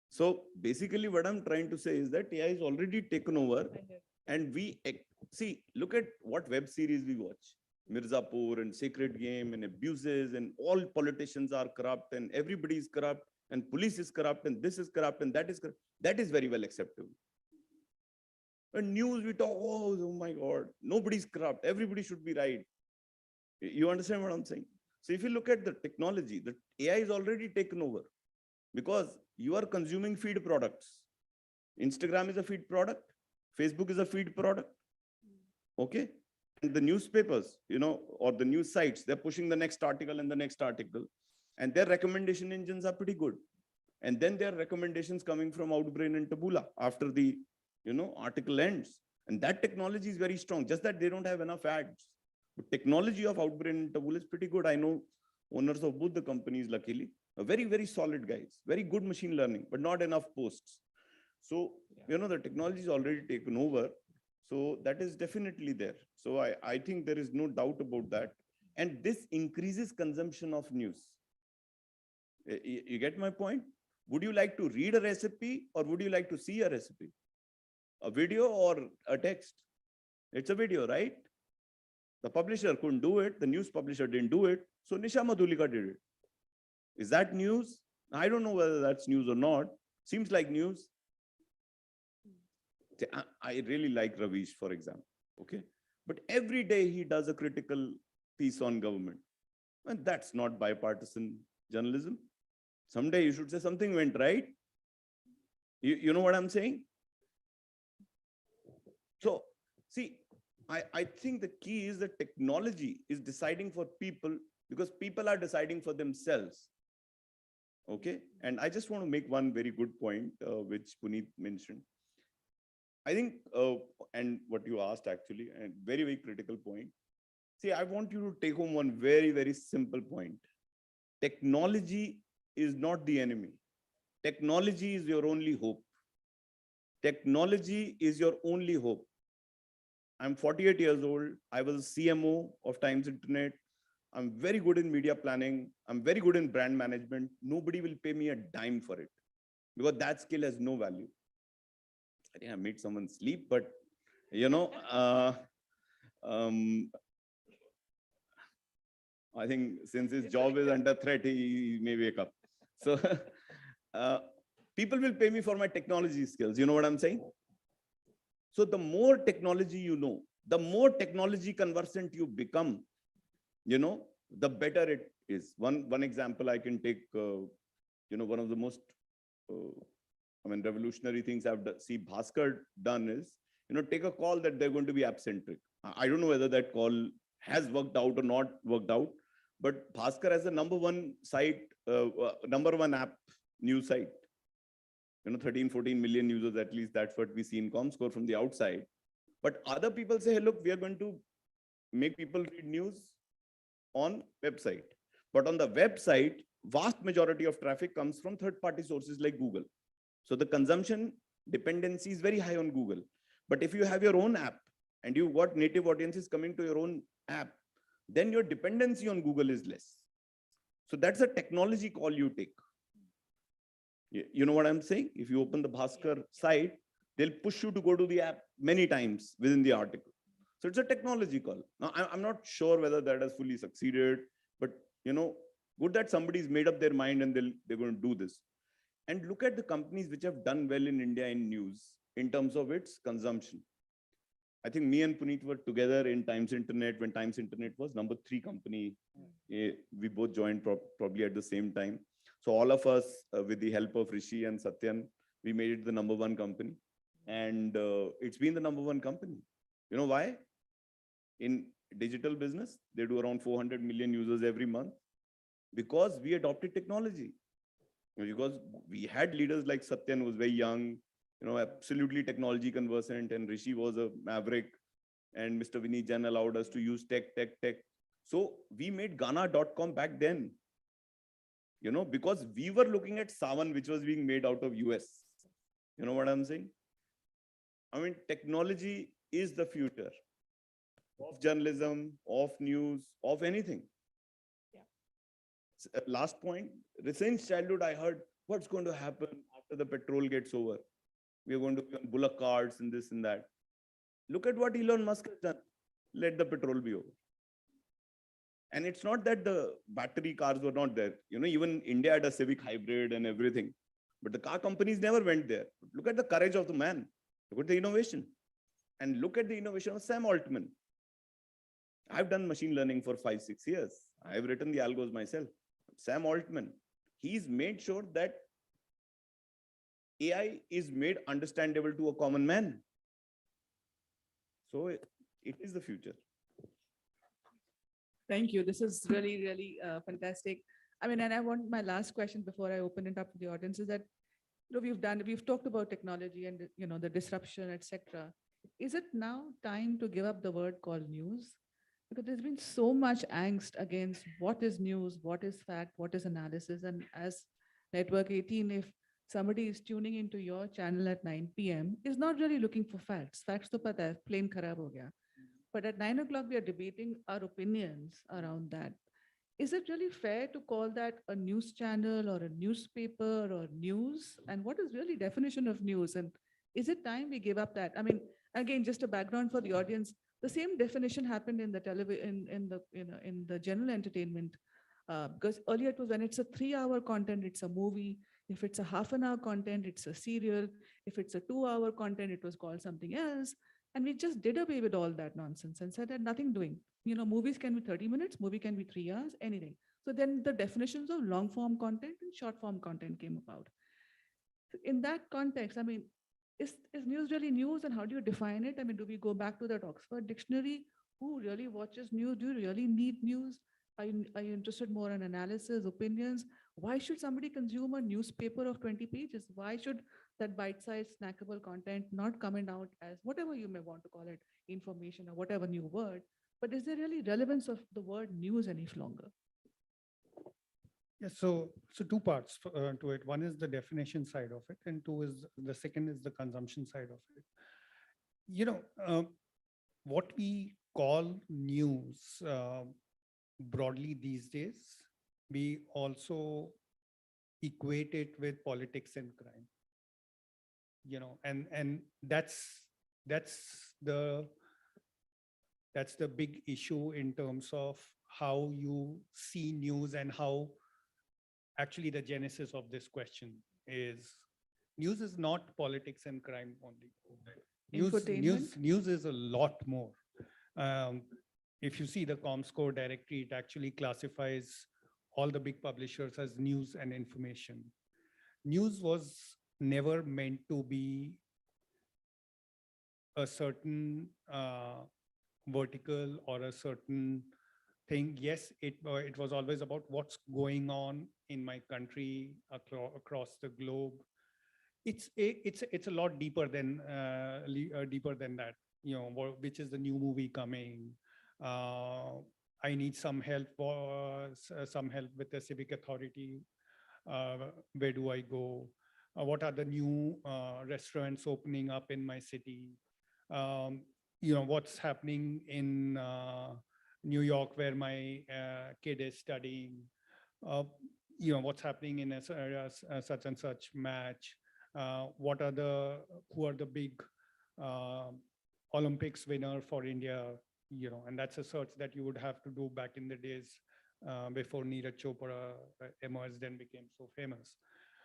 So basically what I'm trying to say is that AI is already taken over, and we see, look at what web series we watch. Mirzapur and Sacred Game and abuses, and all politicians are corrupt and everybody is corrupt and police is corrupt and this is corrupt and that is corrupt. That is very well acceptable. And news, we talk, oh my God, nobody's corrupt. Everybody should be right. You understand what I'm saying? So if you look at the technology, the AI is already taken over because you are consuming feed products. Instagram is a feed product. Facebook is a feed product. Okay. And the newspapers, or the news sites, they're pushing the next article and the next article. And their recommendation engines are pretty good. And then there are recommendations coming from Outbrain and Taboola after the, article ends. And that technology is very strong, just that they don't have enough ads. But technology of Outbrain and Taboola is pretty good. I know owners of both the companies, luckily, are very, very solid guys, very good machine learning, but not enough posts. So, the technology is already taken over. So that is definitely there. So I think there is no doubt about that. And this increases consumption of news. You get my point? Would you like to read a recipe or would you like to see a recipe? A video or a text? It's a video, right? The publisher couldn't do it. The news publisher didn't do it. So Nisha Madhulika did it. Is that news? I don't know whether that's news or not. Seems like news. I really like Ravish, for example. Okay. But every day he does a critical piece on government. And that's not bipartisan journalism. Someday you should say something went right. You know what I'm saying? So, see, I think the key is that technology is deciding for people because people are deciding for themselves. Okay. And I just want to make one very good point, which Puneet mentioned. I think, and what you asked actually, a very, very critical point. See, I want you to take home one very, very simple point. Technology is not the enemy. Technology is your only hope. Technology is your only hope. I'm 48 years old. I was CMO of Times Internet. I'm very good in media planning. I'm very good in brand management. Nobody will pay me a dime for it because that skill has no value. I think I made someone sleep, but I think since his job is under threat, he may wake up. So people will pay me for my technology skills. You know what I'm saying? So the more technology you know, the more technology conversant you become, the better it is. One example I can take, one of the most revolutionary things I've seen Bhaskar done is, take a call that they're going to be app-centric. I don't know whether that call has worked out or not worked out, but Bhaskar has the number one site, number one app news site. 13, 14 million users, at least that's what we see in Comscore from the outside. But other people say, hey, look, we are going to make people read news on website. But on the website, vast majority of traffic comes from third-party sources like Google. So the consumption dependency is very high on Google. But if you have your own app and you've got native audiences coming to your own app, then your dependency on Google is less. So that's a technology call you take. You know what I'm saying? If you open the Bhaskar site, they'll push you to go to the app many times within the article. So it's a technology call. Now, I'm not sure whether that has fully succeeded, but good that somebody's made up their mind and they're going to do this. And look at the companies which have done well in India in news in terms of its consumption. I think me and Puneet were together in Times Internet when Times Internet was number 3 company. We both joined probably at the same time. So all of us, with the help of Rishi and Satyan, we made it the number 1 company. And it's been the number 1 company. You know why? In digital business, they do around 400 million users every month because we adopted technology. Because we had leaders like Satyan, who was very young, absolutely technology conversant, and Rishi was a maverick, and Mr. Vinny Jain allowed us to use tech. So we made Ghana.com back then, you know, because we were looking at Savan, which was being made out of US. You know what I'm saying? I mean, technology is the future of journalism, of news, of anything. Last point, since childhood, I heard what's going to happen after the petrol gets over. We are going to be on bullock carts and this and that. Look at what Elon Musk has done. Let the petrol be over. And it's not that the battery cars were not there. You know, even India had a Civic hybrid and everything. But the car companies never went there. Look at the courage of the man. Look at the innovation. And look at the innovation of Sam Altman. I've done machine learning for 5-6 years. I've written the algos myself. Sam Altman, he's made sure that AI is made understandable to a common man. So it is the future. Thank you. This is really, really fantastic. I mean, and I want my last question before I open it up to the audience is that, you know, we've talked about technology and, you know, the disruption, etc. Is it now time to give up the word called news? Because there's been so much angst against what is news, what is fact, what is analysis. And as Network 18, if somebody is tuning into your channel at 9 p.m., is not really looking for facts. Facts to pata hai, plain kharab ho gaya. But at 9 o'clock, we are debating our opinions around that. Is it really fair to call that a news channel or a newspaper or news? And what is really definition of news? And is it time we give up that? I mean, again, just a background for the audience. The same definition happened in the television, in the general entertainment, because earlier it was when it's a 3-hour content, it's a movie. If it's a half an hour content, it's a serial. If it's a 2-hour content, it was called something else. And we just did away with all that nonsense and said that nothing doing. You know, movies can be 30 minutes, movie can be 3 hours, anything. So then the definitions of long form content and short form content came about. In that context, I mean, is news really news, and how do you define it? I mean, do we go back to that Oxford dictionary? Who really watches news? Do you really need news? Are you interested more in analysis, opinions? Why should somebody consume a newspaper of 20 pages? Why should that bite-sized snackable content not coming out as whatever you may want to call it, information or whatever new word? But is there really relevance of the word news any longer? Yeah, so two parts to it. One is the definition side of it, and the second is the consumption side of it. You know, what we call news broadly these days, we also equate it with politics and crime. You know, and that's the big issue in terms of how you see news and how actually the genesis of this question is. News is not politics and crime only. News is a lot more. If you see the ComScore directory, it actually classifies all the big publishers as news and information. News was never meant to be a certain vertical or a certain thing. Yes, it was always about what's going on in my country, across the globe. It's a lot deeper than that. You know, which is the new movie coming? I need some help with the civic authority. Where do I go? What are the new restaurants opening up in my city? You know, what's happening in New York, where my kid is studying? You know, what's happening in a such and such match? Who are the big Olympics winner for India? You know, and that's a search that you would have to do back in the days before Neeraj Chopra emerged and became so famous.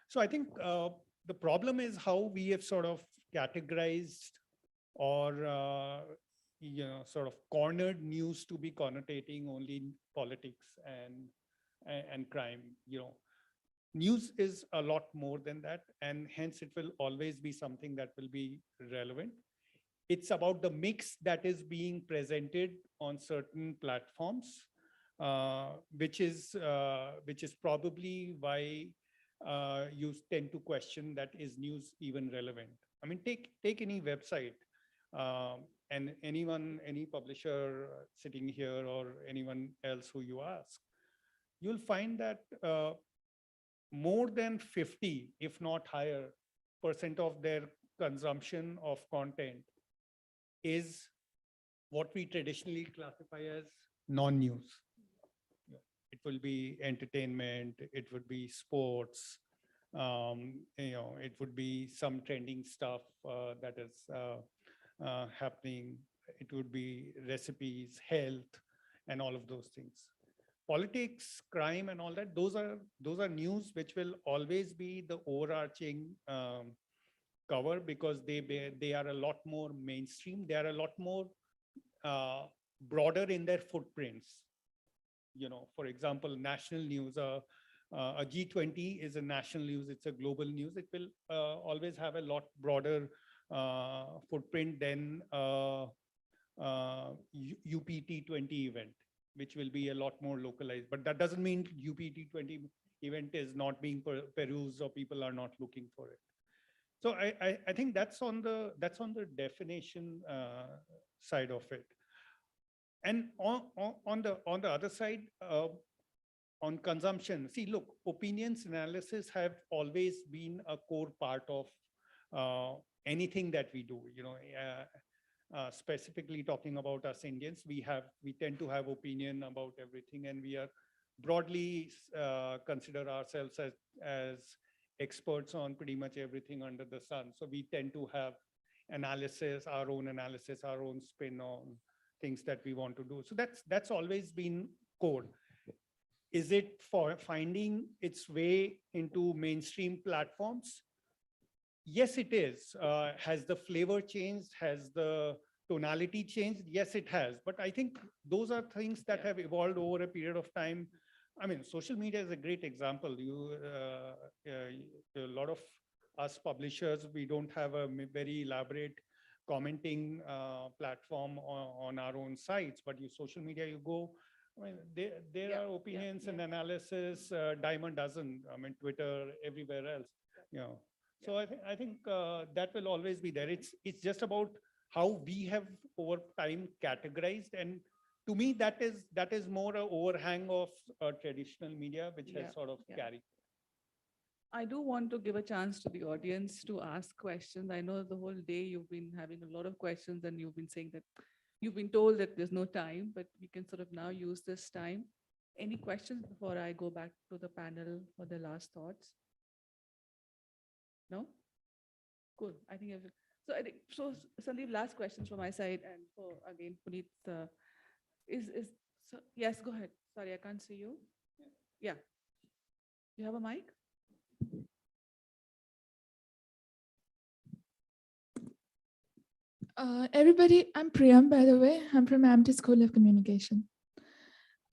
So I think the problem is how we have sort of categorized or you know, sort of cornered news to be connotating only politics and crime. You know, news is a lot more than that, and hence it will always be something that will be relevant. It's about the mix that is being presented on certain platforms, which is probably why you tend to question that is news even relevant. I mean, take any website. and anyone, any publisher sitting here or anyone else who you ask, you'll find that more than 50, if not higher, % of their consumption of content is what we traditionally classify as non-news. It will be entertainment, it would be sports, it would be some trending stuff that is happening. It would be recipes, health, and all of those things. Politics, crime, and all that, those are news which will always be the overarching cover, because they are a lot more mainstream. They are a lot more broader in their footprints. For example, national news, a G20 is a national news, it's a global news. It will always have a lot broader footprint than UPT20 event, which will be a lot more localized. But that doesn't mean UPT20 event is not being perused or people are not looking for it. So I think that's on the definition side of it. And on the other side, on consumption, see, look, opinions analysis have always been a core part of anything that we do. Specifically talking about us Indians, we tend to have opinion about everything, and we are broadly consider ourselves as experts on pretty much everything under the sun. So we tend to have analysis, our own spin on things that we want to do. So that's always been core. Is it for finding its way into mainstream platforms? Yes, it is. Has the flavor changed? Has the tonality changed? Yes, it has. But I think those are things that have evolved over a period of time. I mean, social media is a great example. A lot of us publishers, we don't have a very elaborate commenting platform on our own sites, but social media, you go, I mean, there are opinions and analysis, dime a dozen. I mean, Twitter, everywhere else. So I think that will always be there. It's just about how we have over time categorized, and to me that is more an overhang of traditional media, which has sort of carried. I do want to give a chance to the audience to ask questions. I know the whole day you've been having a lot of questions, and you've been saying that you've been told that there's no time, but we can sort of now use this time. Any questions before I go back to the panel for the last thoughts? No? Cool. I think so. Sandeep, last questions from my side, and for again, Puneet, yes, go ahead. Sorry, I can't see you. Yeah. You have a mic? Everybody, I'm Priyam, by the way. I'm from Amity School of Communication.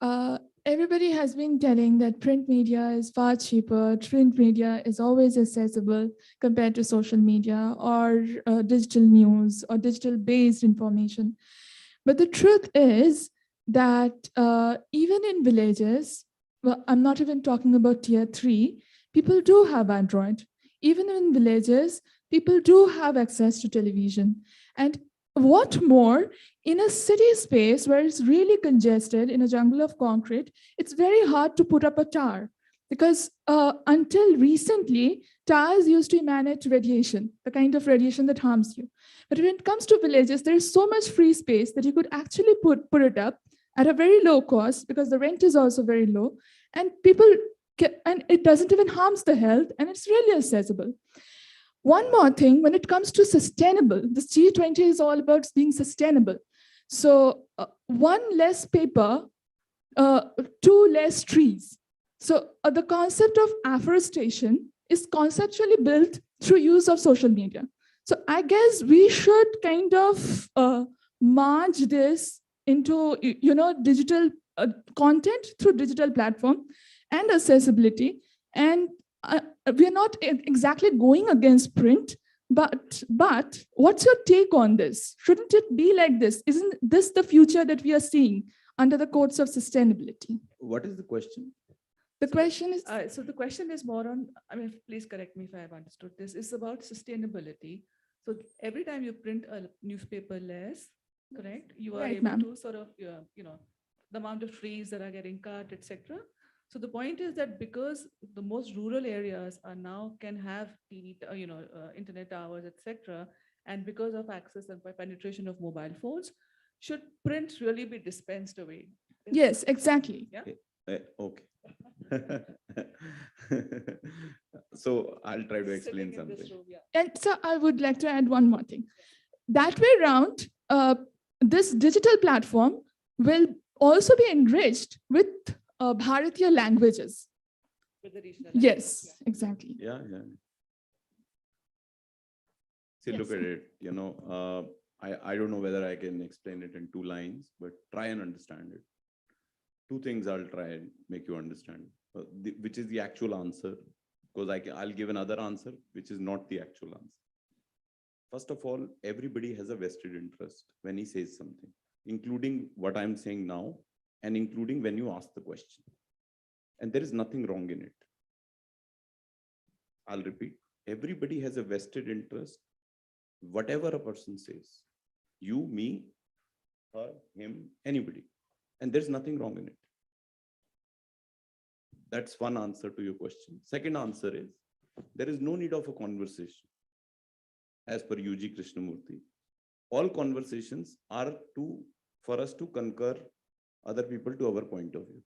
Everybody has been telling that print media is far cheaper, print media is always accessible compared to social media or digital news or digital-based information. But the truth is that even in villages, well, I'm not even talking about tier 3, people do have Android. Even in villages, people do have access to television. And what more, in a city space where it's really congested in a jungle of concrete, it's very hard to put up a tower, because until recently, towers used to emanate radiation, the kind of radiation that harms you. But when it comes to villages, there's so much free space that you could actually put it up at a very low cost, because the rent is also very low, and and it doesn't even harms the health, and it's really accessible. One more thing, when it comes to sustainable, this G20 is all about being sustainable. So one less paper, 2 less trees. So the concept of afforestation is conceptually built through use of social media. So I guess we should kind of merge this into digital content through digital platform and accessibility. And we're not exactly going against print, but what's your take on this? Shouldn't it be like this? Isn't this the future that we are seeing under the codes of sustainability? What is the question? The question is, so the question is more on, I mean, please correct me if I have understood this, it's about sustainability. So every time you print a newspaper less, correct? You are Right, able ma'am. to sort of, the amount of trees that are getting cut, etc. So the point is that because the most rural areas are now can have TV, internet towers, etc. And because of access and by penetration of mobile phones, should print really be dispensed away? Yes, exactly. Yeah. Okay. So I'll try to explain Sitting in this something. room, yeah. And so I would like to add one more thing. That way around, this digital platform will also be enriched with Bharatiya languages. With the regional Yes, exactly. Yeah, yeah. See, Yes, look at sir. it, I don't know whether I can explain it in 2 lines, but try and understand it. 2 things I'll try and make you understand, which is the actual answer, because I'll give another answer, which is not the actual answer. First of all, everybody has a vested interest when he says something, including what I'm saying now, and including when you ask the question. And there is nothing wrong in it. I'll repeat, everybody has a vested interest, whatever a person says, you, me, her, him, anybody. And there's nothing wrong in it. That's one answer to your question. Second answer is, there is no need of a conversation. As per UG Krishnamurti, all conversations are for us to concur other people to our point of view.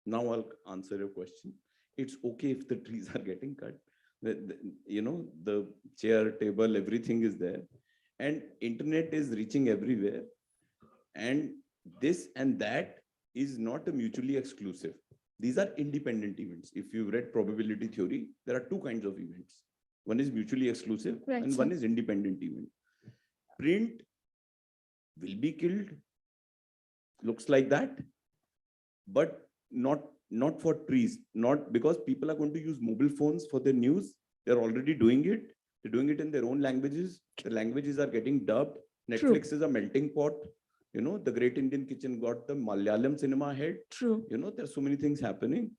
Now I'll answer your question. It's okay if the trees are getting cut. The chair, table, everything is there. And internet is reaching everywhere. And this and that is not a mutually exclusive. These are independent events. If you've read probability theory, there are 2 kinds of events. One is mutually exclusive, Right, and sir. one is independent event. Print will be killed, looks like that, but not for trees, not because people are going to use mobile phones for their news. They're already doing it. They're doing it in their own languages. The languages are getting dubbed. Netflix is a melting pot. The Great Indian Kitchen got the Malayalam cinema ahead. True. There's so many things happening.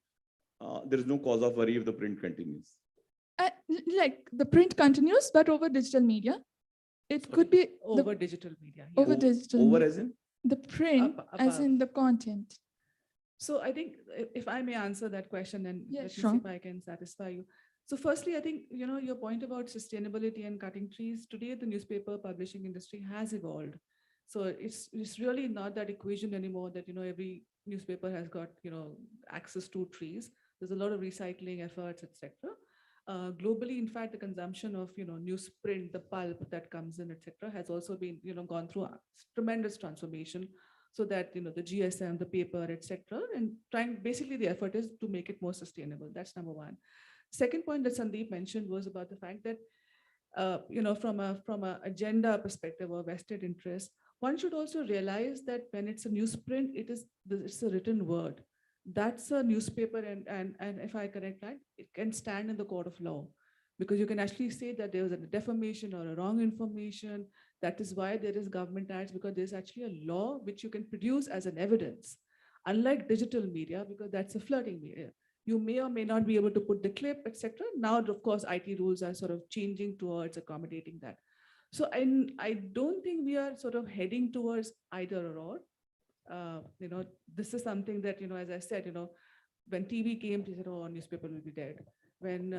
There is no cause of worry if the print continues. Like the print continues, but over digital media. It could be Over digital media. over yeah. digital. Over media. as in? The print, as above. in the content. So I think if I may answer that question and Yeah, let me sure. see if I can satisfy you. So firstly, I think, your point about sustainability and cutting trees, today the newspaper publishing industry has evolved. So it's really not that equation anymore that, every newspaper has got, access to trees. There's a lot of recycling efforts, etc. Globally, in fact, the consumption of, newsprint, the pulp that comes in, etc., has also been, gone through a tremendous transformation. So that, the GSM, the paper, etc., and basically the effort is to make it more sustainable. That's number one. Second point that Sandeep mentioned was about the fact that, from a agenda perspective or vested interest, one should also realize that when it's a newsprint, it's a written word. That's a newspaper, and if I correct that, it can stand in the court of law, because you can actually say that there was a defamation or a wrong information. That is why there is government acts, because there's actually a law which you can produce as an evidence. Unlike digital media, because that's a flirting media. You may or may not be able to put the clip, etc. Now, of course, IT rules are sort of changing towards accommodating that. So I don't think we are sort of heading towards either or. This is something that, as I said, when TV came, they said, oh, newspaper will be dead. When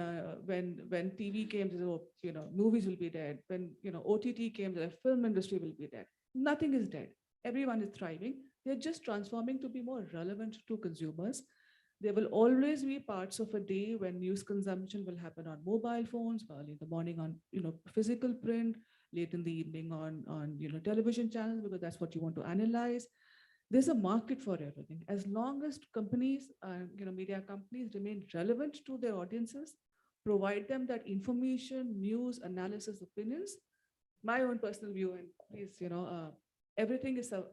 TV came, they said, oh, movies will be dead. When, OTT came, the film industry will be dead. Nothing is dead. Everyone is thriving. They're just transforming to be more relevant to consumers. There will always be parts of a day when news consumption will happen on mobile phones, early in the morning on, physical print, late in the evening on television channels, because that's what you want to analyze. There's a market for everything. As long as companies, media companies remain relevant to their audiences, provide them that information, news, analysis, opinions. My own personal view, and please,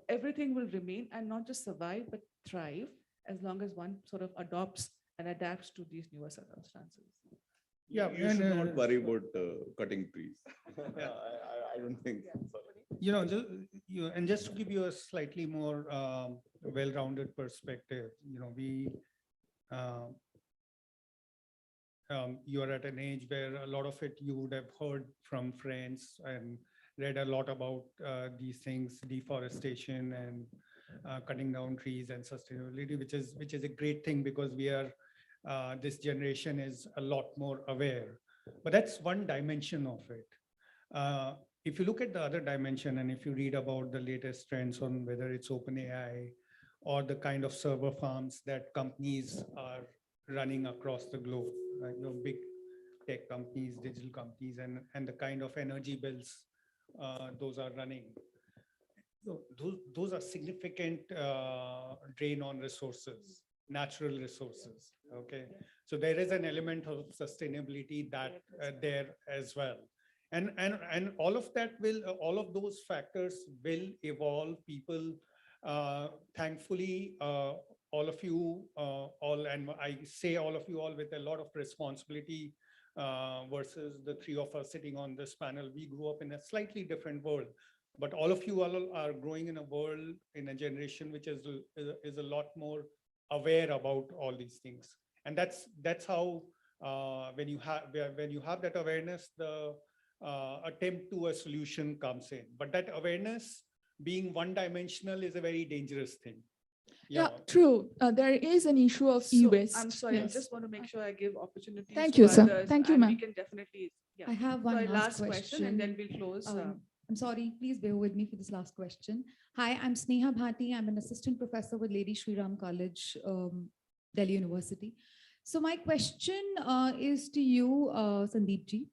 everything will remain and not just survive, but thrive, as long as one sort of adopts and adapts to these newer circumstances. Yeah, You should not worry about cutting trees. I don't think. Just to give you a slightly more well-rounded perspective, you are at an age where a lot of it you would have heard from friends and read a lot about these things, deforestation and cutting down trees and sustainability, which is a great thing because we are this generation is a lot more aware. But that's one dimension of it. If you look at the other dimension, and if you read about the latest trends on whether it's OpenAI or the kind of server farms that companies are running across the globe, right? Big tech companies, digital companies, and the kind of energy bills those are running. Those are significant drain on resources, natural resources. Okay, so there is an element of sustainability that there as well. And all of that will, all of those factors will evolve. People, thankfully, all of you, and I say all of you all with a lot of responsibility versus the three of us sitting on this panel. We grew up in a slightly different world, but all of you all are growing in a world, in a generation which is a lot more aware about all these things. And that's how when you have that awareness, the attempt to a solution comes in. But that awareness being one-dimensional is a very dangerous thing. Yeah, true. There is an issue of e-waste. I'm sorry, Yes. I just want to make sure I give opportunities. Thank to you, sir. others, Thank you, and ma'am. We can definitely, yeah. I have one Sorry, last question and then we'll close. I'm sorry, please bear with me for this last question. Hi, I'm Sneha Bhati. I'm an assistant professor with Lady Shri Ram College, Delhi University. So my question is to you, Sandeep ji.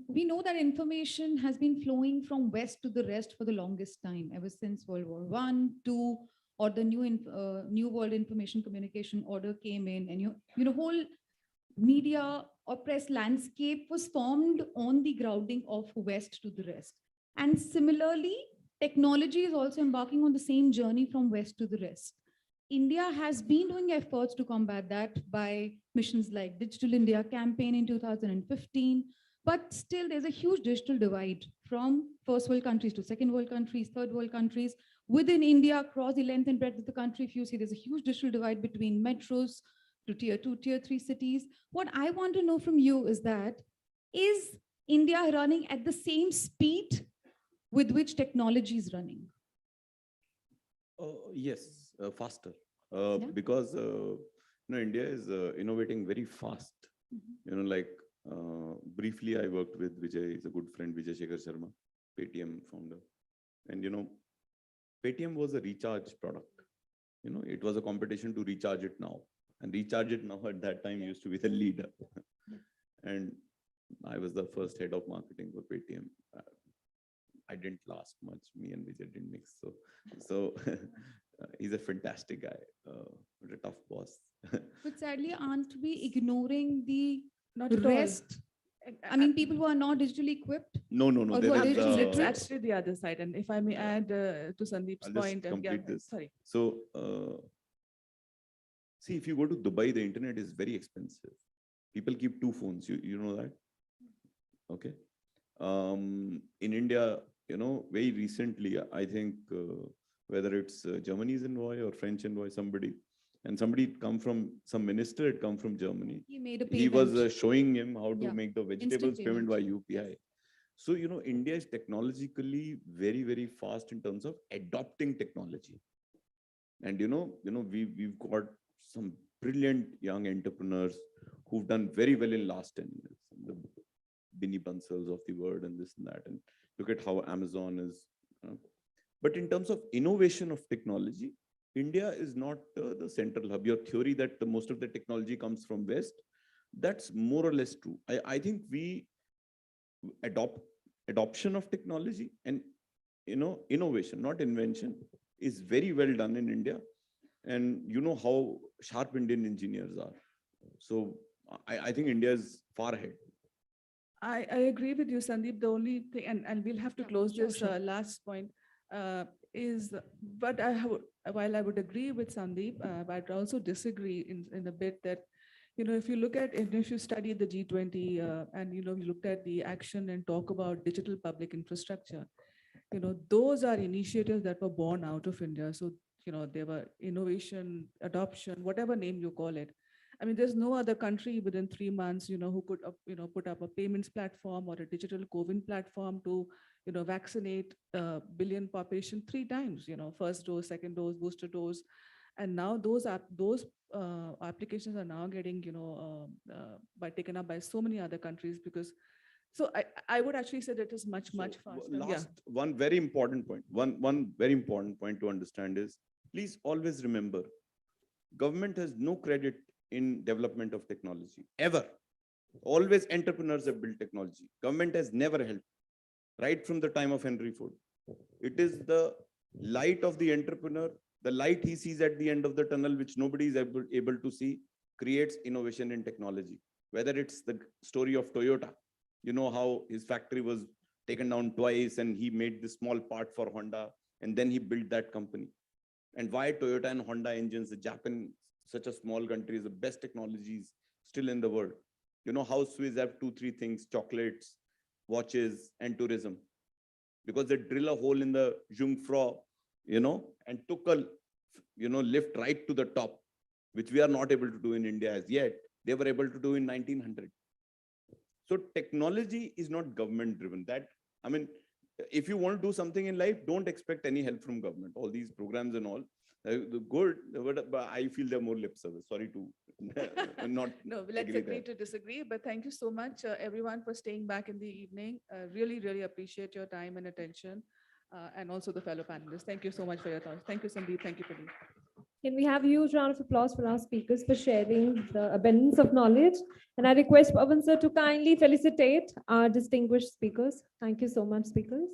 We know that information has been flowing from west to the rest for the longest time, ever since World War I, II, or the New World Information Communication Order came in, and whole media or press landscape was formed on the grounding of west to the rest. And similarly, technology is also embarking on the same journey from west to the rest. India has been doing efforts to combat that by missions like Digital India campaign in 2015, but still there's a huge digital divide from first world countries to second world countries, third world countries. Within India, across the length and breadth of the country, if you see, there's a huge digital divide between metros to tier 2, tier 3 cities. What I want to know from you is that, is India running at the same speed with which technology is running? Yes, faster. Because India is innovating very fast. Briefly, I worked with Vijay, he's a good friend, Vijay Shekhar Sharma, Paytm founder. And Paytm was a recharge product. It was a competition to recharge it now. And recharge it now at that time used to be the leader. And I was the first head of marketing for Paytm. I didn't last much. Me and Vijay didn't mix. So he's a fantastic guy, but a tough boss. But sadly, aren't we ignoring the Not at all. rest? I mean, people who are not digitally equipped? No. Or who are digitally It's literate? actually the other side. And if I may add to Sandeep's I'll just point, complete this. sorry. So, see, if you go to Dubai, the internet is very expensive. People keep two phones. You know that? Okay. In India, very recently, I think whether it's Germany's envoy or French envoy, somebody come from some minister had come from Germany. He made a He was payment. showing him how to Yeah. make the Instant vegetables payment by payment. UPI. So, India is technologically very, very fast in terms of adopting technology. And, we've got some brilliant young entrepreneurs who've done very well in last 10 years. The Binny Bansals of the world and this and that. And look at how Amazon is. But in terms of innovation of technology, India is not the central hub. Your theory that most of the technology comes from West, that's more or less true. I think we adoption of technology and innovation, not invention, is very well done in India. And how sharp Indian engineers are. So I think India is far ahead. I agree with you, Sandeep. The only thing, and we'll have to close this last point, is, but while I would agree with Sandeep, but I also disagree in a bit that, if you look at, if you study the G20 and, you looked at the action and talk about digital public infrastructure, those are initiatives that were born out of India. So, they were innovation, adoption, whatever name you call it. I mean, there's no other country within 3 months, who could, put up a payments platform or a digital COVID platform to, vaccinate a billion population 3 times, first dose, second dose, booster dose. And now those applications are now getting, taken up by so many other countries because, so I would actually say that it is much faster. One very important point, one very important point to understand is, please always remember, government has no credit in development of technology, ever. Always entrepreneurs have built technology. Government has never helped, right from the time of Henry Ford. It is the light of the entrepreneur, the light he sees at the end of the tunnel, which nobody is able to see, creates innovation in technology. Whether it's the story of Toyota, how his factory was taken down twice and he made this small part for Honda and then he built that company. And why Toyota and Honda engines, the Japan, such a small country, is the best technologies still in the world. How Swiss have 2-3 things: chocolates, watches, and tourism. Because they drill a hole in the Jungfrau, and took a, lift right to the top, which we are not able to do in India as yet. They were able to do in 1900. So technology is not government driven. I mean, if you want to do something in life, don't expect any help from government. All these programs and all, good, but I feel they're more lip service. Sorry to not. No, let's agree to disagree. But thank you so much, everyone, for staying back in the evening. Really, really appreciate your time and attention, and also the fellow panelists. Thank you so much for your thoughts. Thank you, Sandeep. Thank you, Pradeep. Can we have a huge round of applause for our speakers for sharing the abundance of knowledge? And I request Pavan sir to kindly felicitate our distinguished speakers. Thank you so much, speakers.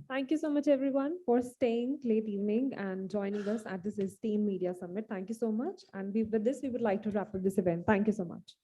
Thank you so much, everyone, for staying late evening and joining us at this esteemed media summit. Thank you so much. And with this, we would like to wrap up this event. Thank you so much.